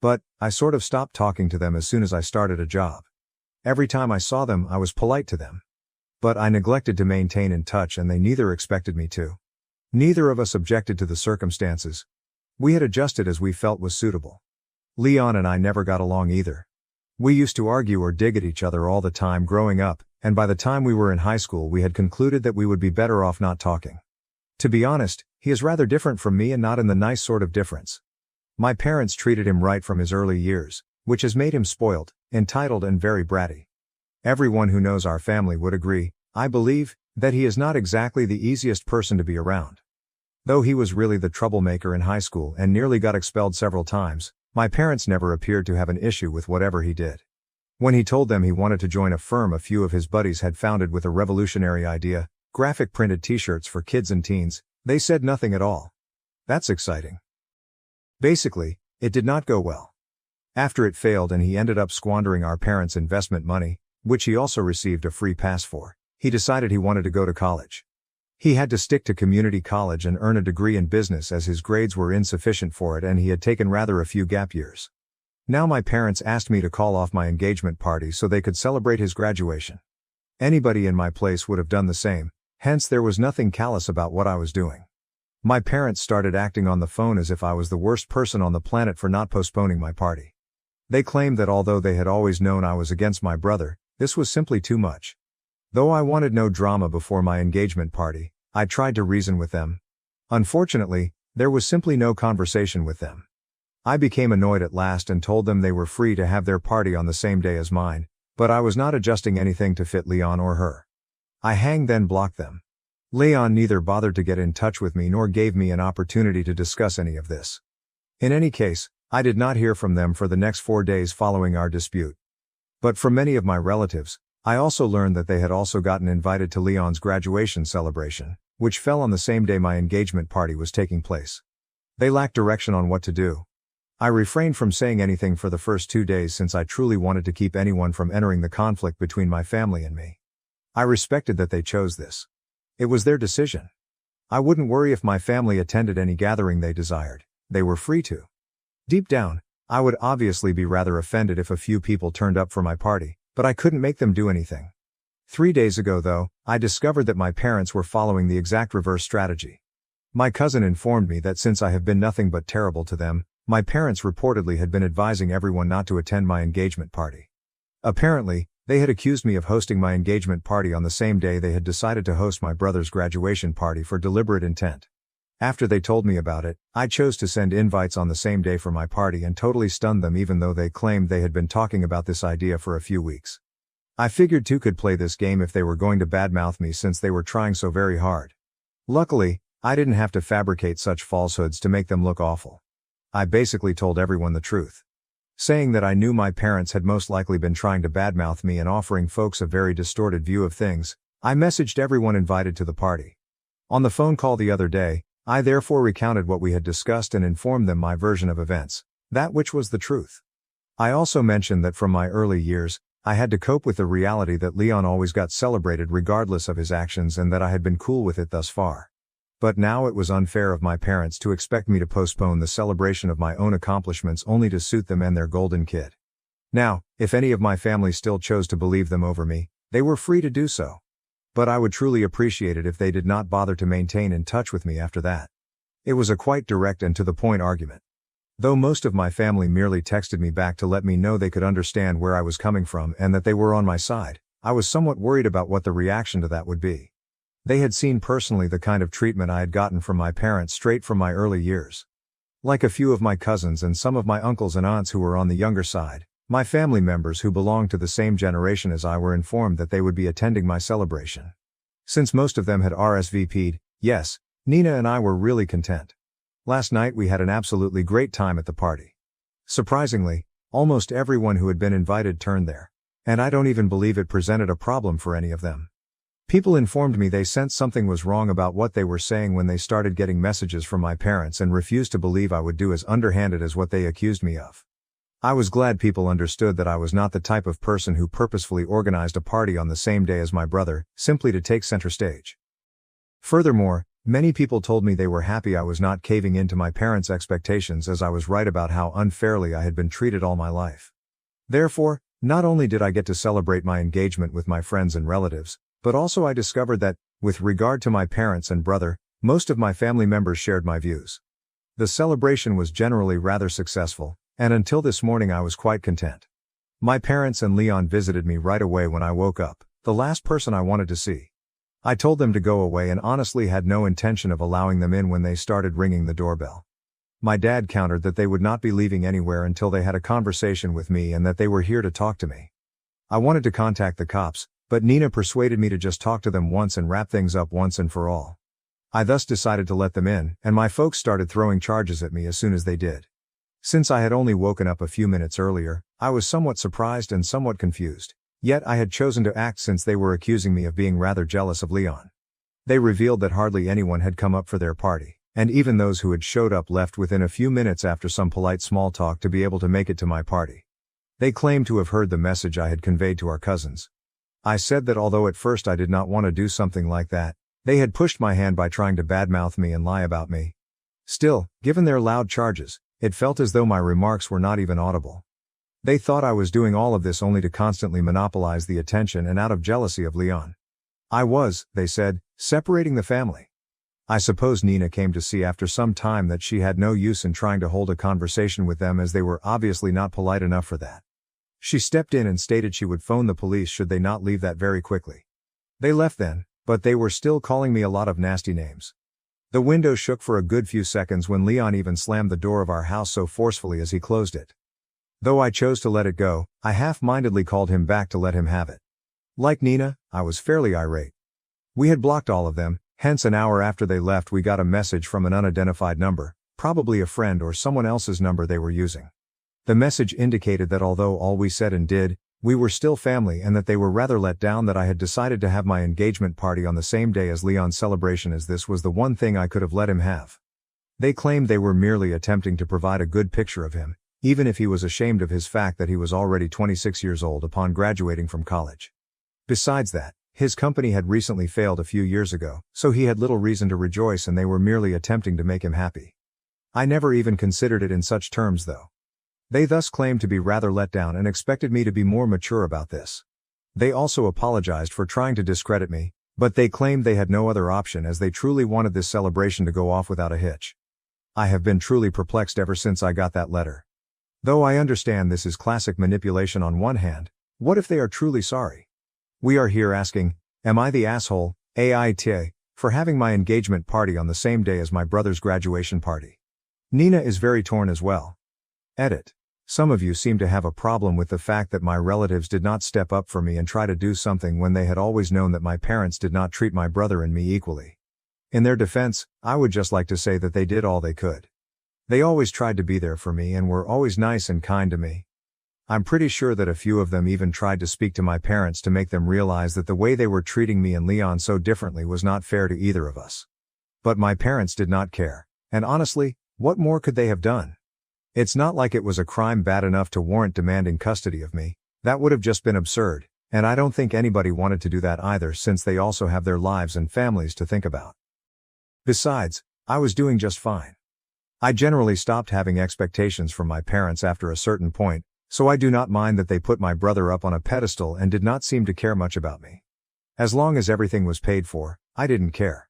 But, I sort of stopped talking to them as soon as I started a job. Every time I saw them I was polite to them. But I neglected to maintain in touch and they neither expected me to. Neither of us objected to the circumstances. We had adjusted as we felt was suitable. Leon and I never got along either. We used to argue or dig at each other all the time growing up, and by the time we were in high school we had concluded that we would be better off not talking. To be honest, he is rather different from me and not in the nice sort of difference. My parents treated him right from his early years, which has made him spoiled, entitled and very bratty. Everyone who knows our family would agree, I believe, that he is not exactly the easiest person to be around. Though he was really the troublemaker in high school and nearly got expelled several times, my parents never appeared to have an issue with whatever he did. When he told them he wanted to join a firm a few of his buddies had founded with a revolutionary idea, graphic printed t-shirts for kids and teens, they said nothing at all. That's exciting. Basically, it did not go well. After it failed and he ended up squandering our parents' investment money, which he also received a free pass for, he decided he wanted to go to college. He had to stick to community college and earn a degree in business as his grades were insufficient for it and he had taken rather a few gap years. Now my parents asked me to call off my engagement party so they could celebrate his graduation. Anybody in my place would have done the same, hence there was nothing callous about what I was doing. My parents started acting on the phone as if I was the worst person on the planet for not postponing my party. They claimed that although they had always known I was against my brother, this was simply too much. Though I wanted no drama before my engagement party, I tried to reason with them. Unfortunately, there was simply no conversation with them. I became annoyed at last and told them they were free to have their party on the same day as mine, but I was not adjusting anything to fit Leon or her. I then blocked them. Leon neither bothered to get in touch with me nor gave me an opportunity to discuss any of this. In any case, I did not hear from them for the next 4 days following our dispute. But from many of my relatives, I also learned that they had also gotten invited to Leon's graduation celebration, which fell on the same day my engagement party was taking place. They lacked direction on what to do. I refrained from saying anything for the first 2 days since I truly wanted to keep anyone from entering the conflict between my family and me. I respected that they chose this. It was their decision. I wouldn't worry if my family attended any gathering they desired. They were free to. Deep down, I would obviously be rather offended if a few people turned up for my party, but I couldn't make them do anything. 3 days ago though, I discovered that my parents were following the exact reverse strategy. My cousin informed me that since I have been nothing but terrible to them, my parents reportedly had been advising everyone not to attend my engagement party. Apparently, they had accused me of hosting my engagement party on the same day they had decided to host my brother's graduation party for deliberate intent. After they told me about it, I chose to send invites on the same day for my party and totally stunned them even though they claimed they had been talking about this idea for a few weeks. I figured two could play this game if they were going to badmouth me since they were trying so very hard. Luckily, I didn't have to fabricate such falsehoods to make them look awful. I basically told everyone the truth. Saying that I knew my parents had most likely been trying to badmouth me and offering folks a very distorted view of things, I messaged everyone invited to the party. On the phone call the other day, I therefore recounted what we had discussed and informed them my version of events, that which was the truth. I also mentioned that from my early years, I had to cope with the reality that Leon always got celebrated regardless of his actions and that I had been cool with it thus far. But now it was unfair of my parents to expect me to postpone the celebration of my own accomplishments only to suit them and their golden kid. Now, if any of my family still chose to believe them over me, they were free to do so. But I would truly appreciate it if they did not bother to maintain in touch with me after that. It was a quite direct and to the point argument. Though most of my family merely texted me back to let me know they could understand where I was coming from and that they were on my side, I was somewhat worried about what the reaction to that would be. They had seen personally the kind of treatment I had gotten from my parents straight from my early years. Like a few of my cousins and some of my uncles and aunts who were on the younger side, my family members who belonged to the same generation as I were informed that they would be attending my celebration. Since most of them had RSVP'd, yes, Nina and I were really content. Last night we had an absolutely great time at the party. Surprisingly, almost everyone who had been invited turned there, and I don't even believe it presented a problem for any of them. People informed me they sensed something was wrong about what they were saying when they started getting messages from my parents and refused to believe I would do as underhanded as what they accused me of. I was glad people understood that I was not the type of person who purposefully organized a party on the same day as my brother, simply to take center stage. Furthermore, many people told me they were happy I was not caving in to my parents' expectations as I was right about how unfairly I had been treated all my life. Therefore, not only did I get to celebrate my engagement with my friends and relatives, but also I discovered that, with regard to my parents and brother, most of my family members shared my views. The celebration was generally rather successful, and until this morning I was quite content. My parents and Leon visited me right away when I woke up, the last person I wanted to see. I told them to go away and honestly had no intention of allowing them in when they started ringing the doorbell. My dad countered that they would not be leaving anywhere until they had a conversation with me and that they were here to talk to me. I wanted to contact the cops, but Nina persuaded me to just talk to them once and wrap things up once and for all. I thus decided to let them in, and my folks started throwing charges at me as soon as they did. Since I had only woken up a few minutes earlier, I was somewhat surprised and somewhat confused. Yet I had chosen to act since they were accusing me of being rather jealous of Leon. They revealed that hardly anyone had come up for their party, And even those who had showed up left within a few minutes after some polite small talk to be able to make it to my party. They claimed to have heard the message I had conveyed to our cousins. I said that although at first I did not want to do something like that, they had pushed my hand by trying to badmouth me and lie about me. Still, given their loud charges, it felt as though my remarks were not even audible. They thought I was doing all of this only to constantly monopolize the attention and out of jealousy of Leon. I was, they said, separating the family. I suppose Nina came to see after some time that she had no use in trying to hold a conversation with them, as they were obviously not polite enough for that. She stepped in and stated she would phone the police should they not leave that very quickly. They left then, but they were still calling me a lot of nasty names. The window shook for a good few seconds when Leon even slammed the door of our house so forcefully as he closed it. Though I chose to let it go, I half-mindedly called him back to let him have it. Like Nina, I was fairly irate. We had blocked all of them, hence an hour after they left we got a message from an unidentified number, probably a friend or someone else's number they were using. The message indicated that although all we said and did, we were still family, and that they were rather let down that I had decided to have my engagement party on the same day as Leon's celebration, as this was the one thing I could have let him have. They claimed they were merely attempting to provide a good picture of him, even if he was ashamed of his fact that he was already 26 years old upon graduating from college. Besides that, his company had recently failed a few years ago, so he had little reason to rejoice, and they were merely attempting to make him happy. I never even considered it in such terms though. They thus claimed to be rather let down and expected me to be more mature about this. They also apologized for trying to discredit me, but they claimed they had no other option as they truly wanted this celebration to go off without a hitch. I have been truly perplexed ever since I got that letter. Though I understand this is classic manipulation on one hand, what if they are truly sorry? We are here asking, am I the asshole, AITA, for having my engagement party on the same day as my brother's graduation party? Nina is very torn as well. Edit. Some of you seem to have a problem with the fact that my relatives did not step up for me and try to do something when they had always known that my parents did not treat my brother and me equally. In their defense, I would just like to say that they did all they could. They always tried to be there for me and were always nice and kind to me. I'm pretty sure that a few of them even tried to speak to my parents to make them realize that the way they were treating me and Leon so differently was not fair to either of us. But my parents did not care, and honestly, what more could they have done? It's not like it was a crime bad enough to warrant demanding custody of me. That would have just been absurd, and I don't think anybody wanted to do that either, since they also have their lives and families to think about. Besides, I was doing just fine. I generally stopped having expectations from my parents after a certain point, so I do not mind that they put my brother up on a pedestal and did not seem to care much about me. As long as everything was paid for, I didn't care.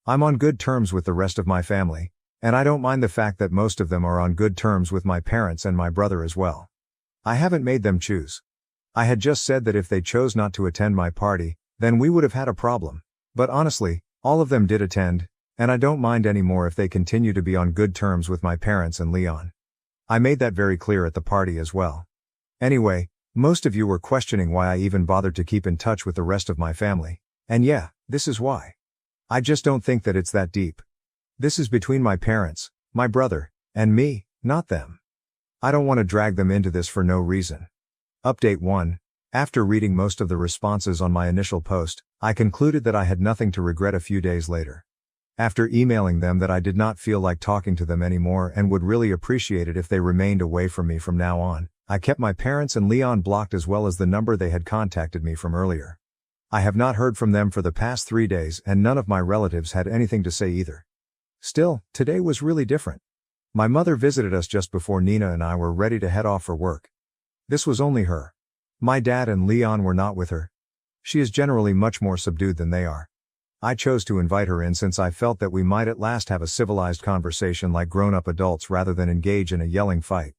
I'm on good terms with the rest of my family, and I don't mind the fact that most of them are on good terms with my parents and my brother as well. I haven't made them choose. I had just said that if they chose not to attend my party, then we would have had a problem. But honestly, all of them did attend, and I don't mind anymore if they continue to be on good terms with my parents and Leon. I made that very clear at the party as well. Anyway, most of you were questioning why I even bothered to keep in touch with the rest of my family, and yeah, this is why. I just don't think that it's that deep. This is between my parents, my brother, and me, not them. I don't want to drag them into this for no reason. Update 1. After reading most of the responses on my initial post, I concluded that I had nothing to regret a few days later. After emailing them that I did not feel like talking to them anymore and would really appreciate it if they remained away from me from now on, I kept my parents and Leon blocked as well as the number they had contacted me from earlier. I have not heard from them for the past 3 days, and none of my relatives had anything to say either. Still, today was really different. My mother visited us just before Nina and I were ready to head off for work. This was only her. My dad and Leon were not with her. She is generally much more subdued than they are. I chose to invite her in since I felt that we might at last have a civilized conversation like grown-up adults rather than engage in a yelling fight.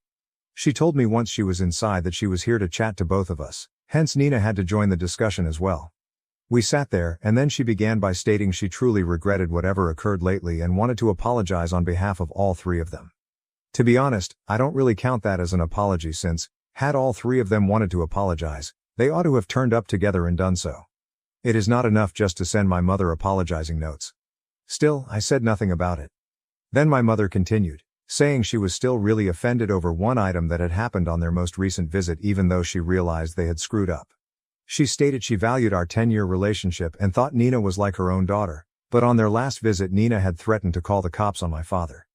She told me once she was inside that she was here to chat to both of us, hence Nina had to join the discussion as well. We sat there, and then she began by stating she truly regretted whatever occurred lately and wanted to apologize on behalf of all 3 of them. To be honest, I don't really count that as an apology since, had all 3 of them wanted to apologize, they ought to have turned up together and done so. It is not enough just to send my mother apologizing notes. Still, I said nothing about it. Then my mother continued, saying she was still really offended over one item that had happened on their most recent visit even though she realized they had screwed up. She stated she valued our 10-year relationship and thought Nina was like her own daughter, But on their last visit, Nina had threatened to call the cops on my father.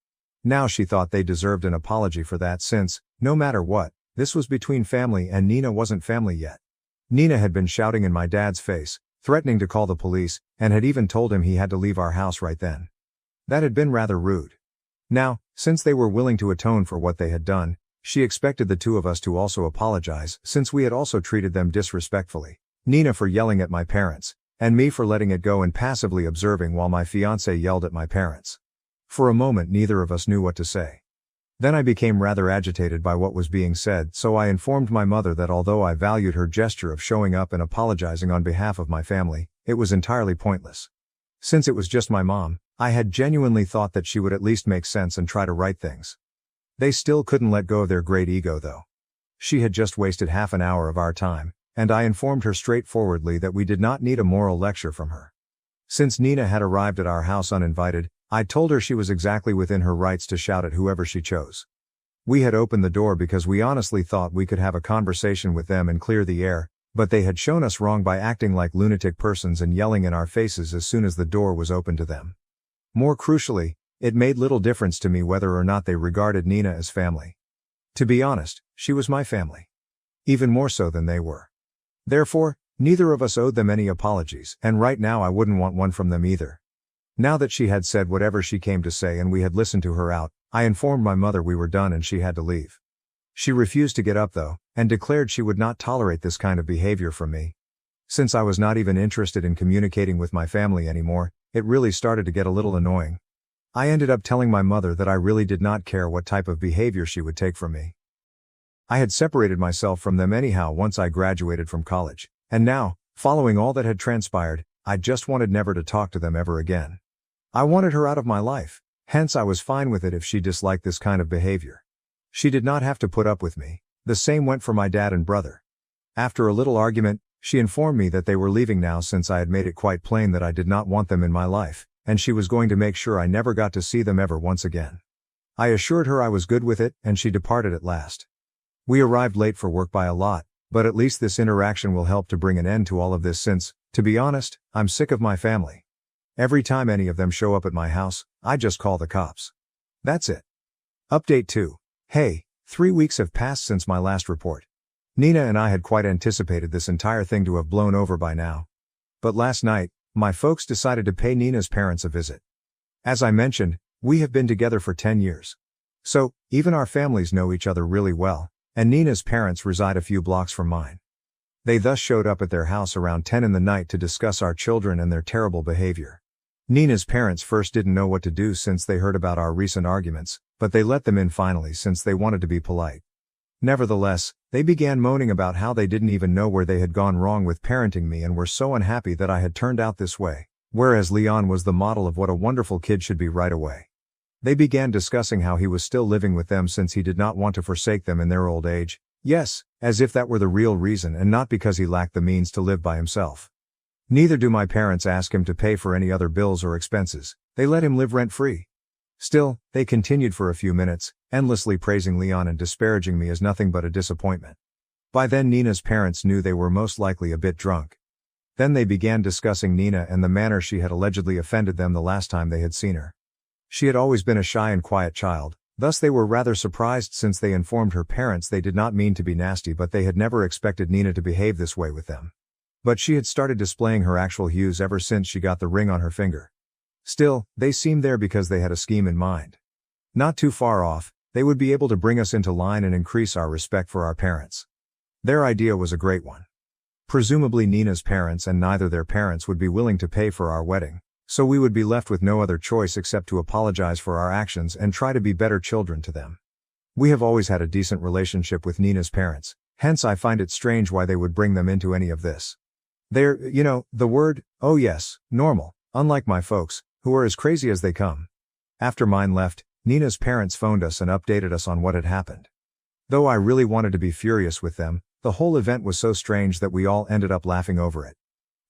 Now she thought they deserved an apology for that since, no matter what, this was between family and Nina wasn't family yet. Nina had been shouting in my dad's face, threatening to call the police, and had even told him he had to leave our house right then. That had been rather rude. Now, since they were willing to atone for what they had done, she expected the two of us to also apologize since we had also treated them disrespectfully. Nina for yelling at my parents, and me for letting it go and passively observing while my fiancé yelled at my parents. For a moment neither of us knew what to say. Then I became rather agitated by what was being said, so I informed my mother that although I valued her gesture of showing up and apologizing on behalf of my family, it was entirely pointless. Since it was just my mom, I had genuinely thought that she would at least make sense and try to right things. They still couldn't let go of their great ego though. She had just wasted half an hour of our time, and I informed her straightforwardly that we did not need a moral lecture from her. Since Nina had arrived at our house uninvited, I told her she was exactly within her rights to shout at whoever she chose. We had opened the door because we honestly thought we could have a conversation with them and clear the air, but they had shown us wrong by acting like lunatic persons and yelling in our faces as soon as the door was opened to them. More crucially, it made little difference to me whether or not they regarded Nina as family. To be honest, she was my family. Even more so than they were. Therefore, neither of us owed them any apologies, and right now I wouldn't want one from them either. Now that she had said whatever she came to say and we had listened to her out, I informed my mother we were done and she had to leave. She refused to get up though, and declared she would not tolerate this kind of behavior from me. Since I was not even interested in communicating with my family anymore, it really started to get a little annoying. I ended up telling my mother that I really did not care what type of behavior she would take from me. I had separated myself from them anyhow once I graduated from college, and now, following all that had transpired, I just wanted never to talk to them ever again. I wanted her out of my life, hence I was fine with it if she disliked this kind of behavior. She did not have to put up with me. The same went for my dad and brother. After a little argument, she informed me that they were leaving now since I had made it quite plain that I did not want them in my life, and she was going to make sure I never got to see them ever once again. I assured her I was good with it, and she departed at last. We arrived late for work by a lot, but at least this interaction will help to bring an end to all of this since, to be honest, I'm sick of my family. Every time any of them show up at my house, I just call the cops. That's it. Update 2. Hey, 3 weeks have passed since my last report. Nina and I had quite anticipated this entire thing to have blown over by now. But last night, my folks decided to pay Nina's parents a visit. As I mentioned, we have been together for 10 years. So, even our families know each other really well, and Nina's parents reside a few blocks from mine. They thus showed up at their house around 10 in the night to discuss our children and their terrible behavior. Nina's parents first didn't know what to do since they heard about our recent arguments, but they let them in finally since they wanted to be polite. Nevertheless, they began moaning about how they didn't even know where they had gone wrong with parenting me and were so unhappy that I had turned out this way, whereas Leon was the model of what a wonderful kid should be right away. They began discussing how he was still living with them since he did not want to forsake them in their old age, yes, as if that were the real reason and not because he lacked the means to live by himself. Neither do my parents ask him to pay for any other bills or expenses, they let him live rent-free. Still, they continued for a few minutes, endlessly praising Leon and disparaging me as nothing but a disappointment. By then Nina's parents knew they were most likely a bit drunk. Then they began discussing Nina and the manner she had allegedly offended them the last time they had seen her. She had always been a shy and quiet child, thus they were rather surprised since they informed her parents they did not mean to be nasty but they had never expected Nina to behave this way with them. But she had started displaying her actual hues ever since she got the ring on her finger. Still, they seemed there because they had a scheme in mind. Not too far off, they would be able to bring us into line and increase our respect for our parents. Their idea was a great one. Presumably Nina's parents and neither their parents would be willing to pay for our wedding, so we would be left with no other choice except to apologize for our actions and try to be better children to them. We have always had a decent relationship with Nina's parents, hence I find it strange why they would bring them into any of this. They're, the word, oh yes, normal, unlike my folks, who are as crazy as they come. After mine left, Nina's parents phoned us and updated us on what had happened. Though I really wanted to be furious with them, the whole event was so strange that we all ended up laughing over it.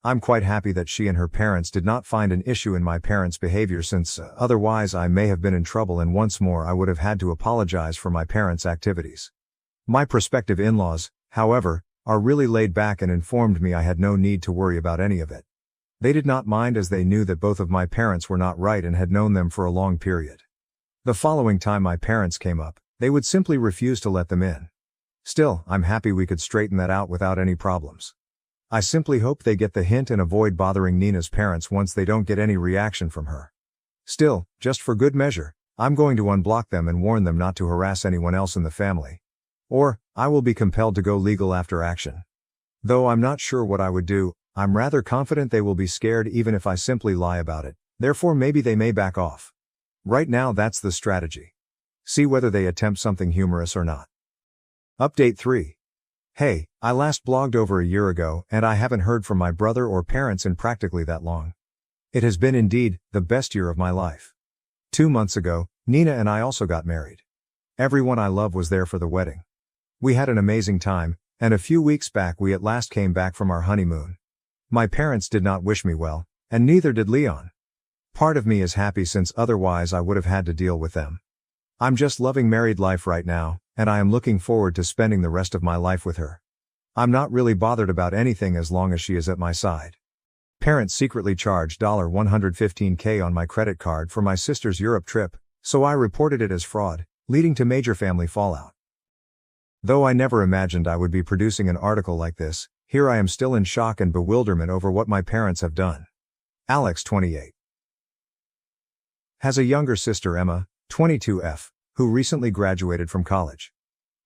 I'm quite happy that she and her parents did not find an issue in my parents' behavior since, otherwise I may have been in trouble and once more I would have had to apologize for my parents' activities. My prospective in-laws, however, are really laid back and informed me I had no need to worry about any of it. They did not mind as they knew that both of my parents were not right and had known them for a long period. The following time my parents came up, they would simply refuse to let them in. Still, I'm happy we could straighten that out without any problems. I simply hope they get the hint and avoid bothering Nina's parents once they don't get any reaction from her. Still, just for good measure, I'm going to unblock them and warn them not to harass anyone else in the family. Or, I will be compelled to go legal after action. Though I'm not sure what I would do, I'm rather confident they will be scared even if I simply lie about it, therefore maybe they may back off. Right now that's the strategy. See whether they attempt something humorous or not. Update 3. Hey, I last blogged over a year ago and I haven't heard from my brother or parents in practically that long. It has been indeed the best year of my life. 2 months ago, Nina and I also got married. Everyone I love was there for the wedding. We had an amazing time, and a few weeks back we at last came back from our honeymoon. My parents did not wish me well, and neither did Leon. Part of me is happy since otherwise I would have had to deal with them. I'm just loving married life right now, and I am looking forward to spending the rest of my life with her. I'm not really bothered about anything as long as she is at my side. Parents secretly charged $115K on my credit card for my sister's Europe trip, so I reported it as fraud, leading to major family fallout. Though I never imagined I would be producing an article like this, here I am still in shock and bewilderment over what my parents have done. Alex, 28. Has a younger sister, Emma, 22F, who recently graduated from college.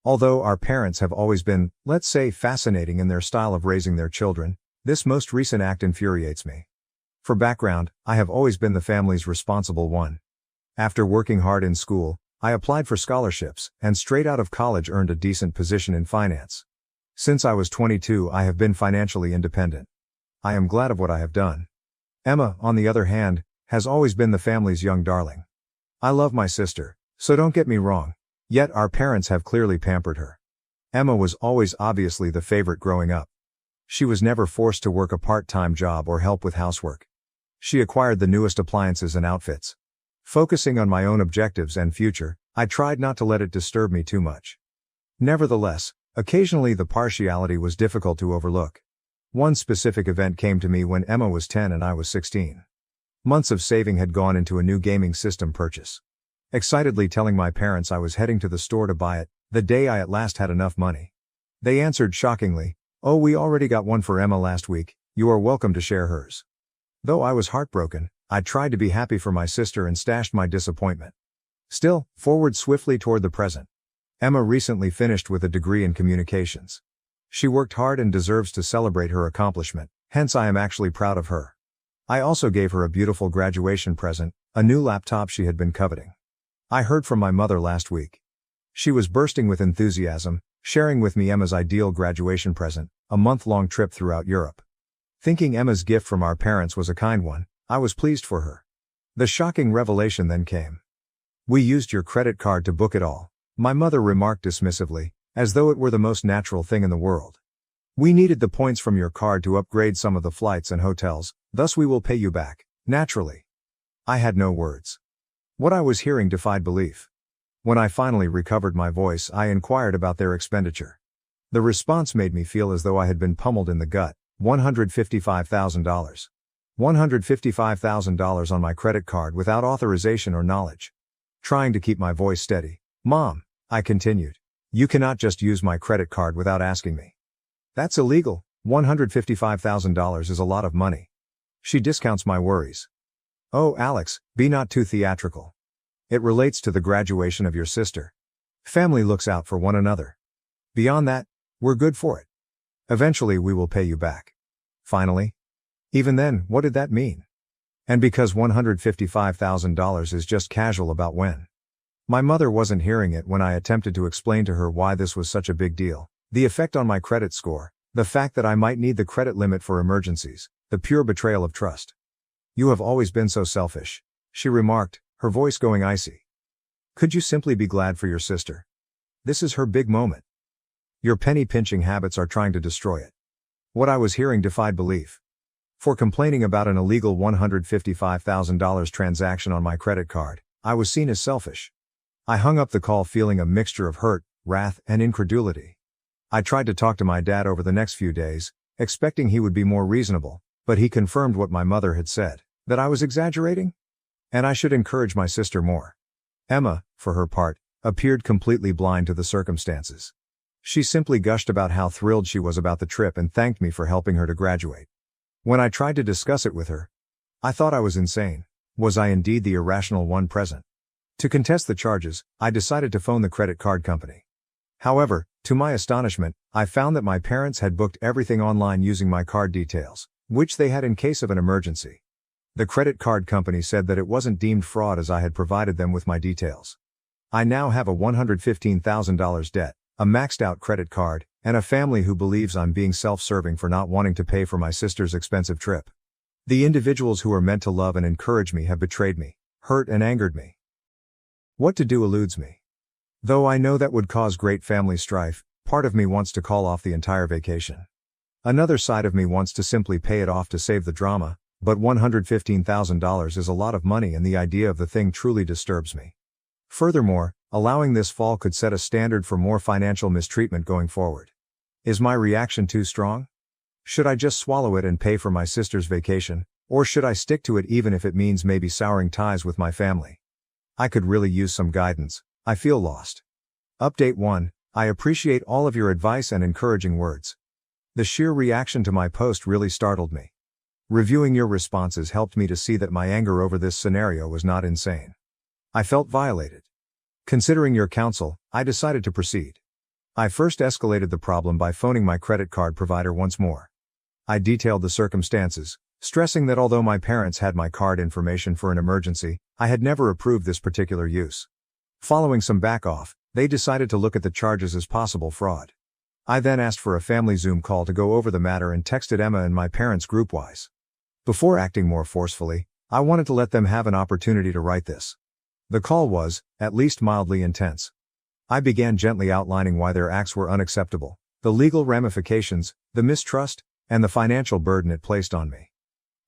Although our parents have always been, let's say, fascinating in their style of raising their children, this most recent act infuriates me. For background, I have always been the family's responsible one. After working hard in school, I applied for scholarships, and straight out of college earned a decent position in finance. Since I was 22, I have been financially independent. I am glad of what I have done. Emma, on the other hand, has always been the family's young darling. I love my sister, so don't get me wrong. Yet our parents have clearly pampered her. Emma was always obviously the favorite growing up. She was never forced to work a part-time job or help with housework. She acquired the newest appliances and outfits. Focusing on my own objectives and future, I tried not to let it disturb me too much. Nevertheless, occasionally the partiality was difficult to overlook. One specific event came to me when Emma was 10 and I was 16. Months of saving had gone into a new gaming system purchase. Excitedly telling my parents I was heading to the store to buy it, the day I at last had enough money. They answered shockingly, "Oh, we already got one for Emma last week, you are welcome to share hers." Though I was heartbroken, I tried to be happy for my sister and stashed my disappointment. Still, forward swiftly toward the present. Emma recently finished with a degree in communications. She worked hard and deserves to celebrate her accomplishment, hence I am actually proud of her. I also gave her a beautiful graduation present, a new laptop she had been coveting. I heard from my mother last week. She was bursting with enthusiasm, sharing with me Emma's ideal graduation present, a month-long trip throughout Europe. Thinking Emma's gift from our parents was a kind one, I was pleased for her. The shocking revelation then came. "We used your credit card to book it all," my mother remarked dismissively, as though it were the most natural thing in the world. "We needed the points from your card to upgrade some of the flights and hotels, thus we will pay you back, naturally." I had no words. What I was hearing defied belief. When I finally recovered my voice, I inquired about their expenditure. The response made me feel as though I had been pummeled in the gut. $155,000. $155,000 on my credit card without authorization or knowledge. Trying to keep my voice steady. "Mom," I continued, "you cannot just use my credit card without asking me. That's illegal. $155,000 is a lot of money." She discounts my worries. "Oh, Alex, be not too theatrical. It relates to the graduation of your sister. Family looks out for one another. Beyond that, we're good for it. Eventually we will pay you back." Finally. Even then, what did that mean? And because $155,000 is just casual about when. My mother wasn't hearing it when I attempted to explain to her why this was such a big deal. The effect on my credit score, the fact that I might need the credit limit for emergencies, the pure betrayal of trust. "You have always been so selfish," she remarked, her voice going icy. "Could you simply be glad for your sister? This is her big moment. Your penny-pinching habits are trying to destroy it." What I was hearing defied belief. For complaining about an illegal $155,000 transaction on my credit card, I was seen as selfish. I hung up the call feeling a mixture of hurt, wrath, and incredulity. I tried to talk to my dad over the next few days, expecting he would be more reasonable, But he confirmed what my mother had said, that I was exaggerating? And I should encourage my sister more. Emma, for her part, appeared completely blind to the circumstances. She simply gushed about how thrilled she was about the trip and thanked me for helping her to graduate. When I tried to discuss it with her, I thought I was insane. Was I indeed the irrational one present? To contest the charges, I decided to phone the credit card company. However, to my astonishment, I found that my parents had booked everything online using my card details, which they had in case of an emergency. The credit card company said that it wasn't deemed fraud as I had provided them with my details. I now have a $115,000 debt, a maxed-out credit card, and a family who believes I'm being self-serving for not wanting to pay for my sister's expensive trip. The individuals who are meant to love and encourage me have betrayed me, hurt and angered me. What to do eludes me. Though I know that would cause great family strife, part of me wants to call off the entire vacation. Another side of me wants to simply pay it off to save the drama, but $115,000 is a lot of money and the idea of the thing truly disturbs me. Furthermore, allowing this fall could set a standard for more financial mistreatment going forward. Is my reaction too strong? Should I just swallow it and pay for my sister's vacation, or should I stick to it even if it means maybe souring ties with my family? I could really use some guidance. I feel lost. Update 1. I appreciate all of your advice and encouraging words. The sheer reaction to my post really startled me. Reviewing your responses helped me to see that my anger over this scenario was not insane. I felt violated. Considering your counsel, I decided to proceed. I first escalated the problem by phoning my credit card provider once more. I detailed the circumstances, stressing that although my parents had my card information for an emergency, I had never approved this particular use. Following some back-off, they decided to look at the charges as possible fraud. I then asked for a family Zoom call to go over the matter and texted Emma and my parents groupwise. Before acting more forcefully, I wanted to let them have an opportunity to write this. The call was, at least mildly intense. I began gently outlining why their acts were unacceptable, the legal ramifications, the mistrust, and the financial burden it placed on me.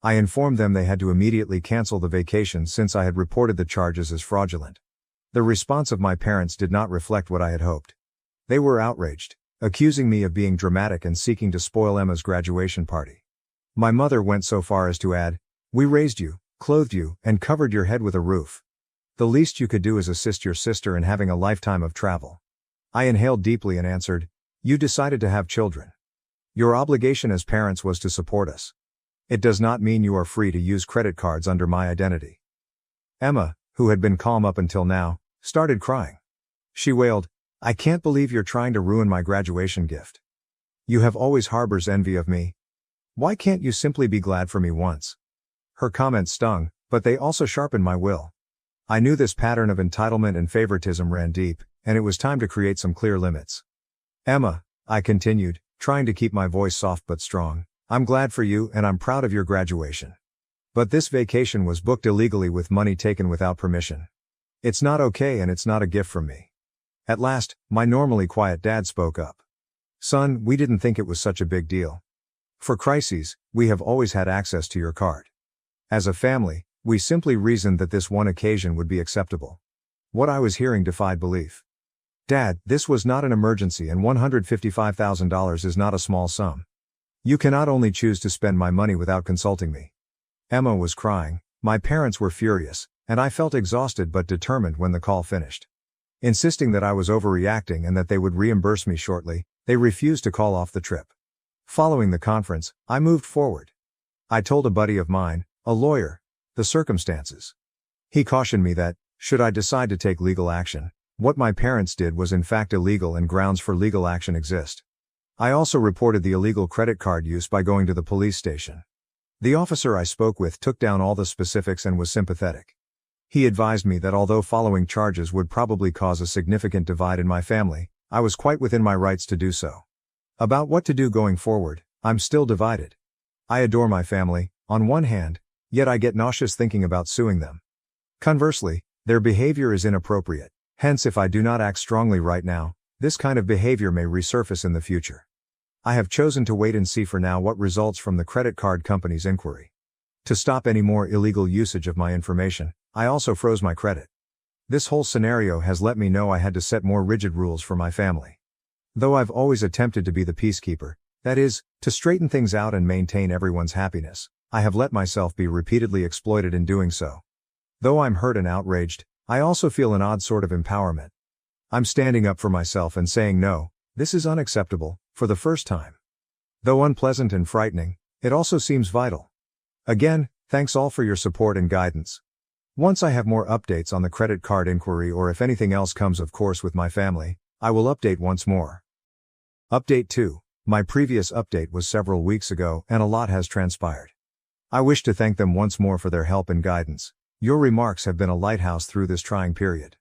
I informed them they had to immediately cancel the vacation since I had reported the charges as fraudulent. The response of my parents did not reflect what I had hoped. They were outraged, accusing me of being dramatic and seeking to spoil Emma's graduation party. My mother went so far as to add, "We raised you, clothed you, and covered your head with a roof. The least you could do is assist your sister in having a lifetime of travel." I inhaled deeply and answered, "You decided to have children. Your obligation as parents was to support us. It does not mean you are free to use credit cards under my identity." Emma, who had been calm up until now, started crying. She wailed, "I can't believe you're trying to ruin my graduation gift. You have always harbors envy of me. Why can't you simply be glad for me once?" Her comments stung, but they also sharpened my will. I knew this pattern of entitlement and favoritism ran deep, and it was time to create some clear limits. "Emma," I continued, trying to keep my voice soft but strong, "I'm glad for you and I'm proud of your graduation. But this vacation was booked illegally with money taken without permission. It's not okay and it's not a gift from me." At last, my normally quiet dad spoke up. "Son, we didn't think it was such a big deal. For crises, we have always had access to your card. As a family, we simply reasoned that this one occasion would be acceptable." What I was hearing defied belief. "Dad, this was not an emergency and $155,000 is not a small sum. You cannot only choose to spend my money without consulting me." Emma was crying, my parents were furious, and I felt exhausted but determined when the call finished. Insisting that I was overreacting and that they would reimburse me shortly, they refused to call off the trip. Following the conference, I moved forward. I told a buddy of mine, a lawyer, the circumstances. He cautioned me that, should I decide to take legal action, what my parents did was in fact illegal and grounds for legal action exist. I also reported the illegal credit card use by going to the police station. The officer I spoke with took down all the specifics and was sympathetic. He advised me that although following charges would probably cause a significant divide in my family, I was quite within my rights to do so. About what to do going forward, I'm still divided. I adore my family, on one hand, yet I get nauseous thinking about suing them. Conversely, their behavior is inappropriate, hence if I do not act strongly right now, this kind of behavior may resurface in the future. I have chosen to wait and see for now what results from the credit card company's inquiry. To stop any more illegal usage of my information, I also froze my credit. This whole scenario has let me know I had to set more rigid rules for my family. Though I've always attempted to be the peacekeeper, That is, to straighten things out and maintain everyone's happiness. I have let myself be repeatedly exploited in doing so. Though I'm hurt and outraged, I also feel an odd sort of empowerment. I'm standing up for myself and saying no, this is unacceptable, for the first time. Though unpleasant and frightening, it also seems vital. Again, thanks all for your support and guidance. Once I have more updates on the credit card inquiry or if anything else comes of course with my family, I will update once more. Update 2. My previous update was several weeks ago and a lot has transpired. I wish to thank them once more for their help and guidance. Your remarks have been a lighthouse through this trying period.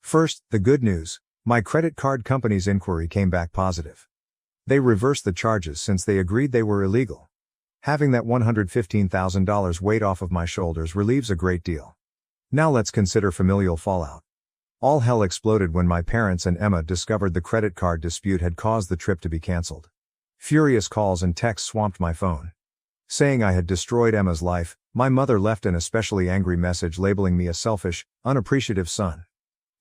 First, the good news. My credit card company's inquiry came back positive. They reversed the charges since they agreed they were illegal. Having that $115,000 weight off of my shoulders relieves a great deal. Now let's consider familial fallout. All hell exploded when my parents and Emma discovered the credit card dispute had caused the trip to be cancelled. Furious calls and texts swamped my phone. Saying I had destroyed Emma's life, my mother left an especially angry message labeling me a selfish, unappreciative son.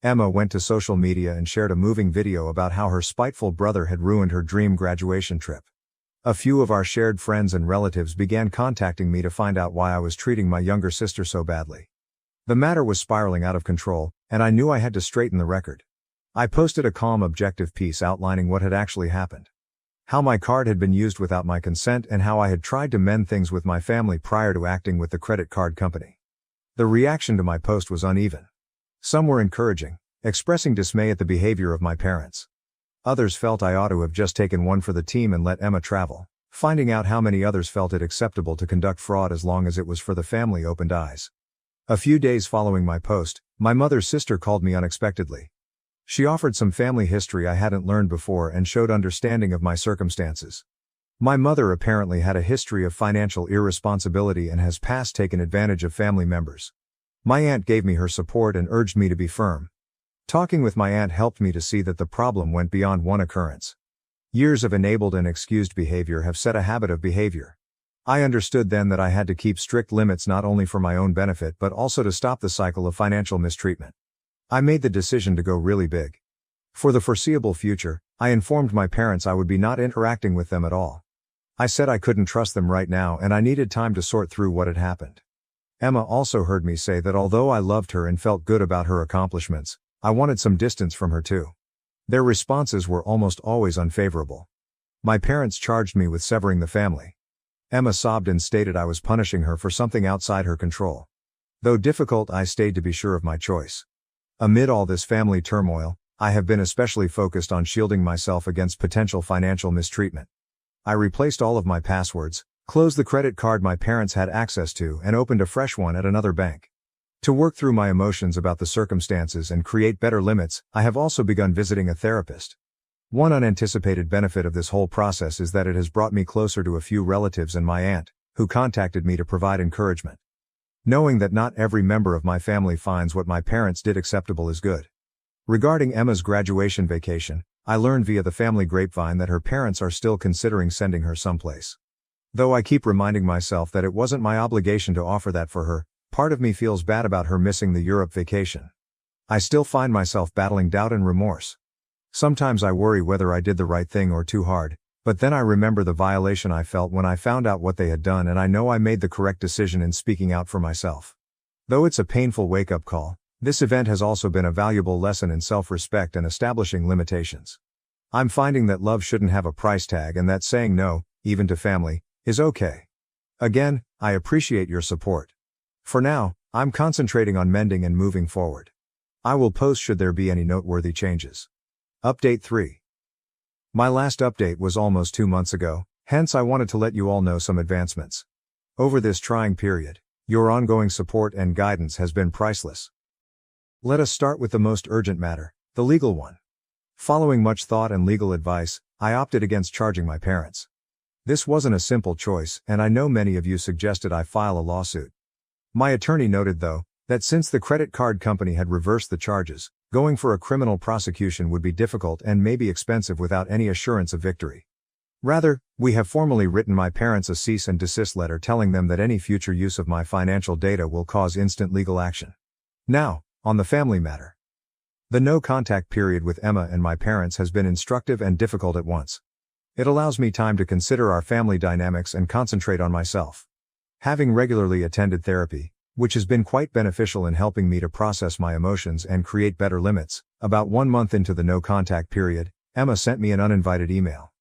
Emma went to social media and shared a moving video about how her spiteful brother had ruined her dream graduation trip. A few of our shared friends and relatives began contacting me to find out why I was treating my younger sister so badly. The matter was spiraling out of control, and I knew I had to straighten the record. I posted a calm, objective piece outlining what had actually happened. How my card had been used without my consent and how I had tried to mend things with my family prior to acting with the credit card company. The reaction to my post was uneven. Some were encouraging, expressing dismay at the behavior of my parents. Others felt I ought to have just taken one for the team and let Emma travel. Finding out how many others felt it acceptable to conduct fraud as long as it was for the family opened eyes. A few days following my post, my mother's sister called me unexpectedly. She offered some family history I hadn't learned before and showed understanding of my circumstances. My mother apparently had a history of financial irresponsibility and has past taken advantage of family members. My aunt gave me her support and urged me to be firm. Talking with my aunt helped me to see that the problem went beyond one occurrence. Years of enabled and excused behavior have set a habit of behavior. I understood then that I had to keep strict limits not only for my own benefit but also to stop the cycle of financial mistreatment. I made the decision to go really big. For the foreseeable future, I informed my parents I would be not interacting with them at all. I said I couldn't trust them right now and I needed time to sort through what had happened. Emma also heard me say that although I loved her and felt good about her accomplishments, I wanted some distance from her too. Their responses were almost always unfavorable. My parents charged me with severing the family. Emma sobbed and stated I was punishing her for something outside her control. Though difficult, I stayed to be sure of my choice. Amid all this family turmoil, I have been especially focused on shielding myself against potential financial mistreatment. I replaced all of my passwords, closed the credit card my parents had access to and opened a fresh one at another bank. To work through my emotions about the circumstances and create better limits, I have also begun visiting a therapist. One unanticipated benefit of this whole process is that it has brought me closer to a few relatives and my aunt, who contacted me to provide encouragement. Knowing that not every member of my family finds what my parents did acceptable is good. Regarding Emma's graduation vacation, I learned via the family grapevine that her parents are still considering sending her someplace. Though I keep reminding myself that it wasn't my obligation to offer that for her, part of me feels bad about her missing the Europe vacation. I still find myself battling doubt and remorse. Sometimes I worry whether I did the right thing or too hard, but then I remember the violation I felt when I found out what they had done and I know I made the correct decision in speaking out for myself. Though it's a painful wake-up call, this event has also been a valuable lesson in self-respect and establishing limitations. I'm finding that love shouldn't have a price tag and that saying no, even to family, is okay. Again, I appreciate your support. For now, I'm concentrating on mending and moving forward. I will post should there be any noteworthy changes. Update 3. My last update was almost 2 months ago, hence I wanted to let you all know some advancements. Over this trying period, your ongoing support and guidance has been priceless. Let us start with the most urgent matter, the legal one. Following much thought and legal advice, I opted against charging my parents. This wasn't a simple choice, and I know many of you suggested I file a lawsuit. My attorney noted though, that since the credit card company had reversed the charges, going for a criminal prosecution would be difficult and maybe expensive without any assurance of victory. Rather, we have formally written my parents a cease and desist letter telling them that any future use of my financial data will cause instant legal action. Now, on the family matter. The no contact period with Emma and my parents has been instructive and difficult at once. It allows me time to consider our family dynamics and concentrate on myself. Having regularly attended therapy, which has been quite beneficial in helping me to process my emotions and create better limits, about 1 month into the no-contact period, Emma sent me an uninvited email.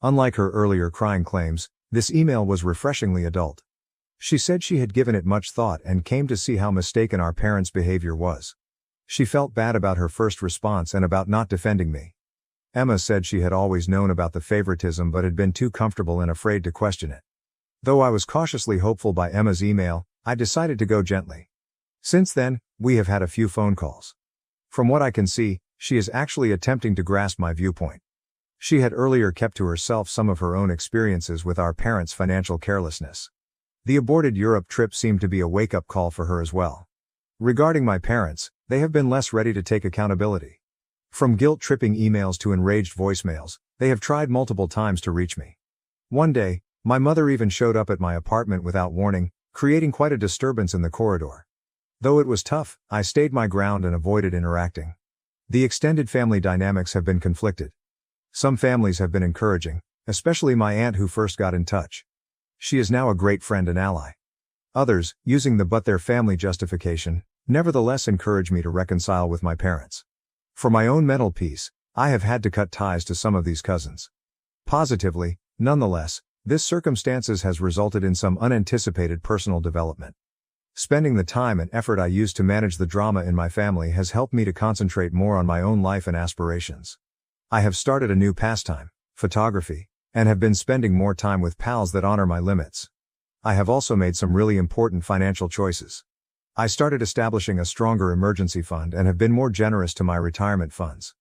Unlike her earlier crying claims, this email was refreshingly adult. She said she had given it much thought and came to see how mistaken our parents' behavior was. She felt bad about her first response and about not defending me. Emma said she had always known about the favoritism but had been too comfortable and afraid to question it. Though I was cautiously hopeful by Emma's email, I decided to go gently. Since then, we have had a few phone calls. From what I can see, she is actually attempting to grasp my viewpoint. She had earlier kept to herself some of her own experiences with our parents' financial carelessness. The aborted Europe trip seemed to be a wake-up call for her as well. Regarding my parents, they have been less ready to take accountability. From guilt-tripping emails to enraged voicemails, they have tried multiple times to reach me. One day, my mother even showed up at my apartment without warning, creating quite a disturbance in the corridor. Though it was tough, I stayed my ground and avoided interacting. The extended family dynamics have been conflicted. Some families have been encouraging, especially my aunt who first got in touch. She is now a great friend and ally. Others, using the "but their family" justification, nevertheless encourage me to reconcile with my parents. For my own mental peace, I have had to cut ties to some of these cousins. Positively, nonetheless, this circumstances has resulted in some unanticipated personal development. Spending the time and effort I used to manage the drama in my family has helped me to concentrate more on my own life and aspirations. I have started a new pastime, photography, and have been spending more time with pals that honor my limits. I have also made some really important financial choices. I started establishing a stronger emergency fund and have been more generous to my retirement funds.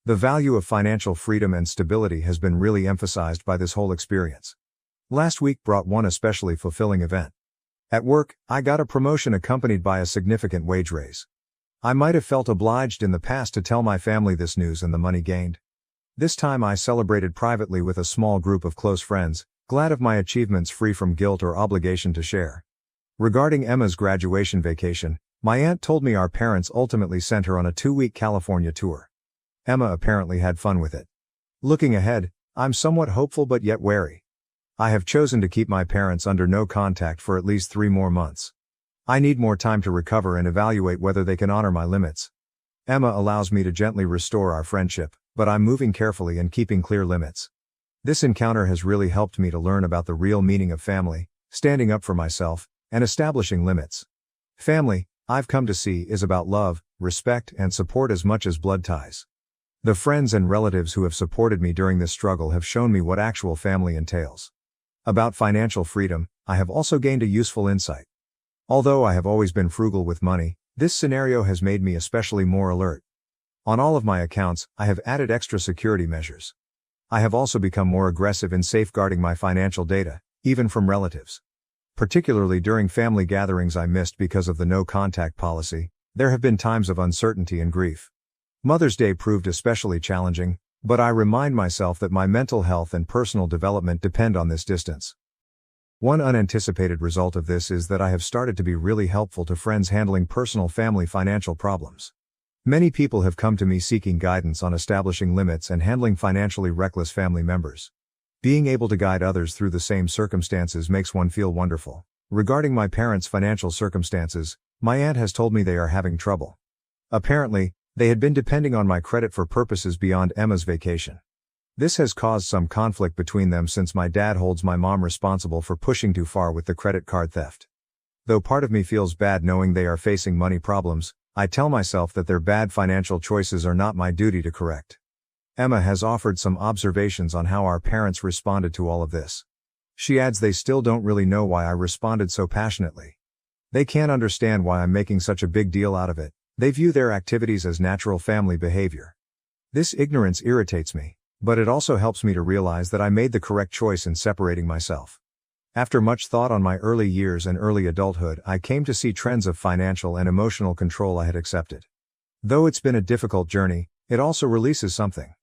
The value of financial freedom and stability has been really emphasized by this whole experience. Last week brought one especially fulfilling event. At work, I got a promotion accompanied by a significant wage raise. I might have felt obliged in the past to tell my family this news and the money gained. This time I celebrated privately with a small group of close friends, glad of my achievements free from guilt or obligation to share. Regarding Emma's graduation vacation, my aunt told me our parents ultimately sent her on a 2-week California tour. Emma apparently had fun with it. Looking ahead, I'm somewhat hopeful but yet wary. I have chosen to keep my parents under no contact for at least 3 more months. I need more time to recover and evaluate whether they can honor my limits. Emma allows me to gently restore our friendship, but I'm moving carefully and keeping clear limits. This encounter has really helped me to learn about the real meaning of family, standing up for myself, and establishing limits. Family, I've come to see, is about love, respect, and support as much as blood ties. The friends and relatives who have supported me during this struggle have shown me what actual family entails. About financial freedom, I have also gained a useful insight. Although I have always been frugal with money, this scenario has made me especially more alert. On all of my accounts, I have added extra security measures. I have also become more aggressive in safeguarding my financial data, even from relatives. Particularly during family gatherings I missed because of the no-contact policy, there have been times of uncertainty and grief. Mother's Day proved especially challenging, but I remind myself that my mental health and personal development depend on this distance. One unanticipated result of this is that I have started to be really helpful to friends handling personal family financial problems. Many people have come to me seeking guidance on establishing limits and handling financially reckless family members. Being able to guide others through the same circumstances makes one feel wonderful. Regarding my parents' financial circumstances, my aunt has told me they are having trouble. Apparently, they had been depending on my credit for purposes beyond Emma's vacation. This has caused some conflict between them since my dad holds my mom responsible for pushing too far with the credit card theft. Though part of me feels bad knowing they are facing money problems, I tell myself that their bad financial choices are not my duty to correct. Emma has offered some observations on how our parents responded to all of this. She adds they still don't really know why I responded so passionately. They can't understand why I'm making such a big deal out of it. They view their activities as natural family behavior. This ignorance irritates me, but it also helps me to realize that I made the correct choice in separating myself. After much thought on my early years and early adulthood, I came to see trends of financial and emotional control I had accepted. Though it's been a difficult journey, it also releases something.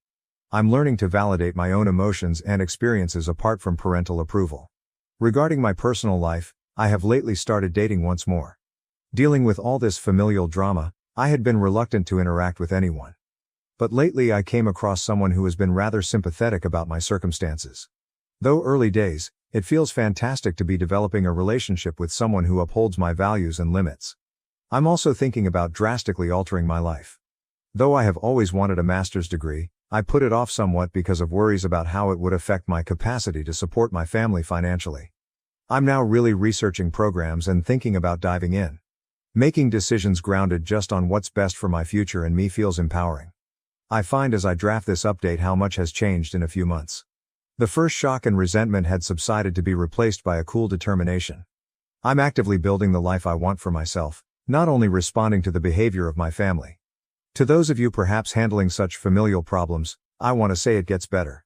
I'm learning to validate my own emotions and experiences apart from parental approval. Regarding my personal life, I have lately started dating once more. Dealing with all this familial drama, I had been reluctant to interact with anyone. But lately I came across someone who has been rather sympathetic about my circumstances. Though early days, it feels fantastic to be developing a relationship with someone who upholds my values and limits. I'm also thinking about drastically altering my life. Though I have always wanted a master's degree, I put it off somewhat because of worries about how it would affect my capacity to support my family financially. I'm now really researching programs and thinking about diving in. Making decisions grounded just on what's best for my future and me feels empowering. I find as I draft this update how much has changed in a few months. The first shock and resentment had subsided to be replaced by a cool determination. I'm actively building the life I want for myself, not only responding to the behavior of my family. To those of you perhaps handling such familial problems, I want to say it gets better.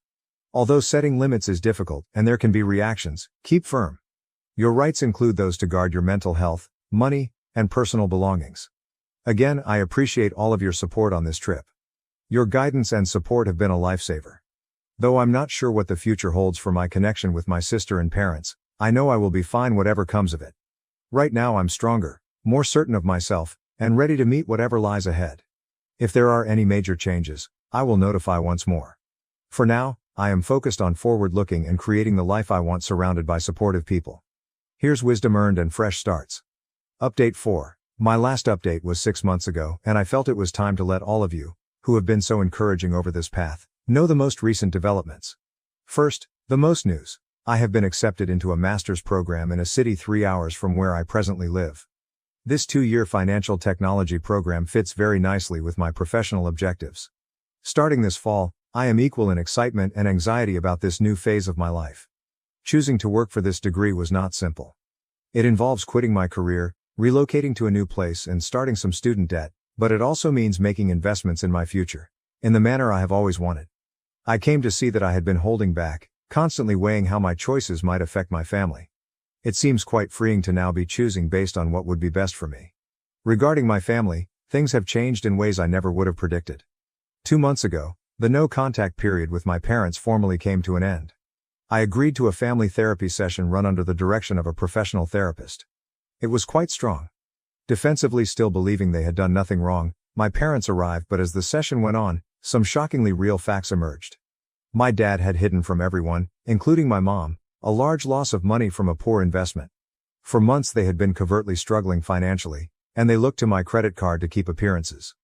Although setting limits is difficult and there can be reactions, keep firm. Your rights include those to guard your mental health, money, and personal belongings. Again, I appreciate all of your support on this trip. Your guidance and support have been a lifesaver. Though I'm not sure what the future holds for my connection with my sister and parents, I know I will be fine whatever comes of it. Right now I'm stronger, more certain of myself, and ready to meet whatever lies ahead. If there are any major changes, I will notify once more. For now, I am focused on forward-looking and creating the life I want surrounded by supportive people. Here's wisdom earned and fresh starts. Update 4. My last update was 6 months ago, and I felt it was time to let all of you, who have been so encouraging over this path, know the most recent developments. First, the most news. I have been accepted into a master's program in a city 3 hours from where I presently live. This 2-year financial technology program fits very nicely with my professional objectives. Starting this fall, I am equal in excitement and anxiety about this new phase of my life. Choosing to work for this degree was not simple. It involves quitting my career, relocating to a new place and starting some student debt, but it also means making investments in my future, in the manner I have always wanted. I came to see that I had been holding back, constantly weighing how my choices might affect my family. It seems quite freeing to now be choosing based on what would be best for me. Regarding my family, things have changed in ways I never would have predicted. 2 months ago, the no-contact period with my parents formally came to an end. I agreed to a family therapy session run under the direction of a professional therapist. It was quite strong. Defensively still believing they had done nothing wrong, my parents arrived, but as the session went on, some shockingly real facts emerged. My dad had hidden from everyone, including my mom, a large loss of money from a poor investment. For months they had been covertly struggling financially, and they looked to my credit card to keep appearances.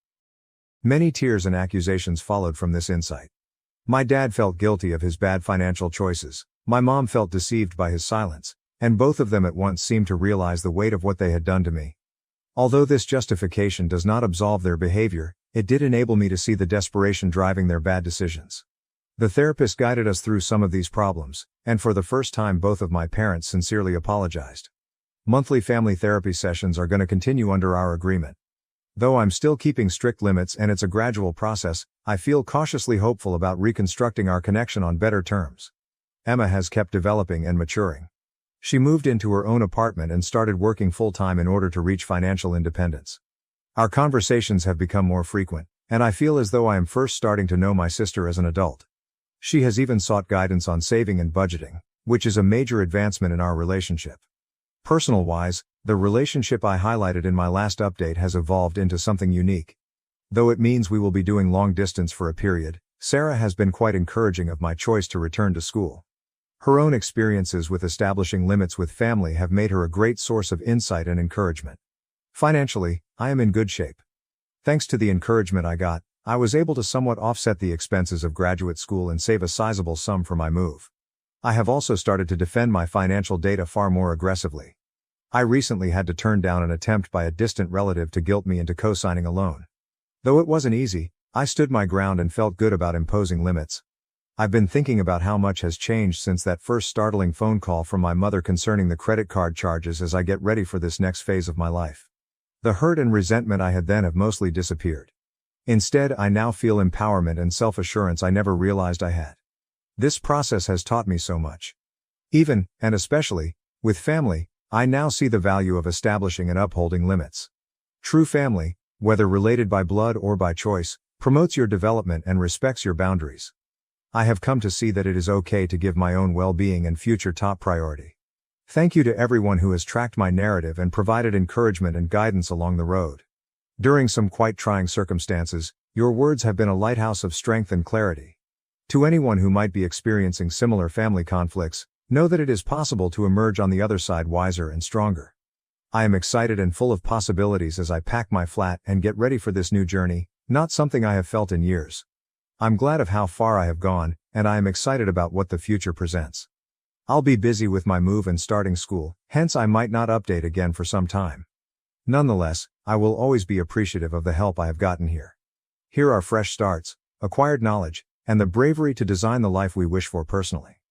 Many tears and accusations followed from this insight. My dad felt guilty of his bad financial choices, my mom felt deceived by his silence, and both of them at once seemed to realize the weight of what they had done to me. Although this justification does not absolve their behavior, it did enable me to see the desperation driving their bad decisions. The therapist guided us through some of these problems, and for the first time both of my parents sincerely apologized. Monthly family therapy sessions are going to continue under our agreement. Though I'm still keeping strict limits and it's a gradual process, I feel cautiously hopeful about reconstructing our connection on better terms. Emma has kept developing and maturing. She moved into her own apartment and started working full-time in order to reach financial independence. Our conversations have become more frequent, and I feel as though I am first starting to know my sister as an adult. She has even sought guidance on saving and budgeting, which is a major advancement in our relationship. Personal-wise, the relationship I highlighted in my last update has evolved into something unique. Though it means we will be doing long distance for a period, Sarah has been quite encouraging of my choice to return to school. Her own experiences with establishing limits with family have made her a great source of insight and encouragement. Financially, I am in good shape. Thanks to the encouragement I got, I was able to somewhat offset the expenses of graduate school and save a sizable sum for my move. I have also started to defend my financial data far more aggressively. I recently had to turn down an attempt by a distant relative to guilt me into co-signing a loan. Though it wasn't easy, I stood my ground and felt good about imposing limits. I've been thinking about how much has changed since that first startling phone call from my mother concerning the credit card charges as I get ready for this next phase of my life. The hurt and resentment I had then have mostly disappeared. Instead, I now feel empowerment and self-assurance I never realized I had. This process has taught me so much. Even, and especially, with family, I now see the value of establishing and upholding limits. True family, whether related by blood or by choice, promotes your development and respects your boundaries. I have come to see that it is okay to give my own well-being and future top priority. Thank you to everyone who has tracked my narrative and provided encouragement and guidance along the road. During some quite trying circumstances, Your words have been a lighthouse of strength and clarity. To anyone who might be experiencing similar family conflicts, know that it is possible to emerge on the other side wiser and stronger. I am excited and full of possibilities as I pack my flat and get ready for this new journey, not something I have felt in years. I'm glad of how far I have gone, and I am excited about what the future presents. I'll be busy with my move and starting school, hence I might not update again for some time. Nonetheless, I will always be appreciative of the help I have gotten here. Here are fresh starts, acquired knowledge, and the bravery to design the life we wish for personally.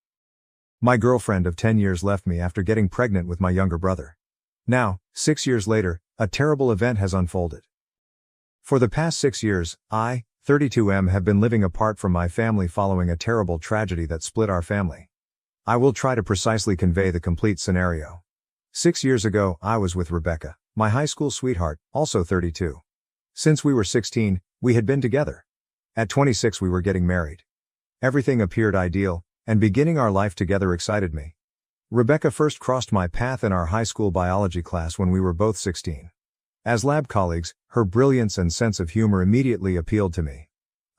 My girlfriend of 10 years left me after getting pregnant with my younger brother. Now, 6 years later, a terrible event has unfolded. For the past 6 years, I, 32M, have been living apart from my family following a terrible tragedy that split our family. I will try to precisely convey the complete scenario. 6 years ago, I was with Rebecca, my high school sweetheart, also 32. Since we were 16, we had been together. At 26 we were getting married. Everything appeared ideal, and beginning our life together excited me. Rebecca first crossed my path in our high school biology class when we were both 16. As lab colleagues, her brilliance and sense of humor immediately appealed to me.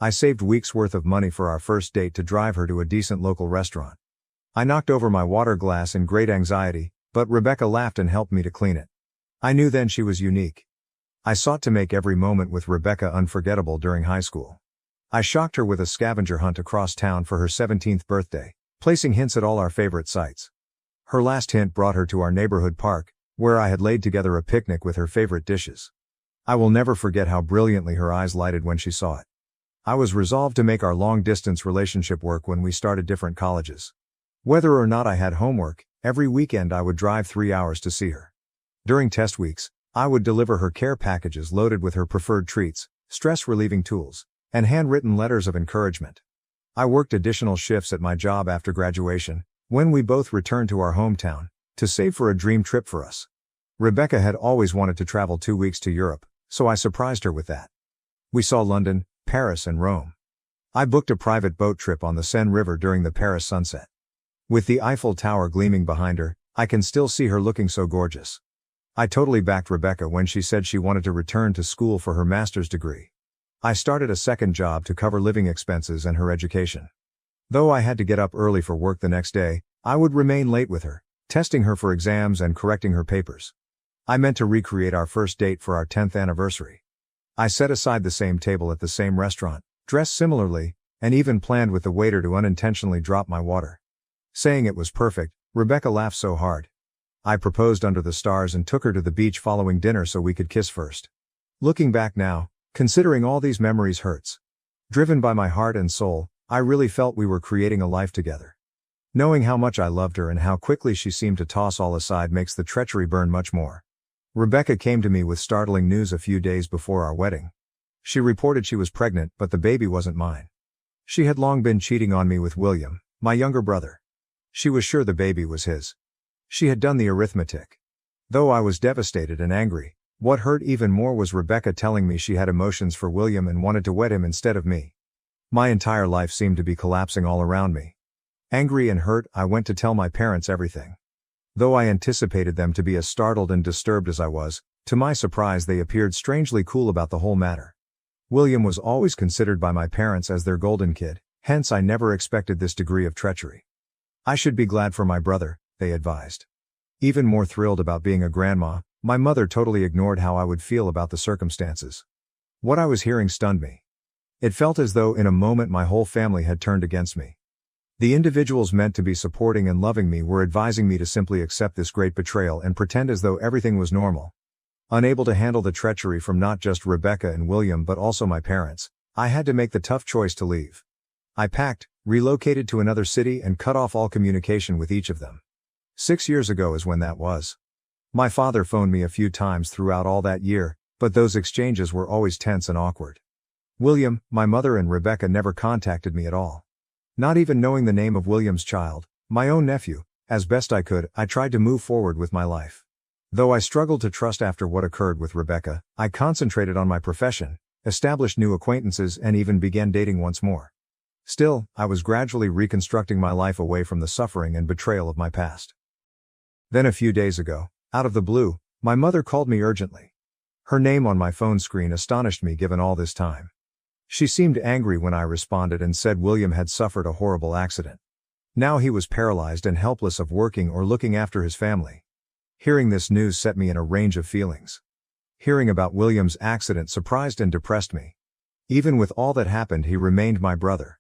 I saved weeks' worth of money for our first date to drive her to a decent local restaurant. I knocked over my water glass in great anxiety, but Rebecca laughed and helped me to clean it. I knew then she was unique. I sought to make every moment with Rebecca unforgettable during high school. I shocked her with a scavenger hunt across town for her 17th birthday, placing hints at all our favorite sites. Her last hint brought her to our neighborhood park, where I had laid together a picnic with her favorite dishes. I will never forget how brilliantly her eyes lighted when she saw it. I was resolved to make our long-distance relationship work when we started different colleges. Whether or not I had homework, every weekend I would drive 3 hours to see her. During test weeks, I would deliver her care packages loaded with her preferred treats, stress-relieving tools, and handwritten letters of encouragement. I worked additional shifts at my job after graduation, when we both returned to our hometown, to save for a dream trip for us. Rebecca had always wanted to travel 2 weeks to Europe, so I surprised her with that. We saw London, Paris and Rome. I booked a private boat trip on the Seine River during the Paris sunset. With the Eiffel Tower gleaming behind her, I can still see her looking so gorgeous. I totally backed Rebecca when she said she wanted to return to school for her master's degree. I started a second job to cover living expenses and her education. Though I had to get up early for work the next day, I would remain late with her, testing her for exams and correcting her papers. I meant to recreate our first date for our 10th anniversary. I set aside the same table at the same restaurant, dressed similarly, and even planned with the waiter to unintentionally drop my water. Saying it was perfect, Rebecca laughed so hard. I proposed under the stars and took her to the beach following dinner so we could kiss first. Looking back now, considering all these memories hurts. Driven by my heart and soul, I really felt we were creating a life together. Knowing how much I loved her and how quickly she seemed to toss all aside makes the treachery burn much more. Rebecca came to me with startling news a few days before our wedding. She reported she was pregnant, but the baby wasn't mine. She had long been cheating on me with William, my younger brother. She was sure the baby was his. She had done the arithmetic. Though I was devastated and angry, what hurt even more was Rebecca telling me she had emotions for William and wanted to wed him instead of me. My entire life seemed to be collapsing all around me. Angry and hurt, I went to tell my parents everything. Though I anticipated them to be as startled and disturbed as I was, to my surprise they appeared strangely cool about the whole matter. William was always considered by my parents as their golden kid, hence I never expected this degree of treachery. I should be glad for my brother, they advised. Even more thrilled about being a grandma, my mother totally ignored how I would feel about the circumstances. What I was hearing stunned me. It felt as though in a moment my whole family had turned against me. The individuals meant to be supporting and loving me were advising me to simply accept this great betrayal and pretend as though everything was normal. Unable to handle the treachery from not just Rebecca and William but also my parents, I had to make the tough choice to leave. I packed, relocated to another city and cut off all communication with each of them. 6 years ago is when that was. My father phoned me a few times throughout all that year, but those exchanges were always tense and awkward. William, my mother and Rebecca never contacted me at all. Not even knowing the name of William's child, my own nephew, as best I could, I tried to move forward with my life. Though I struggled to trust after what occurred with Rebecca, I concentrated on my profession, established new acquaintances and even began dating once more. Still, I was gradually reconstructing my life away from the suffering and betrayal of my past. Then a few days ago, out of the blue, my mother called me urgently. Her name on my phone screen astonished me given all this time. She seemed angry when I responded and said William had suffered a horrible accident. Now he was paralyzed and helpless of working or looking after his family. Hearing this news set me in a range of feelings. Hearing about William's accident surprised and depressed me. Even with all that happened, he remained my brother.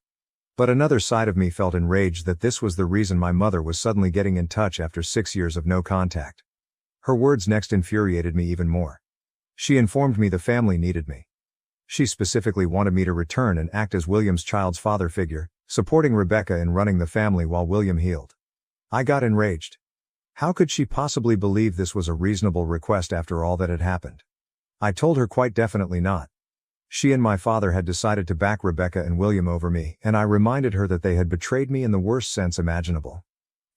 But another side of me felt enraged that this was the reason my mother was suddenly getting in touch after 6 years of no contact. Her words next infuriated me even more. She informed me the family needed me. She specifically wanted me to return and act as William's child's father figure, supporting Rebecca in running the family while William healed. I got enraged. How could she possibly believe this was a reasonable request after all that had happened? I told her quite definitely not. She and my father had decided to back Rebecca and William over me, and I reminded her that they had betrayed me in the worst sense imaginable.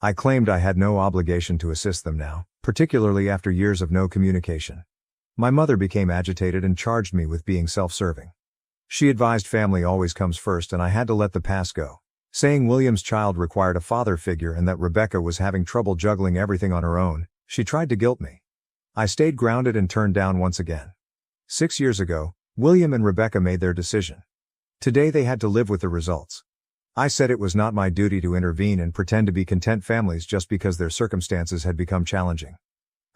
I claimed I had no obligation to assist them now, particularly after years of no communication. My mother became agitated and charged me with being self-serving. She advised family always comes first, and I had to let the past go, saying William's child required a father figure and that Rebecca was having trouble juggling everything on her own. She tried to guilt me. I stayed grounded and turned down once again. 6 years ago, William and Rebecca made their decision. Today they had to live with the results. I said it was not my duty to intervene and pretend to be content families just because their circumstances had become challenging.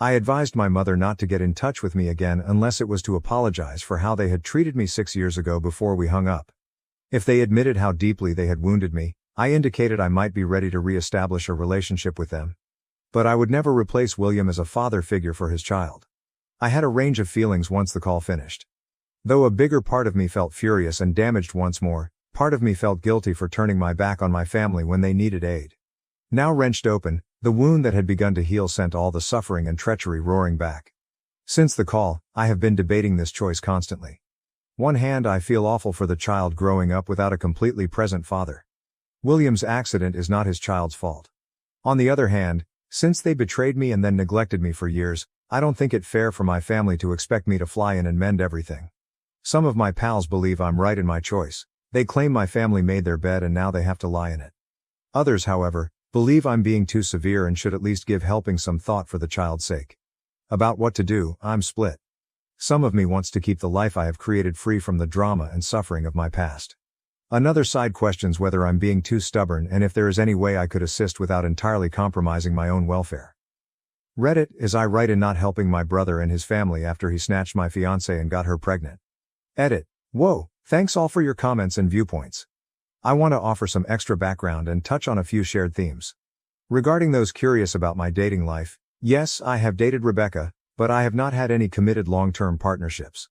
I advised my mother not to get in touch with me again unless it was to apologize for how they had treated me 6 years ago before we hung up. If they admitted how deeply they had wounded me, I indicated I might be ready to re-establish a relationship with them. But I would never replace William as a father figure for his child. I had a range of feelings once the call finished. Though a bigger part of me felt furious and damaged once more, part of me felt guilty for turning my back on my family when they needed aid. Now wrenched open, the wound that had begun to heal sent all the suffering and treachery roaring back. Since the call, I have been debating this choice constantly. One hand, I feel awful for the child growing up without a completely present father. William's accident is not his child's fault. On the other hand, since they betrayed me and then neglected me for years, I don't think it fair for my family to expect me to fly in and mend everything. Some of my pals believe I'm right in my choice. They claim my family made their bed and now they have to lie in it. Others, however, believe I'm being too severe and should at least give helping some thought for the child's sake. About what to do, I'm split. Some of me wants to keep the life I have created free from the drama and suffering of my past. Another side questions whether I'm being too stubborn and if there is any way I could assist without entirely compromising my own welfare. Reddit, is I right in not helping my brother and his family after he snatched my fiancée and got her pregnant? Edit. Whoa, thanks all for your comments and viewpoints. I want to offer some extra background and touch on a few shared themes. Regarding those curious about my dating life, yes, I have dated Rebecca, but I have not had any committed long-term partnerships.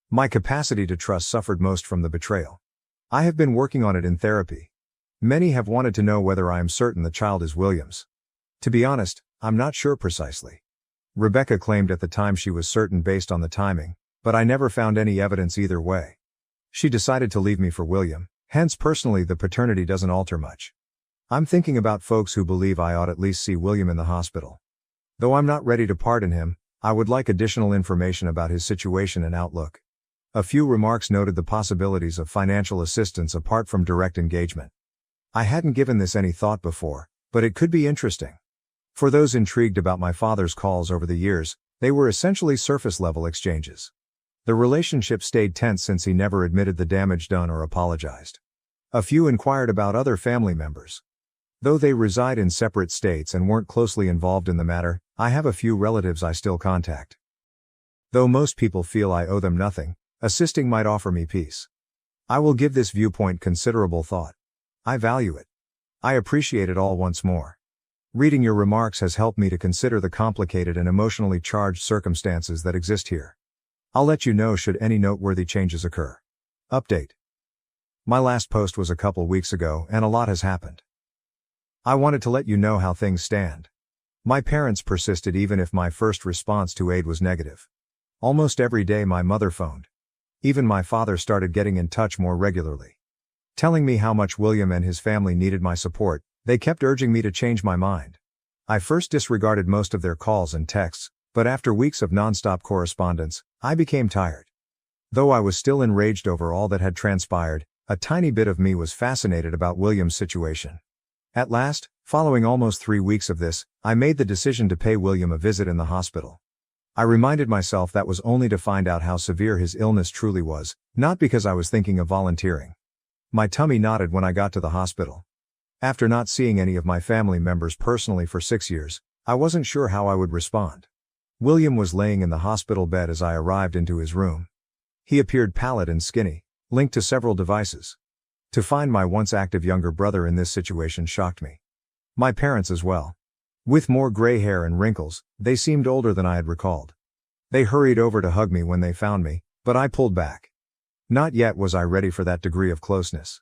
My capacity to trust suffered most from the betrayal. I have been working on it in therapy. Many have wanted to know whether I am certain the child is William's. To be honest, I'm not sure precisely. Rebecca claimed at the time she was certain based on the timing, but I never found any evidence either way. She decided to leave me for William. Hence personally the paternity doesn't alter much. I'm thinking about folks who believe I ought at least see William in the hospital. Though I'm not ready to pardon him, I would like additional information about his situation and outlook. A few remarks noted the possibilities of financial assistance apart from direct engagement. I hadn't given this any thought before, but it could be interesting. For those intrigued about my father's calls over the years, they were essentially surface-level exchanges. The relationship stayed tense since he never admitted the damage done or apologized. A few inquired about other family members. Though they reside in separate states and weren't closely involved in the matter, I have a few relatives I still contact. Though most people feel I owe them nothing, assisting might offer me peace. I will give this viewpoint considerable thought. I value it. I appreciate it all once more. Reading your remarks has helped me to consider the complicated and emotionally charged circumstances that exist here. I'll let you know should any noteworthy changes occur. Update. My last post was a couple weeks ago and a lot has happened. I wanted to let you know how things stand. My parents persisted even if my first response to aid was negative. Almost every day my mother phoned. Even my father started getting in touch more regularly. Telling me how much William and his family needed my support, they kept urging me to change my mind. I first disregarded most of their calls and texts, but after weeks of non-stop correspondence, I became tired. Though I was still enraged over all that had transpired, a tiny bit of me was fascinated about William's situation. At last, following almost 3 weeks of this, I made the decision to pay William a visit in the hospital. I reminded myself that was only to find out how severe his illness truly was, not because I was thinking of volunteering. My tummy knotted when I got to the hospital. After not seeing any of my family members personally for 6 years, I wasn't sure how I would respond. William was laying in the hospital bed as I arrived into his room. He appeared pallid and skinny, linked to several devices. To find my once active younger brother in this situation shocked me. My parents as well. With more gray hair and wrinkles, they seemed older than I had recalled. They hurried over to hug me when they found me, but I pulled back. Not yet was I ready for that degree of closeness.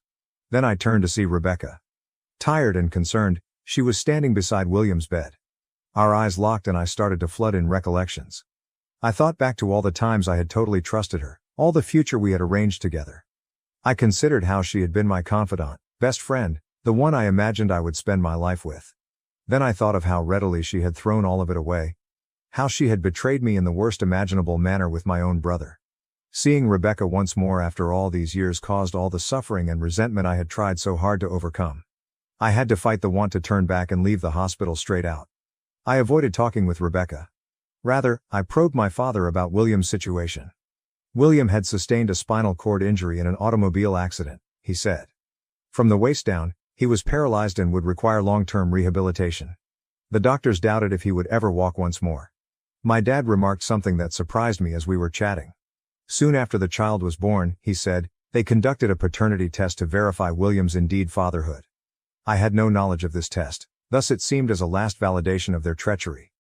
Then I turned to see Rebecca. Tired and concerned, she was standing beside William's bed. Our eyes locked and I started to flood in recollections. I thought back to all the times I had totally trusted her, all the future we had arranged together. I considered how she had been my confidant, best friend, the one I imagined I would spend my life with. Then I thought of how readily she had thrown all of it away. How she had betrayed me in the worst imaginable manner with my own brother. Seeing Rebecca once more after all these years caused all the suffering and resentment I had tried so hard to overcome. I had to fight the want to turn back and leave the hospital straight out. I avoided talking with Rebecca. Rather, I probed my father about William's situation. William had sustained a spinal cord injury in an automobile accident, he said. From the waist down, he was paralyzed and would require long-term rehabilitation. The doctors doubted if he would ever walk once more. My dad remarked something that surprised me as we were chatting. Soon after the child was born, he said, they conducted a paternity test to verify William's indeed fatherhood. I had no knowledge of this test, thus it seemed as a last validation of their treachery.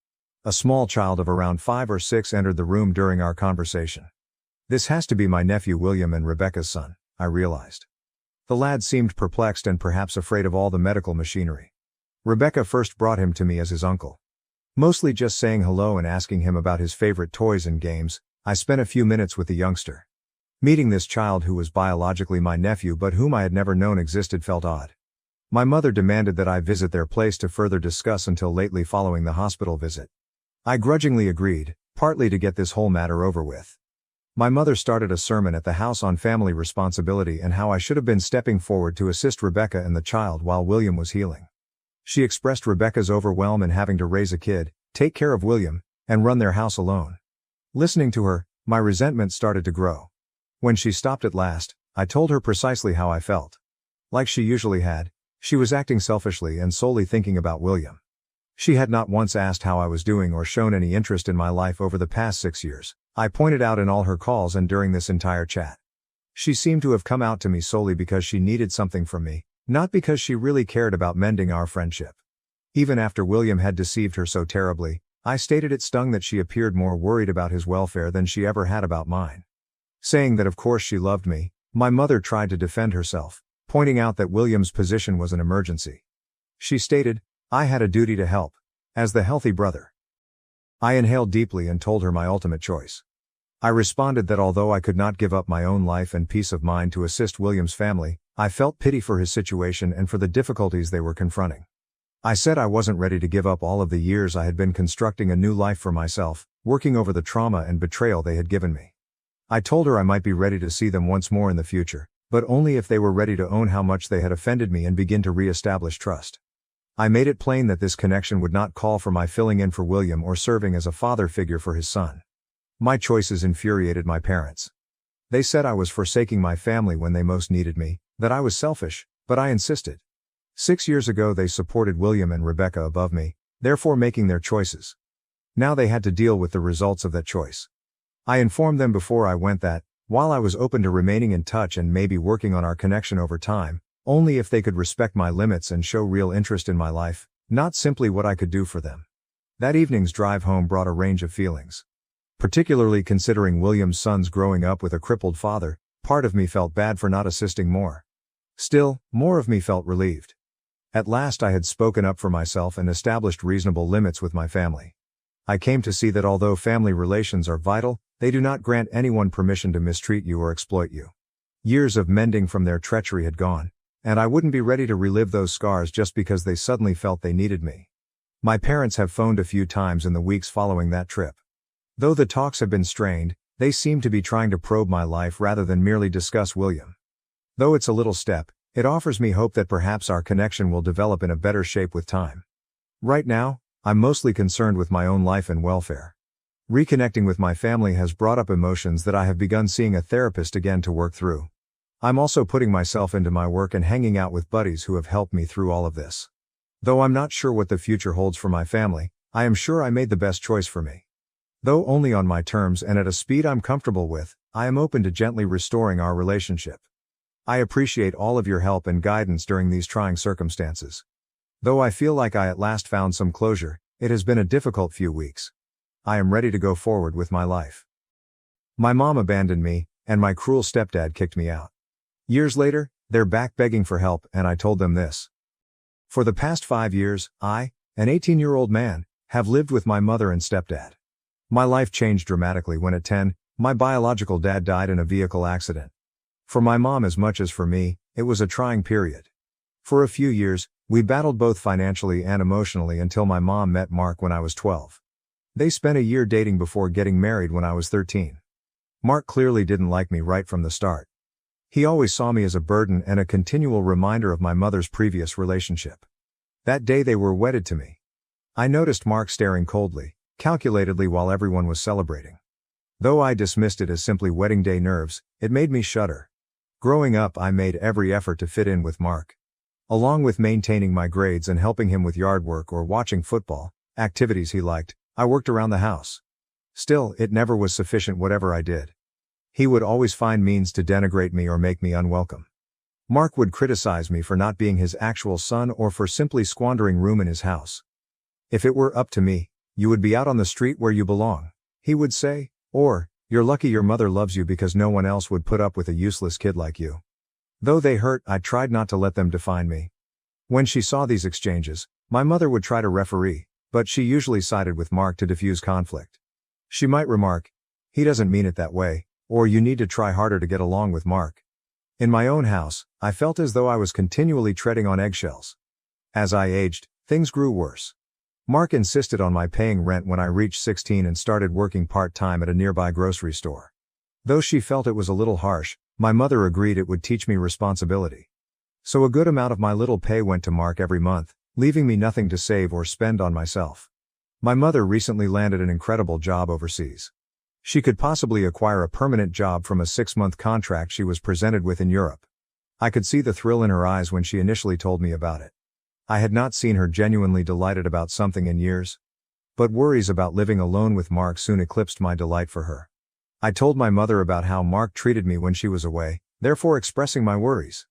A small child of around 5 or 6 entered the room during our conversation. This has to be my nephew William and Rebecca's son, I realized. The lad seemed perplexed and perhaps afraid of all the medical machinery. Rebecca first brought him to me as his uncle. Mostly just saying hello and asking him about his favorite toys and games, I spent a few minutes with the youngster. Meeting this child who was biologically my nephew but whom I had never known existed felt odd. My mother demanded that I visit their place to further discuss until lately following the hospital visit. I grudgingly agreed, partly to get this whole matter over with. My mother started a sermon at the house on family responsibility and how I should have been stepping forward to assist Rebecca and the child while William was healing. She expressed Rebecca's overwhelm in having to raise a kid, take care of William, and run their house alone. Listening to her, my resentment started to grow. When she stopped at last, I told her precisely how I felt. Like she usually had, she was acting selfishly and solely thinking about William. She had not once asked how I was doing or shown any interest in my life over the past 6 years, I pointed out in all her calls and during this entire chat. She seemed to have come out to me solely because she needed something from me, not because she really cared about mending our friendship. Even after William had deceived her so terribly, I stated it stung that she appeared more worried about his welfare than she ever had about mine. Saying that of course she loved me, my mother tried to defend herself, pointing out that William's position was an emergency. She stated, I had a duty to help, as the healthy brother. I inhaled deeply and told her my ultimate choice. I responded that although I could not give up my own life and peace of mind to assist William's family, I felt pity for his situation and for the difficulties they were confronting. I said I wasn't ready to give up all of the years I had been constructing a new life for myself, working over the trauma and betrayal they had given me. I told her I might be ready to see them once more in the future, but only if they were ready to own how much they had offended me and begin to re-establish trust. I made it plain that this connection would not call for my filling in for William or serving as a father figure for his son. My choices infuriated my parents. They said I was forsaking my family when they most needed me, that I was selfish, but I insisted. 6 years ago they supported William and Rebecca above me, therefore making their choices. Now they had to deal with the results of that choice. I informed them before I went that, while I was open to remaining in touch and maybe working on our connection over time, only if they could respect my limits and show real interest in my life, not simply what I could do for them. That evening's drive home brought a range of feelings. Particularly considering William's son's growing up with a crippled father, part of me felt bad for not assisting more. Still, more of me felt relieved. At last I had spoken up for myself and established reasonable limits with my family. I came to see that although family relations are vital, they do not grant anyone permission to mistreat you or exploit you. Years of mending from their treachery had gone, and I wouldn't be ready to relive those scars just because they suddenly felt they needed me. My parents have phoned a few times in the weeks following that trip. Though the talks have been strained, they seem to be trying to probe my life rather than merely discuss William. Though it's a little step, it offers me hope that perhaps our connection will develop in a better shape with time. Right now, I'm mostly concerned with my own life and welfare. Reconnecting with my family has brought up emotions that I have begun seeing a therapist again to work through. I'm also putting myself into my work and hanging out with buddies who have helped me through all of this. Though I'm not sure what the future holds for my family, I am sure I made the best choice for me. Though only on my terms and at a speed I'm comfortable with, I am open to gently restoring our relationship. I appreciate all of your help and guidance during these trying circumstances. Though I feel like I at last found some closure, it has been a difficult few weeks. I am ready to go forward with my life. My mom abandoned me, and my cruel stepdad kicked me out. Years later, they're back begging for help, and I told them this. For the past 5 years, I, an 18-year-old man, have lived with my mother and stepdad. My life changed dramatically when at 10, my biological dad died in a vehicle accident. For my mom as much as for me, it was a trying period. For a few years, we battled both financially and emotionally until my mom met Mark when I was 12. They spent a year dating before getting married when I was 13. Mark clearly didn't like me right from the start. He always saw me as a burden and a continual reminder of my mother's previous relationship. That day they were wedded to me. I noticed Mark staring coldly, calculatedly while everyone was celebrating. Though I dismissed it as simply wedding day nerves, it made me shudder. Growing up, I made every effort to fit in with Mark. Along with maintaining my grades and helping him with yard work or watching football, activities he liked, I worked around the house. Still, it never was sufficient whatever I did. He would always find means to denigrate me or make me unwelcome. Mark would criticize me for not being his actual son or for simply squandering room in his house. If it were up to me, you would be out on the street where you belong, he would say, or, you're lucky your mother loves you because no one else would put up with a useless kid like you. Though they hurt, I tried not to let them define me. When she saw these exchanges, my mother would try to referee, but she usually sided with Mark to diffuse conflict. She might remark, he doesn't mean it that way, or you need to try harder to get along with Mark. In my own house, I felt as though I was continually treading on eggshells. As I aged, things grew worse. Mark insisted on my paying rent when I reached 16 and started working part-time at a nearby grocery store. Though she felt it was a little harsh, my mother agreed it would teach me responsibility. So a good amount of my little pay went to Mark every month, leaving me nothing to save or spend on myself. My mother recently landed an incredible job overseas. She could possibly acquire a permanent job from a 6-month contract she was presented with in Europe. I could see the thrill in her eyes when she initially told me about it. I had not seen her genuinely delighted about something in years. But worries about living alone with Mark soon eclipsed my delight for her. I told my mother about how Mark treated me when she was away, therefore expressing my worries.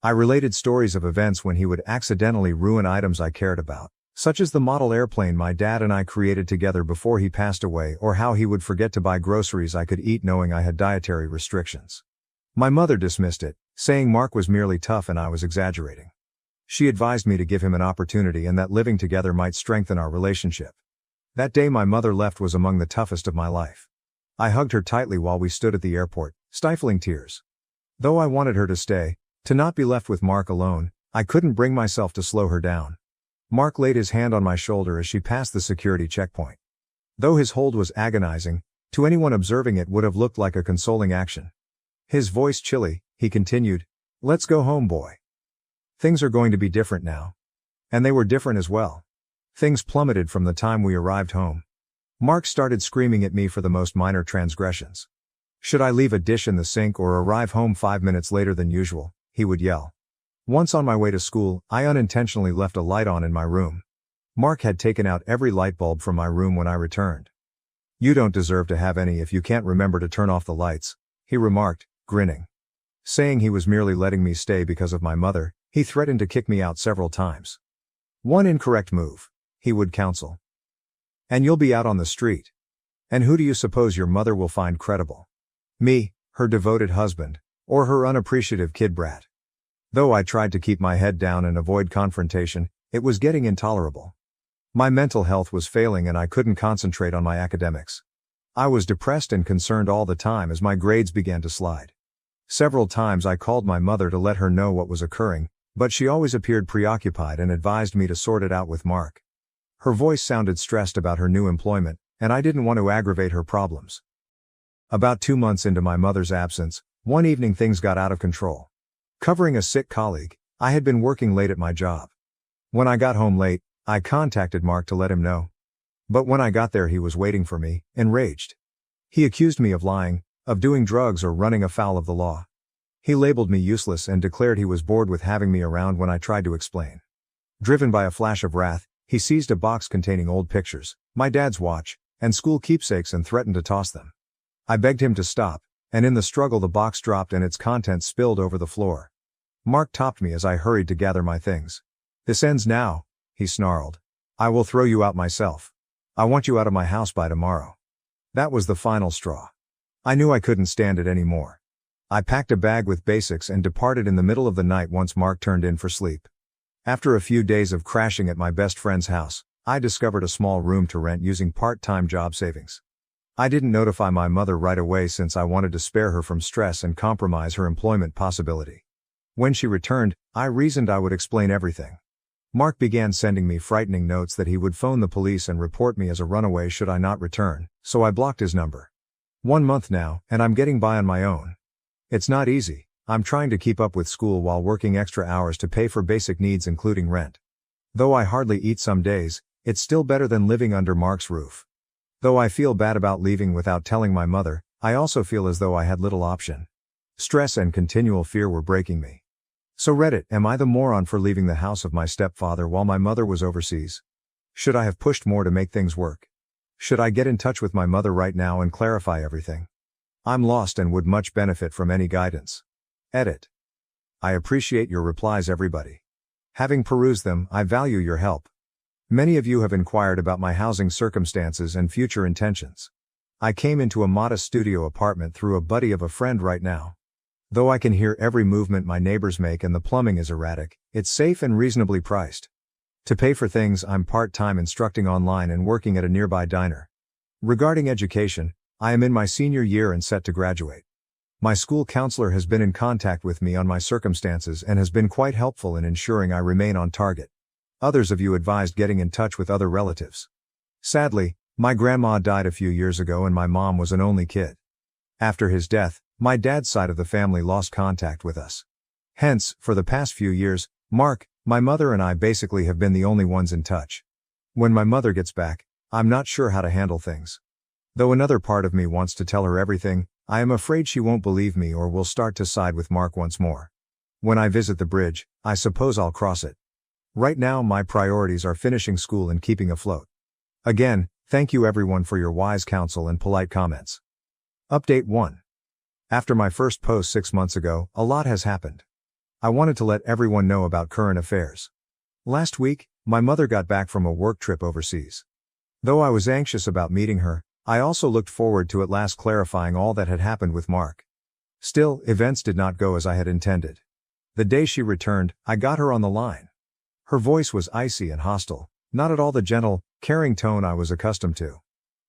I related stories of events when he would accidentally ruin items I cared about, such as the model airplane my dad and I created together before he passed away, or how he would forget to buy groceries I could eat knowing I had dietary restrictions. My mother dismissed it, saying Mark was merely tough and I was exaggerating. She advised me to give him an opportunity and that living together might strengthen our relationship. That day my mother left was among the toughest of my life. I hugged her tightly while we stood at the airport, stifling tears. Though I wanted her to stay, to not be left with Mark alone, I couldn't bring myself to slow her down. Mark laid his hand on my shoulder as she passed the security checkpoint. Though his hold was agonizing, to anyone observing it would have looked like a consoling action. His voice chilly, he continued, "Let's go home, boy. Things are going to be different now." And they were different as well. Things plummeted from the time we arrived home. Mark started screaming at me for the most minor transgressions. Should I leave a dish in the sink or arrive home 5 minutes later than usual, he would yell. Once on my way to school, I unintentionally left a light on in my room. Mark had taken out every light bulb from my room when I returned. "You don't deserve to have any if you can't remember to turn off the lights," he remarked, grinning. Saying he was merely letting me stay because of my mother, he threatened to kick me out several times. "One incorrect move," he would counsel, "and you'll be out on the street. And who do you suppose your mother will find credible? Me, her devoted husband, or her unappreciative kid brat?" Though I tried to keep my head down and avoid confrontation, it was getting intolerable. My mental health was failing and I couldn't concentrate on my academics. I was depressed and concerned all the time as my grades began to slide. Several times I called my mother to let her know what was occurring, but she always appeared preoccupied and advised me to sort it out with Mark. Her voice sounded stressed about her new employment, and I didn't want to aggravate her problems. About 2 months into my mother's absence, one evening things got out of control. Covering a sick colleague, I had been working late at my job. When I got home late, I contacted Mark to let him know. But when I got there, he was waiting for me, enraged. He accused me of lying, of doing drugs or running afoul of the law. He labeled me useless and declared he was bored with having me around when I tried to explain. Driven by a flash of wrath, he seized a box containing old pictures, my dad's watch, and school keepsakes and threatened to toss them. I begged him to stop, and in the struggle the box dropped and its contents spilled over the floor. Mark topped me as I hurried to gather my things. "This ends now," he snarled. "I will throw you out myself. I want you out of my house by tomorrow." That was the final straw. I knew I couldn't stand it anymore. I packed a bag with basics and departed in the middle of the night once Mark turned in for sleep. After a few days of crashing at my best friend's house, I discovered a small room to rent using part-time job savings. I didn't notify my mother right away since I wanted to spare her from stress and compromise her employment possibility. When she returned, I reasoned I would explain everything. Mark began sending me frightening notes that he would phone the police and report me as a runaway should I not return, so I blocked his number. 1 month now, and I'm getting by on my own. It's not easy. I'm trying to keep up with school while working extra hours to pay for basic needs including rent. Though I hardly eat some days, it's still better than living under Mark's roof. Though I feel bad about leaving without telling my mother, I also feel as though I had little option. Stress and continual fear were breaking me. So Reddit, am I the moron for leaving the house of my stepfather while my mother was overseas? Should I have pushed more to make things work? Should I get in touch with my mother right now and clarify everything? I'm lost and would much benefit from any guidance. Edit. I appreciate your replies, everybody. Having perused them, I value your help. Many of you have inquired about my housing circumstances and future intentions. I came into a modest studio apartment through a buddy of a friend right now. Though I can hear every movement my neighbors make and the plumbing is erratic, it's safe and reasonably priced. To pay for things, I'm part-time instructing online and working at a nearby diner. Regarding education, I am in my senior year and set to graduate. My school counselor has been in contact with me on my circumstances and has been quite helpful in ensuring I remain on target. Others of you advised getting in touch with other relatives. Sadly, my grandma died a few years ago and my mom was an only kid. After his death, my dad's side of the family lost contact with us. Hence, for the past few years, Mark, my mother and I basically have been the only ones in touch. When my mother gets back, I'm not sure how to handle things. Though another part of me wants to tell her everything, I am afraid she won't believe me or will start to side with Mark once more. When I visit the bridge, I suppose I'll cross it. Right now my priorities are finishing school and keeping afloat. Again, thank you everyone for your wise counsel and polite comments. Update 1. After my first post 6 months ago, a lot has happened. I wanted to let everyone know about current affairs. Last week, my mother got back from a work trip overseas. Though I was anxious about meeting her, I also looked forward to at last clarifying all that had happened with Mark. Still, events did not go as I had intended. The day she returned, I got her on the line. Her voice was icy and hostile, not at all the gentle, caring tone I was accustomed to.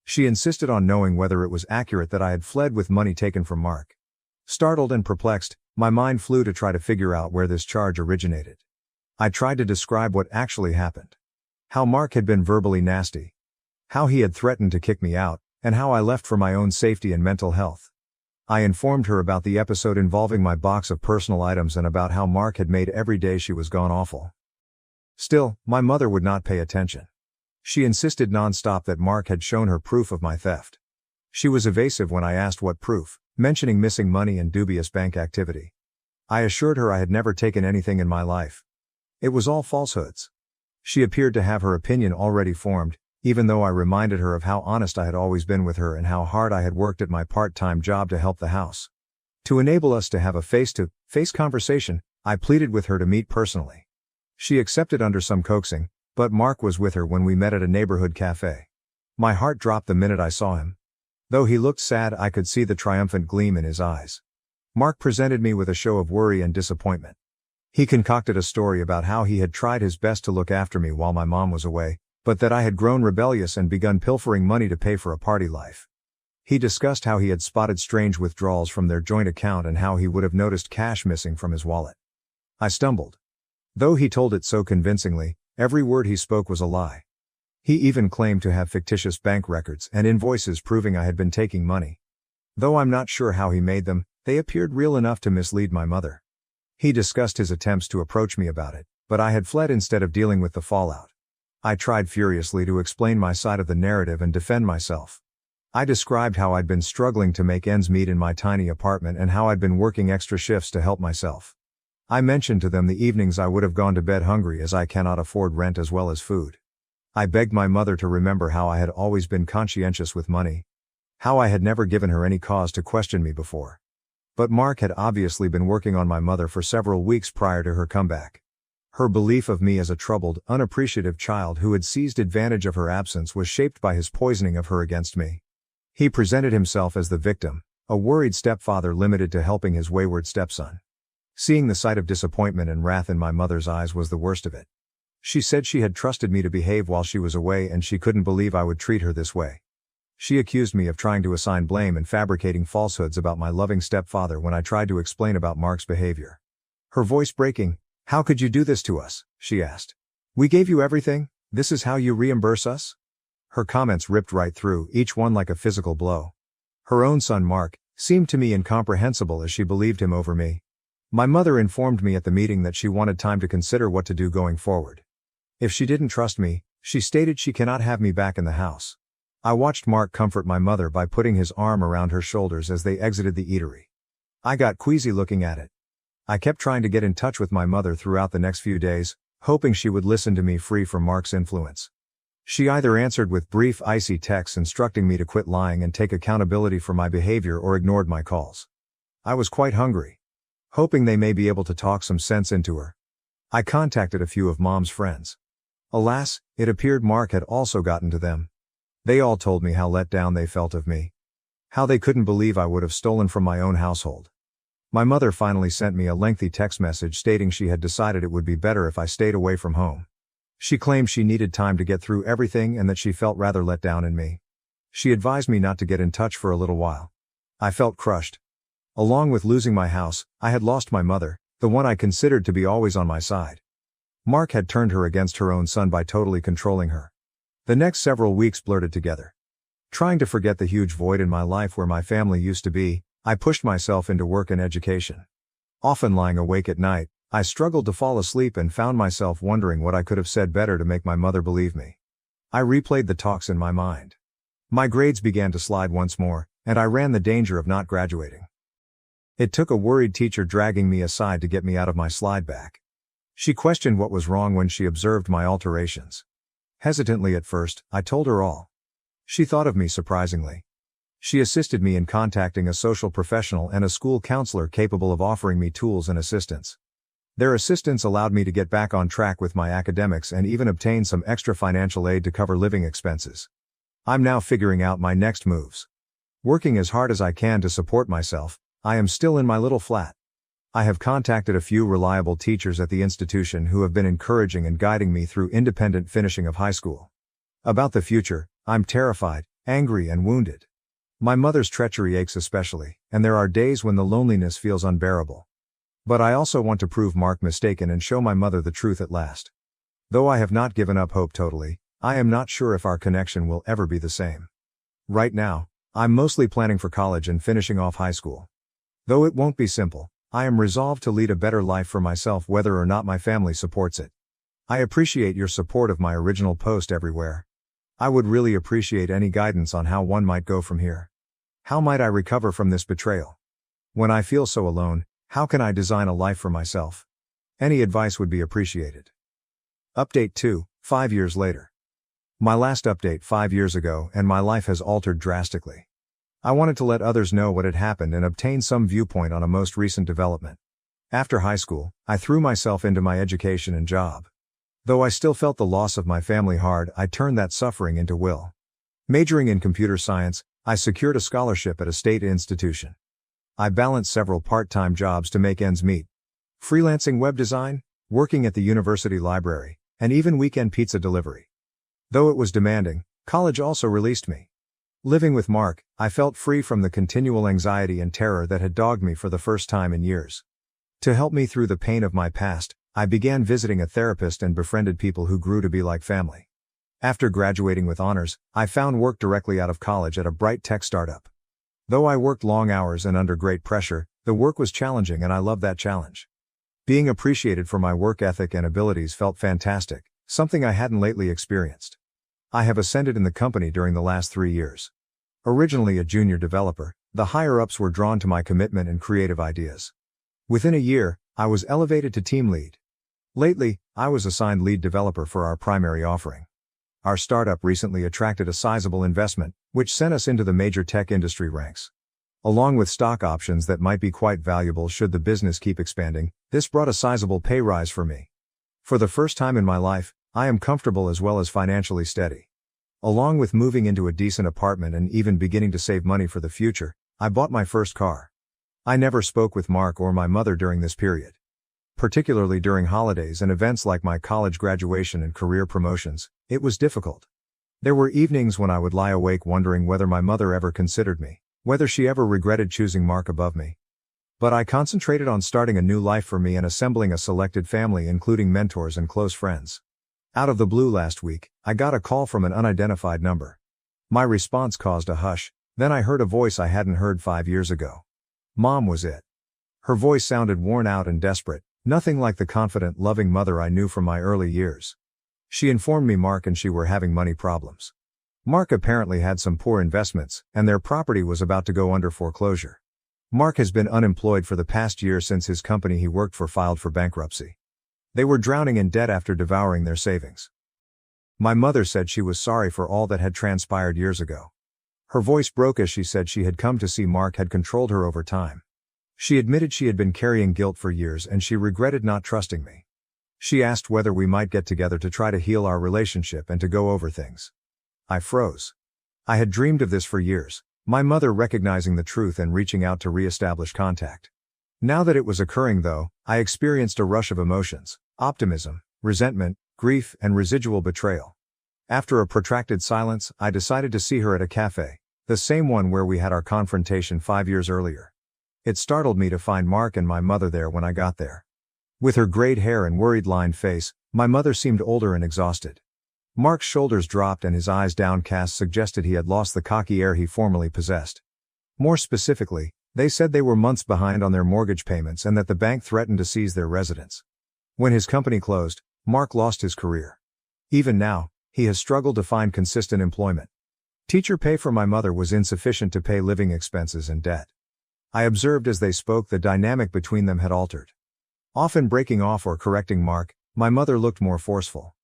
She insisted on knowing whether it was accurate that I had fled with money taken from Mark. Startled and perplexed, my mind flew to try to figure out where this charge originated. I tried to describe what actually happened. How Mark had been verbally nasty. How he had threatened to kick me out, and how I left for my own safety and mental health. I informed her about the episode involving my box of personal items and about how Mark had made every day she was gone awful. Still, my mother would not pay attention. She insisted non-stop that Mark had shown her proof of my theft. She was evasive when I asked what proof, mentioning missing money and dubious bank activity. I assured her I had never taken anything in my life. It was all falsehoods. She appeared to have her opinion already formed, even though I reminded her of how honest I had always been with her and how hard I had worked at my part-time job to help the house. To enable us to have a face-to-face conversation, I pleaded with her to meet personally. She accepted under some coaxing, but Mark was with her when we met at a neighborhood cafe. My heart dropped the minute I saw him. Though he looked sad, I could see the triumphant gleam in his eyes. Mark presented me with a show of worry and disappointment. He concocted a story about how he had tried his best to look after me while my mom was away, but that I had grown rebellious and begun pilfering money to pay for a party life. He discussed how he had spotted strange withdrawals from their joint account and how he would have noticed cash missing from his wallet. I stumbled. Though he told it so convincingly, every word he spoke was a lie. He even claimed to have fictitious bank records and invoices proving I had been taking money. Though I'm not sure how he made them, they appeared real enough to mislead my mother. He discussed his attempts to approach me about it, but I had fled instead of dealing with the fallout. I tried furiously to explain my side of the narrative and defend myself. I described how I'd been struggling to make ends meet in my tiny apartment and how I'd been working extra shifts to help myself. I mentioned to them the evenings I would have gone to bed hungry as I cannot afford rent as well as food. I begged my mother to remember how I had always been conscientious with money. How I had never given her any cause to question me before. But Mark had obviously been working on my mother for several weeks prior to her comeback. Her belief of me as a troubled, unappreciative child who had seized advantage of her absence was shaped by his poisoning of her against me. He presented himself as the victim, a worried stepfather limited to helping his wayward stepson. Seeing the sight of disappointment and wrath in my mother's eyes was the worst of it. She said she had trusted me to behave while she was away and she couldn't believe I would treat her this way. She accused me of trying to assign blame and fabricating falsehoods about my loving stepfather when I tried to explain about Mark's behavior. Her voice breaking, "How could you do this to us?" she asked. "We gave you everything, this is how you reimburse us?" Her comments ripped right through, each one like a physical blow. Her own son Mark seemed to me incomprehensible as she believed him over me. My mother informed me at the meeting that she wanted time to consider what to do going forward. If she didn't trust me, she stated she cannot have me back in the house. I watched Mark comfort my mother by putting his arm around her shoulders as they exited the eatery. I got queasy looking at it. I kept trying to get in touch with my mother throughout the next few days, hoping she would listen to me free from Mark's influence. She either answered with brief icy texts instructing me to quit lying and take accountability for my behavior or ignored my calls. I was quite hungry. Hoping they may be able to talk some sense into her, I contacted a few of Mom's friends. Alas, it appeared Mark had also gotten to them. They all told me how let down they felt of me. How they couldn't believe I would have stolen from my own household. My mother finally sent me a lengthy text message stating she had decided it would be better if I stayed away from home. She claimed she needed time to get through everything and that she felt rather let down in me. She advised me not to get in touch for a little while. I felt crushed. Along with losing my house, I had lost my mother, the one I considered to be always on my side. Mark had turned her against her own son by totally controlling her. The next several weeks blurted together. Trying to forget the huge void in my life where my family used to be, I pushed myself into work and education. Often lying awake at night, I struggled to fall asleep and found myself wondering what I could have said better to make my mother believe me. I replayed the talks in my mind. My grades began to slide once more, and I ran the danger of not graduating. It took a worried teacher dragging me aside to get me out of my slide back. She questioned what was wrong when she observed my alterations. Hesitantly at first, I told her all. She thought of me surprisingly. She assisted me in contacting a social professional and a school counselor capable of offering me tools and assistance. Their assistance allowed me to get back on track with my academics and even obtain some extra financial aid to cover living expenses. I'm now figuring out my next moves. Working as hard as I can to support myself, I am still in my little flat. I have contacted a few reliable teachers at the institution who have been encouraging and guiding me through independent finishing of high school. About the future, I'm terrified, angry and wounded. My mother's treachery aches especially, and there are days when the loneliness feels unbearable. But I also want to prove Mark mistaken and show my mother the truth at last. Though I have not given up hope totally, I am not sure if our connection will ever be the same. Right now, I'm mostly planning for college and finishing off high school. Though it won't be simple, I am resolved to lead a better life for myself whether or not my family supports it. I appreciate your support of my original post everywhere. I would really appreciate any guidance on how one might go from here. How might I recover from this betrayal? When I feel so alone, how can I design a life for myself? Any advice would be appreciated. Update 2, 5 years later. My last update 5 years ago and my life has altered drastically. I wanted to let others know what had happened and obtain some viewpoint on a most recent development. After high school, I threw myself into my education and job. Though I still felt the loss of my family hard, I turned that suffering into will. Majoring in computer science, I secured a scholarship at a state institution. I balanced several part-time jobs to make ends meet. Freelancing web design, working at the university library, and even weekend pizza delivery. Though it was demanding, college also released me. Living with Mark, I felt free from the continual anxiety and terror that had dogged me for the first time in years. To help me through the pain of my past, I began visiting a therapist and befriended people who grew to be like family. After graduating with honors, I found work directly out of college at a bright tech startup. Though I worked long hours and under great pressure, the work was challenging and I loved that challenge. Being appreciated for my work ethic and abilities felt fantastic, something I hadn't lately experienced. I have ascended in the company during the last 3 years. Originally a junior developer, the higher-ups were drawn to my commitment and creative ideas. Within a year, I was elevated to team lead. Lately, I was assigned lead developer for our primary offering. Our startup recently attracted a sizable investment, which sent us into the major tech industry ranks. Along with stock options that might be quite valuable should the business keep expanding, this brought a sizable pay rise for me. For the first time in my life, I am comfortable as well as financially steady. Along with moving into a decent apartment and even beginning to save money for the future, I bought my first car. I never spoke with Mark or my mother during this period. Particularly during holidays and events like my college graduation and career promotions, it was difficult. There were evenings when I would lie awake wondering whether my mother ever considered me, whether she ever regretted choosing Mark above me. But I concentrated on starting a new life for me and assembling a selected family including mentors and close friends. Out of the blue last week, I got a call from an unidentified number. My response caused a hush, then I heard a voice I hadn't heard 5 years ago. Mom was it. Her voice sounded worn out and desperate, nothing like the confident, loving mother I knew from my early years. She informed me Mark and she were having money problems. Mark apparently had some poor investments, and their property was about to go under foreclosure. Mark has been unemployed for the past year since his company he worked for filed for bankruptcy. They were drowning in debt after devouring their savings. My mother said she was sorry for all that had transpired years ago. Her voice broke as she said she had come to see Mark had controlled her over time. She admitted she had been carrying guilt for years and she regretted not trusting me. She asked whether we might get together to try to heal our relationship and to go over things. I froze. I had dreamed of this for years, my mother recognizing the truth and reaching out to re-establish contact. Now that it was occurring though, I experienced a rush of emotions, optimism, resentment, grief, and residual betrayal. After a protracted silence, I decided to see her at a cafe, the same one where we had our confrontation 5 years earlier. It startled me to find Mark and my mother there when I got there. With her grayed hair and worried lined face, my mother seemed older and exhausted. Mark's shoulders dropped and his eyes downcast suggested he had lost the cocky air he formerly possessed. More specifically, they said they were months behind on their mortgage payments and that the bank threatened to seize their residence. When his company closed, Mark lost his career. Even now, he has struggled to find consistent employment. Teacher pay for my mother was insufficient to pay living expenses and debt. I observed as they spoke the dynamic between them had altered. Often breaking off or correcting Mark, my mother looked more forceful.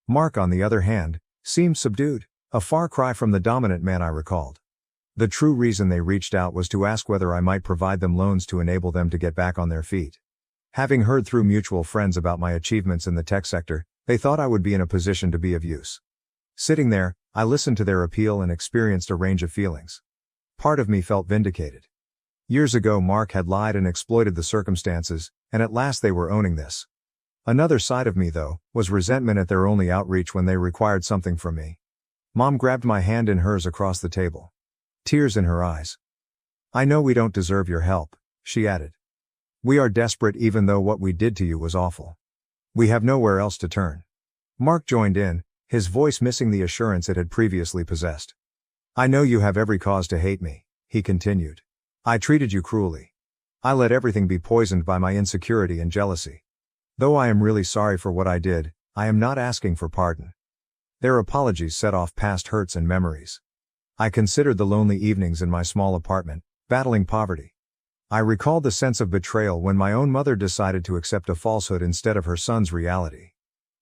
Mark, on the other hand, seemed subdued, a far cry from the dominant man I recalled. The true reason they reached out was to ask whether I might provide them loans to enable them to get back on their feet. Having heard through mutual friends about my achievements in the tech sector, they thought I would be in a position to be of use. Sitting there, I listened to their appeal and experienced a range of feelings. Part of me felt vindicated. Years ago Mark had lied and exploited the circumstances, and at last they were owning this. Another side of me, though, was resentment at their only outreach when they required something from me. Mom grabbed my hand in hers across the table. Tears in her eyes. "I know we don't deserve your help," she added. "We are desperate even though what we did to you was awful. We have nowhere else to turn." Mark joined in, his voice missing the assurance it had previously possessed. "I know you have every cause to hate me," he continued. "I treated you cruelly. I let everything be poisoned by my insecurity and jealousy. Though I am really sorry for what I did, I am not asking for pardon." Their apologies set off past hurts and memories. I considered the lonely evenings in my small apartment, battling poverty. I recalled the sense of betrayal when my own mother decided to accept a falsehood instead of her son's reality.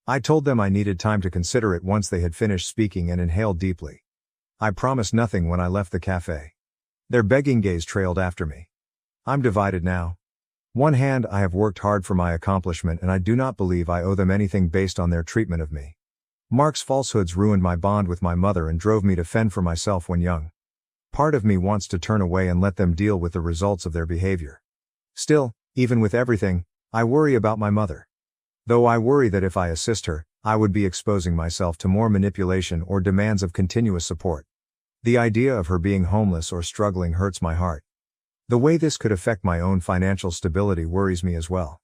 I told them I needed time to consider it once they had finished speaking and inhaled deeply. I promised nothing when I left the cafe. Their begging gaze trailed after me. I'm divided now. One hand, I have worked hard for my accomplishment and I do not believe I owe them anything based on their treatment of me. Mark's falsehoods ruined my bond with my mother and drove me to fend for myself when young. Part of me wants to turn away and let them deal with the results of their behavior. Still, even with everything, I worry about my mother. Though I worry that if I assist her, I would be exposing myself to more manipulation or demands of continuous support. The idea of her being homeless or struggling hurts my heart. The way this could affect my own financial stability worries me as well.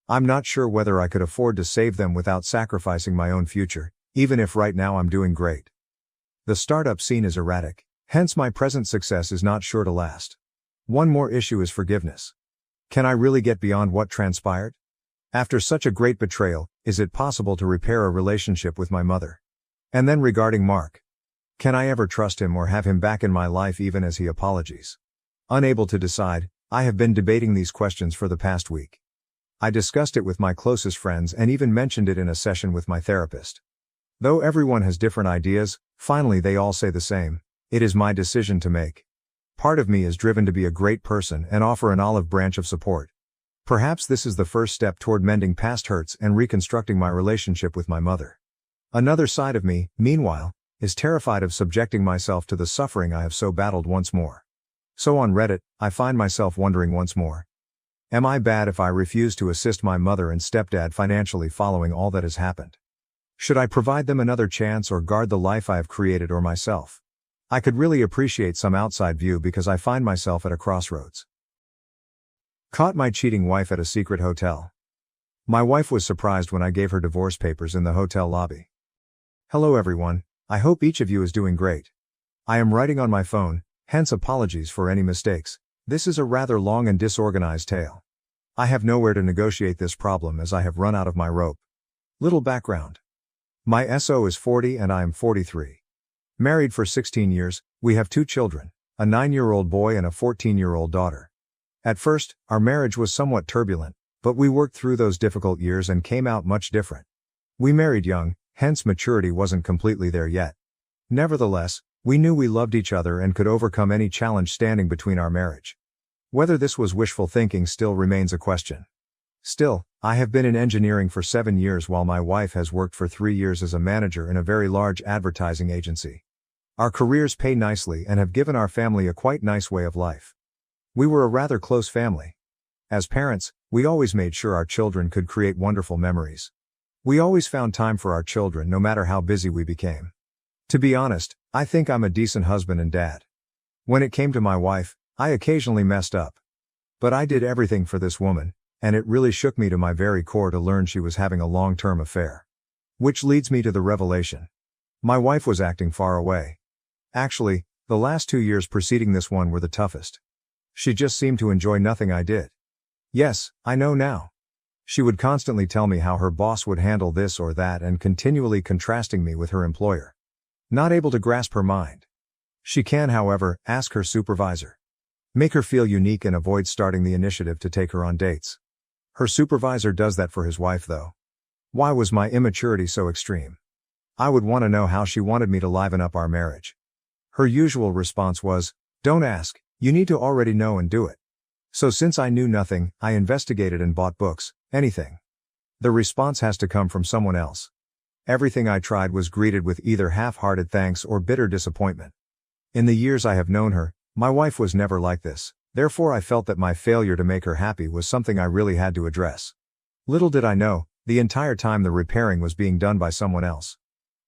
I'm not sure whether I could afford to save them without sacrificing my own future, even if right now I'm doing great. The startup scene is erratic, hence my present success is not sure to last. One more issue is forgiveness. Can I really get beyond what transpired? After such a great betrayal, is it possible to repair a relationship with my mother? And then regarding Mark. Can I ever trust him or have him back in my life even as he apologies? Unable to decide, I have been debating these questions for the past week. I discussed it with my closest friends and even mentioned it in a session with my therapist. Though everyone has different ideas, finally they all say the same: it is my decision to make. Part of me is driven to be a great person and offer an olive branch of support. Perhaps this is the first step toward mending past hurts and reconstructing my relationship with my mother. Another side of me, meanwhile, is terrified of subjecting myself to the suffering I have so battled once more. So on Reddit, I find myself wondering once more: am I bad if I refuse to assist my mother and stepdad financially following all that has happened? Should I provide them another chance or guard the life I have created or myself? I could really appreciate some outside view because I find myself at a crossroads. Caught my cheating wife at a secret hotel. My wife was surprised when I gave her divorce papers in the hotel lobby. Hello everyone, I hope each of you is doing great. I am writing on my phone, hence apologies for any mistakes. This is a rather long and disorganized tale. I have nowhere to negotiate this problem as I have run out of my rope. Little background. My SO is 40 and I am 43. Married for 16 years, we have 2 children, a 9-year-old boy and a 14-year-old daughter. At first, our marriage was somewhat turbulent, but we worked through those difficult years and came out much different. We married young, hence maturity wasn't completely there yet. Nevertheless, we knew we loved each other and could overcome any challenge standing between our marriage. Whether this was wishful thinking still remains a question. Still, I have been in engineering for 7 years while my wife has worked for 3 years as a manager in a very large advertising agency. Our careers pay nicely and have given our family a quite nice way of life. We were a rather close family. As parents, we always made sure our children could create wonderful memories. We always found time for our children no matter how busy we became. To be honest, I think I'm a decent husband and dad. When it came to my wife, I occasionally messed up. But I did everything for this woman, and it really shook me to my very core to learn she was having a long-term affair. Which leads me to the revelation. My wife was acting far away. Actually, the last 2 years preceding this one were the toughest. She just seemed to enjoy nothing I did. Yes, I know now. She would constantly tell me how her boss would handle this or that and continually contrasting me with her employer. Not able to grasp her mind. She can, however, ask her supervisor. Make her feel unique and avoid starting the initiative to take her on dates. Her supervisor does that for his wife though. Why was my immaturity so extreme? I would want to know how she wanted me to liven up our marriage. Her usual response was, "Don't ask, you need to already know and do it." So since I knew nothing, I investigated and bought books, anything. The response has to come from someone else. Everything I tried was greeted with either half-hearted thanks or bitter disappointment. In the years I have known her, my wife was never like this, therefore I felt that my failure to make her happy was something I really had to address. Little did I know, the entire time the repairing was being done by someone else.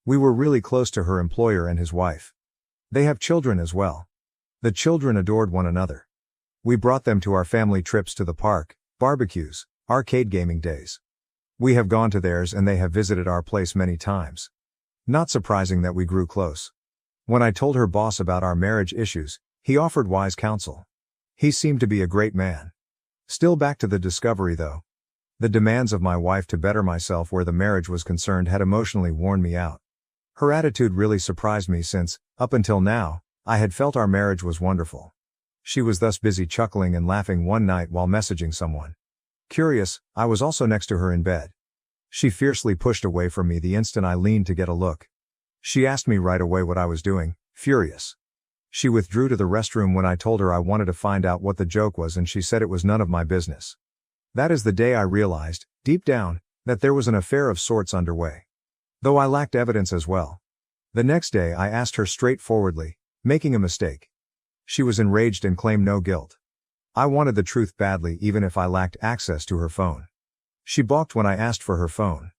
We were really close to her employer and his wife. They have children as well. The children adored one another. We brought them to our family trips to the park, barbecues, arcade gaming days. We have gone to theirs and they have visited our place many times. Not surprising that we grew close. When I told her boss about our marriage issues, he offered wise counsel. He seemed to be a great man. Still back to the discovery though. The demands of my wife to better myself where the marriage was concerned had emotionally worn me out. Her attitude really surprised me since, up until now, I had felt our marriage was wonderful. She was thus busy chuckling and laughing one night while messaging someone. Curious, I was also next to her in bed. She fiercely pushed away from me the instant I leaned to get a look. She asked me right away what I was doing, furious. She withdrew to the restroom when I told her I wanted to find out what the joke was and she said it was none of my business. That is the day I realized, deep down, that there was an affair of sorts underway. Though I lacked evidence as well. The next day I asked her straightforwardly, making a mistake. She was enraged and claimed no guilt. I wanted the truth badly even if I lacked access to her phone. She balked when I asked for her phone.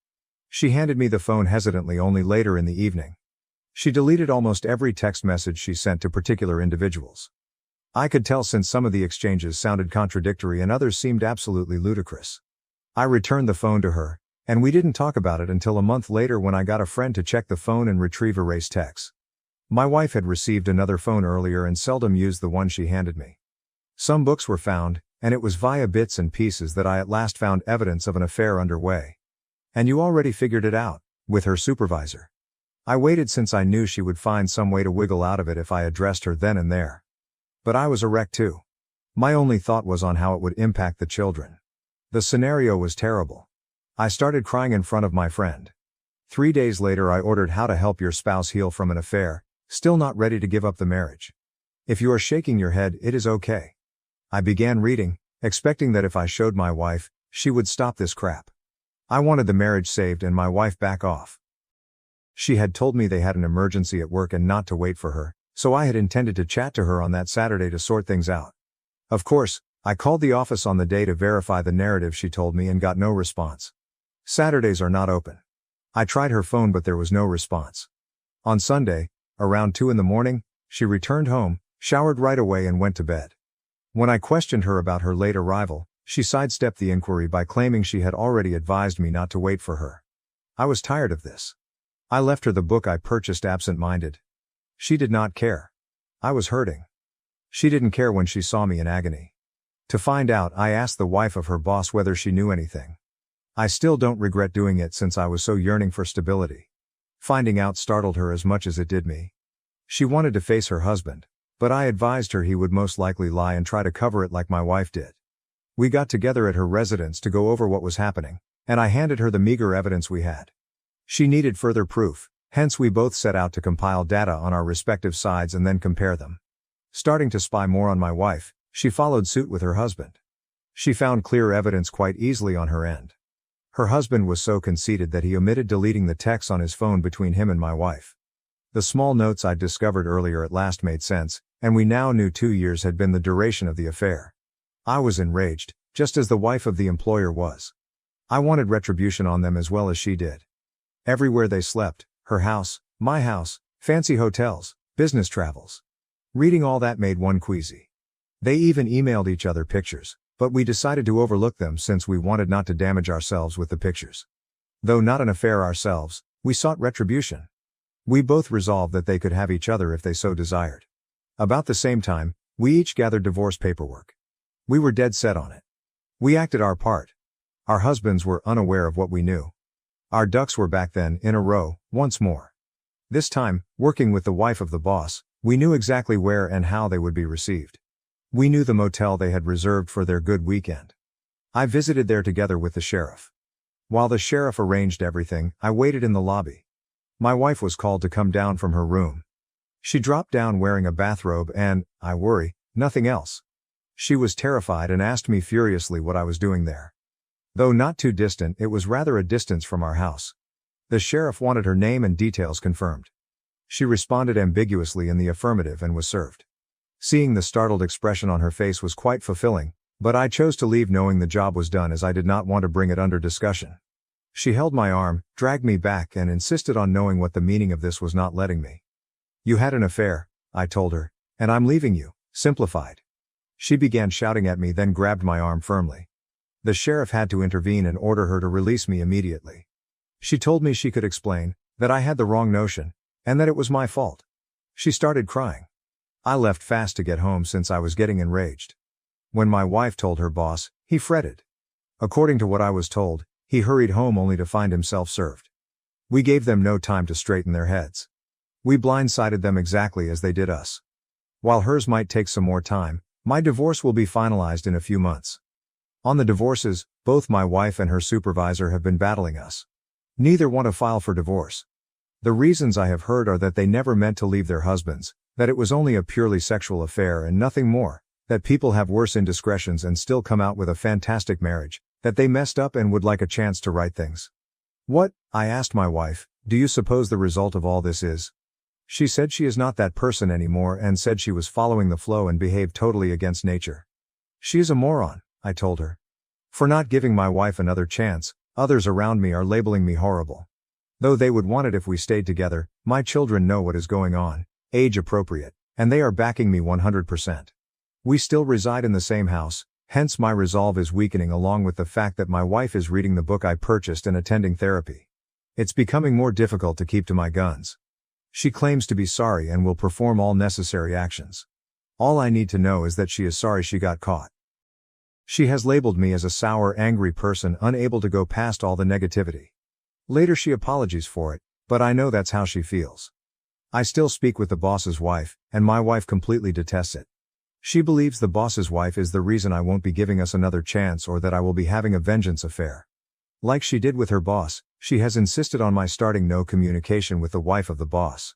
She handed me the phone hesitantly only later in the evening. She deleted almost every text message she sent to particular individuals. I could tell since some of the exchanges sounded contradictory and others seemed absolutely ludicrous. I returned the phone to her, and we didn't talk about it until a month later when I got a friend to check the phone and retrieve erased texts. My wife had received another phone earlier and seldom used the one she handed me. Some books were found, and it was via bits and pieces that I at last found evidence of an affair underway. And you already figured it out, with her supervisor. I waited since I knew she would find some way to wiggle out of it if I addressed her then and there. But I was a wreck too. My only thought was on how it would impact the children. The scenario was terrible. I started crying in front of my friend. 3 days later I ordered How to Help Your Spouse Heal from an Affair, still not ready to give up the marriage. If you are shaking your head, it is okay. I began reading, expecting that if I showed my wife, she would stop this crap. I wanted the marriage saved and my wife back off. She had told me they had an emergency at work and not to wait for her, so I had intended to chat to her on that Saturday to sort things out. Of course, I called the office on the day to verify the narrative she told me and got no response. Saturdays are not open. I tried her phone but there was no response. On Sunday, around 2 in the morning, she returned home, showered right away and went to bed. When I questioned her about her late arrival, she sidestepped the inquiry by claiming she had already advised me not to wait for her. I was tired of this. I left her the book I purchased absent-minded. She did not care. I was hurting. She didn't care when she saw me in agony. To find out, I asked the wife of her boss whether she knew anything. I still don't regret doing it since I was so yearning for stability. Finding out startled her as much as it did me. She wanted to face her husband, but I advised her he would most likely lie and try to cover it like my wife did. We got together at her residence to go over what was happening, and I handed her the meager evidence we had. She needed further proof, hence we both set out to compile data on our respective sides and then compare them. Starting to spy more on my wife, she followed suit with her husband. She found clear evidence quite easily on her end. Her husband was so conceited that he omitted deleting the texts on his phone between him and my wife. The small notes I'd discovered earlier at last made sense, and we now knew 2 years had been the duration of the affair. I was enraged, just as the wife of the employer was. I wanted retribution on them as well as she did. Everywhere they slept, her house, my house, fancy hotels, business travels. Reading all that made one queasy. They even emailed each other pictures, but we decided to overlook them since we wanted not to damage ourselves with the pictures. Though not an affair ourselves, we sought retribution. We both resolved that they could have each other if they so desired. About the same time, we each gathered divorce paperwork. We were dead set on it. We acted our part. Our husbands were unaware of what we knew. Our ducks were back then in a row, once more. This time, working with the wife of the boss, we knew exactly where and how they would be received. We knew the motel they had reserved for their good weekend. I visited there together with the sheriff. While the sheriff arranged everything, I waited in the lobby. My wife was called to come down from her room. She dropped down wearing a bathrobe and, I worry, nothing else. She was terrified and asked me furiously what I was doing there. Though not too distant, it was rather a distance from our house. The sheriff wanted her name and details confirmed. She responded ambiguously in the affirmative and was served. Seeing the startled expression on her face was quite fulfilling, but I chose to leave knowing the job was done as I did not want to bring it under discussion. She held my arm, dragged me back and insisted on knowing what the meaning of this was not letting me. You had an affair, I told her, and I'm leaving you, simplified. She began shouting at me then grabbed my arm firmly. The sheriff had to intervene and order her to release me immediately. She told me she could explain, that I had the wrong notion, and that it was my fault. She started crying. I left fast to get home since I was getting enraged. When my wife told her boss, he fretted. According to what I was told, he hurried home only to find himself served. We gave them no time to straighten their heads. We blindsided them exactly as they did us. While hers might take some more time, my divorce will be finalized in a few months. On the divorces, both my wife and her supervisor have been battling us. Neither want to file for divorce. The reasons I have heard are that they never meant to leave their husbands, that it was only a purely sexual affair and nothing more, that people have worse indiscretions and still come out with a fantastic marriage, that they messed up and would like a chance to right things. What, I asked my wife, do you suppose the result of all this is? She said she is not that person anymore and said she was following the flow and behaved totally against nature. She is a moron, I told her. For not giving my wife another chance, others around me are labeling me horrible. Though they would want it if we stayed together, my children know what is going on, age appropriate, and they are backing me 100%. We still reside in the same house, hence my resolve is weakening along with the fact that my wife is reading the book I purchased and attending therapy. It's becoming more difficult to keep to my guns. She claims to be sorry and will perform all necessary actions. All I need to know is that she is sorry she got caught. She has labeled me as a sour, angry person unable to go past all the negativity. Later she apologizes for it, but I know that's how she feels. I still speak with the boss's wife, and my wife completely detests it. She believes the boss's wife is the reason I won't be giving us another chance or that I will be having a vengeance affair. Like she did with her boss, she has insisted on my starting no communication with the wife of the boss.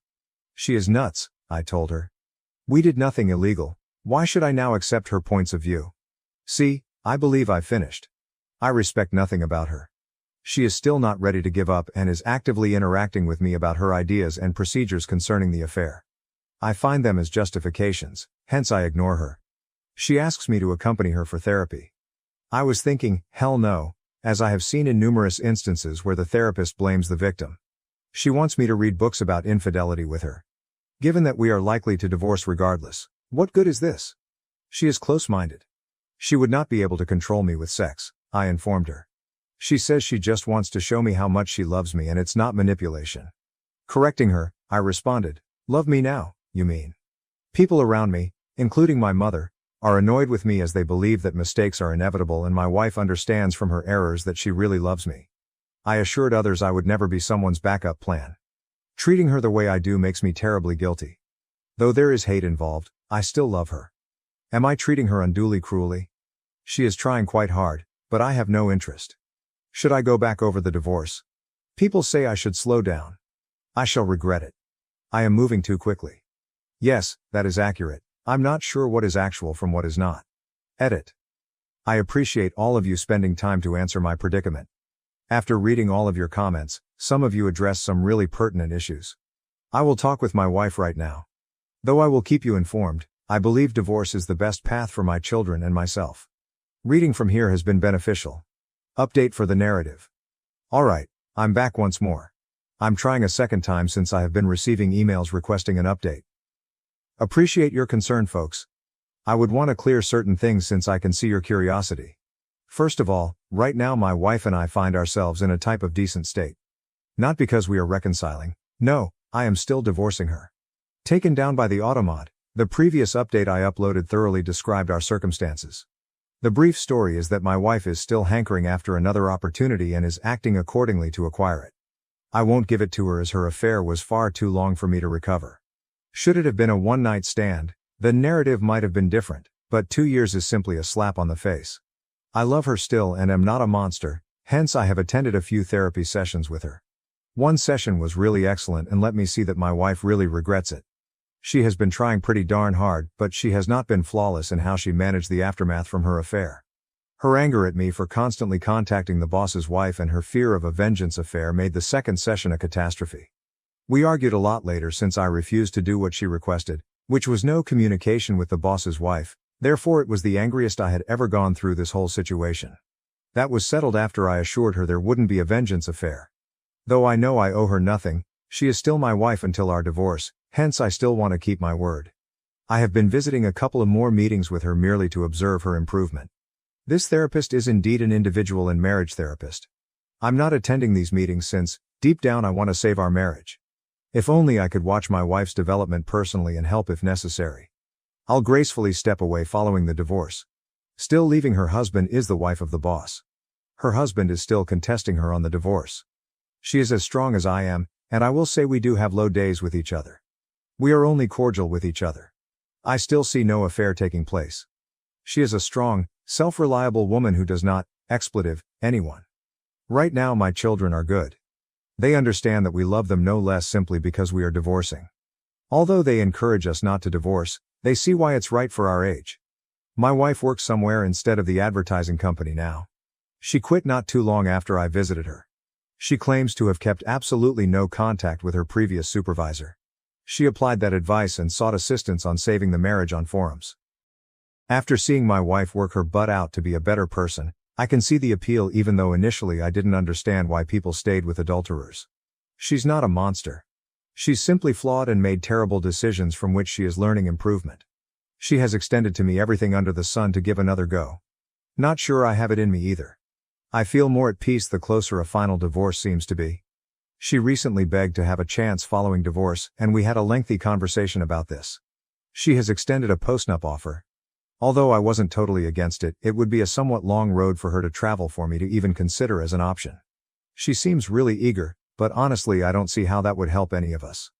She is nuts, I told her. We did nothing illegal, why should I now accept her points of view? See, I believe I finished. I respect nothing about her. She is still not ready to give up and is actively interacting with me about her ideas and procedures concerning the affair. I find them as justifications, hence I ignore her. She asks me to accompany her for therapy. I was thinking, hell no, as I have seen in numerous instances where the therapist blames the victim. She wants me to read books about infidelity with her. Given that we are likely to divorce regardless, what good is this? She is close-minded. She would not be able to control me with sex, I informed her. She says she just wants to show me how much she loves me and it's not manipulation. Correcting her, I responded, love me now, you mean? People around me, including my mother, are annoyed with me as they believe that mistakes are inevitable and my wife understands from her errors that she really loves me. I assured others I would never be someone's backup plan. Treating her the way I do makes me terribly guilty. Though there is hate involved, I still love her. Am I treating her unduly cruelly? She is trying quite hard, but I have no interest. Should I go back over the divorce? People say I should slow down. I shall regret it. I am moving too quickly. Yes, that is accurate. I'm not sure what is actual from what is not. Edit. I appreciate all of you spending time to answer my predicament. After reading all of your comments, some of you address some really pertinent issues. I will talk with my wife right now. Though I will keep you informed, I believe divorce is the best path for my children and myself. Reading from here has been beneficial. Update for the narrative. Alright, I'm back once more. I'm trying a second time since I have been receiving emails requesting an update. Appreciate your concern, folks. I would want to clear certain things since I can see your curiosity. First of all, right now my wife and I find ourselves in a type of decent state. Not because we are reconciling. No, I am still divorcing her. Taken down by the automod, the previous update I uploaded thoroughly described our circumstances. The brief story is that my wife is still hankering after another opportunity and is acting accordingly to acquire it. I won't give it to her as her affair was far too long for me to recover. Should it have been a one-night stand, the narrative might have been different, but 2 years is simply a slap on the face. I love her still and am not a monster, hence I have attended a few therapy sessions with her. One session was really excellent and let me see that my wife really regrets it. She has been trying pretty darn hard, but she has not been flawless in how she managed the aftermath from her affair. Her anger at me for constantly contacting the boss's wife and her fear of a vengeance affair made the second session a catastrophe. We argued a lot later since I refused to do what she requested, which was no communication with the boss's wife, therefore it was the angriest I had ever gone through this whole situation. That was settled after I assured her there wouldn't be a vengeance affair. Though I know I owe her nothing, she is still my wife until our divorce, hence I still want to keep my word. I have been visiting a couple of more meetings with her merely to observe her improvement. This therapist is indeed an individual and marriage therapist. I'm not attending these meetings since, deep down I want to save our marriage. If only I could watch my wife's development personally and help if necessary. I'll gracefully step away following the divorce. Still leaving her husband is the wife of the boss. Her husband is still contesting her on the divorce. She is as strong as I am, and I will say we do have low days with each other. We are only cordial with each other. I still see no affair taking place. She is a strong, self-reliable woman who does not, expletive, anyone. Right now my children are good. They understand that we love them no less simply because we are divorcing. Although they encourage us not to divorce, they see why it's right for our age. My wife works somewhere instead of the advertising company now. She quit not too long after I visited her. She claims to have kept absolutely no contact with her previous supervisor. She applied that advice and sought assistance on saving the marriage on forums. After seeing my wife work her butt out to be a better person, I can see the appeal even though initially I didn't understand why people stayed with adulterers. She's not a monster. She's simply flawed and made terrible decisions from which she is learning improvement. She has extended to me everything under the sun to give another go. Not sure I have it in me either. I feel more at peace the closer a final divorce seems to be. She recently begged to have a chance following divorce, and we had a lengthy conversation about this. She has extended a postnup offer. Although I wasn't totally against it, it would be a somewhat long road for her to travel for me to even consider as an option. She seems really eager, but honestly I don't see how that would help any of us.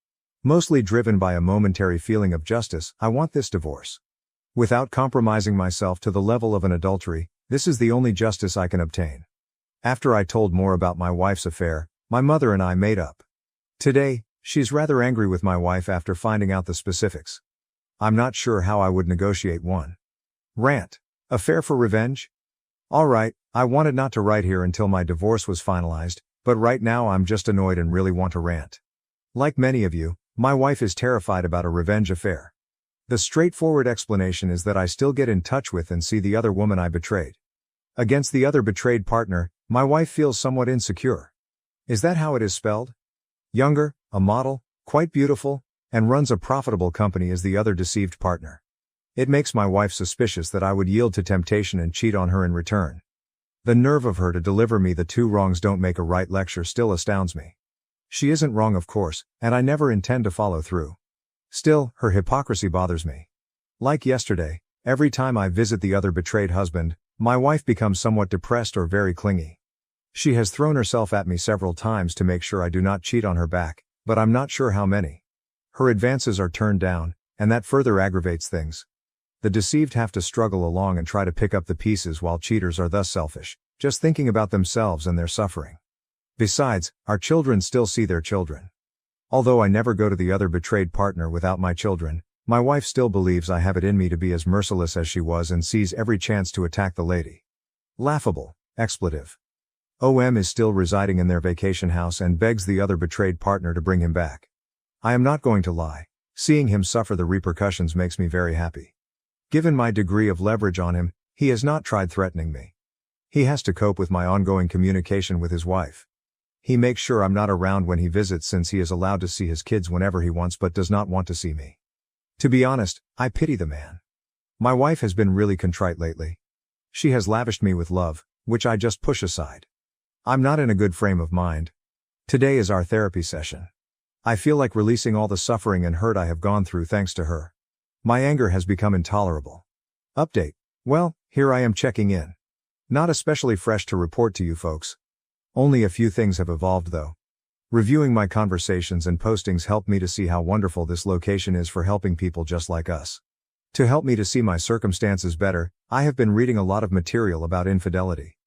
Mostly driven by a momentary feeling of justice, I want this divorce. Without compromising myself to the level of an adultery, this is the only justice I can obtain. After I told more about my wife's affair, my mother and I made up. Today, she's rather angry with my wife after finding out the specifics. I'm not sure how I would negotiate one. Rant. Affair for revenge? Alright, I wanted not to write here until my divorce was finalized, but right now I'm just annoyed and really want to rant. Like many of you, my wife is terrified about a revenge affair. The straightforward explanation is that I still get in touch with and see the other woman I betrayed. Against the other betrayed partner, my wife feels somewhat insecure. Is that how it is spelled? Younger, a model, quite beautiful, and runs a profitable company as the other deceived partner. It makes my wife suspicious that I would yield to temptation and cheat on her in return. The nerve of her to deliver me the two wrongs don't make a right lecture still astounds me. She isn't wrong of course, and I never intend to follow through. Still, her hypocrisy bothers me. Like yesterday, every time I visit the other betrayed husband, my wife becomes somewhat depressed or very clingy. She has thrown herself at me several times to make sure I do not cheat on her back, but I'm not sure how many. Her advances are turned down, and that further aggravates things. The deceived have to struggle along and try to pick up the pieces while cheaters are thus selfish, just thinking about themselves and their suffering. Besides, our children still see their children. Although I never go to the other betrayed partner without my children, my wife still believes I have it in me to be as merciless as she was and sees every chance to attack the lady. Laughable. Expletive. OM is still residing in their vacation house and begs the other betrayed partner to bring him back. I am not going to lie. Seeing him suffer the repercussions makes me very happy. Given my degree of leverage on him, he has not tried threatening me. He has to cope with my ongoing communication with his wife. He makes sure I'm not around when he visits since he is allowed to see his kids whenever he wants but does not want to see me. To be honest, I pity the man. My wife has been really contrite lately. She has lavished me with love, which I just push aside. I'm not in a good frame of mind. Today is our therapy session. I feel like releasing all the suffering and hurt I have gone through thanks to her. My anger has become intolerable. Update. Well, here I am checking in. Not especially fresh to report to you folks. Only a few things have evolved though. Reviewing my conversations and postings helped me to see how wonderful this location is for helping people just like us. To help me to see my circumstances better, I have been reading a lot of material about infidelity.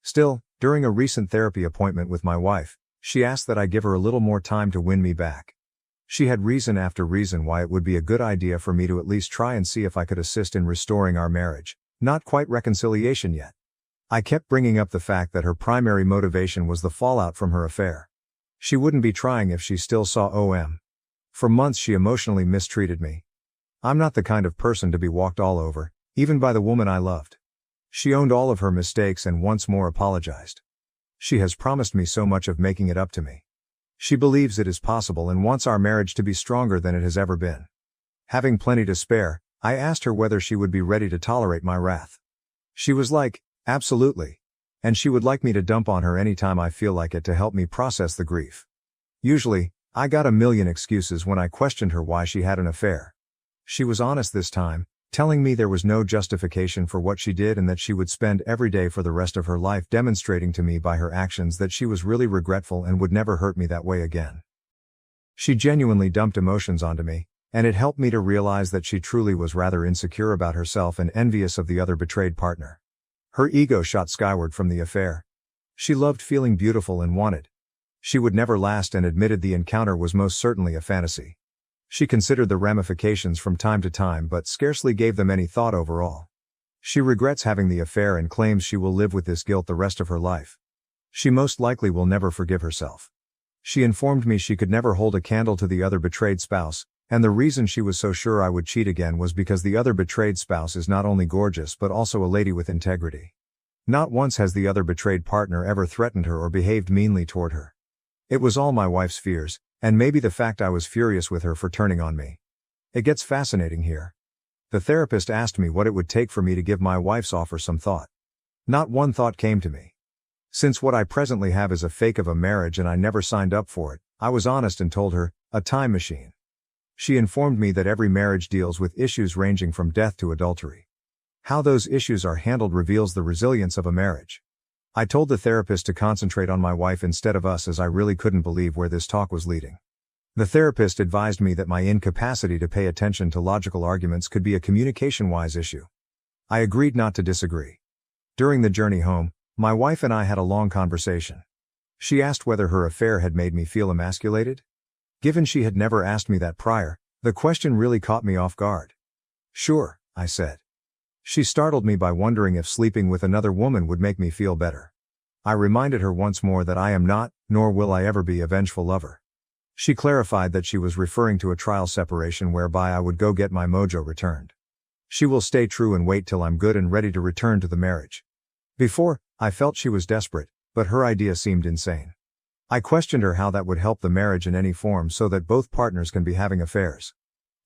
Still, during a recent therapy appointment with my wife, she asked that I give her a little more time to win me back. She had reason after reason why it would be a good idea for me to at least try and see if I could assist in restoring our marriage, not quite reconciliation yet. I kept bringing up the fact that her primary motivation was the fallout from her affair. She wouldn't be trying if she still saw OM. For months she emotionally mistreated me. I'm not the kind of person to be walked all over, even by the woman I loved. She owned all of her mistakes and once more apologized. She has promised me so much of making it up to me. She believes it is possible and wants our marriage to be stronger than it has ever been. Having plenty to spare, I asked her whether she would be ready to tolerate my wrath. She was like, absolutely. And she would like me to dump on her anytime I feel like it to help me process the grief. Usually, I got a million excuses when I questioned her why she had an affair. She was honest this time, telling me there was no justification for what she did and that she would spend every day for the rest of her life demonstrating to me by her actions that she was really regretful and would never hurt me that way again. She genuinely dumped emotions onto me, and it helped me to realize that she truly was rather insecure about herself and envious of the other betrayed partner. Her ego shot skyward from the affair. She loved feeling beautiful and wanted. She would never last and admitted the encounter was most certainly a fantasy. She considered the ramifications from time to time but scarcely gave them any thought overall. She regrets having the affair and claims she will live with this guilt the rest of her life. She most likely will never forgive herself. She informed me she could never hold a candle to the other betrayed spouse, and the reason she was so sure I would cheat again was because the other betrayed spouse is not only gorgeous but also a lady with integrity. Not once has the other betrayed partner ever threatened her or behaved meanly toward her. It was all my wife's fears, and maybe the fact I was furious with her for turning on me. It gets fascinating here. The therapist asked me what it would take for me to give my wife's offer some thought. Not one thought came to me. Since what I presently have is a fake of a marriage and I never signed up for it, I was honest and told her, a time machine. She informed me that every marriage deals with issues ranging from death to adultery. How those issues are handled reveals the resilience of a marriage. I told the therapist to concentrate on my wife instead of us, as I really couldn't believe where this talk was leading. The therapist advised me that my incapacity to pay attention to logical arguments could be a communication-wise issue. I agreed not to disagree. During the journey home, my wife and I had a long conversation. She asked whether her affair had made me feel emasculated. Given she had never asked me that prior, the question really caught me off guard. Sure, I said. She startled me by wondering if sleeping with another woman would make me feel better. I reminded her once more that I am not, nor will I ever be, a vengeful lover. She clarified that she was referring to a trial separation whereby I would go get my mojo returned. She will stay true and wait till I'm good and ready to return to the marriage. Before, I felt she was desperate, but her idea seemed insane. I questioned her how that would help the marriage in any form so that both partners can be having affairs.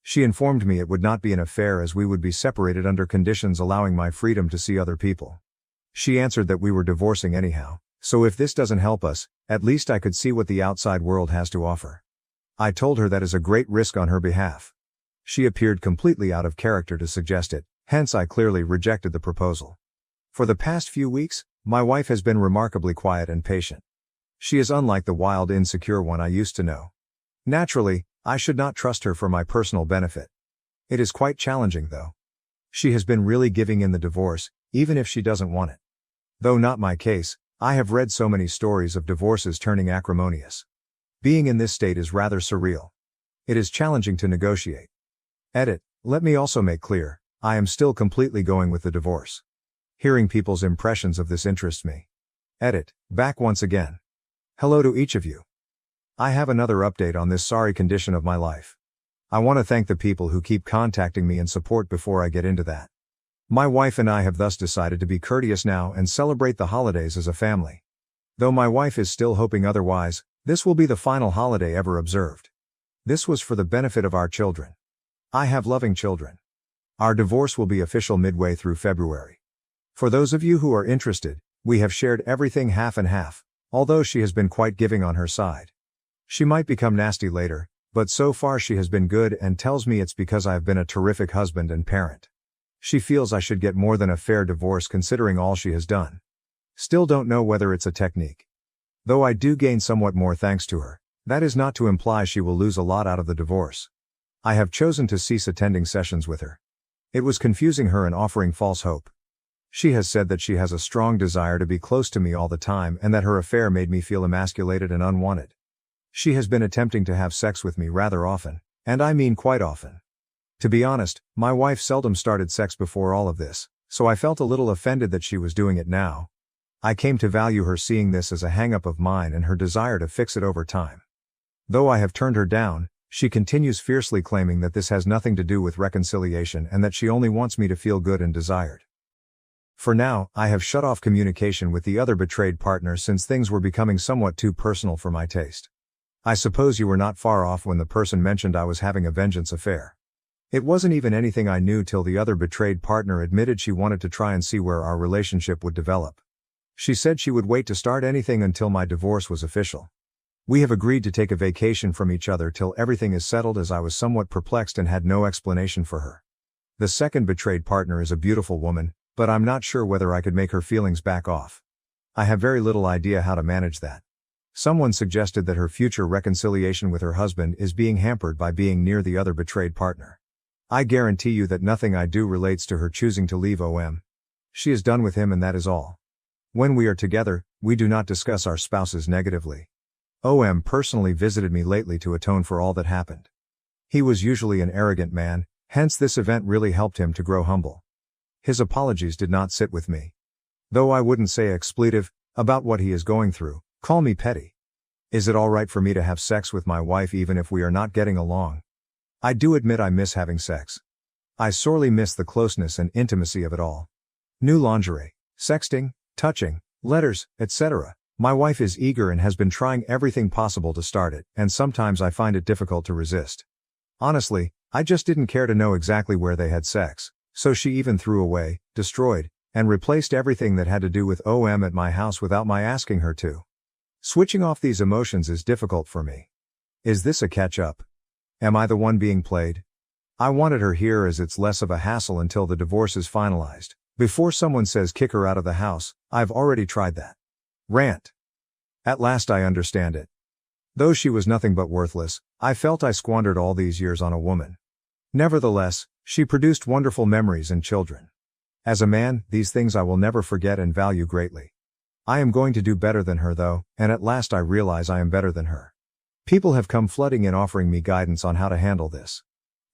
She informed me it would not be an affair, as we would be separated under conditions allowing my freedom to see other people. She answered that we were divorcing anyhow, so if this doesn't help us, at least I could see what the outside world has to offer. I told her that is a great risk on her behalf. She appeared completely out of character to suggest it, hence I clearly rejected the proposal. For the past few weeks, my wife has been remarkably quiet and patient. She is unlike the wild, insecure one I used to know. Naturally, I should not trust her for my personal benefit. It is quite challenging though. She has been really giving in the divorce, even if she doesn't want it. Though not my case, I have read so many stories of divorces turning acrimonious. Being in this state is rather surreal. It is challenging to negotiate. Edit. Let me also make clear, I am still completely going with the divorce. Hearing people's impressions of this interests me. Edit. Back once again. Hello to each of you. I have another update on this sorry condition of my life. I want to thank the people who keep contacting me in support before I get into that. My wife and I have thus decided to be courteous now and celebrate the holidays as a family. Though my wife is still hoping otherwise, this will be the final holiday ever observed. This was for the benefit of our children. I have loving children. Our divorce will be official midway through February. For those of you who are interested, we have shared everything half and half, although she has been quite giving on her side. She might become nasty later, but so far she has been good and tells me it's because I have been a terrific husband and parent. She feels I should get more than a fair divorce considering all she has done. Still don't know whether it's a technique. Though I do gain somewhat more thanks to her, that is not to imply she will lose a lot out of the divorce. I have chosen to cease attending sessions with her. It was confusing her and offering false hope. She has said that she has a strong desire to be close to me all the time and that her affair made me feel emasculated and unwanted. She has been attempting to have sex with me rather often, and I mean quite often. To be honest, my wife seldom started sex before all of this, so I felt a little offended that she was doing it now. I came to value her seeing this as a hang-up of mine and her desire to fix it over time. Though I have turned her down, she continues fiercely claiming that this has nothing to do with reconciliation and that she only wants me to feel good and desired. For now, I have shut off communication with the other betrayed partner since things were becoming somewhat too personal for my taste. I suppose you were not far off when the person mentioned I was having a vengeance affair. It wasn't even anything I knew till the other betrayed partner admitted she wanted to try and see where our relationship would develop. She said she would wait to start anything until my divorce was official. We have agreed to take a vacation from each other till everything is settled, as I was somewhat perplexed and had no explanation for her. The second betrayed partner is a beautiful woman, but I'm not sure whether I could make her feelings back off. I have very little idea how to manage that. Someone suggested that her future reconciliation with her husband is being hampered by being near the other betrayed partner. I guarantee you that nothing I do relates to her choosing to leave OM. She is done with him and that is all. When we are together, we do not discuss our spouses negatively. OM personally visited me lately to atone for all that happened. He was usually an arrogant man, hence this event really helped him to grow humble. His apologies did not sit with me. Though I wouldn't say expletive about what he is going through. Call me petty. Is it alright for me to have sex with my wife even if we are not getting along? I do admit I miss having sex. I sorely miss the closeness and intimacy of it all. New lingerie, sexting, touching, letters, etc. My wife is eager and has been trying everything possible to start it, and sometimes I find it difficult to resist. Honestly, I just didn't care to know exactly where they had sex, so she even threw away, destroyed, and replaced everything that had to do with OM at my house without my asking her to. Switching off these emotions is difficult for me. Is this a catch-up? Am I the one being played? I wanted her here as it's less of a hassle until the divorce is finalized. Before someone says kick her out of the house, I've already tried that. Rant. At last I understand it. Though she was nothing but worthless, I felt I squandered all these years on a woman. Nevertheless, she produced wonderful memories and children. As a man, these things I will never forget and value greatly. I am going to do better than her though, and at last I realize I am better than her. People have come flooding in offering me guidance on how to handle this.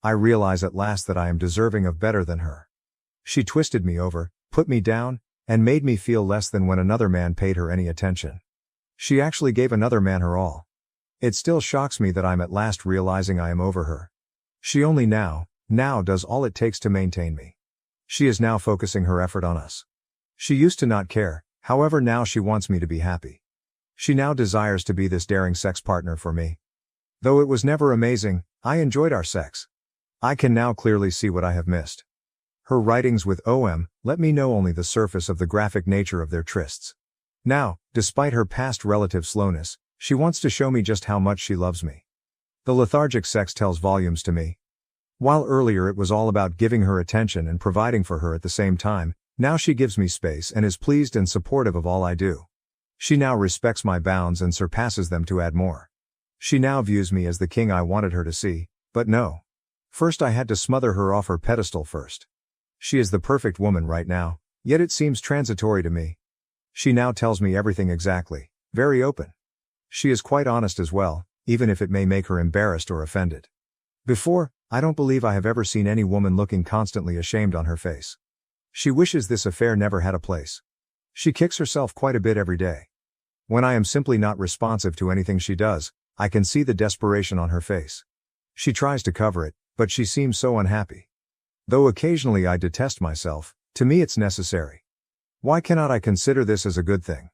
I realize at last that I am deserving of better than her. She twisted me over, put me down, and made me feel less than when another man paid her any attention. She actually gave another man her all. It still shocks me that I'm at last realizing I am over her. She only now does all it takes to maintain me. She is now focusing her effort on us. She used to not care, however now she wants me to be happy. She now desires to be this daring sex partner for me. Though it was never amazing, I enjoyed our sex. I can now clearly see what I have missed. Her writings with OM let me know only the surface of the graphic nature of their trysts. Now, despite her past relative slowness, she wants to show me just how much she loves me. The lethargic sex tells volumes to me. While earlier it was all about giving her attention and providing for her at the same time, now she gives me space and is pleased and supportive of all I do. She now respects my bounds and surpasses them to add more. She now views me as the king I wanted her to see, but no. First I had to smother her off her pedestal first. She is the perfect woman right now, yet it seems transitory to me. She now tells me everything exactly, very open. She is quite honest as well, even if it may make her embarrassed or offended. Before, I don't believe I have ever seen any woman looking constantly ashamed on her face. She wishes this affair never had a place. She kicks herself quite a bit every day. When I am simply not responsive to anything she does, I can see the desperation on her face. She tries to cover it, but she seems so unhappy. Though occasionally I detest myself, to me it's necessary. Why cannot I consider this as a good thing?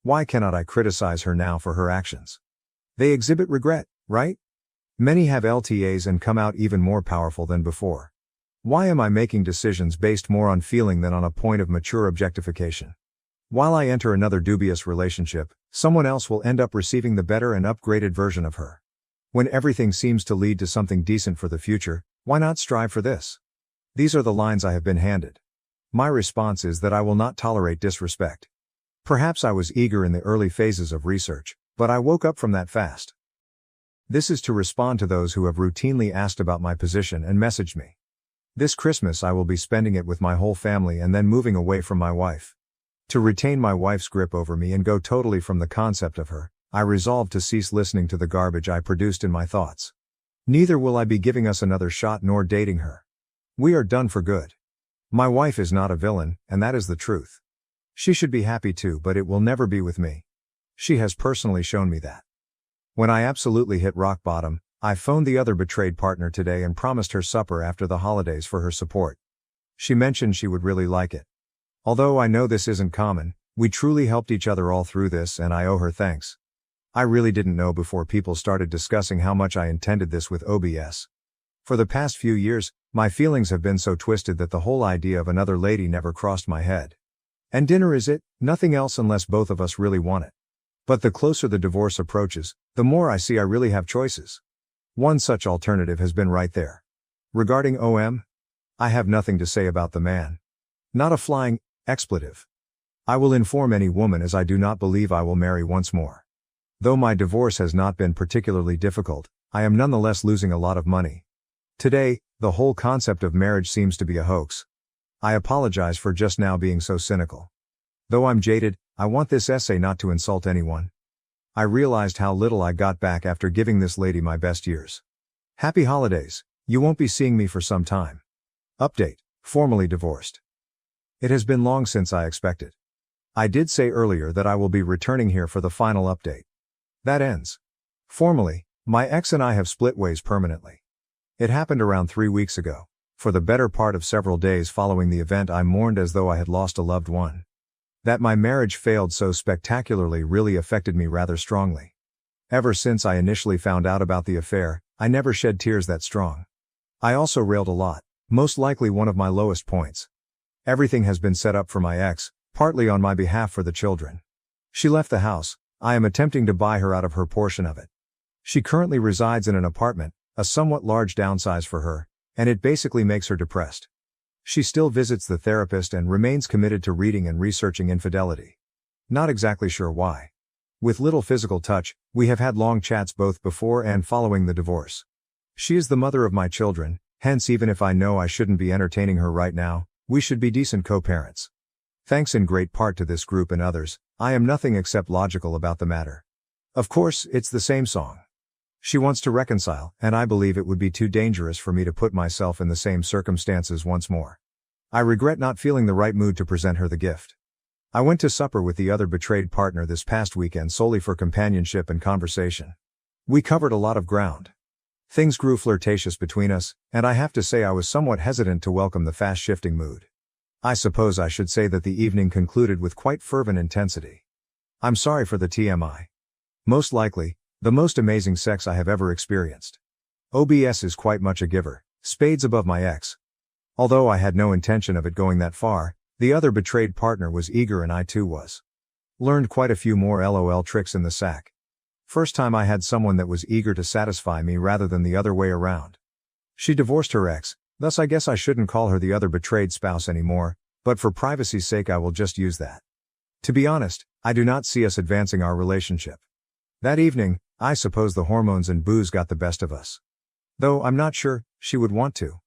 Why cannot I criticize her now for her actions? They exhibit regret, right? Many have LTAs and come out even more powerful than before. Why am I making decisions based more on feeling than on a point of mature objectification? While I enter another dubious relationship, someone else will end up receiving the better and upgraded version of her. When everything seems to lead to something decent for the future, why not strive for this? These are the lines I have been handed. My response is that I will not tolerate disrespect. Perhaps I was eager in the early phases of research, but I woke up from that fast. This is to respond to those who have routinely asked about my position and messaged me. This Christmas I will be spending it with my whole family and then moving away from my wife. To retain my wife's grip over me and go totally from the concept of her, I resolved to cease listening to the garbage I produced in my thoughts. Neither will I be giving us another shot nor dating her. We are done for good. My wife is not a villain, and that is the truth. She should be happy too, but it will never be with me. She has personally shown me that. When I absolutely hit rock bottom, I phoned the other betrayed partner today and promised her supper after the holidays for her support. She mentioned she would really like it. Although I know this isn't common, we truly helped each other all through this and I owe her thanks. I really didn't know before people started discussing how much I intended this with OBS. For the past few years, my feelings have been so twisted that the whole idea of another lady never crossed my head. And dinner is it, nothing else unless both of us really want it. But the closer the divorce approaches, the more I see I really have choices. One such alternative has been right there. Regarding OM, I have nothing to say about the man. Not a flying expletive. I will inform any woman as I do not believe I will marry once more. Though my divorce has not been particularly difficult, I am nonetheless losing a lot of money. Today, the whole concept of marriage seems to be a hoax. I apologize for just now being so cynical. Though I'm jaded, I want this essay not to insult anyone. I realized how little I got back after giving this lady my best years. Happy holidays, you won't be seeing me for some time. Update, formally divorced. It has been long since I expected. I did say earlier that I will be returning here for the final update. That ends. Formally, my ex and I have split ways permanently. It happened around 3 weeks ago. For the better part of several days following the event I mourned as though I had lost a loved one. That my marriage failed so spectacularly really affected me rather strongly. Ever since I initially found out about the affair, I never shed tears that strong. I also railed a lot, most likely one of my lowest points. Everything has been set up for my ex, partly on my behalf for the children. She left the house, I am attempting to buy her out of her portion of it. She currently resides in an apartment, a somewhat large downsize for her, and it basically makes her depressed. She still visits the therapist and remains committed to reading and researching infidelity. Not exactly sure why. With little physical touch, we have had long chats both before and following the divorce. She is the mother of my children, hence even if I know I shouldn't be entertaining her right now, we should be decent co-parents. Thanks in great part to this group and others, I am nothing except logical about the matter. Of course, it's the same song. She wants to reconcile, and I believe it would be too dangerous for me to put myself in the same circumstances once more. I regret not feeling the right mood to present her the gift. I went to supper with the other betrayed partner this past weekend solely for companionship and conversation. We covered a lot of ground. Things grew flirtatious between us, and I have to say I was somewhat hesitant to welcome the fast-shifting mood. I suppose I should say that the evening concluded with quite fervent intensity. I'm sorry for the TMI. Most likely, the most amazing sex I have ever experienced. OBS is quite much a giver, spades above my ex. Although I had no intention of it going that far, the other betrayed partner was eager and I too was. Learned quite a few more LOL tricks in the sack. First time I had someone that was eager to satisfy me rather than the other way around. She divorced her ex, thus I guess I shouldn't call her the other betrayed spouse anymore, but for privacy's sake I will just use that. To be honest, I do not see us advancing our relationship. That evening, I suppose the hormones and booze got the best of us. Though I'm not sure she would want to.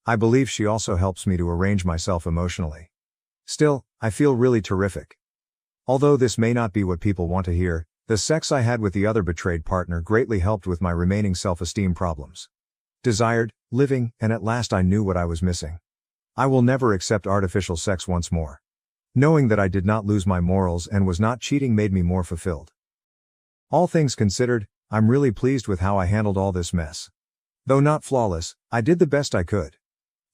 I believe she also helps me to arrange myself emotionally. Still, I feel really terrific. Although this may not be what people want to hear, the sex I had with the other betrayed partner greatly helped with my remaining self-esteem problems. Desired, living, and at last I knew what I was missing. I will never accept artificial sex once more. Knowing that I did not lose my morals and was not cheating made me more fulfilled. All things considered, I'm really pleased with how I handled all this mess. Though not flawless, I did the best I could.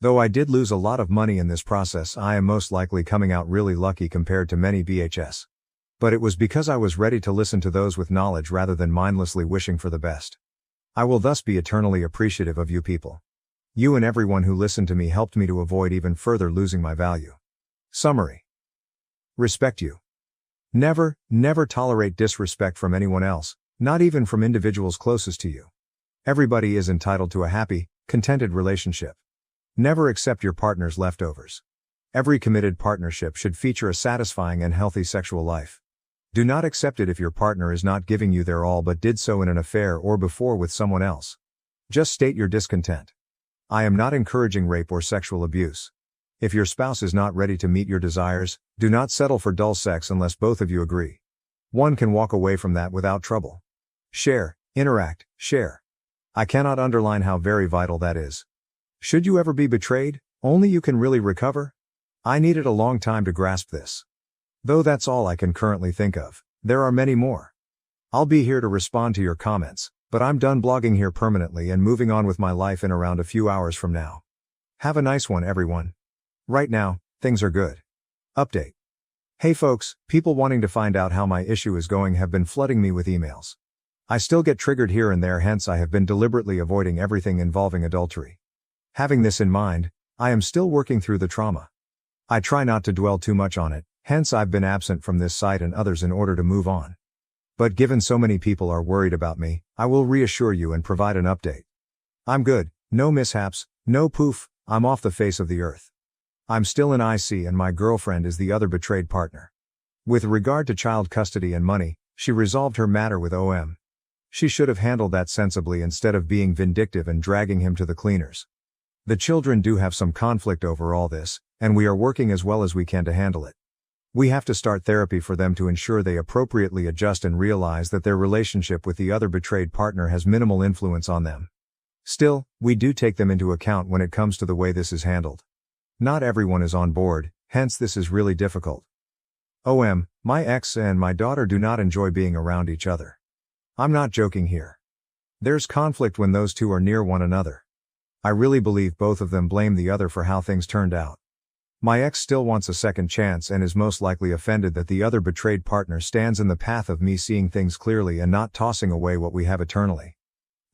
Though I did lose a lot of money in this process, I am most likely coming out really lucky compared to many BHS. But it was because I was ready to listen to those with knowledge rather than mindlessly wishing for the best. I will thus be eternally appreciative of you people. You and everyone who listened to me helped me to avoid even further losing my value. Summary. Respect you. Never, never tolerate disrespect from anyone else, not even from individuals closest to you. Everybody is entitled to a happy, contented relationship. Never accept your partner's leftovers. Every committed partnership should feature a satisfying and healthy sexual life. Do not accept it if your partner is not giving you their all but did so in an affair or before with someone else. Just state your discontent. I am not encouraging rape or sexual abuse. If your spouse is not ready to meet your desires, do not settle for dull sex unless both of you agree. One can walk away from that without trouble. Share, interact, share. I cannot underline how very vital that is. Should you ever be betrayed, only you can really recover? I needed a long time to grasp this. Though that's all I can currently think of, there are many more. I'll be here to respond to your comments, but I'm done blogging here permanently and moving on with my life in around a few hours from now. Have a nice one, everyone. Right now, things are good. Update. Hey folks, people wanting to find out how my issue is going have been flooding me with emails. I still get triggered here and there, hence I have been deliberately avoiding everything involving adultery. Having this in mind, I am still working through the trauma. I try not to dwell too much on it, hence I've been absent from this site and others in order to move on. But given so many people are worried about me, I will reassure you and provide an update. I'm good, no mishaps, no poof, I'm off the face of the earth. I'm still in IC and my girlfriend is the other betrayed partner. With regard to child custody and money, she resolved her matter with OM. She should have handled that sensibly instead of being vindictive and dragging him to the cleaners. The children do have some conflict over all this, and we are working as well as we can to handle it. We have to start therapy for them to ensure they appropriately adjust and realize that their relationship with the other betrayed partner has minimal influence on them. Still, we do take them into account when it comes to the way this is handled. Not everyone is on board, hence this is really difficult. OM, my ex and my daughter do not enjoy being around each other. I'm not joking here. There's conflict when those two are near one another. I really believe both of them blame the other for how things turned out. My ex still wants a second chance and is most likely offended that the other betrayed partner stands in the path of me seeing things clearly and not tossing away what we have eternally.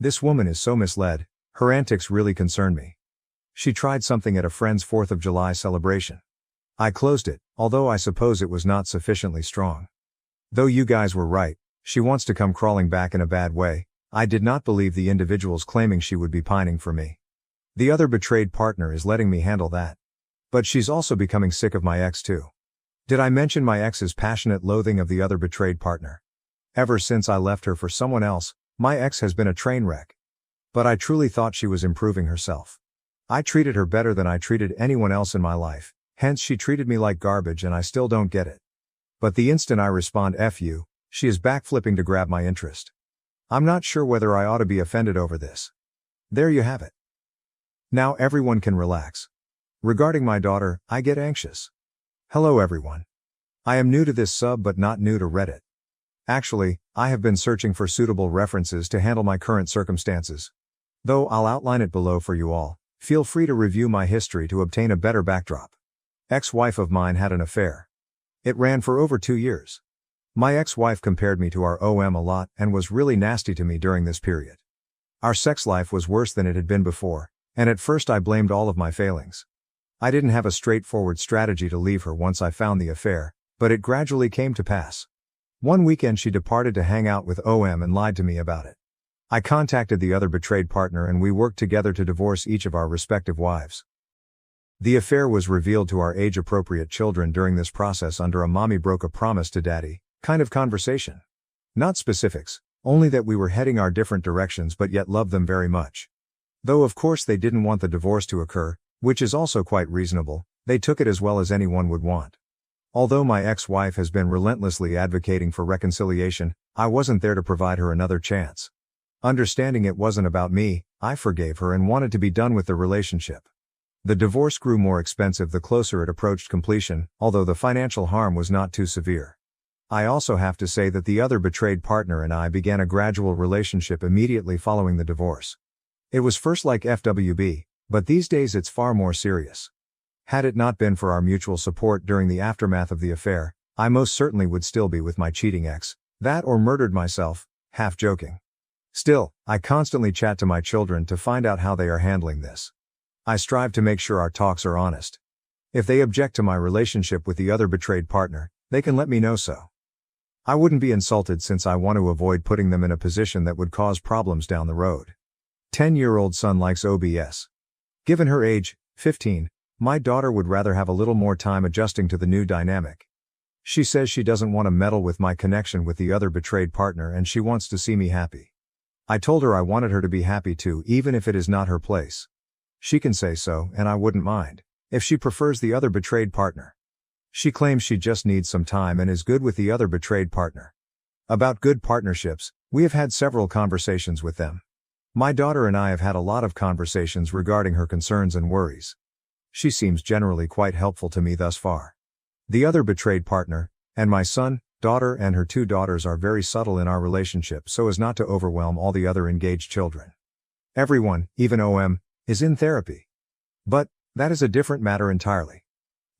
This woman is so misled, her antics really concern me. She tried something at a friend's 4th of July celebration. I closed it, although I suppose it was not sufficiently strong. Though you guys were right, she wants to come crawling back in a bad way. I did not believe the individuals claiming she would be pining for me. The other betrayed partner is letting me handle that. But she's also becoming sick of my ex too. Did I mention my ex's passionate loathing of the other betrayed partner? Ever since I left her for someone else, my ex has been a train wreck. But I truly thought she was improving herself. I treated her better than I treated anyone else in my life, hence she treated me like garbage and I still don't get it. But the instant I respond F you, she is backflipping to grab my interest. I'm not sure whether I ought to be offended over this. There you have it. Now everyone can relax. Regarding my daughter, I get anxious. Hello everyone. I am new to this sub but not new to Reddit. Actually, I have been searching for suitable references to handle my current circumstances. Though I'll outline it below for you all, feel free to review my history to obtain a better backdrop. Ex-wife of mine had an affair. It ran for over 2 years. My ex-wife compared me to our OM a lot and was really nasty to me during this period. Our sex life was worse than it had been before, and at first I blamed all of my failings. I didn't have a straightforward strategy to leave her once I found the affair, but it gradually came to pass. One weekend she departed to hang out with OM and lied to me about it. I contacted the other betrayed partner and we worked together to divorce each of our respective wives. The affair was revealed to our age-appropriate children during this process under a mommy broke a promise to daddy kind of conversation. Not specifics, only that we were heading our different directions but yet loved them very much. Though of course they didn't want the divorce to occur, which is also quite reasonable, they took it as well as anyone would want. Although my ex-wife has been relentlessly advocating for reconciliation, I wasn't there to provide her another chance. Understanding it wasn't about me, I forgave her and wanted to be done with the relationship. The divorce grew more expensive the closer it approached completion, although the financial harm was not too severe. I also have to say that the other betrayed partner and I began a gradual relationship immediately following the divorce. It was first like FWB, but these days it's far more serious. Had it not been for our mutual support during the aftermath of the affair, I most certainly would still be with my cheating ex, that or murdered myself, half joking. Still, I constantly chat to my children to find out how they are handling this. I strive to make sure our talks are honest. If they object to my relationship with the other betrayed partner, they can let me know so. I wouldn't be insulted since I want to avoid putting them in a position that would cause problems down the road. 10-year-old son likes OBS. Given her age, 15, my daughter would rather have a little more time adjusting to the new dynamic. She says she doesn't want to meddle with my connection with the other betrayed partner and she wants to see me happy. I told her I wanted her to be happy too, even if it is not her place. She can say so, and I wouldn't mind, if she prefers the other betrayed partner. She claims she just needs some time and is good with the other betrayed partner. About good partnerships, we have had several conversations with them. My daughter and I have had a lot of conversations regarding her concerns and worries. She seems generally quite helpful to me thus far. The other betrayed partner, and my son, daughter and her 2 daughters are very subtle in our relationship so as not to overwhelm all the other engaged children. Everyone, even OM, is in therapy. But that is a different matter entirely.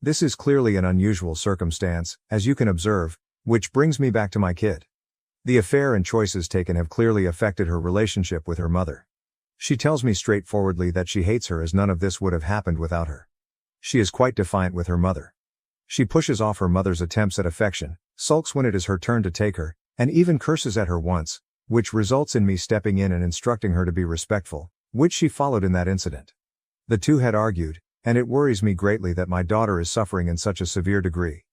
This is clearly an unusual circumstance, as you can observe, which brings me back to my kid. The affair and choices taken have clearly affected her relationship with her mother. She tells me straightforwardly that she hates her as none of this would have happened without her. She is quite defiant with her mother. She pushes off her mother's attempts at affection, sulks when it is her turn to take her, and even curses at her once, which results in me stepping in and instructing her to be respectful, which she followed in that incident. The two had argued, and it worries me greatly that my daughter is suffering in such a severe degree.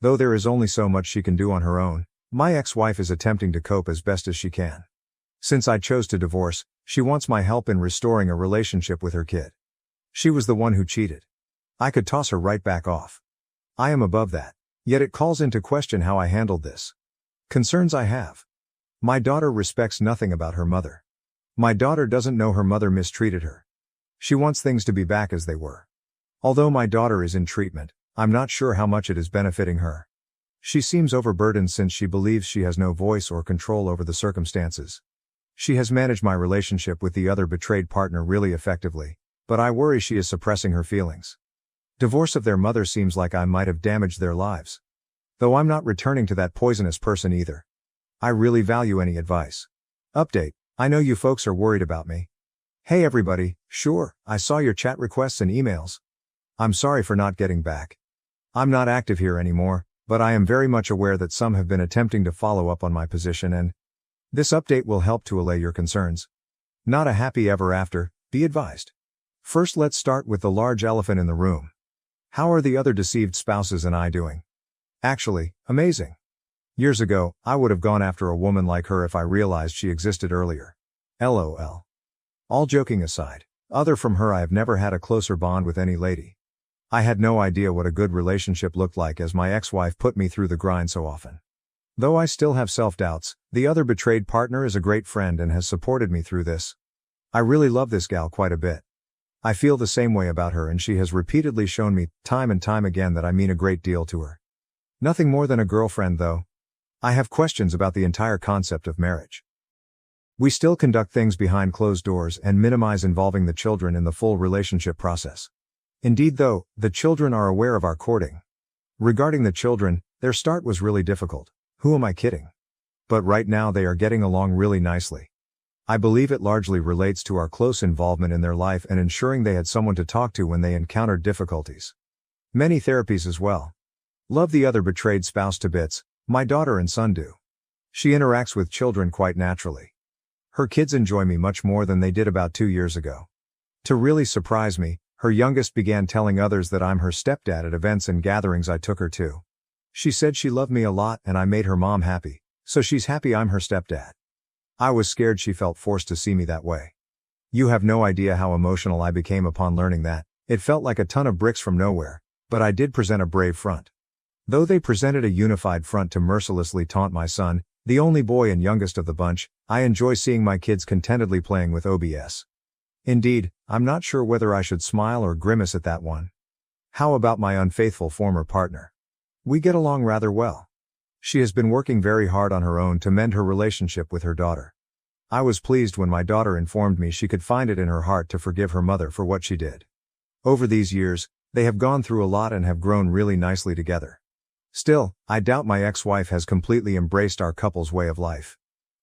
Though there is only so much she can do on her own, my ex-wife is attempting to cope as best as she can. Since I chose to divorce, she wants my help in restoring a relationship with her kid. She was the one who cheated. I could toss her right back off. I am above that, yet it calls into question how I handled this. Concerns I have. My daughter respects nothing about her mother. My daughter doesn't know her mother mistreated her. She wants things to be back as they were. Although my daughter is in treatment, I'm not sure how much it is benefiting her. She seems overburdened since she believes she has no voice or control over the circumstances. She has managed my relationship with the other betrayed partner really effectively, but I worry she is suppressing her feelings. Divorce of their mother seems like I might have damaged their lives. Though I'm not returning to that poisonous person either. I really value any advice. Update: I know you folks are worried about me. Hey everybody, sure, I saw your chat requests and emails. I'm sorry for not getting back. I'm not active here anymore, but I am very much aware that some have been attempting to follow up on my position and this update will help to allay your concerns. Not a happy ever after, be advised. First let's start with the large elephant in the room. How are the other deceived spouses and I doing? Actually, amazing. Years ago, I would have gone after a woman like her if I realized she existed earlier. LOL. All joking aside, other from her I have never had a closer bond with any lady. I had no idea what a good relationship looked like as my ex-wife put me through the grind so often. Though I still have self-doubts, the other betrayed partner is a great friend and has supported me through this. I really love this gal quite a bit. I feel the same way about her and she has repeatedly shown me, time and time again, that I mean a great deal to her. Nothing more than a girlfriend though. I have questions about the entire concept of marriage. We still conduct things behind closed doors and minimize involving the children in the full relationship process. Indeed though, the children are aware of our courting. Regarding the children, their start was really difficult. Who am I kidding? But right now they are getting along really nicely. I believe it largely relates to our close involvement in their life and ensuring they had someone to talk to when they encountered difficulties. Many therapies as well. Love the other betrayed spouse to bits, my daughter and son do. She interacts with children quite naturally. Her kids enjoy me much more than they did about 2 years ago. To really surprise me, her youngest began telling others that I'm her stepdad at events and gatherings I took her to. She said she loved me a lot and I made her mom happy, so she's happy I'm her stepdad. I was scared she felt forced to see me that way. You have no idea how emotional I became upon learning that. It felt like a ton of bricks from nowhere, but I did present a brave front. Though they presented a unified front to mercilessly taunt my son, the only boy and youngest of the bunch, I enjoy seeing my kids contentedly playing with OBS. Indeed, I'm not sure whether I should smile or grimace at that one. How about my unfaithful former partner? We get along rather well. She has been working very hard on her own to mend her relationship with her daughter. I was pleased when my daughter informed me she could find it in her heart to forgive her mother for what she did. Over these years, they have gone through a lot and have grown really nicely together. Still, I doubt my ex-wife has completely embraced our couple's way of life.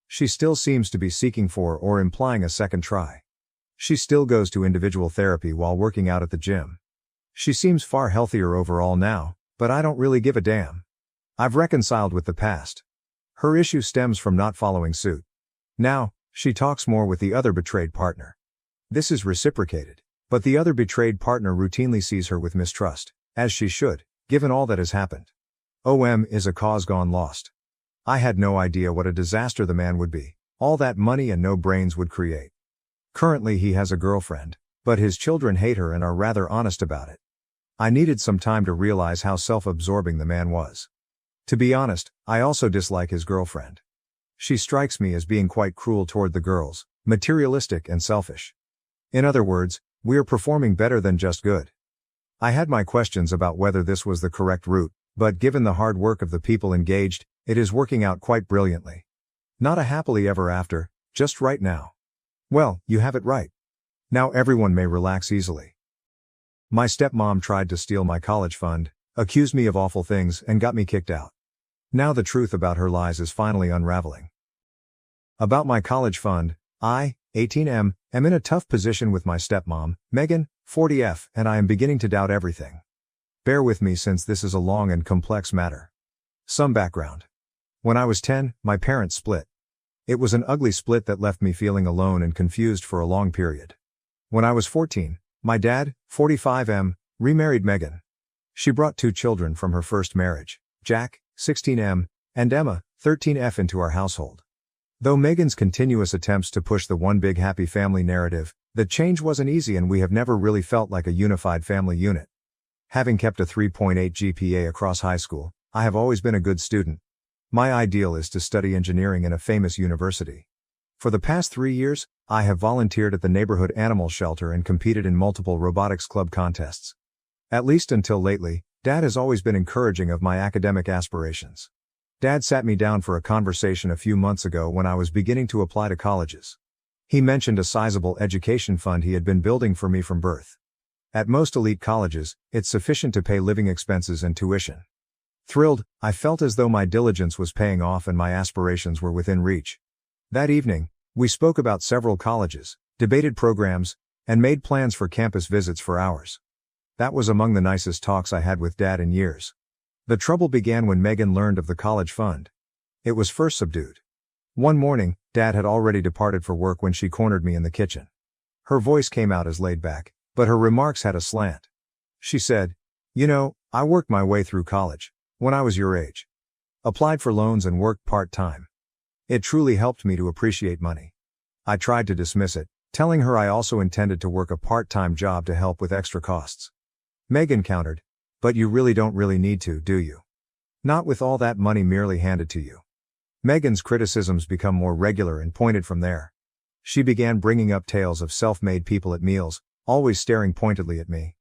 She still seems to be seeking for or implying a second try. She still goes to individual therapy while working out at the gym. She seems far healthier overall now, but I don't really give a damn. I've reconciled with the past. Her issue stems from not following suit. Now, she talks more with the other betrayed partner. This is reciprocated, but the other betrayed partner routinely sees her with mistrust, as she should, given all that has happened. OM is a cause gone lost. I had no idea what a disaster the man would be, all that money and no brains would create. Currently he has a girlfriend, but his children hate her and are rather honest about it. I needed some time to realize how self-absorbing the man was. To be honest, I also dislike his girlfriend. She strikes me as being quite cruel toward the girls, materialistic and selfish. In other words, we are performing better than just good. I had my questions about whether this was the correct route, but given the hard work of the people engaged, it is working out quite brilliantly. Not a happily ever after, just right now. Well, you have it right. Now everyone may relax easily. My stepmom tried to steal my college fund, accused me of awful things and got me kicked out. Now the truth about her lies is finally unraveling. About my college fund, I, 18M, am in a tough position with my stepmom, Megan, 40F, and I am beginning to doubt everything. Bear with me since this is a long and complex matter. Some background. When I was 10, my parents split. It was an ugly split that left me feeling alone and confused for a long period. When I was 14, my dad, 45M, remarried Megan. She brought 2 children from her first marriage, Jack, 16M, and Emma, 13F into our household. Though Megan's continuous attempts to push the one big happy family narrative, the change wasn't easy and we have never really felt like a unified family unit. Having kept a 3.8 GPA across high school, I have always been a good student. My ideal is to study engineering in a famous university. For the past 3 years, I have volunteered at the neighborhood animal shelter and competed in multiple robotics club contests. At least until lately, Dad has always been encouraging of my academic aspirations. Dad sat me down for a conversation a few months ago when I was beginning to apply to colleges. He mentioned a sizable education fund he had been building for me from birth. At most elite colleges, it's sufficient to pay living expenses and tuition. Thrilled, I felt as though my diligence was paying off and my aspirations were within reach. That evening, we spoke about several colleges, debated programs, and made plans for campus visits for hours. That was among the nicest talks I had with Dad in years. The trouble began when Megan learned of the college fund. It was first subdued. One morning, Dad had already departed for work when she cornered me in the kitchen. Her voice came out as laid back, but her remarks had a slant. She said, I worked my way through college, when I was your age. Applied for loans and worked part-time. It truly helped me to appreciate money. I tried to dismiss it, telling her I also intended to work a part-time job to help with extra costs. Megan countered, "But you don't really need to, do you? Not with all that money merely handed to you." Megan's criticisms become more regular and pointed from there. She began bringing up tales of self-made people at meals, always staring pointedly at me.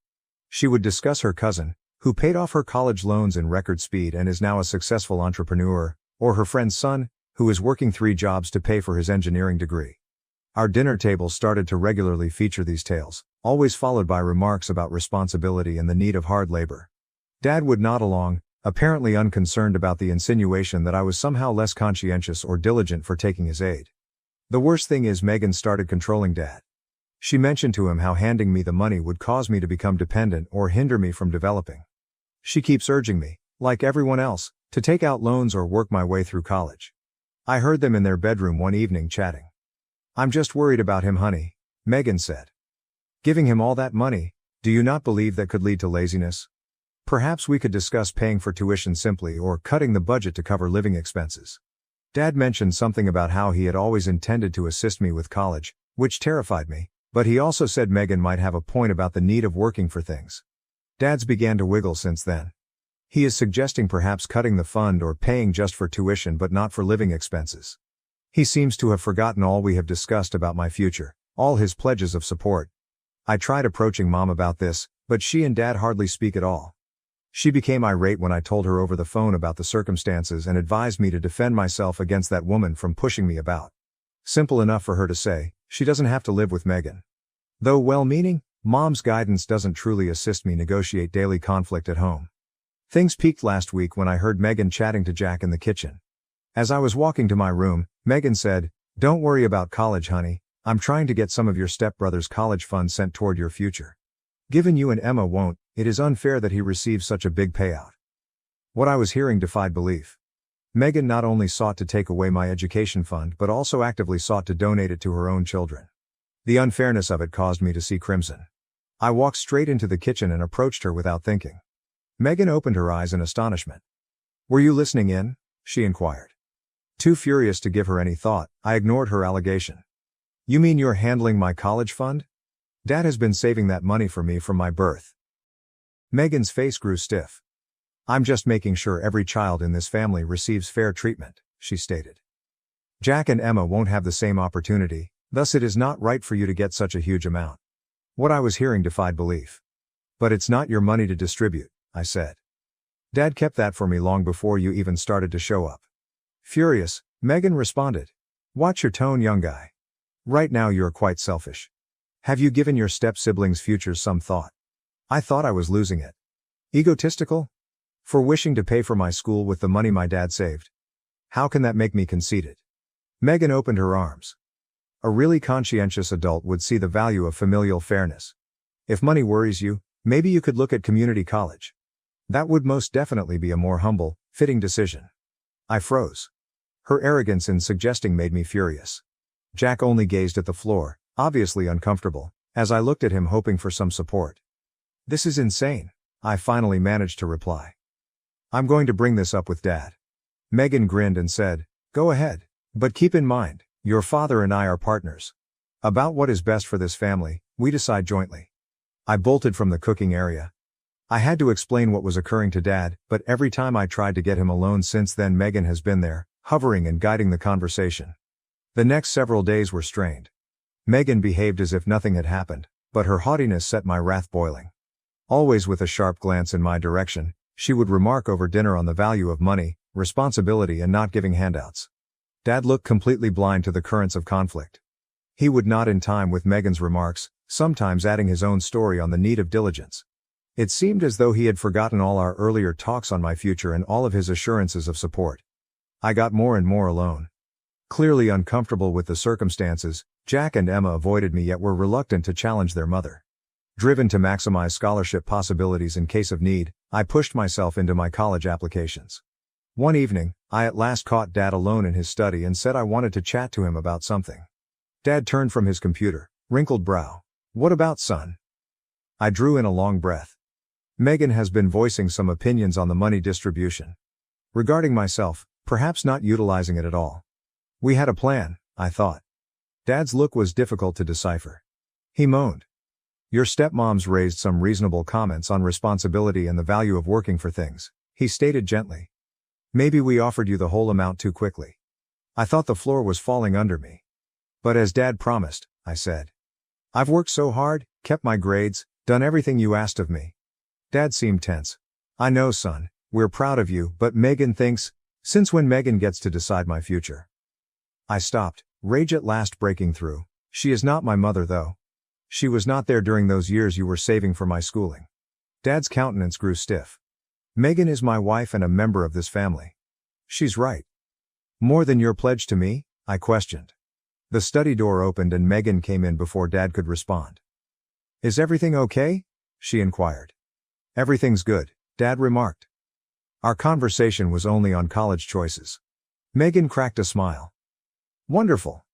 She would discuss her cousin, who paid off her college loans in record speed and is now a successful entrepreneur, or her friend's son, who is working 3 jobs to pay for his engineering degree. Our dinner table started to regularly feature these tales, always followed by remarks about responsibility and the need of hard labor. Dad would nod along, apparently unconcerned about the insinuation that I was somehow less conscientious or diligent for taking his aid. The worst thing is Megan started controlling Dad. She mentioned to him how handing me the money would cause me to become dependent or hinder me from developing. She keeps urging me, like everyone else, to take out loans or work my way through college. I heard them in their bedroom one evening chatting. "I'm just worried about him, honey," Megan said. "Giving him all that money, do you not believe that could lead to laziness? Perhaps we could discuss paying for tuition simply or cutting the budget to cover living expenses." Dad mentioned something about how he had always intended to assist me with college, which terrified me, but he also said Megan might have a point about the need of working for things. Dad's began to wiggle since then. He is suggesting perhaps cutting the fund or paying just for tuition but not for living expenses. He seems to have forgotten all we have discussed about my future, all his pledges of support. I tried approaching Mom about this, but she and Dad hardly speak at all. She became irate when I told her over the phone about the circumstances and advised me to defend myself against that woman from pushing me about. Simple enough for her to say, she doesn't have to live with Megan. Though well-meaning, Mom's guidance doesn't truly assist me negotiate daily conflict at home. Things peaked last week when I heard Megan chatting to Jack in the kitchen. As I was walking to my room, Megan said, "Don't worry about college, honey. I'm trying to get some of your stepbrother's college funds sent toward your future. Given you and Emma won't, it is unfair that he receives such a big payout." What I was hearing defied belief. Megan not only sought to take away my education fund but also actively sought to donate it to her own children. The unfairness of it caused me to see crimson. I walked straight into the kitchen and approached her without thinking. Megan opened her eyes in astonishment. "Were you listening in?" she inquired. Too furious to give her any thought, I ignored her allegation. "You mean you're handling my college fund? Dad has been saving that money for me from my birth." Megan's face grew stiff. "I'm just making sure every child in this family receives fair treatment," she stated. "Jack and Emma won't have the same opportunity, thus it is not right for you to get such a huge amount." What I was hearing defied belief. "But it's not your money to distribute," I said. "Dad kept that for me long before you even started to show up." Furious, Megan responded, "Watch your tone, young guy. Right now you're quite selfish. Have you given your step-siblings' futures some thought? I thought I was losing it. Egotistical? For wishing to pay for my school with the money my dad saved. How can that make me conceited?" Megan opened her arms. A really conscientious adult would see the value of familial fairness. If money worries you, maybe you could look at community college. That would most definitely be a more humble, fitting decision. I froze. Her arrogance in suggesting made me furious. Jack only gazed at the floor, obviously uncomfortable, as I looked at him hoping for some support. "This is insane," I finally managed to reply. "I'm going to bring this up with Dad." Megan grinned and said, "Go ahead. But keep in mind, your father and I are partners. About what is best for this family, we decide jointly." I bolted from the cooking area. I had to explain what was occurring to Dad, but every time I tried to get him alone since then Megan has been there, hovering and guiding the conversation. The next several days were strained. Megan behaved as if nothing had happened, but her haughtiness set my wrath boiling. Always with a sharp glance in my direction, she would remark over dinner on the value of money, responsibility and not giving handouts. Dad looked completely blind to the currents of conflict. He would nod in time with Megan's remarks, sometimes adding his own story on the need of diligence. It seemed as though he had forgotten all our earlier talks on my future and all of his assurances of support. I got more and more alone. Clearly uncomfortable with the circumstances, Jack and Emma avoided me yet were reluctant to challenge their mother. Driven to maximize scholarship possibilities in case of need, I pushed myself into my college applications. One evening, I at last caught Dad alone in his study and said I wanted to chat to him about something. Dad turned from his computer, wrinkled brow. "What about, son?" I drew in a long breath. Megan has been voicing some opinions on the money distribution. Regarding myself, perhaps not utilizing it at all. We had a plan, I thought. Dad's look was difficult to decipher. He moaned. Your stepmoms raised some reasonable comments on responsibility and the value of working for things, he stated gently. Maybe we offered you the whole amount too quickly. I thought the floor was falling under me. But as Dad promised, I said. I've worked so hard, kept my grades, done everything you asked of me. Dad seemed tense. I know, son, we're proud of you, but Megan thinks, since when Megan gets to decide my future? I stopped, rage at last breaking through. She is not my mother though. She was not there during those years you were saving for my schooling. Dad's countenance grew stiff. Megan is my wife and a member of this family. She's right. More than your pledge to me? I questioned. The study door opened and Megan came in before Dad could respond. Is everything okay? She inquired. Everything's good, Dad remarked. Our conversation was only on college choices. Megan cracked a smile. Wonderful.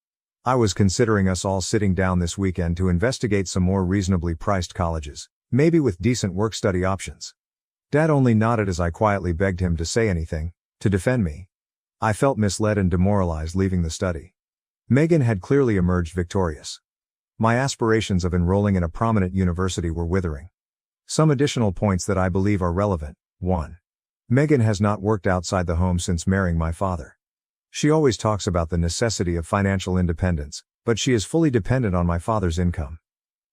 I was considering us all sitting down this weekend to investigate some more reasonably priced colleges, maybe with decent work-study options. Dad only nodded as I quietly begged him to say anything, to defend me. I felt misled and demoralized leaving the study. Megan had clearly emerged victorious. My aspirations of enrolling in a prominent university were withering. Some additional points that I believe are relevant. 1. Megan has not worked outside the home since marrying my father. She always talks about the necessity of financial independence, but she is fully dependent on my father's income.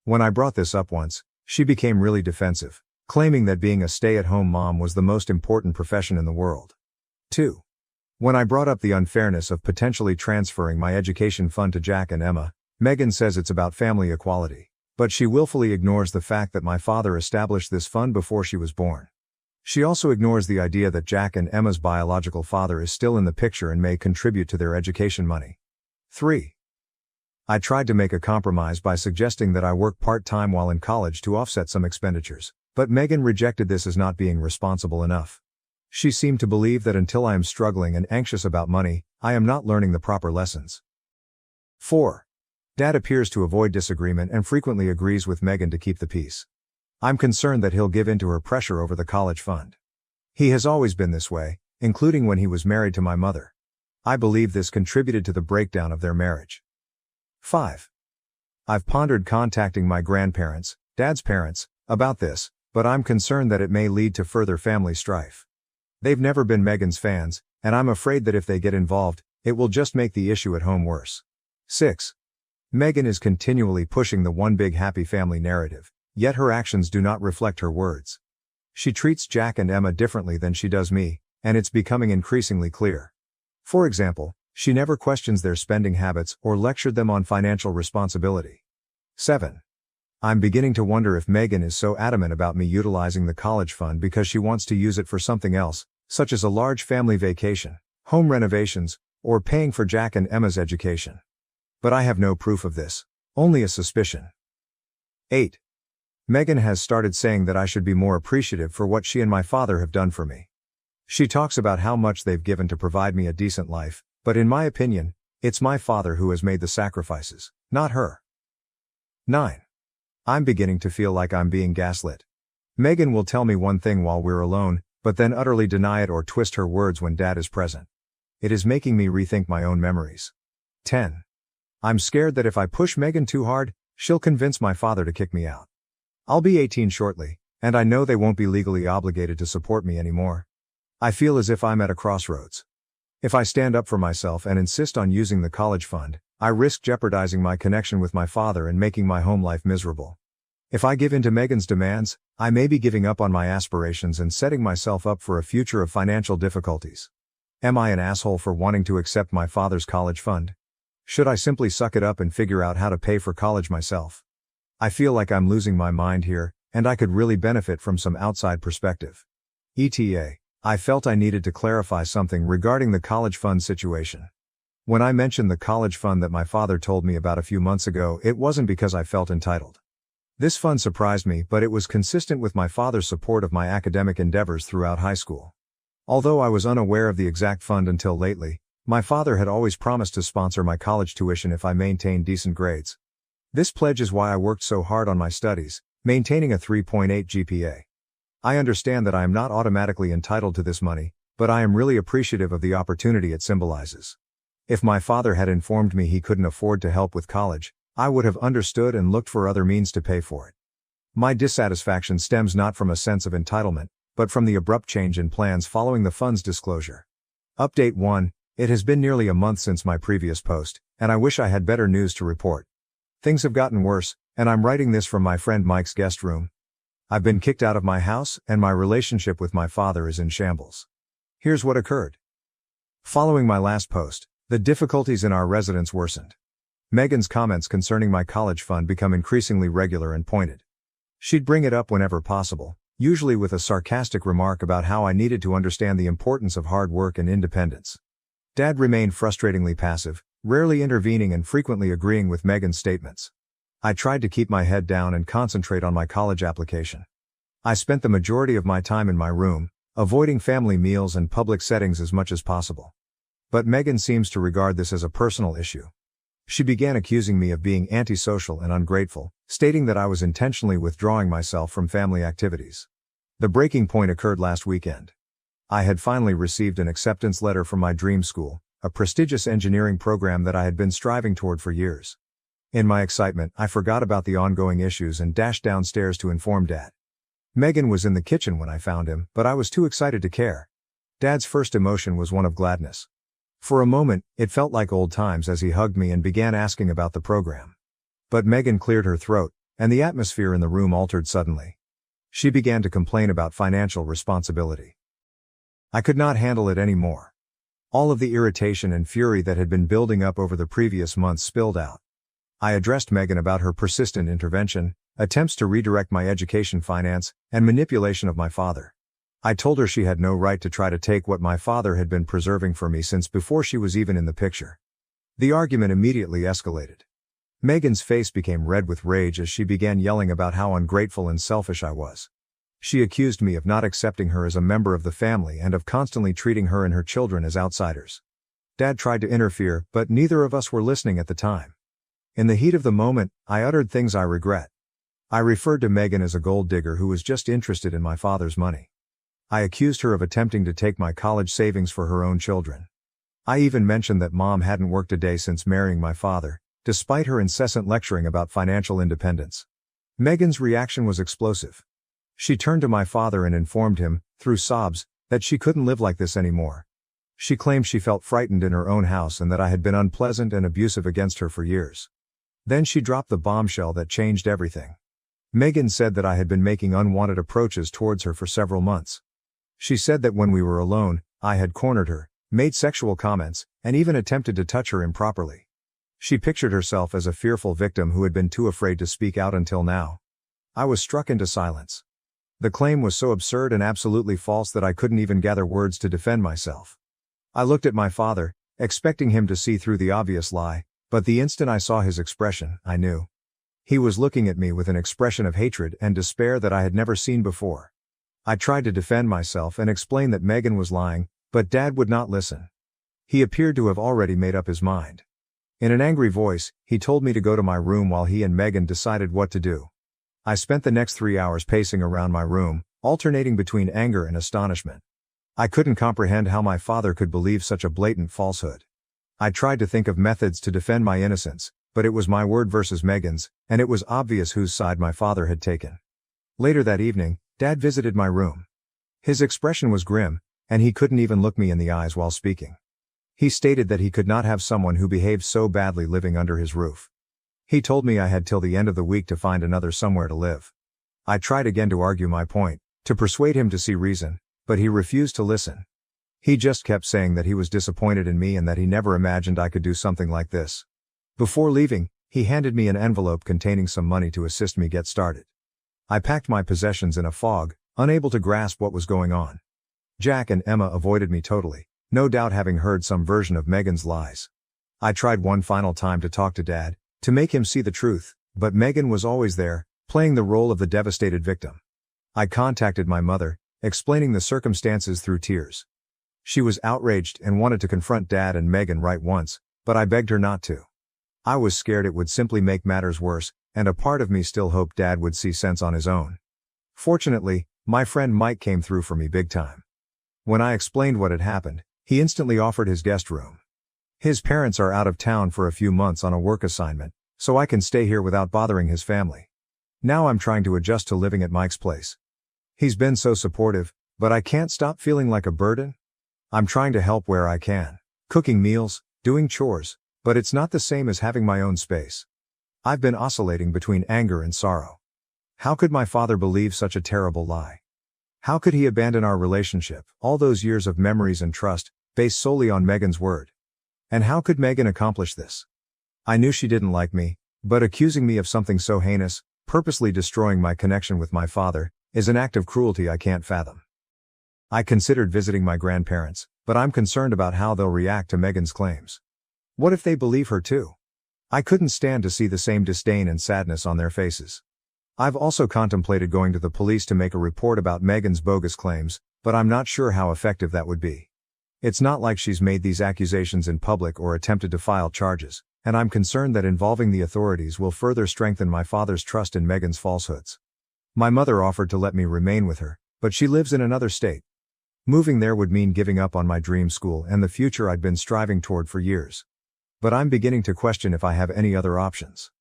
When I brought this up once, she became really defensive, claiming that being a stay-at-home mom was the most important profession in the world. 2. When I brought up the unfairness of potentially transferring my education fund to Jack and Emma, Megan says it's about family equality, but she willfully ignores the fact that my father established this fund before she was born. She also ignores the idea that Jack and Emma's biological father is still in the picture and may contribute to their education money. 3. I tried to make a compromise by suggesting that I work part-time while in college to offset some expenditures, but Megan rejected this as not being responsible enough. She seemed to believe that until I am struggling and anxious about money, I am not learning the proper lessons. 4. Dad appears to avoid disagreement and frequently agrees with Megan to keep the peace. I'm concerned that he'll give in to her pressure over the college fund. He has always been this way, including when he was married to my mother. I believe this contributed to the breakdown of their marriage. 5. I've pondered contacting my grandparents, Dad's parents, about this, but I'm concerned that it may lead to further family strife. They've never been Megan's fans, and I'm afraid that if they get involved, it will just make the issue at home worse. 6. Megan is continually pushing the one big happy family narrative, yet her actions do not reflect her words. She treats Jack and Emma differently than she does me, and it's becoming increasingly clear. For example, she never questions their spending habits or lectured them on financial responsibility. 7. I'm beginning to wonder if Megan is so adamant about me utilizing the college fund because she wants to use it for something else, such as a large family vacation, home renovations, or paying for Jack and Emma's education. But I have no proof of this, only a suspicion. 8. Megan has started saying that I should be more appreciative for what she and my father have done for me. She talks about how much they've given to provide me a decent life, but in my opinion, it's my father who has made the sacrifices, not her. 9. I'm beginning to feel like I'm being gaslit. Megan will tell me one thing while we're alone, but then utterly deny it or twist her words when Dad is present. It is making me rethink my own memories. 10. I'm scared that if I push Megan too hard, she'll convince my father to kick me out. I'll be 18 shortly, and I know they won't be legally obligated to support me anymore. I feel as if I'm at a crossroads. If I stand up for myself and insist on using the college fund, I risk jeopardizing my connection with my father and making my home life miserable. If I give in to Megan's demands, I may be giving up on my aspirations and setting myself up for a future of financial difficulties. Am I an asshole for wanting to accept my father's college fund? Should I simply suck it up and figure out how to pay for college myself? I feel like I'm losing my mind here, and I could really benefit from some outside perspective. ETA, I felt I needed to clarify something regarding the college fund situation. When I mentioned the college fund that my father told me about a few months ago, it wasn't because I felt entitled. This fund surprised me, but it was consistent with my father's support of my academic endeavors throughout high school. Although I was unaware of the exact fund until lately, my father had always promised to sponsor my college tuition if I maintained decent grades. This pledge is why I worked so hard on my studies, maintaining a 3.8 GPA. I understand that I am not automatically entitled to this money, but I am really appreciative of the opportunity it symbolizes. If my father had informed me he couldn't afford to help with college, I would have understood and looked for other means to pay for it. My dissatisfaction stems not from a sense of entitlement, but from the abrupt change in plans following the fund's disclosure. Update 1. It has been nearly a month since my previous post, and I wish I had better news to report. Things have gotten worse, and I'm writing this from my friend Mike's guest room. I've been kicked out of my house, and my relationship with my father is in shambles. Here's what occurred. Following my last post, the difficulties in our residence worsened. Megan's comments concerning my college fund become increasingly regular and pointed. She'd bring it up whenever possible, usually with a sarcastic remark about how I needed to understand the importance of hard work and independence. Dad remained frustratingly passive, rarely intervening and frequently agreeing with Megan's statements. I tried to keep my head down and concentrate on my college application. I spent the majority of my time in my room, avoiding family meals and public settings as much as possible. But Megan seems to regard this as a personal issue. She began accusing me of being antisocial and ungrateful, stating that I was intentionally withdrawing myself from family activities. The breaking point occurred last weekend. I had finally received an acceptance letter from my dream school, a prestigious engineering program that I had been striving toward for years. In my excitement, I forgot about the ongoing issues and dashed downstairs to inform Dad. Megan was in the kitchen when I found him, but I was too excited to care. Dad's first emotion was one of gladness. For a moment, it felt like old times as he hugged me and began asking about the program. But Megan cleared her throat, and the atmosphere in the room altered suddenly. She began to complain about financial responsibility. I could not handle it anymore. All of the irritation and fury that had been building up over the previous months spilled out. I addressed Megan about her persistent intervention, attempts to redirect my education finance, and manipulation of my father. I told her she had no right to try to take what my father had been preserving for me since before she was even in the picture. The argument immediately escalated. Megan's face became red with rage as she began yelling about how ungrateful and selfish I was. She accused me of not accepting her as a member of the family and of constantly treating her and her children as outsiders. Dad tried to interfere, but neither of us were listening at the time. In the heat of the moment, I uttered things I regret. I referred to Megan as a gold digger who was just interested in my father's money. I accused her of attempting to take my college savings for her own children. I even mentioned that Mom hadn't worked a day since marrying my father, despite her incessant lecturing about financial independence. Megan's reaction was explosive. She turned to my father and informed him, through sobs, that she couldn't live like this anymore. She claimed she felt frightened in her own house and that I had been unpleasant and abusive against her for years. Then she dropped the bombshell that changed everything. Megan said that I had been making unwanted approaches towards her for several months. She said that when we were alone, I had cornered her, made sexual comments, and even attempted to touch her improperly. She pictured herself as a fearful victim who had been too afraid to speak out until now. I was struck into silence. The claim was so absurd and absolutely false that I couldn't even gather words to defend myself. I looked at my father, expecting him to see through the obvious lie, but the instant I saw his expression, I knew. He was looking at me with an expression of hatred and despair that I had never seen before. I tried to defend myself and explain that Megan was lying, but Dad would not listen. He appeared to have already made up his mind. In an angry voice, he told me to go to my room while he and Megan decided what to do. I spent the next 3 hours pacing around my room, alternating between anger and astonishment. I couldn't comprehend how my father could believe such a blatant falsehood. I tried to think of methods to defend my innocence, but it was my word versus Megan's, and it was obvious whose side my father had taken. Later that evening, Dad visited my room. His expression was grim, and he couldn't even look me in the eyes while speaking. He stated that he could not have someone who behaved so badly living under his roof. He told me I had till the end of the week to find another somewhere to live. I tried again to argue my point, to persuade him to see reason, but he refused to listen. He just kept saying that he was disappointed in me and that he never imagined I could do something like this. Before leaving, he handed me an envelope containing some money to assist me get started. I packed my possessions in a fog, unable to grasp what was going on. Jack and Emma avoided me totally, no doubt having heard some version of Megan's lies. I tried one final time to talk to Dad, to make him see the truth, but Megan was always there, playing the role of the devastated victim. I contacted my mother, explaining the circumstances through tears. She was outraged and wanted to confront Dad and Megan right once, but I begged her not to. I was scared it would simply make matters worse, and a part of me still hoped Dad would see sense on his own. Fortunately, My friend Mike came through for me big time. When I explained what had happened, he instantly offered his guest room. His parents are out of town for a few months on a work assignment, so I can stay here without bothering his family. Now I'm trying to adjust to living at Mike's place. He's been so supportive, but I can't stop feeling like a burden. I'm trying to help where I can, cooking meals, doing chores, but it's not the same as having my own space. I've been oscillating between anger and sorrow. How could my father believe such a terrible lie? How could he abandon our relationship, all those years of memories and trust, based solely on Megan's word? And how could Megan accomplish this? I knew she didn't like me, but accusing me of something so heinous, purposely destroying my connection with my father, is an act of cruelty I can't fathom. I considered visiting my grandparents, but I'm concerned about how they'll react to Megan's claims. What if they believe her too? I couldn't stand to see the same disdain and sadness on their faces. I've also contemplated going to the police to make a report about Megan's bogus claims, but I'm not sure how effective that would be. It's not like she's made these accusations in public or attempted to file charges, and I'm concerned that involving the authorities will further strengthen my father's trust in Megan's falsehoods. My mother offered to let me remain with her, but she lives in another state. Moving there would mean giving up on my dream school and the future I'd been striving toward for years. But I'm beginning to question if I have any other options.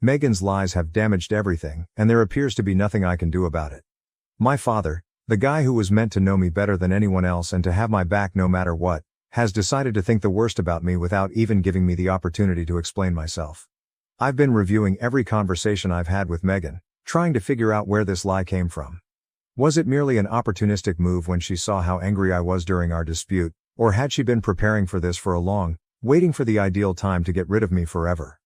Megan's lies have damaged everything, and there appears to be nothing I can do about it. My father, the guy who was meant to know me better than anyone else and to have my back no matter what, has decided to think the worst about me without even giving me the opportunity to explain myself. I've been reviewing every conversation I've had with Megan, trying to figure out where this lie came from. Was it merely an opportunistic move when she saw how angry I was during our dispute, or had she been preparing for this for a long, waiting for the ideal time to get rid of me forever?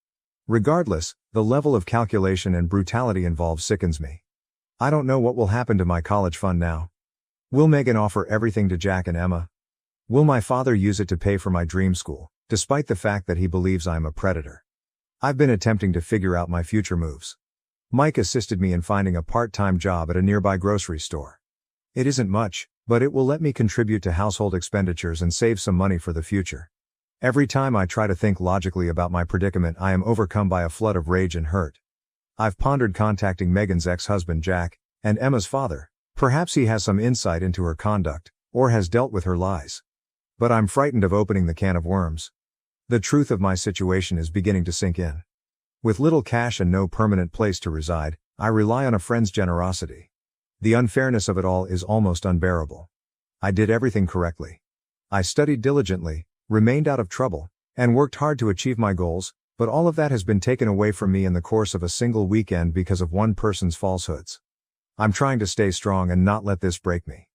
Regardless, the level of calculation and brutality involved sickens me. I don't know what will happen to my college fund now. Will Megan offer everything to Jack and Emma? Will my father use it to pay for my dream school, despite the fact that he believes I'm a predator? I've been attempting to figure out my future moves. Mike assisted me in finding a part-time job at a nearby grocery store. It isn't much, but it will let me contribute to household expenditures and save some money for the future. Every time I try to think logically about my predicament, I am overcome by a flood of rage and hurt. I've pondered contacting Megan's ex-husband Jack, and Emma's father. Perhaps he has some insight into her conduct, or has dealt with her lies. But I'm frightened of opening the can of worms. The truth of my situation is beginning to sink in. With little cash and no permanent place to reside, I rely on a friend's generosity. The unfairness of it all is almost unbearable. I did everything correctly. I studied diligently, remained out of trouble, and worked hard to achieve my goals, but all of that has been taken away from me in the course of a single weekend because of one person's falsehoods. I'm trying to stay strong and not let this break me.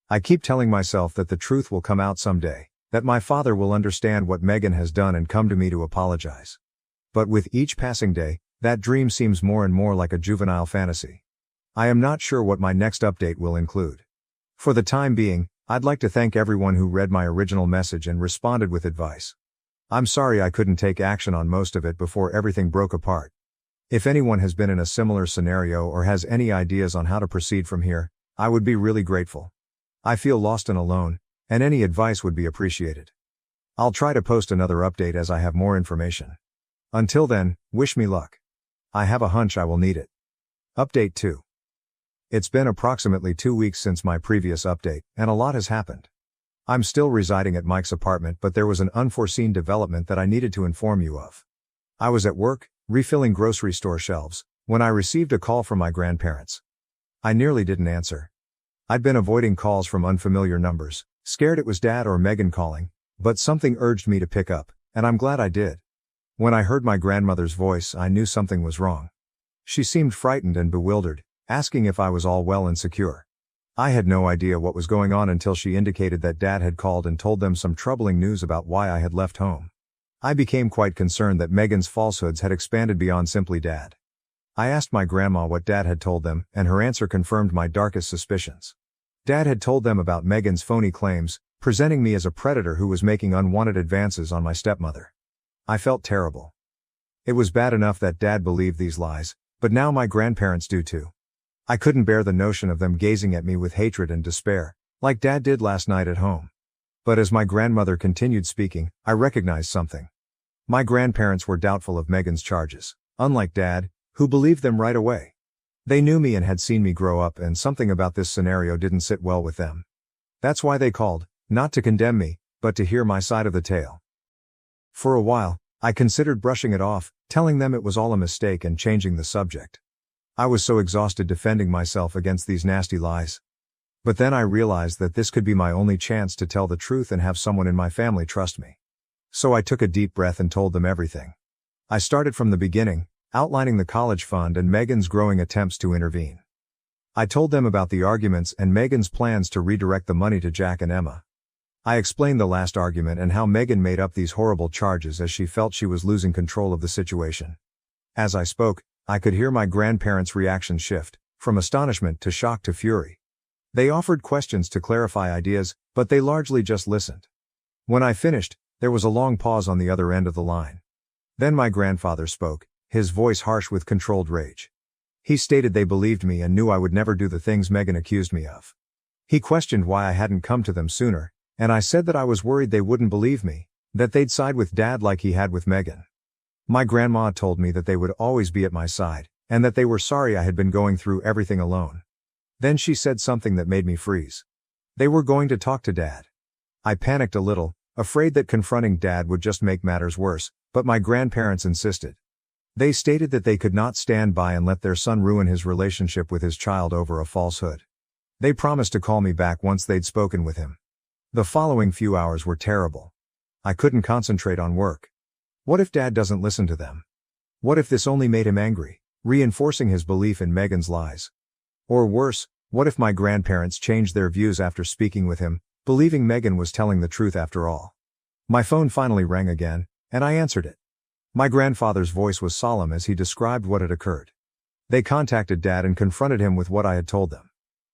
I keep telling myself that the truth will come out someday, that my father will understand what Megan has done and come to me to apologize. But with each passing day, that dream seems more and more like a juvenile fantasy. I am not sure what my next update will include. For the time being, I'd like to thank everyone who read my original message and responded with advice. I'm sorry I couldn't take action on most of it before everything broke apart. If anyone has been in a similar scenario or has any ideas on how to proceed from here, I would be really grateful. I feel lost and alone, and any advice would be appreciated. I'll try to post another update as I have more information. Until then, wish me luck. I have a hunch I will need it. Update 2. It's been approximately 2 weeks since my previous update, and a lot has happened. I'm still residing at Mike's apartment, but there was an unforeseen development that I needed to inform you of. I was at work, refilling grocery store shelves, when I received a call from my grandparents. I nearly didn't answer. I'd been avoiding calls from unfamiliar numbers, scared it was Dad or Megan calling, but something urged me to pick up, and I'm glad I did. When I heard my grandmother's voice, I knew something was wrong. She seemed frightened and bewildered, asking if I was all well and secure. I had no idea what was going on until she indicated that Dad had called and told them some troubling news about why I had left home. I became quite concerned that Megan's falsehoods had expanded beyond simply Dad. I asked my grandma what Dad had told them, and her answer confirmed my darkest suspicions. Dad had told them about Megan's phony claims, presenting me as a predator who was making unwanted advances on my stepmother. I felt terrible. It was bad enough that Dad believed these lies, but now my grandparents do too. I couldn't bear the notion of them gazing at me with hatred and despair, like Dad did last night at home. But as my grandmother continued speaking, I recognized something. My grandparents were doubtful of Megan's charges, unlike Dad, who believed them right away. They knew me and had seen me grow up, and something about this scenario didn't sit well with them. That's why they called, not to condemn me, but to hear my side of the tale. For a while, I considered brushing it off, telling them it was all a mistake and changing the subject. I was so exhausted defending myself against these nasty lies. But then I realized that this could be my only chance to tell the truth and have someone in my family trust me. So I took a deep breath and told them everything. I started from the beginning, outlining the college fund and Megan's growing attempts to intervene. I told them about the arguments and Megan's plans to redirect the money to Jack and Emma. I explained the last argument and how Megan made up these horrible charges as she felt she was losing control of the situation. As I spoke, I could hear my grandparents' reaction shift, from astonishment to shock to fury. They offered questions to clarify ideas, but they largely just listened. When I finished, there was a long pause on the other end of the line. Then my grandfather spoke, his voice harsh with controlled rage. He stated they believed me and knew I would never do the things Megan accused me of. He questioned why I hadn't come to them sooner, and I said that I was worried they wouldn't believe me, that they'd side with Dad like he had with Megan. My grandma told me that they would always be at my side, and that they were sorry I had been going through everything alone. Then she said something that made me freeze. They were going to talk to Dad. I panicked a little, afraid that confronting Dad would just make matters worse, but my grandparents insisted. They stated that they could not stand by and let their son ruin his relationship with his child over a falsehood. They promised to call me back once they'd spoken with him. The following few hours were terrible. I couldn't concentrate on work. What if Dad doesn't listen to them? What if this only made him angry, reinforcing his belief in Megan's lies? Or worse, what if my grandparents changed their views after speaking with him, believing Megan was telling the truth after all? My phone finally rang again, and I answered it. My grandfather's voice was solemn as he described what had occurred. They contacted Dad and confronted him with what I had told them.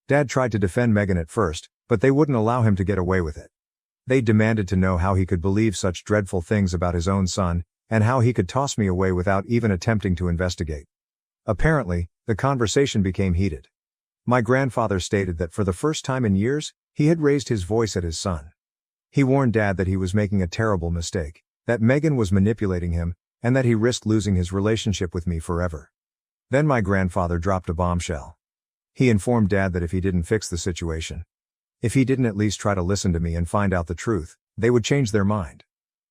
Dad tried to defend Megan at first, but they wouldn't allow him to get away with it. They demanded to know how he could believe such dreadful things about his own son, and how he could toss me away without even attempting to investigate. Apparently, the conversation became heated. My grandfather stated that for the first time in years, he had raised his voice at his son. He warned Dad that he was making a terrible mistake, that Megan was manipulating him, and that he risked losing his relationship with me forever. Then my grandfather dropped a bombshell. He informed Dad that if he didn't fix the situation, if he didn't at least try to listen to me and find out the truth, they would change their mind.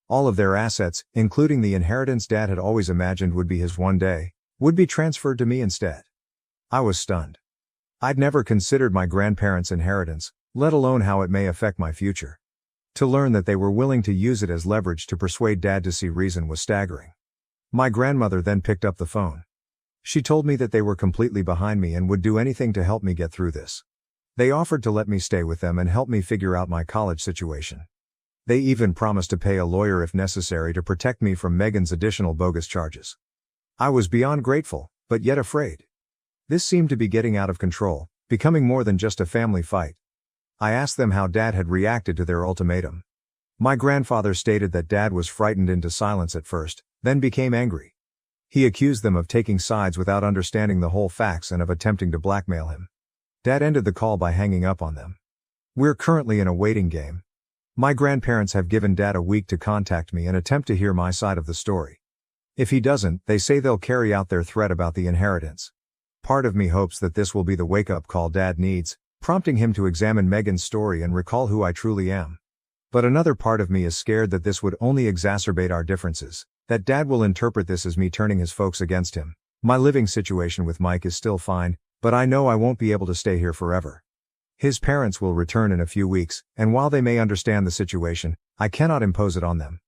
All of their assets, including the inheritance Dad had always imagined would be his one day, would be transferred to me instead. I was stunned. I'd never considered my grandparents' inheritance, let alone how it may affect my future. To learn that they were willing to use it as leverage to persuade Dad to see reason was staggering. My grandmother then picked up the phone. She told me that they were completely behind me and would do anything to help me get through this. They offered to let me stay with them and help me figure out my college situation. They even promised to pay a lawyer if necessary to protect me from Megan's additional bogus charges. I was beyond grateful, but yet afraid. This seemed to be getting out of control, becoming more than just a family fight. I asked them how Dad had reacted to their ultimatum. My grandfather stated that Dad was frightened into silence at first, then became angry. He accused them of taking sides without understanding the whole facts and of attempting to blackmail him. Dad ended the call by hanging up on them. We're currently in a waiting game. My grandparents have given Dad a week to contact me and attempt to hear my side of the story. If he doesn't, they say they'll carry out their threat about the inheritance. Part of me hopes that this will be the wake-up call Dad needs, prompting him to examine Megan's story and recall who I truly am. But another part of me is scared that this would only exacerbate our differences, that Dad will interpret this as me turning his folks against him. My living situation with Mike is still fine, but I know I won't be able to stay here forever. His parents will return in a few weeks, and while they may understand the situation, I cannot impose it on them.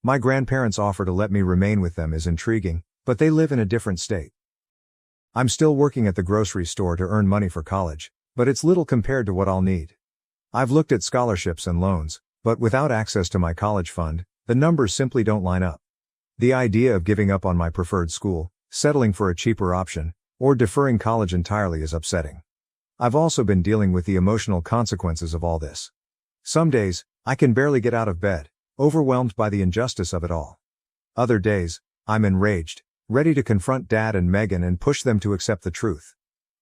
My grandparents' offer to let me remain with them is intriguing, but they live in a different state. I'm still working at the grocery store to earn money for college, but it's little compared to what I'll need. I've looked at scholarships and loans, but without access to my college fund, the numbers simply don't line up. The idea of giving up on my preferred school, settling for a cheaper option, or deferring college entirely is upsetting. I've also been dealing with the emotional consequences of all this. Some days, I can barely get out of bed, overwhelmed by the injustice of it all. Other days, I'm enraged, ready to confront Dad and Megan and push them to accept the truth.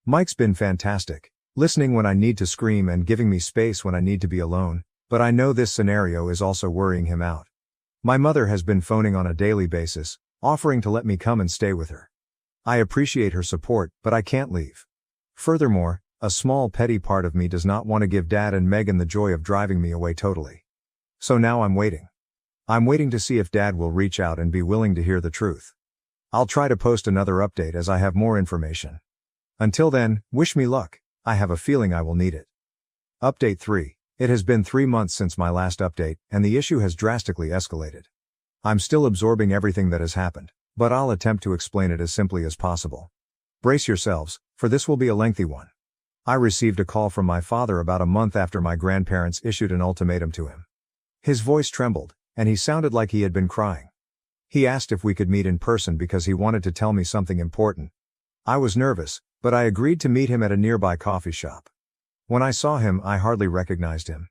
Mike's been fantastic, listening when I need to scream and giving me space when I need to be alone, but I know this scenario is also worrying him out. My mother has been phoning on a daily basis, offering to let me come and stay with her. I appreciate her support, but I can't leave. Furthermore, a small petty part of me does not want to give Dad and Megan the joy of driving me away totally. So now I'm waiting. I'm waiting to see if Dad will reach out and be willing to hear the truth. I'll try to post another update as I have more information. Until then, wish me luck. I have a feeling I will need it. Update 3. It has been 3 months since my last update, and the issue has drastically escalated. I'm still absorbing everything that has happened, but I'll attempt to explain it as simply as possible. Brace yourselves, for this will be a lengthy one. I received a call from my father about a month after my grandparents issued an ultimatum to him. His voice trembled, and he sounded like he had been crying. He asked if we could meet in person because he wanted to tell me something important. I was nervous, but I agreed to meet him at a nearby coffee shop. When I saw him, I hardly recognized him.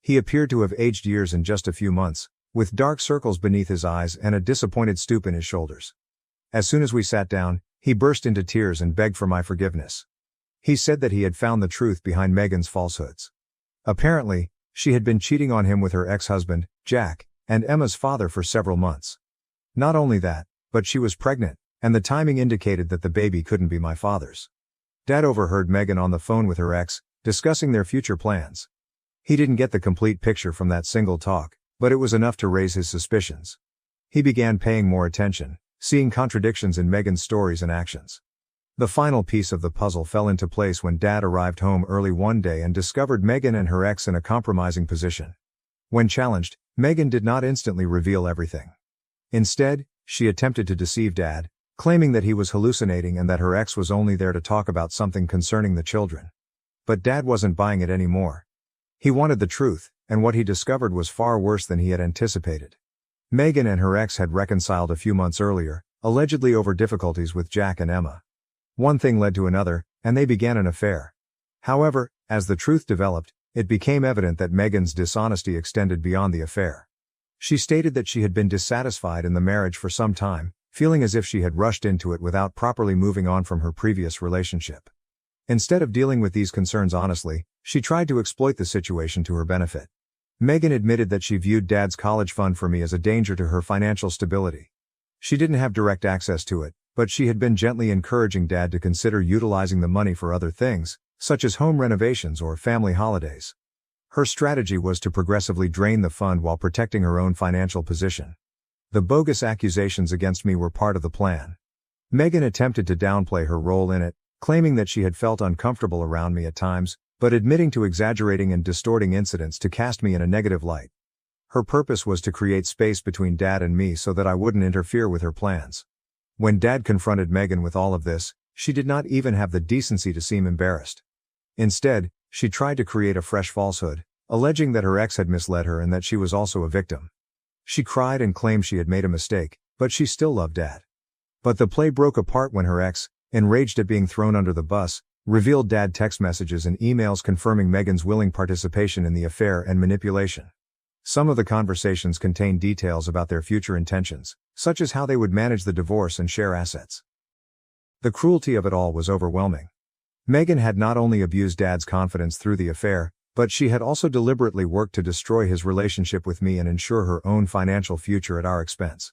He appeared to have aged years in just a few months, with dark circles beneath his eyes and a disappointed stoop in his shoulders. As soon as we sat down, he burst into tears and begged for my forgiveness. He said that he had found the truth behind Megan's falsehoods. Apparently, she had been cheating on him with her ex-husband, Jack, and Emma's father for several months. Not only that, but she was pregnant, and the timing indicated that the baby couldn't be my father's. Dad overheard Megan on the phone with her ex, discussing their future plans. He didn't get the complete picture from that single talk, but it was enough to raise his suspicions. He began paying more attention, seeing contradictions in Megan's stories and actions. The final piece of the puzzle fell into place when Dad arrived home early one day and discovered Megan and her ex in a compromising position. When challenged, Megan did not instantly reveal everything. Instead, she attempted to deceive Dad, claiming that he was hallucinating and that her ex was only there to talk about something concerning the children. But Dad wasn't buying it anymore. He wanted the truth, and what he discovered was far worse than he had anticipated. Megan and her ex had reconciled a few months earlier, allegedly over difficulties with Jack and Emma. One thing led to another, and they began an affair. However, as the truth developed, it became evident that Megan's dishonesty extended beyond the affair. She stated that she had been dissatisfied in the marriage for some time, feeling as if she had rushed into it without properly moving on from her previous relationship. Instead of dealing with these concerns honestly, she tried to exploit the situation to her benefit. Megan admitted that she viewed Dad's college fund for me as a danger to her financial stability. She didn't have direct access to it, but she had been gently encouraging Dad to consider utilizing the money for other things, such as home renovations or family holidays. Her strategy was to progressively drain the fund while protecting her own financial position. The bogus accusations against me were part of the plan. Megan attempted to downplay her role in it, claiming that she had felt uncomfortable around me at times, but admitting to exaggerating and distorting incidents to cast me in a negative light. Her purpose was to create space between Dad and me so that I wouldn't interfere with her plans. When Dad confronted Megan with all of this, she did not even have the decency to seem embarrassed. Instead, she tried to create a fresh falsehood, alleging that her ex had misled her and that she was also a victim. She cried and claimed she had made a mistake, but she still loved Dad. But the play broke apart when her ex, enraged at being thrown under the bus, revealed Dad text messages and emails confirming Megan's willing participation in the affair and manipulation. Some of the conversations contained details about their future intentions, such as how they would manage the divorce and share assets. The cruelty of it all was overwhelming. Megan had not only abused Dad's confidence through the affair, but she had also deliberately worked to destroy his relationship with me and ensure her own financial future at our expense.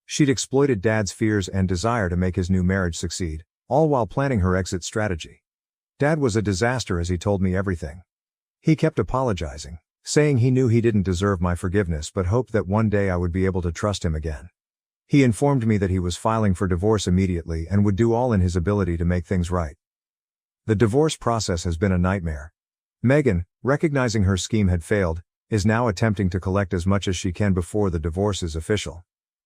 She'd exploited Dad's fears and desire to make his new marriage succeed, all while planning her exit strategy. Dad was a disaster as he told me everything. He kept apologizing, saying he knew he didn't deserve my forgiveness but hoped that one day I would be able to trust him again. He informed me that he was filing for divorce immediately and would do all in his ability to make things right. The divorce process has been a nightmare. Megan, recognizing her scheme had failed, is now attempting to collect as much as she can before the divorce is official.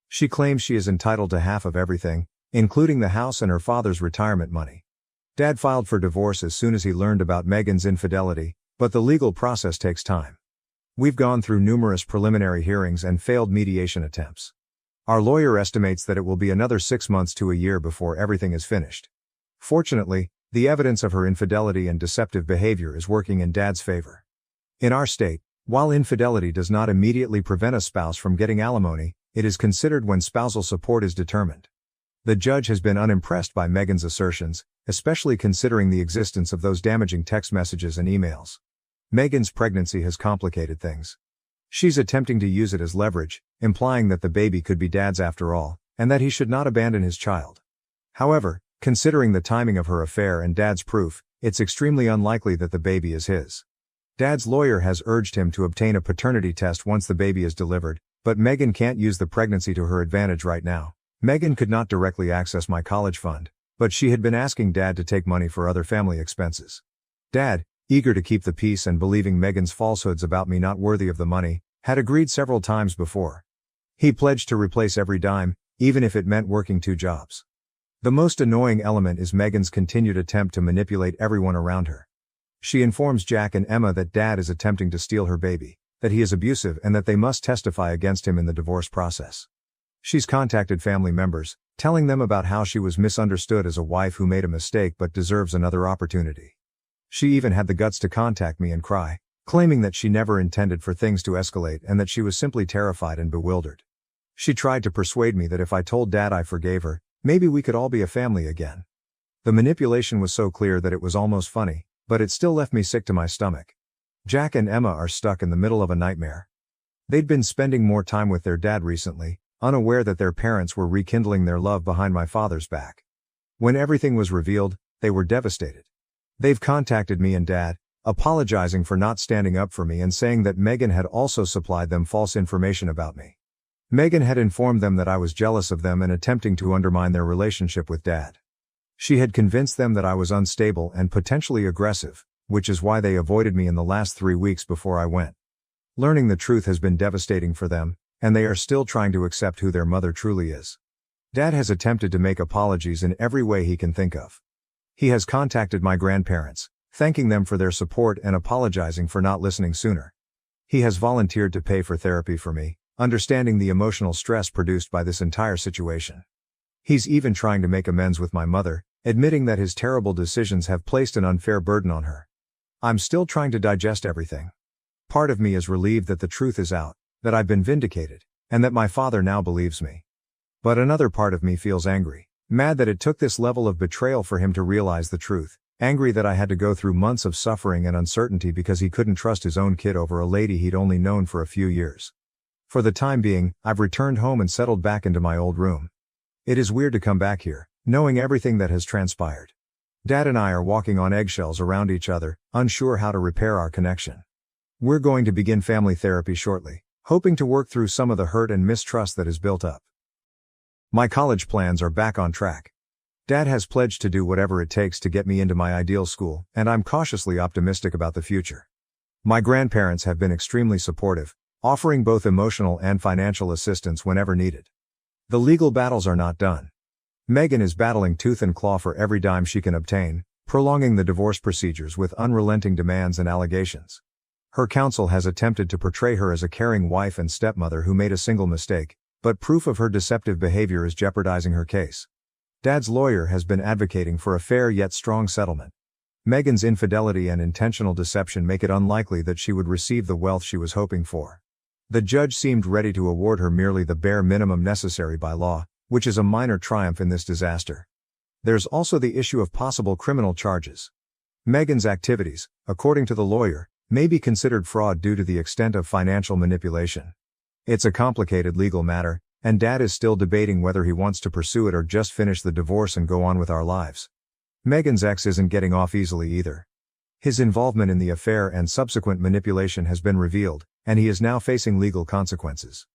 She claims she is entitled to half of everything, including the house and her father's retirement money. Dad filed for divorce as soon as he learned about Megan's infidelity, but the legal process takes time. We've gone through numerous preliminary hearings and failed mediation attempts. Our lawyer estimates that it will be another 6 months to a year before everything is finished. Fortunately, the evidence of her infidelity and deceptive behavior is working in Dad's favor. In our state, while infidelity does not immediately prevent a spouse from getting alimony, it is considered when spousal support is determined. The judge has been unimpressed by Megan's assertions, especially considering the existence of those damaging text messages and emails. Megan's pregnancy has complicated things. She's attempting to use it as leverage, implying that the baby could be Dad's after all, and that he should not abandon his child. However, Considering the timing of her affair and Dad's proof, it's extremely unlikely that the baby is his. Dad's lawyer has urged him to obtain a paternity test once the baby is delivered, but Megan can't use the pregnancy to her advantage right now. Megan could not directly access my college fund, but she had been asking Dad to take money for other family expenses. Dad, eager to keep the peace and believing Megan's falsehoods about me not worthy of the money, had agreed several times before. He pledged to replace every dime, even if it meant working 2 jobs. The most annoying element is Megan's continued attempt to manipulate everyone around her. She informs Jack and Emma that Dad is attempting to steal her baby, that he is abusive and that they must testify against him in the divorce process. She's contacted family members, telling them about how she was misunderstood as a wife who made a mistake but deserves another opportunity. She even had the guts to contact me and cry, claiming that she never intended for things to escalate and that she was simply terrified and bewildered. She tried to persuade me that if I told Dad I forgave her, maybe we could all be a family again. The manipulation was so clear that it was almost funny, but it still left me sick to my stomach. Jack and Emma are stuck in the middle of a nightmare. They'd been spending more time with their dad recently, unaware that their parents were rekindling their love behind my father's back. When everything was revealed, they were devastated. They've contacted me and Dad, apologizing for not standing up for me and saying that Megan had also supplied them false information about me. Megan had informed them that I was jealous of them and attempting to undermine their relationship with Dad. She had convinced them that I was unstable and potentially aggressive, which is why they avoided me in the last 3 weeks before I went. Learning the truth has been devastating for them, and they are still trying to accept who their mother truly is. Dad has attempted to make apologies in every way he can think of. He has contacted my grandparents, thanking them for their support and apologizing for not listening sooner. He has volunteered to pay for therapy for me, understanding the emotional stress produced by this entire situation. He's even trying to make amends with my mother, admitting that his terrible decisions have placed an unfair burden on her. I'm still trying to digest everything. Part of me is relieved that the truth is out, that I've been vindicated, and that my father now believes me. But another part of me feels angry, mad that it took this level of betrayal for him to realize the truth, angry that I had to go through months of suffering and uncertainty because he couldn't trust his own kid over a lady he'd only known for a few years. For the time being, I've returned home and settled back into my old room. It is weird to come back here, knowing everything that has transpired. Dad and I are walking on eggshells around each other, unsure how to repair our connection. We're going to begin family therapy shortly, hoping to work through some of the hurt and mistrust that is built up. My college plans are back on track. Dad has pledged to do whatever it takes to get me into my ideal school, and I'm cautiously optimistic about the future. My grandparents have been extremely supportive, offering both emotional and financial assistance whenever needed. The legal battles are not done. Megan is battling tooth and claw for every dime she can obtain, prolonging the divorce procedures with unrelenting demands and allegations. Her counsel has attempted to portray her as a caring wife and stepmother who made a single mistake, but proof of her deceptive behavior is jeopardizing her case. Dad's lawyer has been advocating for a fair yet strong settlement. Megan's infidelity and intentional deception make it unlikely that she would receive the wealth she was hoping for. The judge seemed ready to award her merely the bare minimum necessary by law, which is a minor triumph in this disaster. There's also the issue of possible criminal charges. Megan's activities, according to the lawyer, may be considered fraud due to the extent of financial manipulation. It's a complicated legal matter, and Dad is still debating whether he wants to pursue it or just finish the divorce and go on with our lives. Megan's ex isn't getting off easily either. His involvement in the affair and subsequent manipulation has been revealed, and he is now facing legal consequences.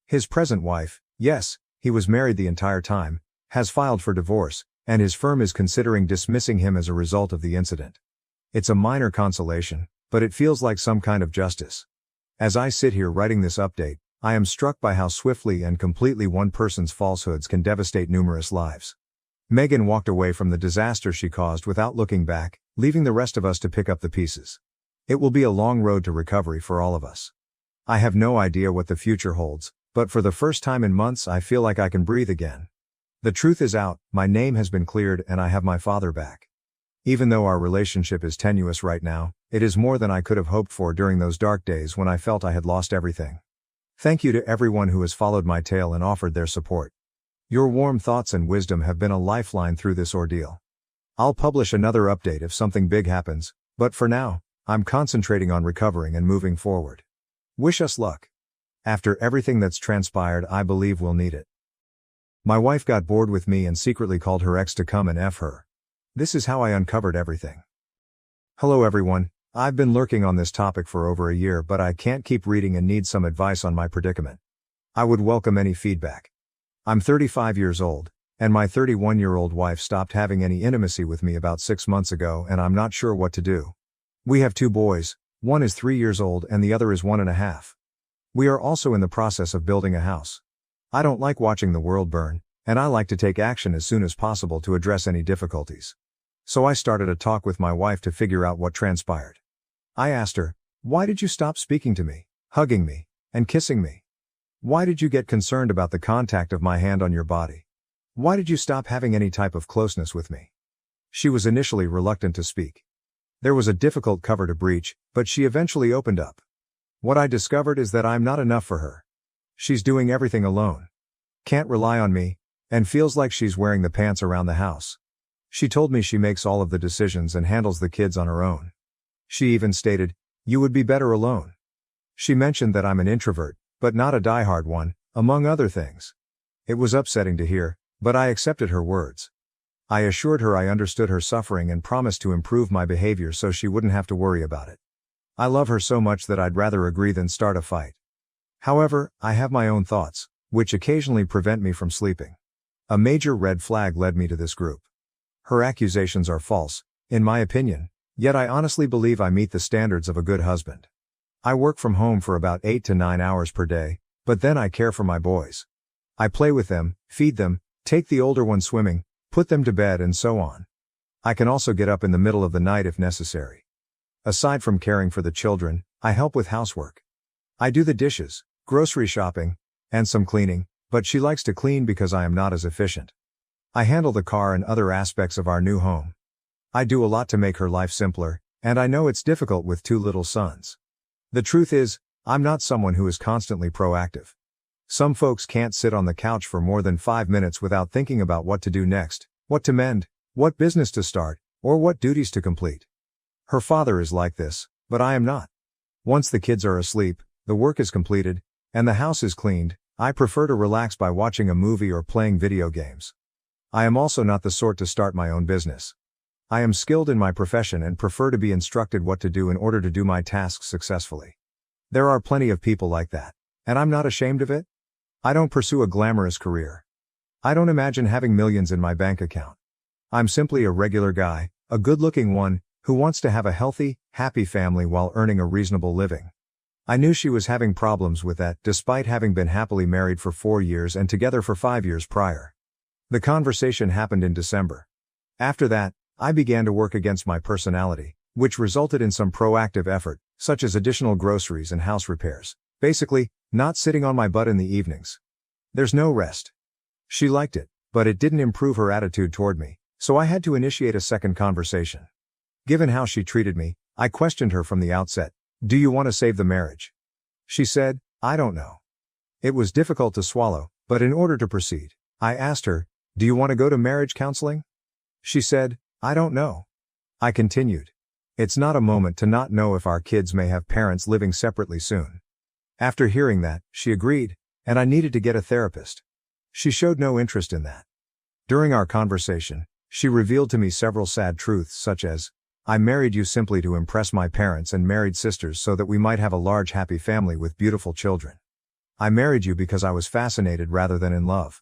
His present wife, yes, he was married the entire time, has filed for divorce, and his firm is considering dismissing him as a result of the incident. It's a minor consolation, but it feels like some kind of justice. As I sit here writing this update, I am struck by how swiftly and completely one person's falsehoods can devastate numerous lives. Megan walked away from the disaster she caused without looking back, leaving the rest of us to pick up the pieces. It will be a long road to recovery for all of us. I have no idea what the future holds, but for the first time in months I feel like I can breathe again. The truth is out, my name has been cleared and I have my father back. Even though our relationship is tenuous right now, it is more than I could have hoped for during those dark days when I felt I had lost everything. Thank you to everyone who has followed my tale and offered their support. Your warm thoughts and wisdom have been a lifeline through this ordeal. I'll publish another update if something big happens, but for now, I'm concentrating on recovering and moving forward. Wish us luck. After everything that's transpired, I believe we'll need it. My wife got bored with me and secretly called her ex to come and F her. This is how I uncovered everything. Hello everyone, I've been lurking on this topic for over a year, but I can't keep reading and need some advice on my predicament. I would welcome any feedback. I'm 35 years old, and my 31-year-old wife stopped having any intimacy with me about 6 months ago, and I'm not sure what to do. We have 2 boys, one is 3 years old and the other is 1.5. We are also in the process of building a house. I don't like watching the world burn, and I like to take action as soon as possible to address any difficulties. So I started a talk with my wife to figure out what transpired. I asked her, why did you stop speaking to me, hugging me, and kissing me? Why did you get concerned about the contact of my hand on your body? Why did you stop having any type of closeness with me? She was initially reluctant to speak. There was a difficult cover to breach, but she eventually opened up. What I discovered is that I'm not enough for her. She's doing everything alone. Can't rely on me, and feels like she's wearing the pants around the house. She told me she makes all of the decisions and handles the kids on her own. She even stated, "You would be better alone." She mentioned that I'm an introvert, but not a diehard one, among other things. It was upsetting to hear, but I accepted her words. I assured her I understood her suffering and promised to improve my behavior so she wouldn't have to worry about it. I love her so much that I'd rather agree than start a fight. However, I have my own thoughts, which occasionally prevent me from sleeping. A major red flag led me to this group. Her accusations are false, in my opinion, yet I honestly believe I meet the standards of a good husband. I work from home for about 8 to 9 hours per day, but then I care for my boys. I play with them, feed them, take the older one swimming, put them to bed and so on. I can also get up in the middle of the night if necessary. Aside from caring for the children, I help with housework. I do the dishes, grocery shopping, and some cleaning, but she likes to clean because I am not as efficient. I handle the car and other aspects of our new home. I do a lot to make her life simpler, and I know it's difficult with 2 little sons. The truth is, I'm not someone who is constantly proactive. Some folks can't sit on the couch for more than 5 minutes without thinking about what to do next, what to mend, what business to start, or what duties to complete. Her father is like this, but I am not. Once the kids are asleep, the work is completed, and the house is cleaned, I prefer to relax by watching a movie or playing video games. I am also not the sort to start my own business. I am skilled in my profession and prefer to be instructed what to do in order to do my tasks successfully. There are plenty of people like that, and I'm not ashamed of it. I don't pursue a glamorous career. I don't imagine having millions in my bank account. I'm simply a regular guy, a good-looking one, who wants to have a healthy, happy family while earning a reasonable living. I knew she was having problems with that, despite having been happily married for 4 years and together for 5 years prior. The conversation happened in December. After that, I began to work against my personality, which resulted in some proactive effort, such as additional groceries and house repairs. Basically, not sitting on my butt in the evenings. There's no rest. She liked it, but it didn't improve her attitude toward me, so I had to initiate a second conversation. Given how she treated me, I questioned her from the outset. Do you want to save the marriage? She said, I don't know. It was difficult to swallow, but in order to proceed, I asked her, do you want to go to marriage counseling? She said, I don't know. I continued. It's not a moment to not know if our kids may have parents living separately soon. After hearing that, she agreed, and I needed to get a therapist. She showed no interest in that. During our conversation, she revealed to me several sad truths such as, I married you simply to impress my parents and married sisters so that we might have a large happy family with beautiful children. I married you because I was fascinated rather than in love.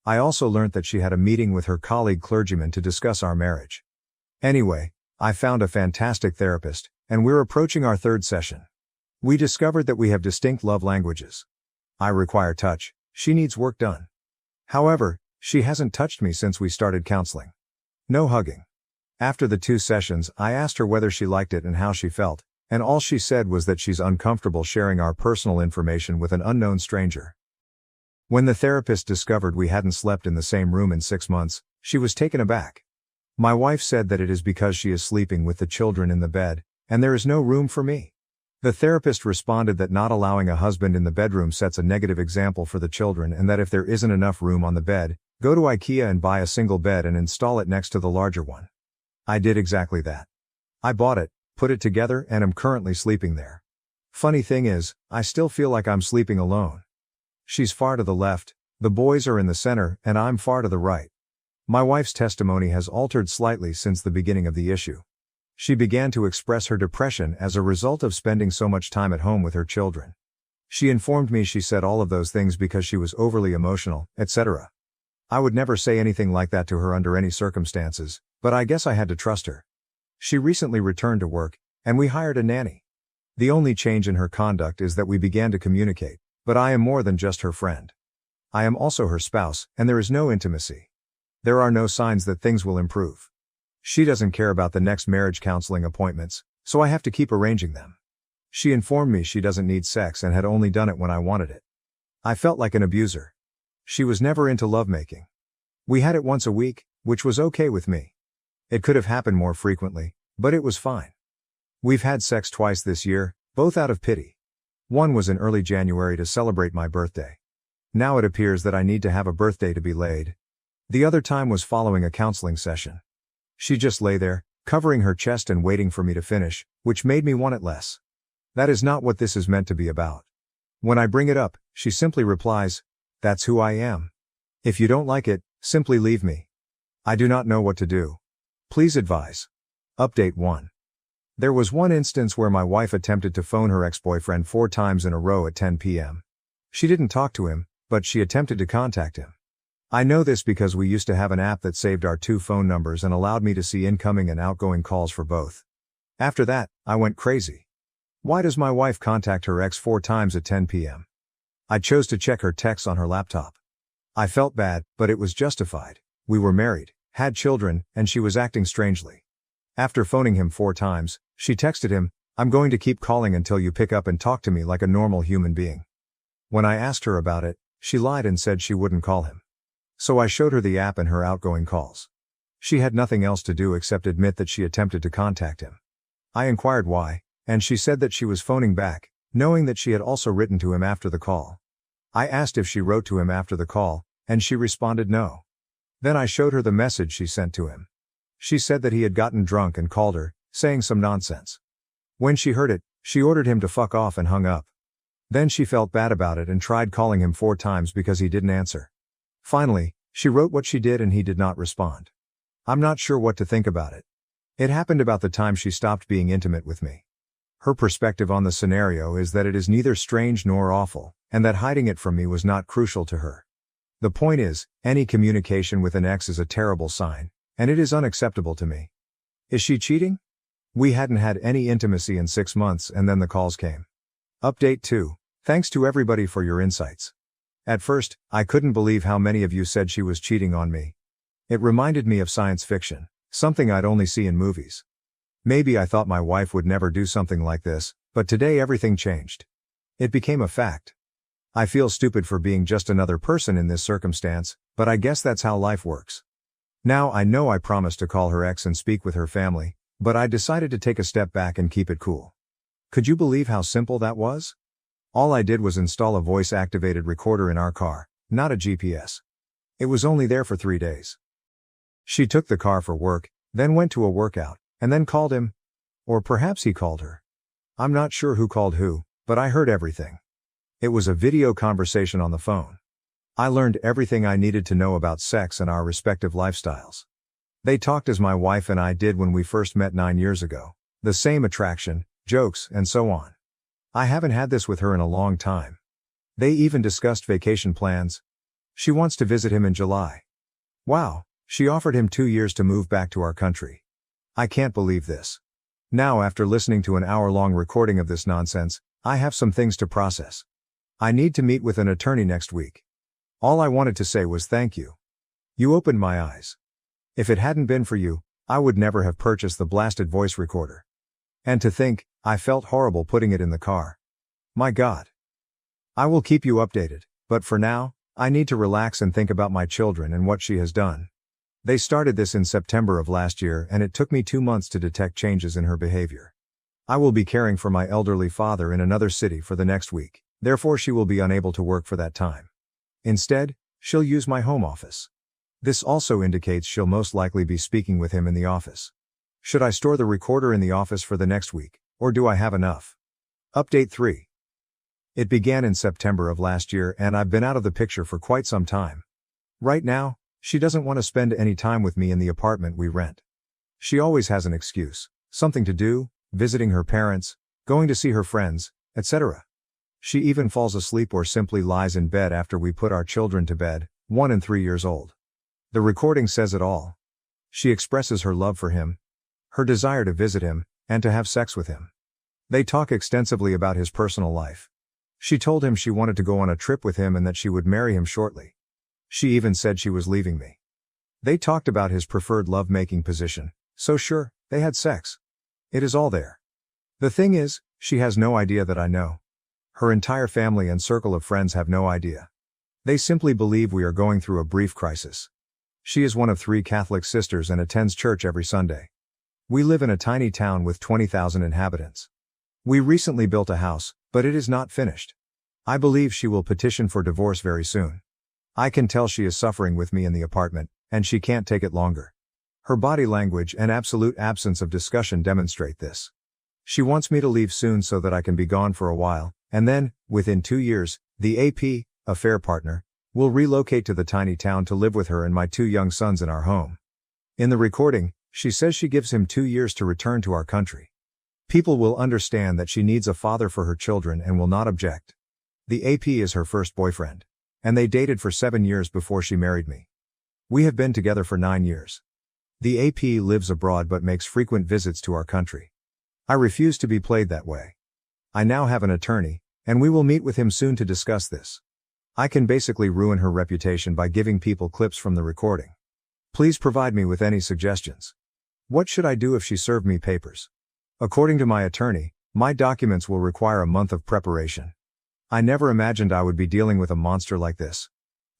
I also learnt that she had a meeting with her colleague clergyman to discuss our marriage. Anyway, I found a fantastic therapist, and we're approaching our 3rd session. We discovered that we have distinct love languages. I require touch, she needs work done. However, she hasn't touched me since we started counseling. No hugging. After the 2 sessions, I asked her whether she liked it and how she felt, and all she said was that she's uncomfortable sharing our personal information with an unknown stranger. When the therapist discovered we hadn't slept in the same room in 6 months, she was taken aback. My wife said that it is because she is sleeping with the children in the bed, and there is no room for me. The therapist responded that not allowing a husband in the bedroom sets a negative example for the children and that if there isn't enough room on the bed, go to IKEA and buy a single bed and install it next to the larger one. I did exactly that. I bought it, put it together, and am currently sleeping there. Funny thing is, I still feel like I'm sleeping alone. She's far to the left, The boys are in the center, and I'm far to the right. My wife's testimony has altered slightly since the beginning of the issue. She began to express her depression as a result of spending so much time at home with her children. She informed me she said all of those things because she was overly emotional, etc. I would never say anything like that to her under any circumstances, but I guess I had to trust her. She recently returned to work, and we hired a nanny. The only change in her conduct is that we began to communicate, but I am more than just her friend. I am also her spouse, and there is no intimacy. There are no signs that things will improve. She doesn't care about the next marriage counseling appointments, so I have to keep arranging them. She informed me she doesn't need sex and had only done it when I wanted it. I felt like an abuser. She was never into lovemaking. We had it once a week, which was okay with me. It could have happened more frequently, but it was fine. We've had sex twice this year, both out of pity. One was in early January to celebrate my birthday. Now it appears that I need to have a birthday to be laid. The other time was following a counseling session. She just lay there, covering her chest and waiting for me to finish, which made me want it less. That is not what this is meant to be about. When I bring it up, she simply replies, "That's who I am. If you don't like it, simply leave me. I do not know what to do. Please advise." Update 1. There was one instance where my wife attempted to phone her ex-boyfriend 4 times in a row at 10 p.m. She didn't talk to him, but she attempted to contact him. I know this because we used to have an app that saved our 2 phone numbers and allowed me to see incoming and outgoing calls for both. After that, I went crazy. Why does my wife contact her ex 4 times at 10 p.m.? I chose to check her texts on her laptop. I felt bad, but it was justified. We were married, had children, and she was acting strangely. After phoning him 4 times, she texted him, "I'm going to keep calling until you pick up and talk to me like a normal human being." When I asked her about it, she lied and said she wouldn't call him. So I showed her the app and her outgoing calls. She had nothing else to do except admit that she attempted to contact him. I inquired why, and she said that she was phoning back, knowing that she had also written to him after the call. I asked if she wrote to him after the call, and she responded no. Then I showed her the message she sent to him. She said that he had gotten drunk and called her, saying some nonsense. When she heard it, she ordered him to fuck off and hung up. Then she felt bad about it and tried calling him 4 times because he didn't answer. Finally, she wrote what she did and he did not respond. I'm not sure what to think about it. It happened about the time she stopped being intimate with me. Her perspective on the scenario is that it is neither strange nor awful, and that hiding it from me was not crucial to her. The point is, any communication with an ex is a terrible sign, and it is unacceptable to me. Is she cheating? We hadn't had any intimacy in 6 months and then the calls came. Update 2. Thanks to everybody for your insights. At first, I couldn't believe how many of you said she was cheating on me. It reminded me of science fiction, something I'd only see in movies. Maybe I thought my wife would never do something like this, but today everything changed. It became a fact. I feel stupid for being just another person in this circumstance, but I guess that's how life works. Now I know I promised to call her ex and speak with her family, but I decided to take a step back and keep it cool. Could you believe how simple that was? All I did was install a voice-activated recorder in our car, not a GPS. It was only there for 3 days. She took the car for work, then went to a workout, and then called him. Or perhaps he called her. I'm not sure who called who, but I heard everything. It was a video conversation on the phone. I learned everything I needed to know about sex and our respective lifestyles. They talked as my wife and I did when we first met 9 years ago. The same attraction, jokes, and so on. I haven't had this with her in a long time. They even discussed vacation plans. She wants to visit him in July. Wow, she offered him 2 years to move back to our country. I can't believe this. Now after listening to an hour-long recording of this nonsense, I have some things to process. I need to meet with an attorney next week. All I wanted to say was thank you. You opened my eyes. If it hadn't been for you, I would never have purchased the blasted voice recorder. And to think, I felt horrible putting it in the car. My God. I will keep you updated, but for now, I need to relax and think about my children and what she has done. They started this in September of last year and it took me 2 months to detect changes in her behavior. I will be caring for my elderly father in another city for the next week, therefore she will be unable to work for that time. Instead, she'll use my home office. This also indicates she'll most likely be speaking with him in the office. Should I store the recorder in the office for the next week, or do I have enough? Update 3. It began in September of last year and I've been out of the picture for quite some time. Right now, she doesn't want to spend any time with me in the apartment we rent. She always has an excuse, something to do, visiting her parents, going to see her friends, etc. She even falls asleep or simply lies in bed after we put our children to bed, 1 and 3 years old. The recording says it all. She expresses her love for him, her desire to visit him, and to have sex with him. They talk extensively about his personal life. She told him she wanted to go on a trip with him and that she would marry him shortly. She even said she was leaving me. They talked about his preferred love-making position, so sure, they had sex. It is all there. The thing is, she has no idea that I know. Her entire family and circle of friends have no idea. They simply believe we are going through a brief crisis. She is one of 3 Catholic sisters and attends church every Sunday. We live in a tiny town with 20,000 inhabitants. We recently built a house, but it is not finished. I believe she will petition for divorce very soon. I can tell she is suffering with me in the apartment, and she can't take it longer. Her body language and absolute absence of discussion demonstrate this. She wants me to leave soon so that I can be gone for a while, and then, within 2 years, the AP, affair partner, will relocate to the tiny town to live with her and my 2 young sons in our home. In the recording, she says she gives him 2 years to return to our country. People will understand that she needs a father for her children and will not object. The AP is her first boyfriend. And they dated for 7 years before she married me. We have been together for 9 years. The AP lives abroad but makes frequent visits to our country. I refuse to be played that way. I now have an attorney, and we will meet with him soon to discuss this. I can basically ruin her reputation by giving people clips from the recording. Please provide me with any suggestions. What should I do if she served me papers? According to my attorney, my documents will require a month of preparation. I never imagined I would be dealing with a monster like this.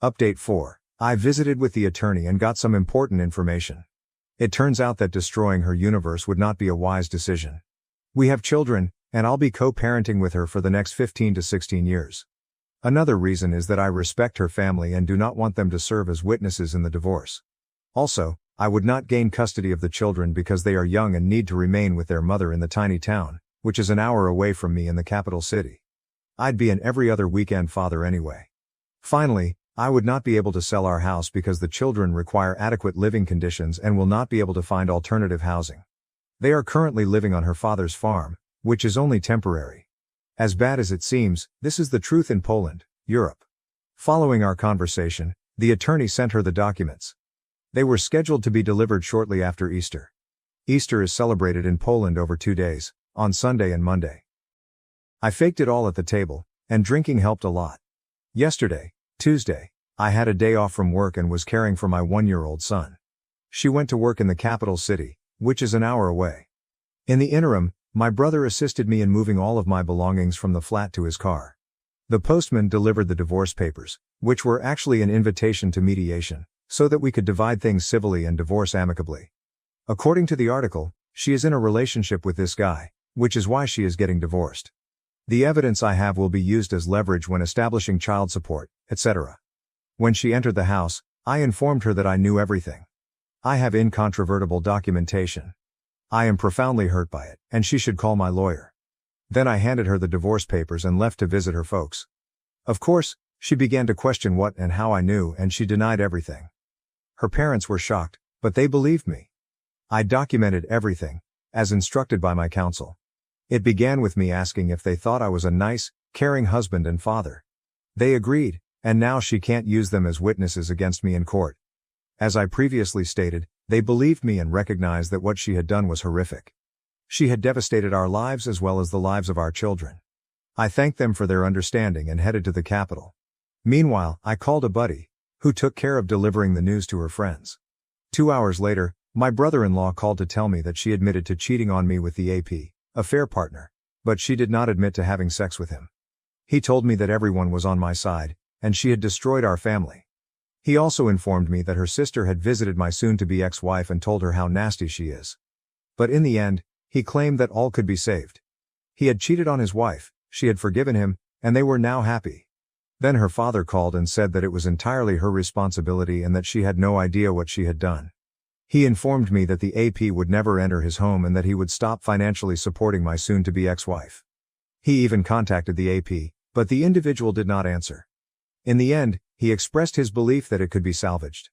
Update 4. I visited with the attorney and got some important information. It turns out that destroying her universe would not be a wise decision. We have children, and I'll be co-parenting with her for the next 15 to 16 years. Another reason is that I respect her family and do not want them to serve as witnesses in the divorce. Also, I would not gain custody of the children because they are young and need to remain with their mother in the tiny town, which is an hour away from me in the capital city. I'd be an every other weekend father anyway. Finally, I would not be able to sell our house because the children require adequate living conditions and will not be able to find alternative housing. They are currently living on her father's farm, which is only temporary. As bad as it seems, this is the truth in Poland, Europe. Following our conversation, the attorney sent her the documents. They were scheduled to be delivered shortly after Easter. Easter is celebrated in Poland over 2 days, on Sunday and Monday. I faked it all at the table, and drinking helped a lot. Yesterday, Tuesday, I had a day off from work and was caring for my 1-year-old son. She went to work in the capital city, which is an hour away. In the interim, my brother assisted me in moving all of my belongings from the flat to his car. The postman delivered the divorce papers, which were actually an invitation to mediation, so that we could divide things civilly and divorce amicably. According to the article, she is in a relationship with this guy, which is why she is getting divorced. The evidence I have will be used as leverage when establishing child support, etc. When she entered the house, I informed her that I knew everything. I have incontrovertible documentation. I am profoundly hurt by it, and she should call my lawyer. Then I handed her the divorce papers and left to visit her folks. Of course, she began to question what and how I knew, and she denied everything. Her parents were shocked, but they believed me. I documented everything, as instructed by my counsel. It began with me asking if they thought I was a nice, caring husband and father. They agreed, and now she can't use them as witnesses against me in court. As I previously stated, they believed me and recognized that what she had done was horrific. She had devastated our lives as well as the lives of our children. I thanked them for their understanding and headed to the capital. Meanwhile, I called a buddy, who took care of delivering the news to her friends. 2 hours later, my brother-in-law called to tell me that she admitted to cheating on me with the AP, affair partner, but she did not admit to having sex with him. He told me that everyone was on my side, and she had destroyed our family. He also informed me that her sister had visited my soon-to-be ex-wife and told her how nasty she is. But in the end, he claimed that all could be saved. He had cheated on his wife, she had forgiven him, and they were now happy. Then her father called and said that it was entirely her responsibility and that she had no idea what she had done. He informed me that the AP would never enter his home and that he would stop financially supporting my soon-to-be ex-wife. He even contacted the AP, But the individual did not answer. In the end, he expressed his belief that it could be salvaged.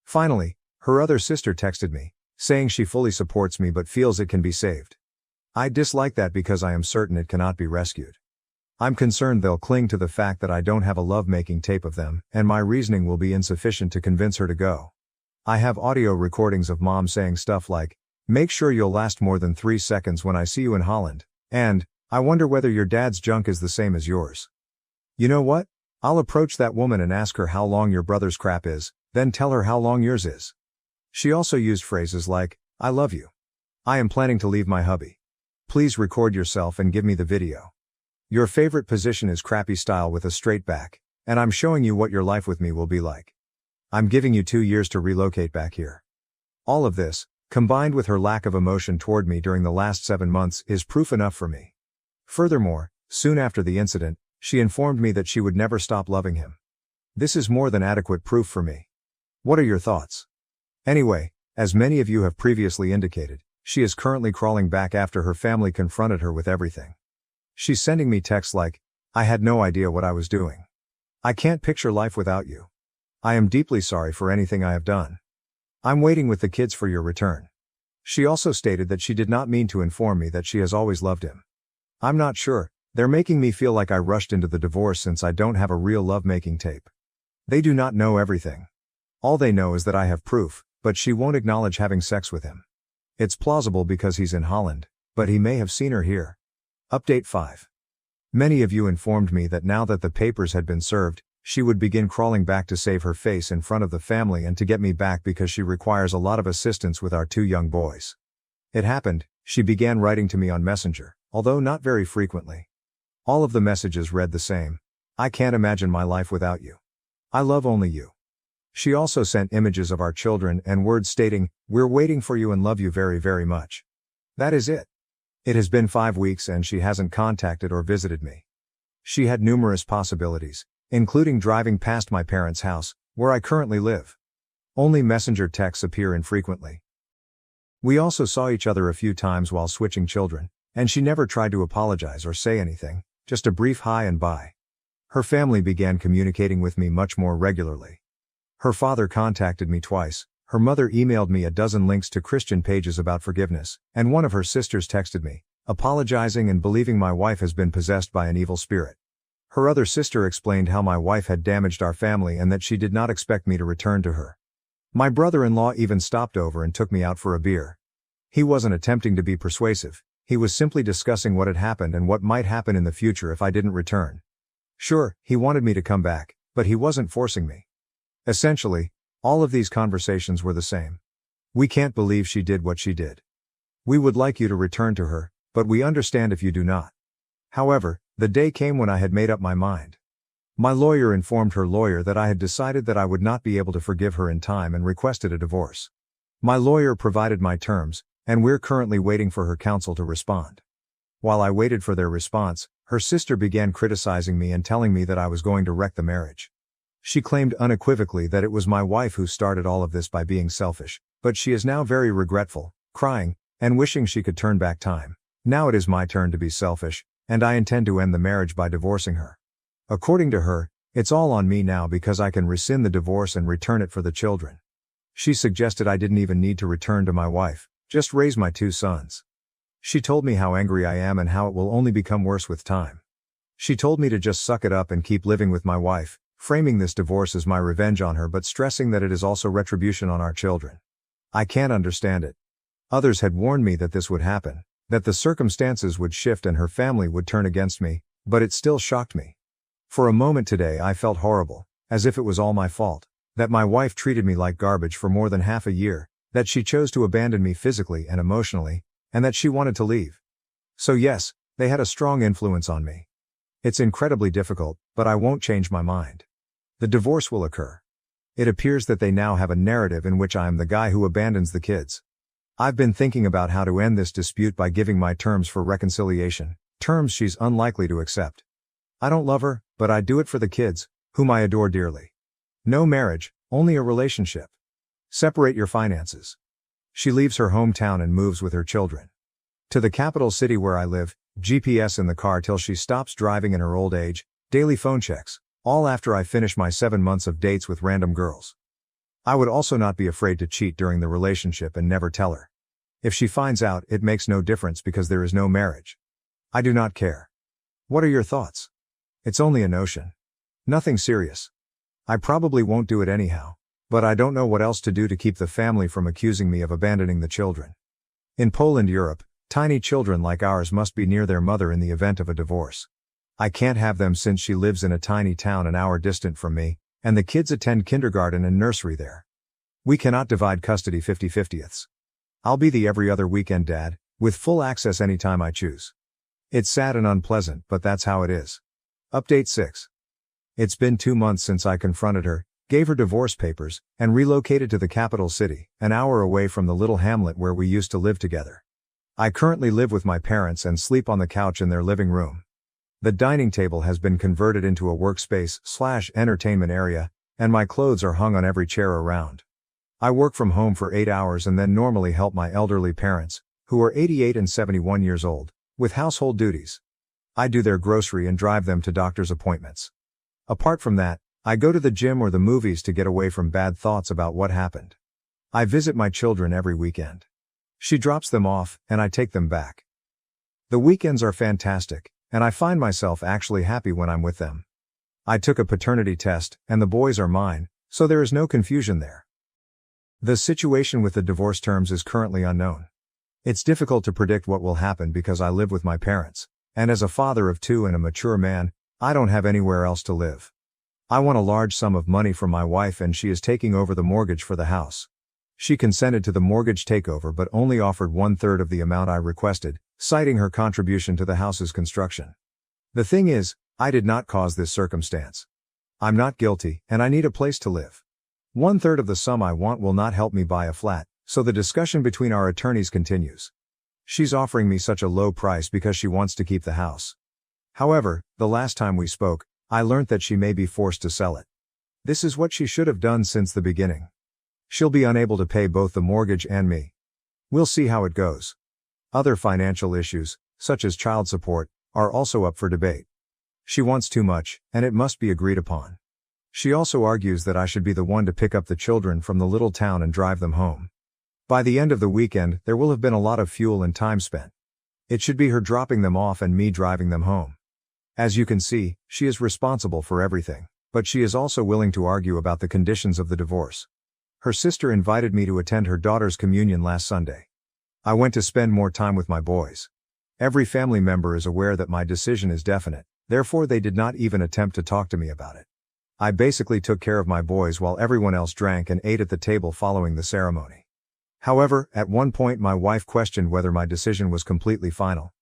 Finally, her other sister texted me, saying she fully supports me but feels it can be saved. I dislike that because I am certain it cannot be rescued. I'm concerned they'll cling to the fact that I don't have a love-making tape of them, and my reasoning will be insufficient to convince her to go. I have audio recordings of mom saying stuff like, "Make sure you'll last more than 3 seconds when I see you in Holland," and, "I wonder whether your dad's junk is the same as yours." You know what? I'll approach that woman and ask her how long your brother's crap is, then tell her how long yours is. She also used phrases like, "I love you. I am planning to leave my hubby. Please record yourself and give me the video. Your favorite position is crappy style with a straight back, and I'm showing you what your life with me will be like. I'm giving you 2 years to relocate back here." All of this, combined with her lack of emotion toward me during the last 7 months, is proof enough for me. Furthermore, soon after the incident, she informed me that she would never stop loving him. This is more than adequate proof for me. What are your thoughts? Anyway, as many of you have previously indicated, she is currently crawling back after her family confronted her with everything. She's sending me texts like, "I had no idea what I was doing. I can't picture life without you. I am deeply sorry for anything I have done. I'm waiting with the kids for your return." She also stated that she did not mean to inform me that she has always loved him. I'm not sure, they're making me feel like I rushed into the divorce since I don't have a real love-making tape. They do not know everything. All they know is that I have proof, but she won't acknowledge having sex with him. It's plausible because he's in Holland, but he may have seen her here. Update 5. Many of you informed me that now that the papers had been served, she would begin crawling back to save her face in front of the family and to get me back because she requires a lot of assistance with our 2 young boys. It happened, she began writing to me on Messenger, although not very frequently. All of the messages read the same: "I can't imagine my life without you. I love only you." She also sent images of our children and words stating, "We're waiting for you and love you very, very much." That is it. It has been 5 weeks and she hasn't contacted or visited me. She had numerous possibilities, including driving past my parents' house, where I currently live. Only Messenger texts appear infrequently. We also saw each other a few times while switching children, and she never tried to apologize or say anything, just a brief hi and bye. Her family began communicating with me much more regularly. Her father contacted me twice, her mother emailed me a dozen links to Christian pages about forgiveness, and one of her sisters texted me, apologizing and believing my wife has been possessed by an evil spirit. Her other sister explained how my wife had damaged our family and that she did not expect me to return to her. My brother-in-law even stopped over and took me out for a beer. He wasn't attempting to be persuasive, he was simply discussing what had happened and what might happen in the future if I didn't return. Sure, he wanted me to come back, but he wasn't forcing me. Essentially, all of these conversations were the same. "We can't believe she did what she did. We would like you to return to her, but we understand if you do not." However, the day came when I had made up my mind. My lawyer informed her lawyer that I had decided that I would not be able to forgive her in time and requested a divorce. My lawyer provided my terms, and we're currently waiting for her counsel to respond. While I waited for their response, her sister began criticizing me and telling me that I was going to wreck the marriage. She claimed unequivocally that it was my wife who started all of this by being selfish, but she is now very regretful, crying, and wishing she could turn back time. Now it is my turn to be selfish, and I intend to end the marriage by divorcing her. According to her, it's all on me now because I can rescind the divorce and return it for the children. She suggested I didn't even need to return to my wife, just raise my 2 sons. She told me how angry I am and how it will only become worse with time. She told me to just suck it up and keep living with my wife, framing this divorce as my revenge on her but stressing that it is also retribution on our children. I can't understand it. Others had warned me that this would happen, that the circumstances would shift and her family would turn against me, but it still shocked me. For a moment today I felt horrible, as if it was all my fault, that my wife treated me like garbage for more than half a year, that she chose to abandon me physically and emotionally, and that she wanted to leave. So yes, they had a strong influence on me. It's incredibly difficult, but I won't change my mind. The divorce will occur. It appears that they now have a narrative in which I am the guy who abandons the kids. I've been thinking about how to end this dispute by giving my terms for reconciliation, terms she's unlikely to accept. I don't love her, but I do it for the kids, whom I adore dearly. No marriage, only a relationship. Separate your finances. She leaves her hometown and moves with her children to the capital city where I live, GPS in the car till she stops driving in her old age, Daily phone checks, all after I finish my 7 months of dates with random girls. I would also not be afraid to cheat during the relationship and never tell her. If she finds out, it makes no difference because there is no marriage. I do not care. What are your thoughts? It's only a notion. Nothing serious. I probably won't do it anyhow, but I don't know what else to do to keep the family from accusing me of abandoning the children. In Poland, Europe, tiny children like ours must be near their mother in the event of a divorce. I can't have them since she lives in a tiny town an hour distant from me, and the kids attend kindergarten and nursery there. We cannot divide custody 50-50ths. I'll be the every other weekend dad, with full access anytime I choose. It's sad and unpleasant, but that's how it is. Update 6. It's been 2 months since I confronted her, gave her divorce papers, and relocated to the capital city, an hour away from the little hamlet where we used to live together. I currently live with my parents and sleep on the couch in their living room. The dining table has been converted into a workspace/entertainment area, and my clothes are hung on every chair around. I work from home for 8 hours and then normally help my elderly parents, who are 88 and 71 years old, with household duties. I do their grocery and drive them to doctor's appointments. Apart from that, I go to the gym or the movies to get away from bad thoughts about what happened. I visit my children every weekend. She drops them off, and I take them back. The weekends are fantastic, and I find myself actually happy when I'm with them. I took a paternity test, and the boys are mine, so there is no confusion there. The situation with the divorce terms is currently unknown. It's difficult to predict what will happen because I live with my parents, and as a father of 2 and a mature man, I don't have anywhere else to live. I want a large sum of money from my wife and she is taking over the mortgage for the house. She consented to the mortgage takeover but only offered 1/3 of the amount I requested, citing her contribution to the house's construction. The thing is, I did not cause this circumstance. I'm not guilty, and I need a place to live. 1/3 of the sum I want will not help me buy a flat, so the discussion between our attorneys continues. She's offering me such a low price because she wants to keep the house. However, the last time we spoke, I learnt that she may be forced to sell it. This is what she should have done since the beginning. She'll be unable to pay both the mortgage and me. We'll see how it goes. Other financial issues, such as child support, are also up for debate. She wants too much, and it must be agreed upon. She also argues that I should be the one to pick up the children from the little town and drive them home. By the end of the weekend, there will have been a lot of fuel and time spent. It should be her dropping them off and me driving them home. As you can see, she is responsible for everything, but she is also willing to argue about the conditions of the divorce. Her sister invited me to attend her daughter's communion last Sunday. I went to spend more time with my boys. Every family member is aware that my decision is definite, therefore they did not even attempt to talk to me about it. I basically took care of my boys while everyone else drank and ate at the table following the ceremony. However, at one point my wife questioned whether my decision was completely final.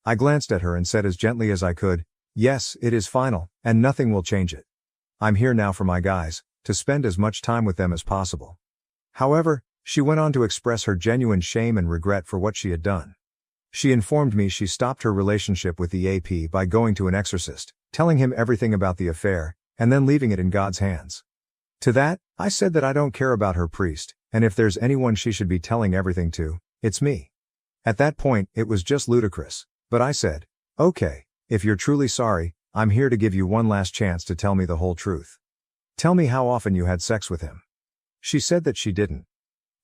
I glanced at her and said as gently as I could, "Yes, it is final, and nothing will change it. I'm here now for my guys, to spend as much time with them as possible." However, she went on to express her genuine shame and regret for what she had done. She informed me she stopped her relationship with the AP by going to an exorcist, telling him everything about the affair, and then leaving it in God's hands. To that, I said that I don't care about her priest, and if there's anyone she should be telling everything to, it's me. At that point, it was just ludicrous, but I said, "Okay, if you're truly sorry, I'm here to give you one last chance to tell me the whole truth. Tell me how often you had sex with him." She said that she didn't.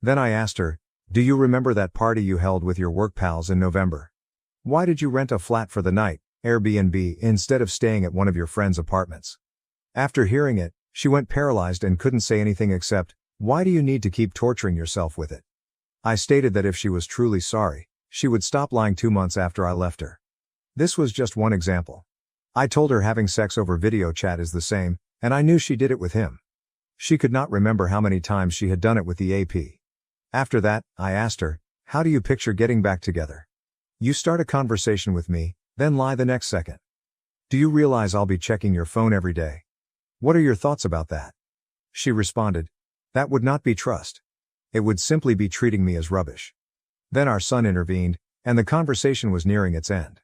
Then I asked her, "Do you remember that party you held with your work pals in November? Why did you rent a flat for the night, Airbnb, instead of staying at one of your friend's apartments?" After hearing it, she went paralyzed and couldn't say anything except, "Why do you need to keep torturing yourself with it?" I stated that if she was truly sorry, she would stop lying 2 months after I left her. This was just one example. I told her having sex over video chat is the same, and I knew she did it with him. She could not remember how many times she had done it with the AP. After that, I asked her, "How do you picture getting back together? You start a conversation with me, then lie the next second. Do you realize I'll be checking your phone every day? What are your thoughts about that?" She responded, "That would not be trust. It would simply be treating me as rubbish." Then our son intervened, and the conversation was nearing its end.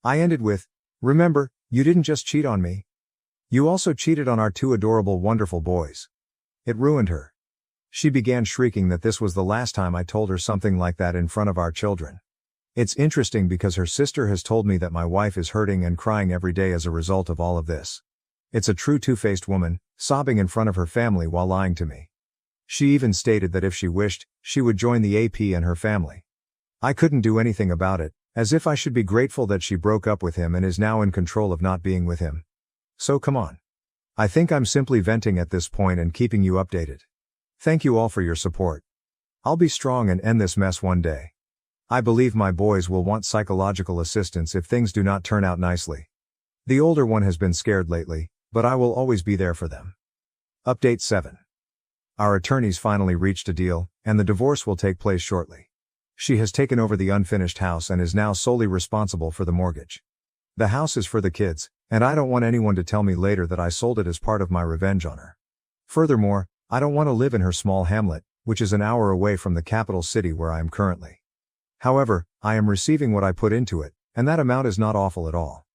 I ended with, "Remember, you didn't just cheat on me. You also cheated on our 2 adorable, wonderful boys." It ruined her. She began shrieking that this was the last time I told her something like that in front of our children. It's interesting because her sister has told me that my wife is hurting and crying every day as a result of all of this. It's a true two-faced woman, sobbing in front of her family while lying to me. She even stated that if she wished, she would join the AP and her family. I couldn't do anything about it, as if I should be grateful that she broke up with him and is now in control of not being with him. So come on. I think I'm simply venting at this point and keeping you updated. Thank you all for your support. I'll be strong and end this mess one day. I believe my boys will want psychological assistance if things do not turn out nicely. The older one has been scared lately, but I will always be there for them. Update 7. Our attorneys finally reached a deal, and the divorce will take place shortly. She has taken over the unfinished house and is now solely responsible for the mortgage. The house is for the kids, and I don't want anyone to tell me later that I sold it as part of my revenge on her. Furthermore, I don't want to live in her small hamlet, which is an hour away from the capital city where I am currently. However, I am receiving what I put into it, and that amount is not awful at all.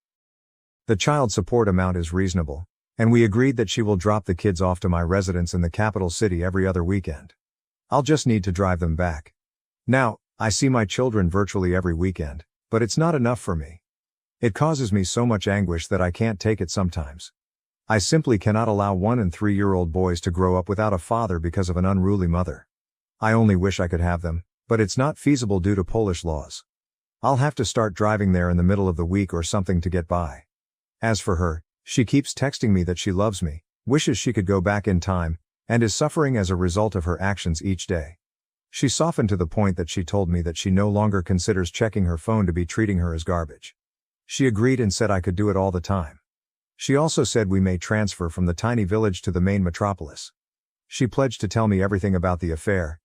The child support amount is reasonable, and we agreed that she will drop the kids off to my residence in the capital city every other weekend. I'll just need to drive them back. Now, I see my children virtually every weekend, but it's not enough for me. It causes me so much anguish that I can't take it sometimes. I simply cannot allow 1- and 3-year-old boys to grow up without a father because of an unruly mother. I only wish I could have them, but it's not feasible due to Polish laws. I'll have to start driving there in the middle of the week or something to get by. As for her, she keeps texting me that she loves me, wishes she could go back in time, and is suffering as a result of her actions each day. She softened to the point that she told me that she no longer considers checking her phone to be treating her as garbage. She agreed and said I could do it all the time. She also said we may transfer from the tiny village to the main metropolis. She pledged to tell me everything about the affair,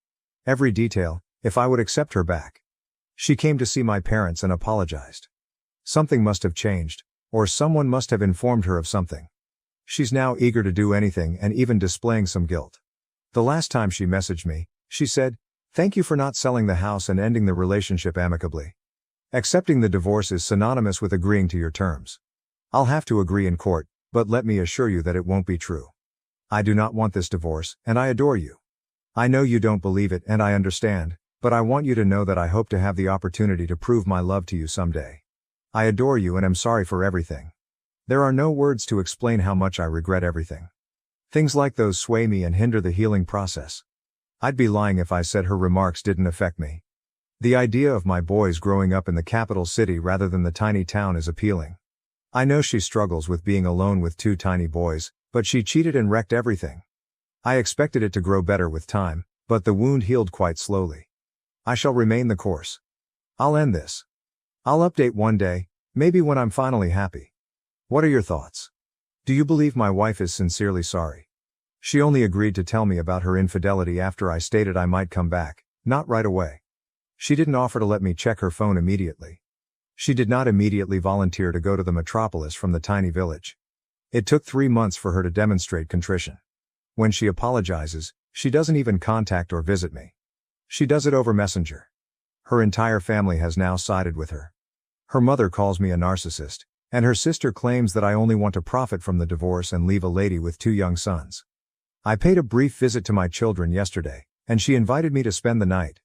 every detail, if I would accept her back. She came to see my parents and apologized. Something must have changed, or someone must have informed her of something. She's now eager to do anything and even displaying some guilt. The last time she messaged me, she said, "Thank you for not selling the house and ending the relationship amicably. Accepting the divorce is synonymous with agreeing to your terms. I'll have to agree in court, but let me assure you that it won't be true. I do not want this divorce, and I adore you. I know you don't believe it and I understand, but I want you to know that I hope to have the opportunity to prove my love to you someday. I adore you and am sorry for everything. There are no words to explain how much I regret everything. Things like those sway me and hinder the healing process. I'd be lying if I said her remarks didn't affect me. The idea of my boys growing up in the capital city rather than the tiny town is appealing. I know she struggles with being alone with 2 tiny boys, but she cheated and wrecked everything. I expected it to grow better with time, but the wound healed quite slowly. I shall remain the course. I'll end this. I'll update one day, maybe when I'm finally happy. What are your thoughts? Do you believe my wife is sincerely sorry? She only agreed to tell me about her infidelity after I stated I might come back, not right away. She didn't offer to let me check her phone immediately. She did not immediately volunteer to go to the metropolis from the tiny village. It took 3 months for her to demonstrate contrition. When she apologizes, she doesn't even contact or visit me. She does it over Messenger. Her entire family has now sided with her. Her mother calls me a narcissist, and her sister claims that I only want to profit from the divorce and leave a lady with 2 young sons. I paid a brief visit to my children yesterday, and she invited me to spend the night.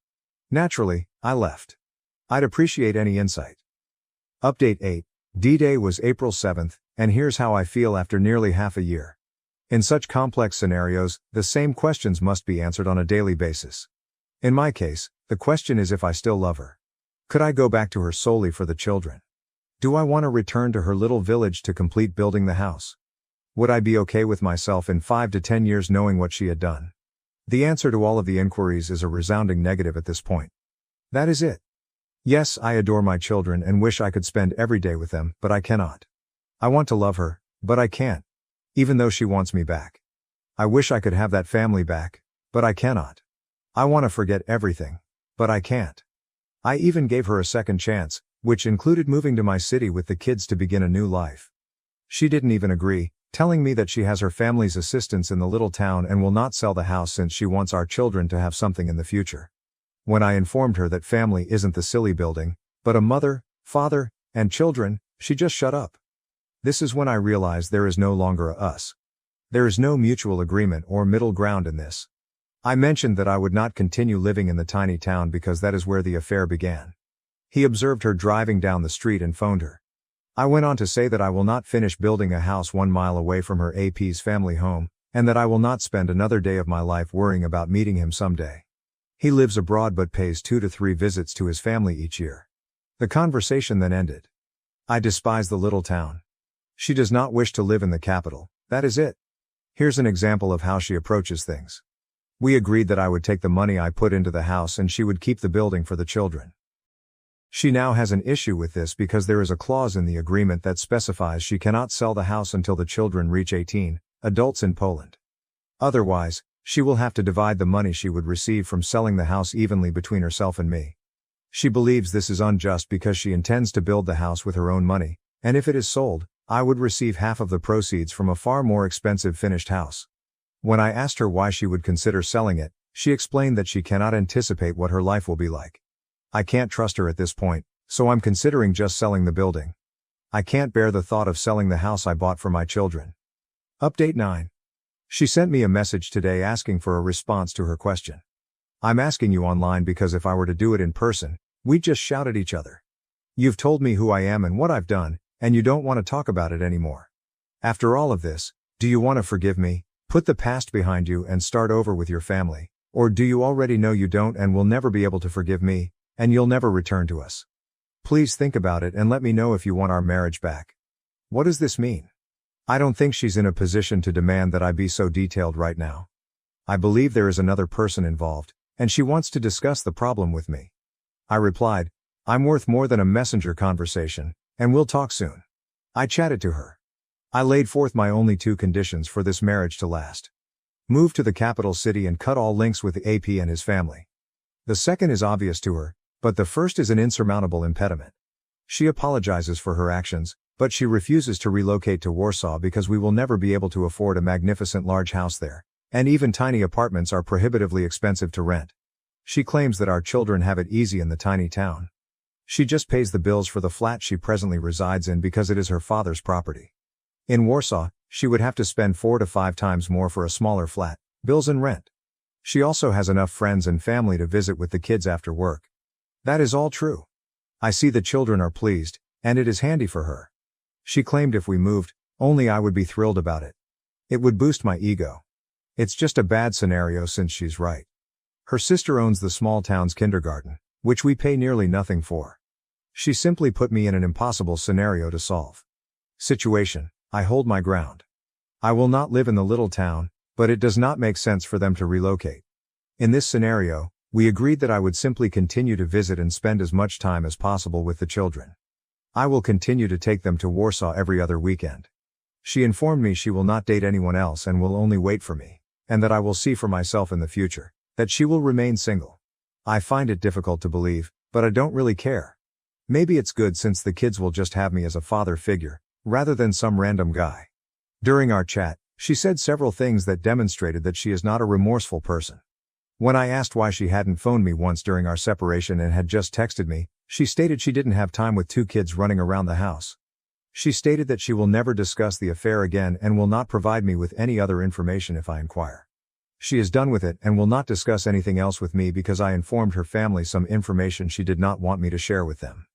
Naturally, I left. I'd appreciate any insight. Update 8. D-Day was April 7th, and here's how I feel after nearly half a year. In such complex scenarios, the same questions must be answered on a daily basis. In my case, the question is if I still love her. Could I go back to her solely for the children? Do I want to return to her little village to complete building the house? Would I be okay with myself in 5 to 10 years knowing what she had done? The answer to all of the inquiries is a resounding negative at this point. That is it. Yes, I adore my children and wish I could spend every day with them, but I cannot. I want to love her, but I can't. Even though she wants me back. I wish I could have that family back, but I cannot. I want to forget everything, but I can't. I even gave her a second chance, which included moving to my city with the kids to begin a new life. She didn't even agree, telling me that she has her family's assistance in the little town and will not sell the house since she wants our children to have something in the future. When I informed her that family isn't the silly building, but a mother, father, and children, she just shut up. This is when I realized there is no longer a us. There is no mutual agreement or middle ground in this. I mentioned that I would not continue living in the tiny town because that is where the affair began. He observed her driving down the street and phoned her. I went on to say that I will not finish building a house 1 mile away from her AP's family home, and that I will not spend another day of my life worrying about meeting him someday. He lives abroad but pays 2 to 3 visits to his family each year. The conversation then ended. I despise the little town. She does not wish to live in the capital, that is it. Here's an example of how she approaches things. We agreed that I would take the money I put into the house and she would keep the building for the children. She now has an issue with this because there is a clause in the agreement that specifies she cannot sell the house until the children reach 18, adults in Poland. Otherwise, she will have to divide the money she would receive from selling the house evenly between herself and me. She believes this is unjust because she intends to build the house with her own money, and if it is sold, I would receive half of the proceeds from a far more expensive finished house. When I asked her why she would consider selling it, she explained that she cannot anticipate what her life will be like. I can't trust her at this point, so I'm considering just selling the building. I can't bear the thought of selling the house I bought for my children. Update 9. She sent me a message today asking for a response to her question. I'm asking you online because if I were to do it in person, we'd just shout at each other. You've told me who I am and what I've done, and you don't want to talk about it anymore. After all of this, do you want to forgive me, put the past behind you and start over with your family, or do you already know you don't and will never be able to forgive me, and you'll never return to us? Please think about it and let me know if you want our marriage back. What does this mean? I don't think she's in a position to demand that I be so detailed right now. I believe there is another person involved, and she wants to discuss the problem with me. I replied, I'm worth more than a messenger conversation, and we'll talk soon. I chatted to her. I laid forth my only 2 conditions for this marriage to last. Move to the capital city and cut all links with the AP and his family. The second is obvious to her, but the first is an insurmountable impediment. She apologizes for her actions, but she refuses to relocate to Warsaw because we will never be able to afford a magnificent large house there, and even tiny apartments are prohibitively expensive to rent. She claims that our children have it easy in the tiny town. She just pays the bills for the flat she presently resides in because it is her father's property. In Warsaw, she would have to spend 4 to 5 times more for a smaller flat, bills and rent. She also has enough friends and family to visit with the kids after work. That is all true. I see the children are pleased, and it is handy for her. She claimed if we moved, only I would be thrilled about it. It would boost my ego. It's just a bad scenario since she's right. Her sister owns the small town's kindergarten, which we pay nearly nothing for. She simply put me in an impossible scenario to solve. Situation: I hold my ground. I will not live in the little town, but it does not make sense for them to relocate. In this scenario, we agreed that I would simply continue to visit and spend as much time as possible with the children. I will continue to take them to Warsaw every other weekend. She informed me she will not date anyone else and will only wait for me, and that I will see for myself in the future, that she will remain single. I find it difficult to believe, but I don't really care. Maybe it's good since the kids will just have me as a father figure, rather than some random guy. During our chat, she said several things that demonstrated that she is not a remorseful person. When I asked why she hadn't phoned me once during our separation and had just texted me, she stated she didn't have time with 2 kids running around the house. She stated that she will never discuss the affair again and will not provide me with any other information if I inquire. She is done with it and will not discuss anything else with me because I informed her family some information she did not want me to share with them.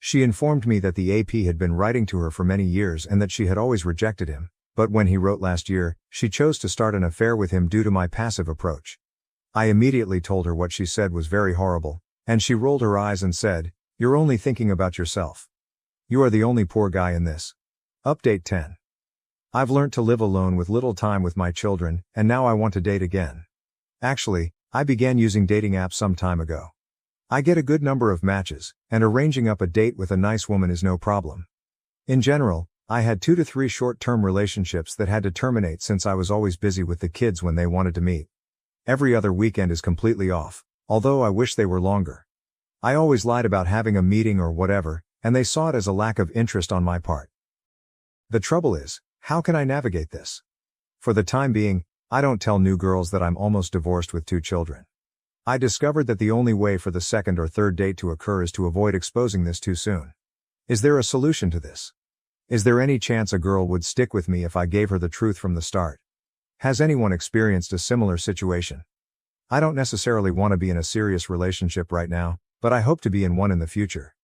She informed me that the AP had been writing to her for many years and that she had always rejected him, but when he wrote last year, she chose to start an affair with him due to my passive approach. I immediately told her what she said was very horrible, and she rolled her eyes and said, "You're only thinking about yourself. You are the only poor guy in this." Update 10. I've learnt to live alone with little time with my children, and now I want to date again. Actually, I began using dating apps some time ago. I get a good number of matches, and arranging up a date with a nice woman is no problem. In general, I had 2 to 3 short-term relationships that had to terminate since I was always busy with the kids when they wanted to meet. Every other weekend is completely off, although I wish they were longer. I always lied about having a meeting or whatever, and they saw it as a lack of interest on my part. The trouble is, how can I navigate this? For the time being, I don't tell new girls that I'm almost divorced with 2 children. I discovered that the only way for the second or third date to occur is to avoid exposing this too soon. Is there a solution to this? Is there any chance a girl would stick with me if I gave her the truth from the start? Has anyone experienced a similar situation? I don't necessarily want to be in a serious relationship right now, but I hope to be in one in the future.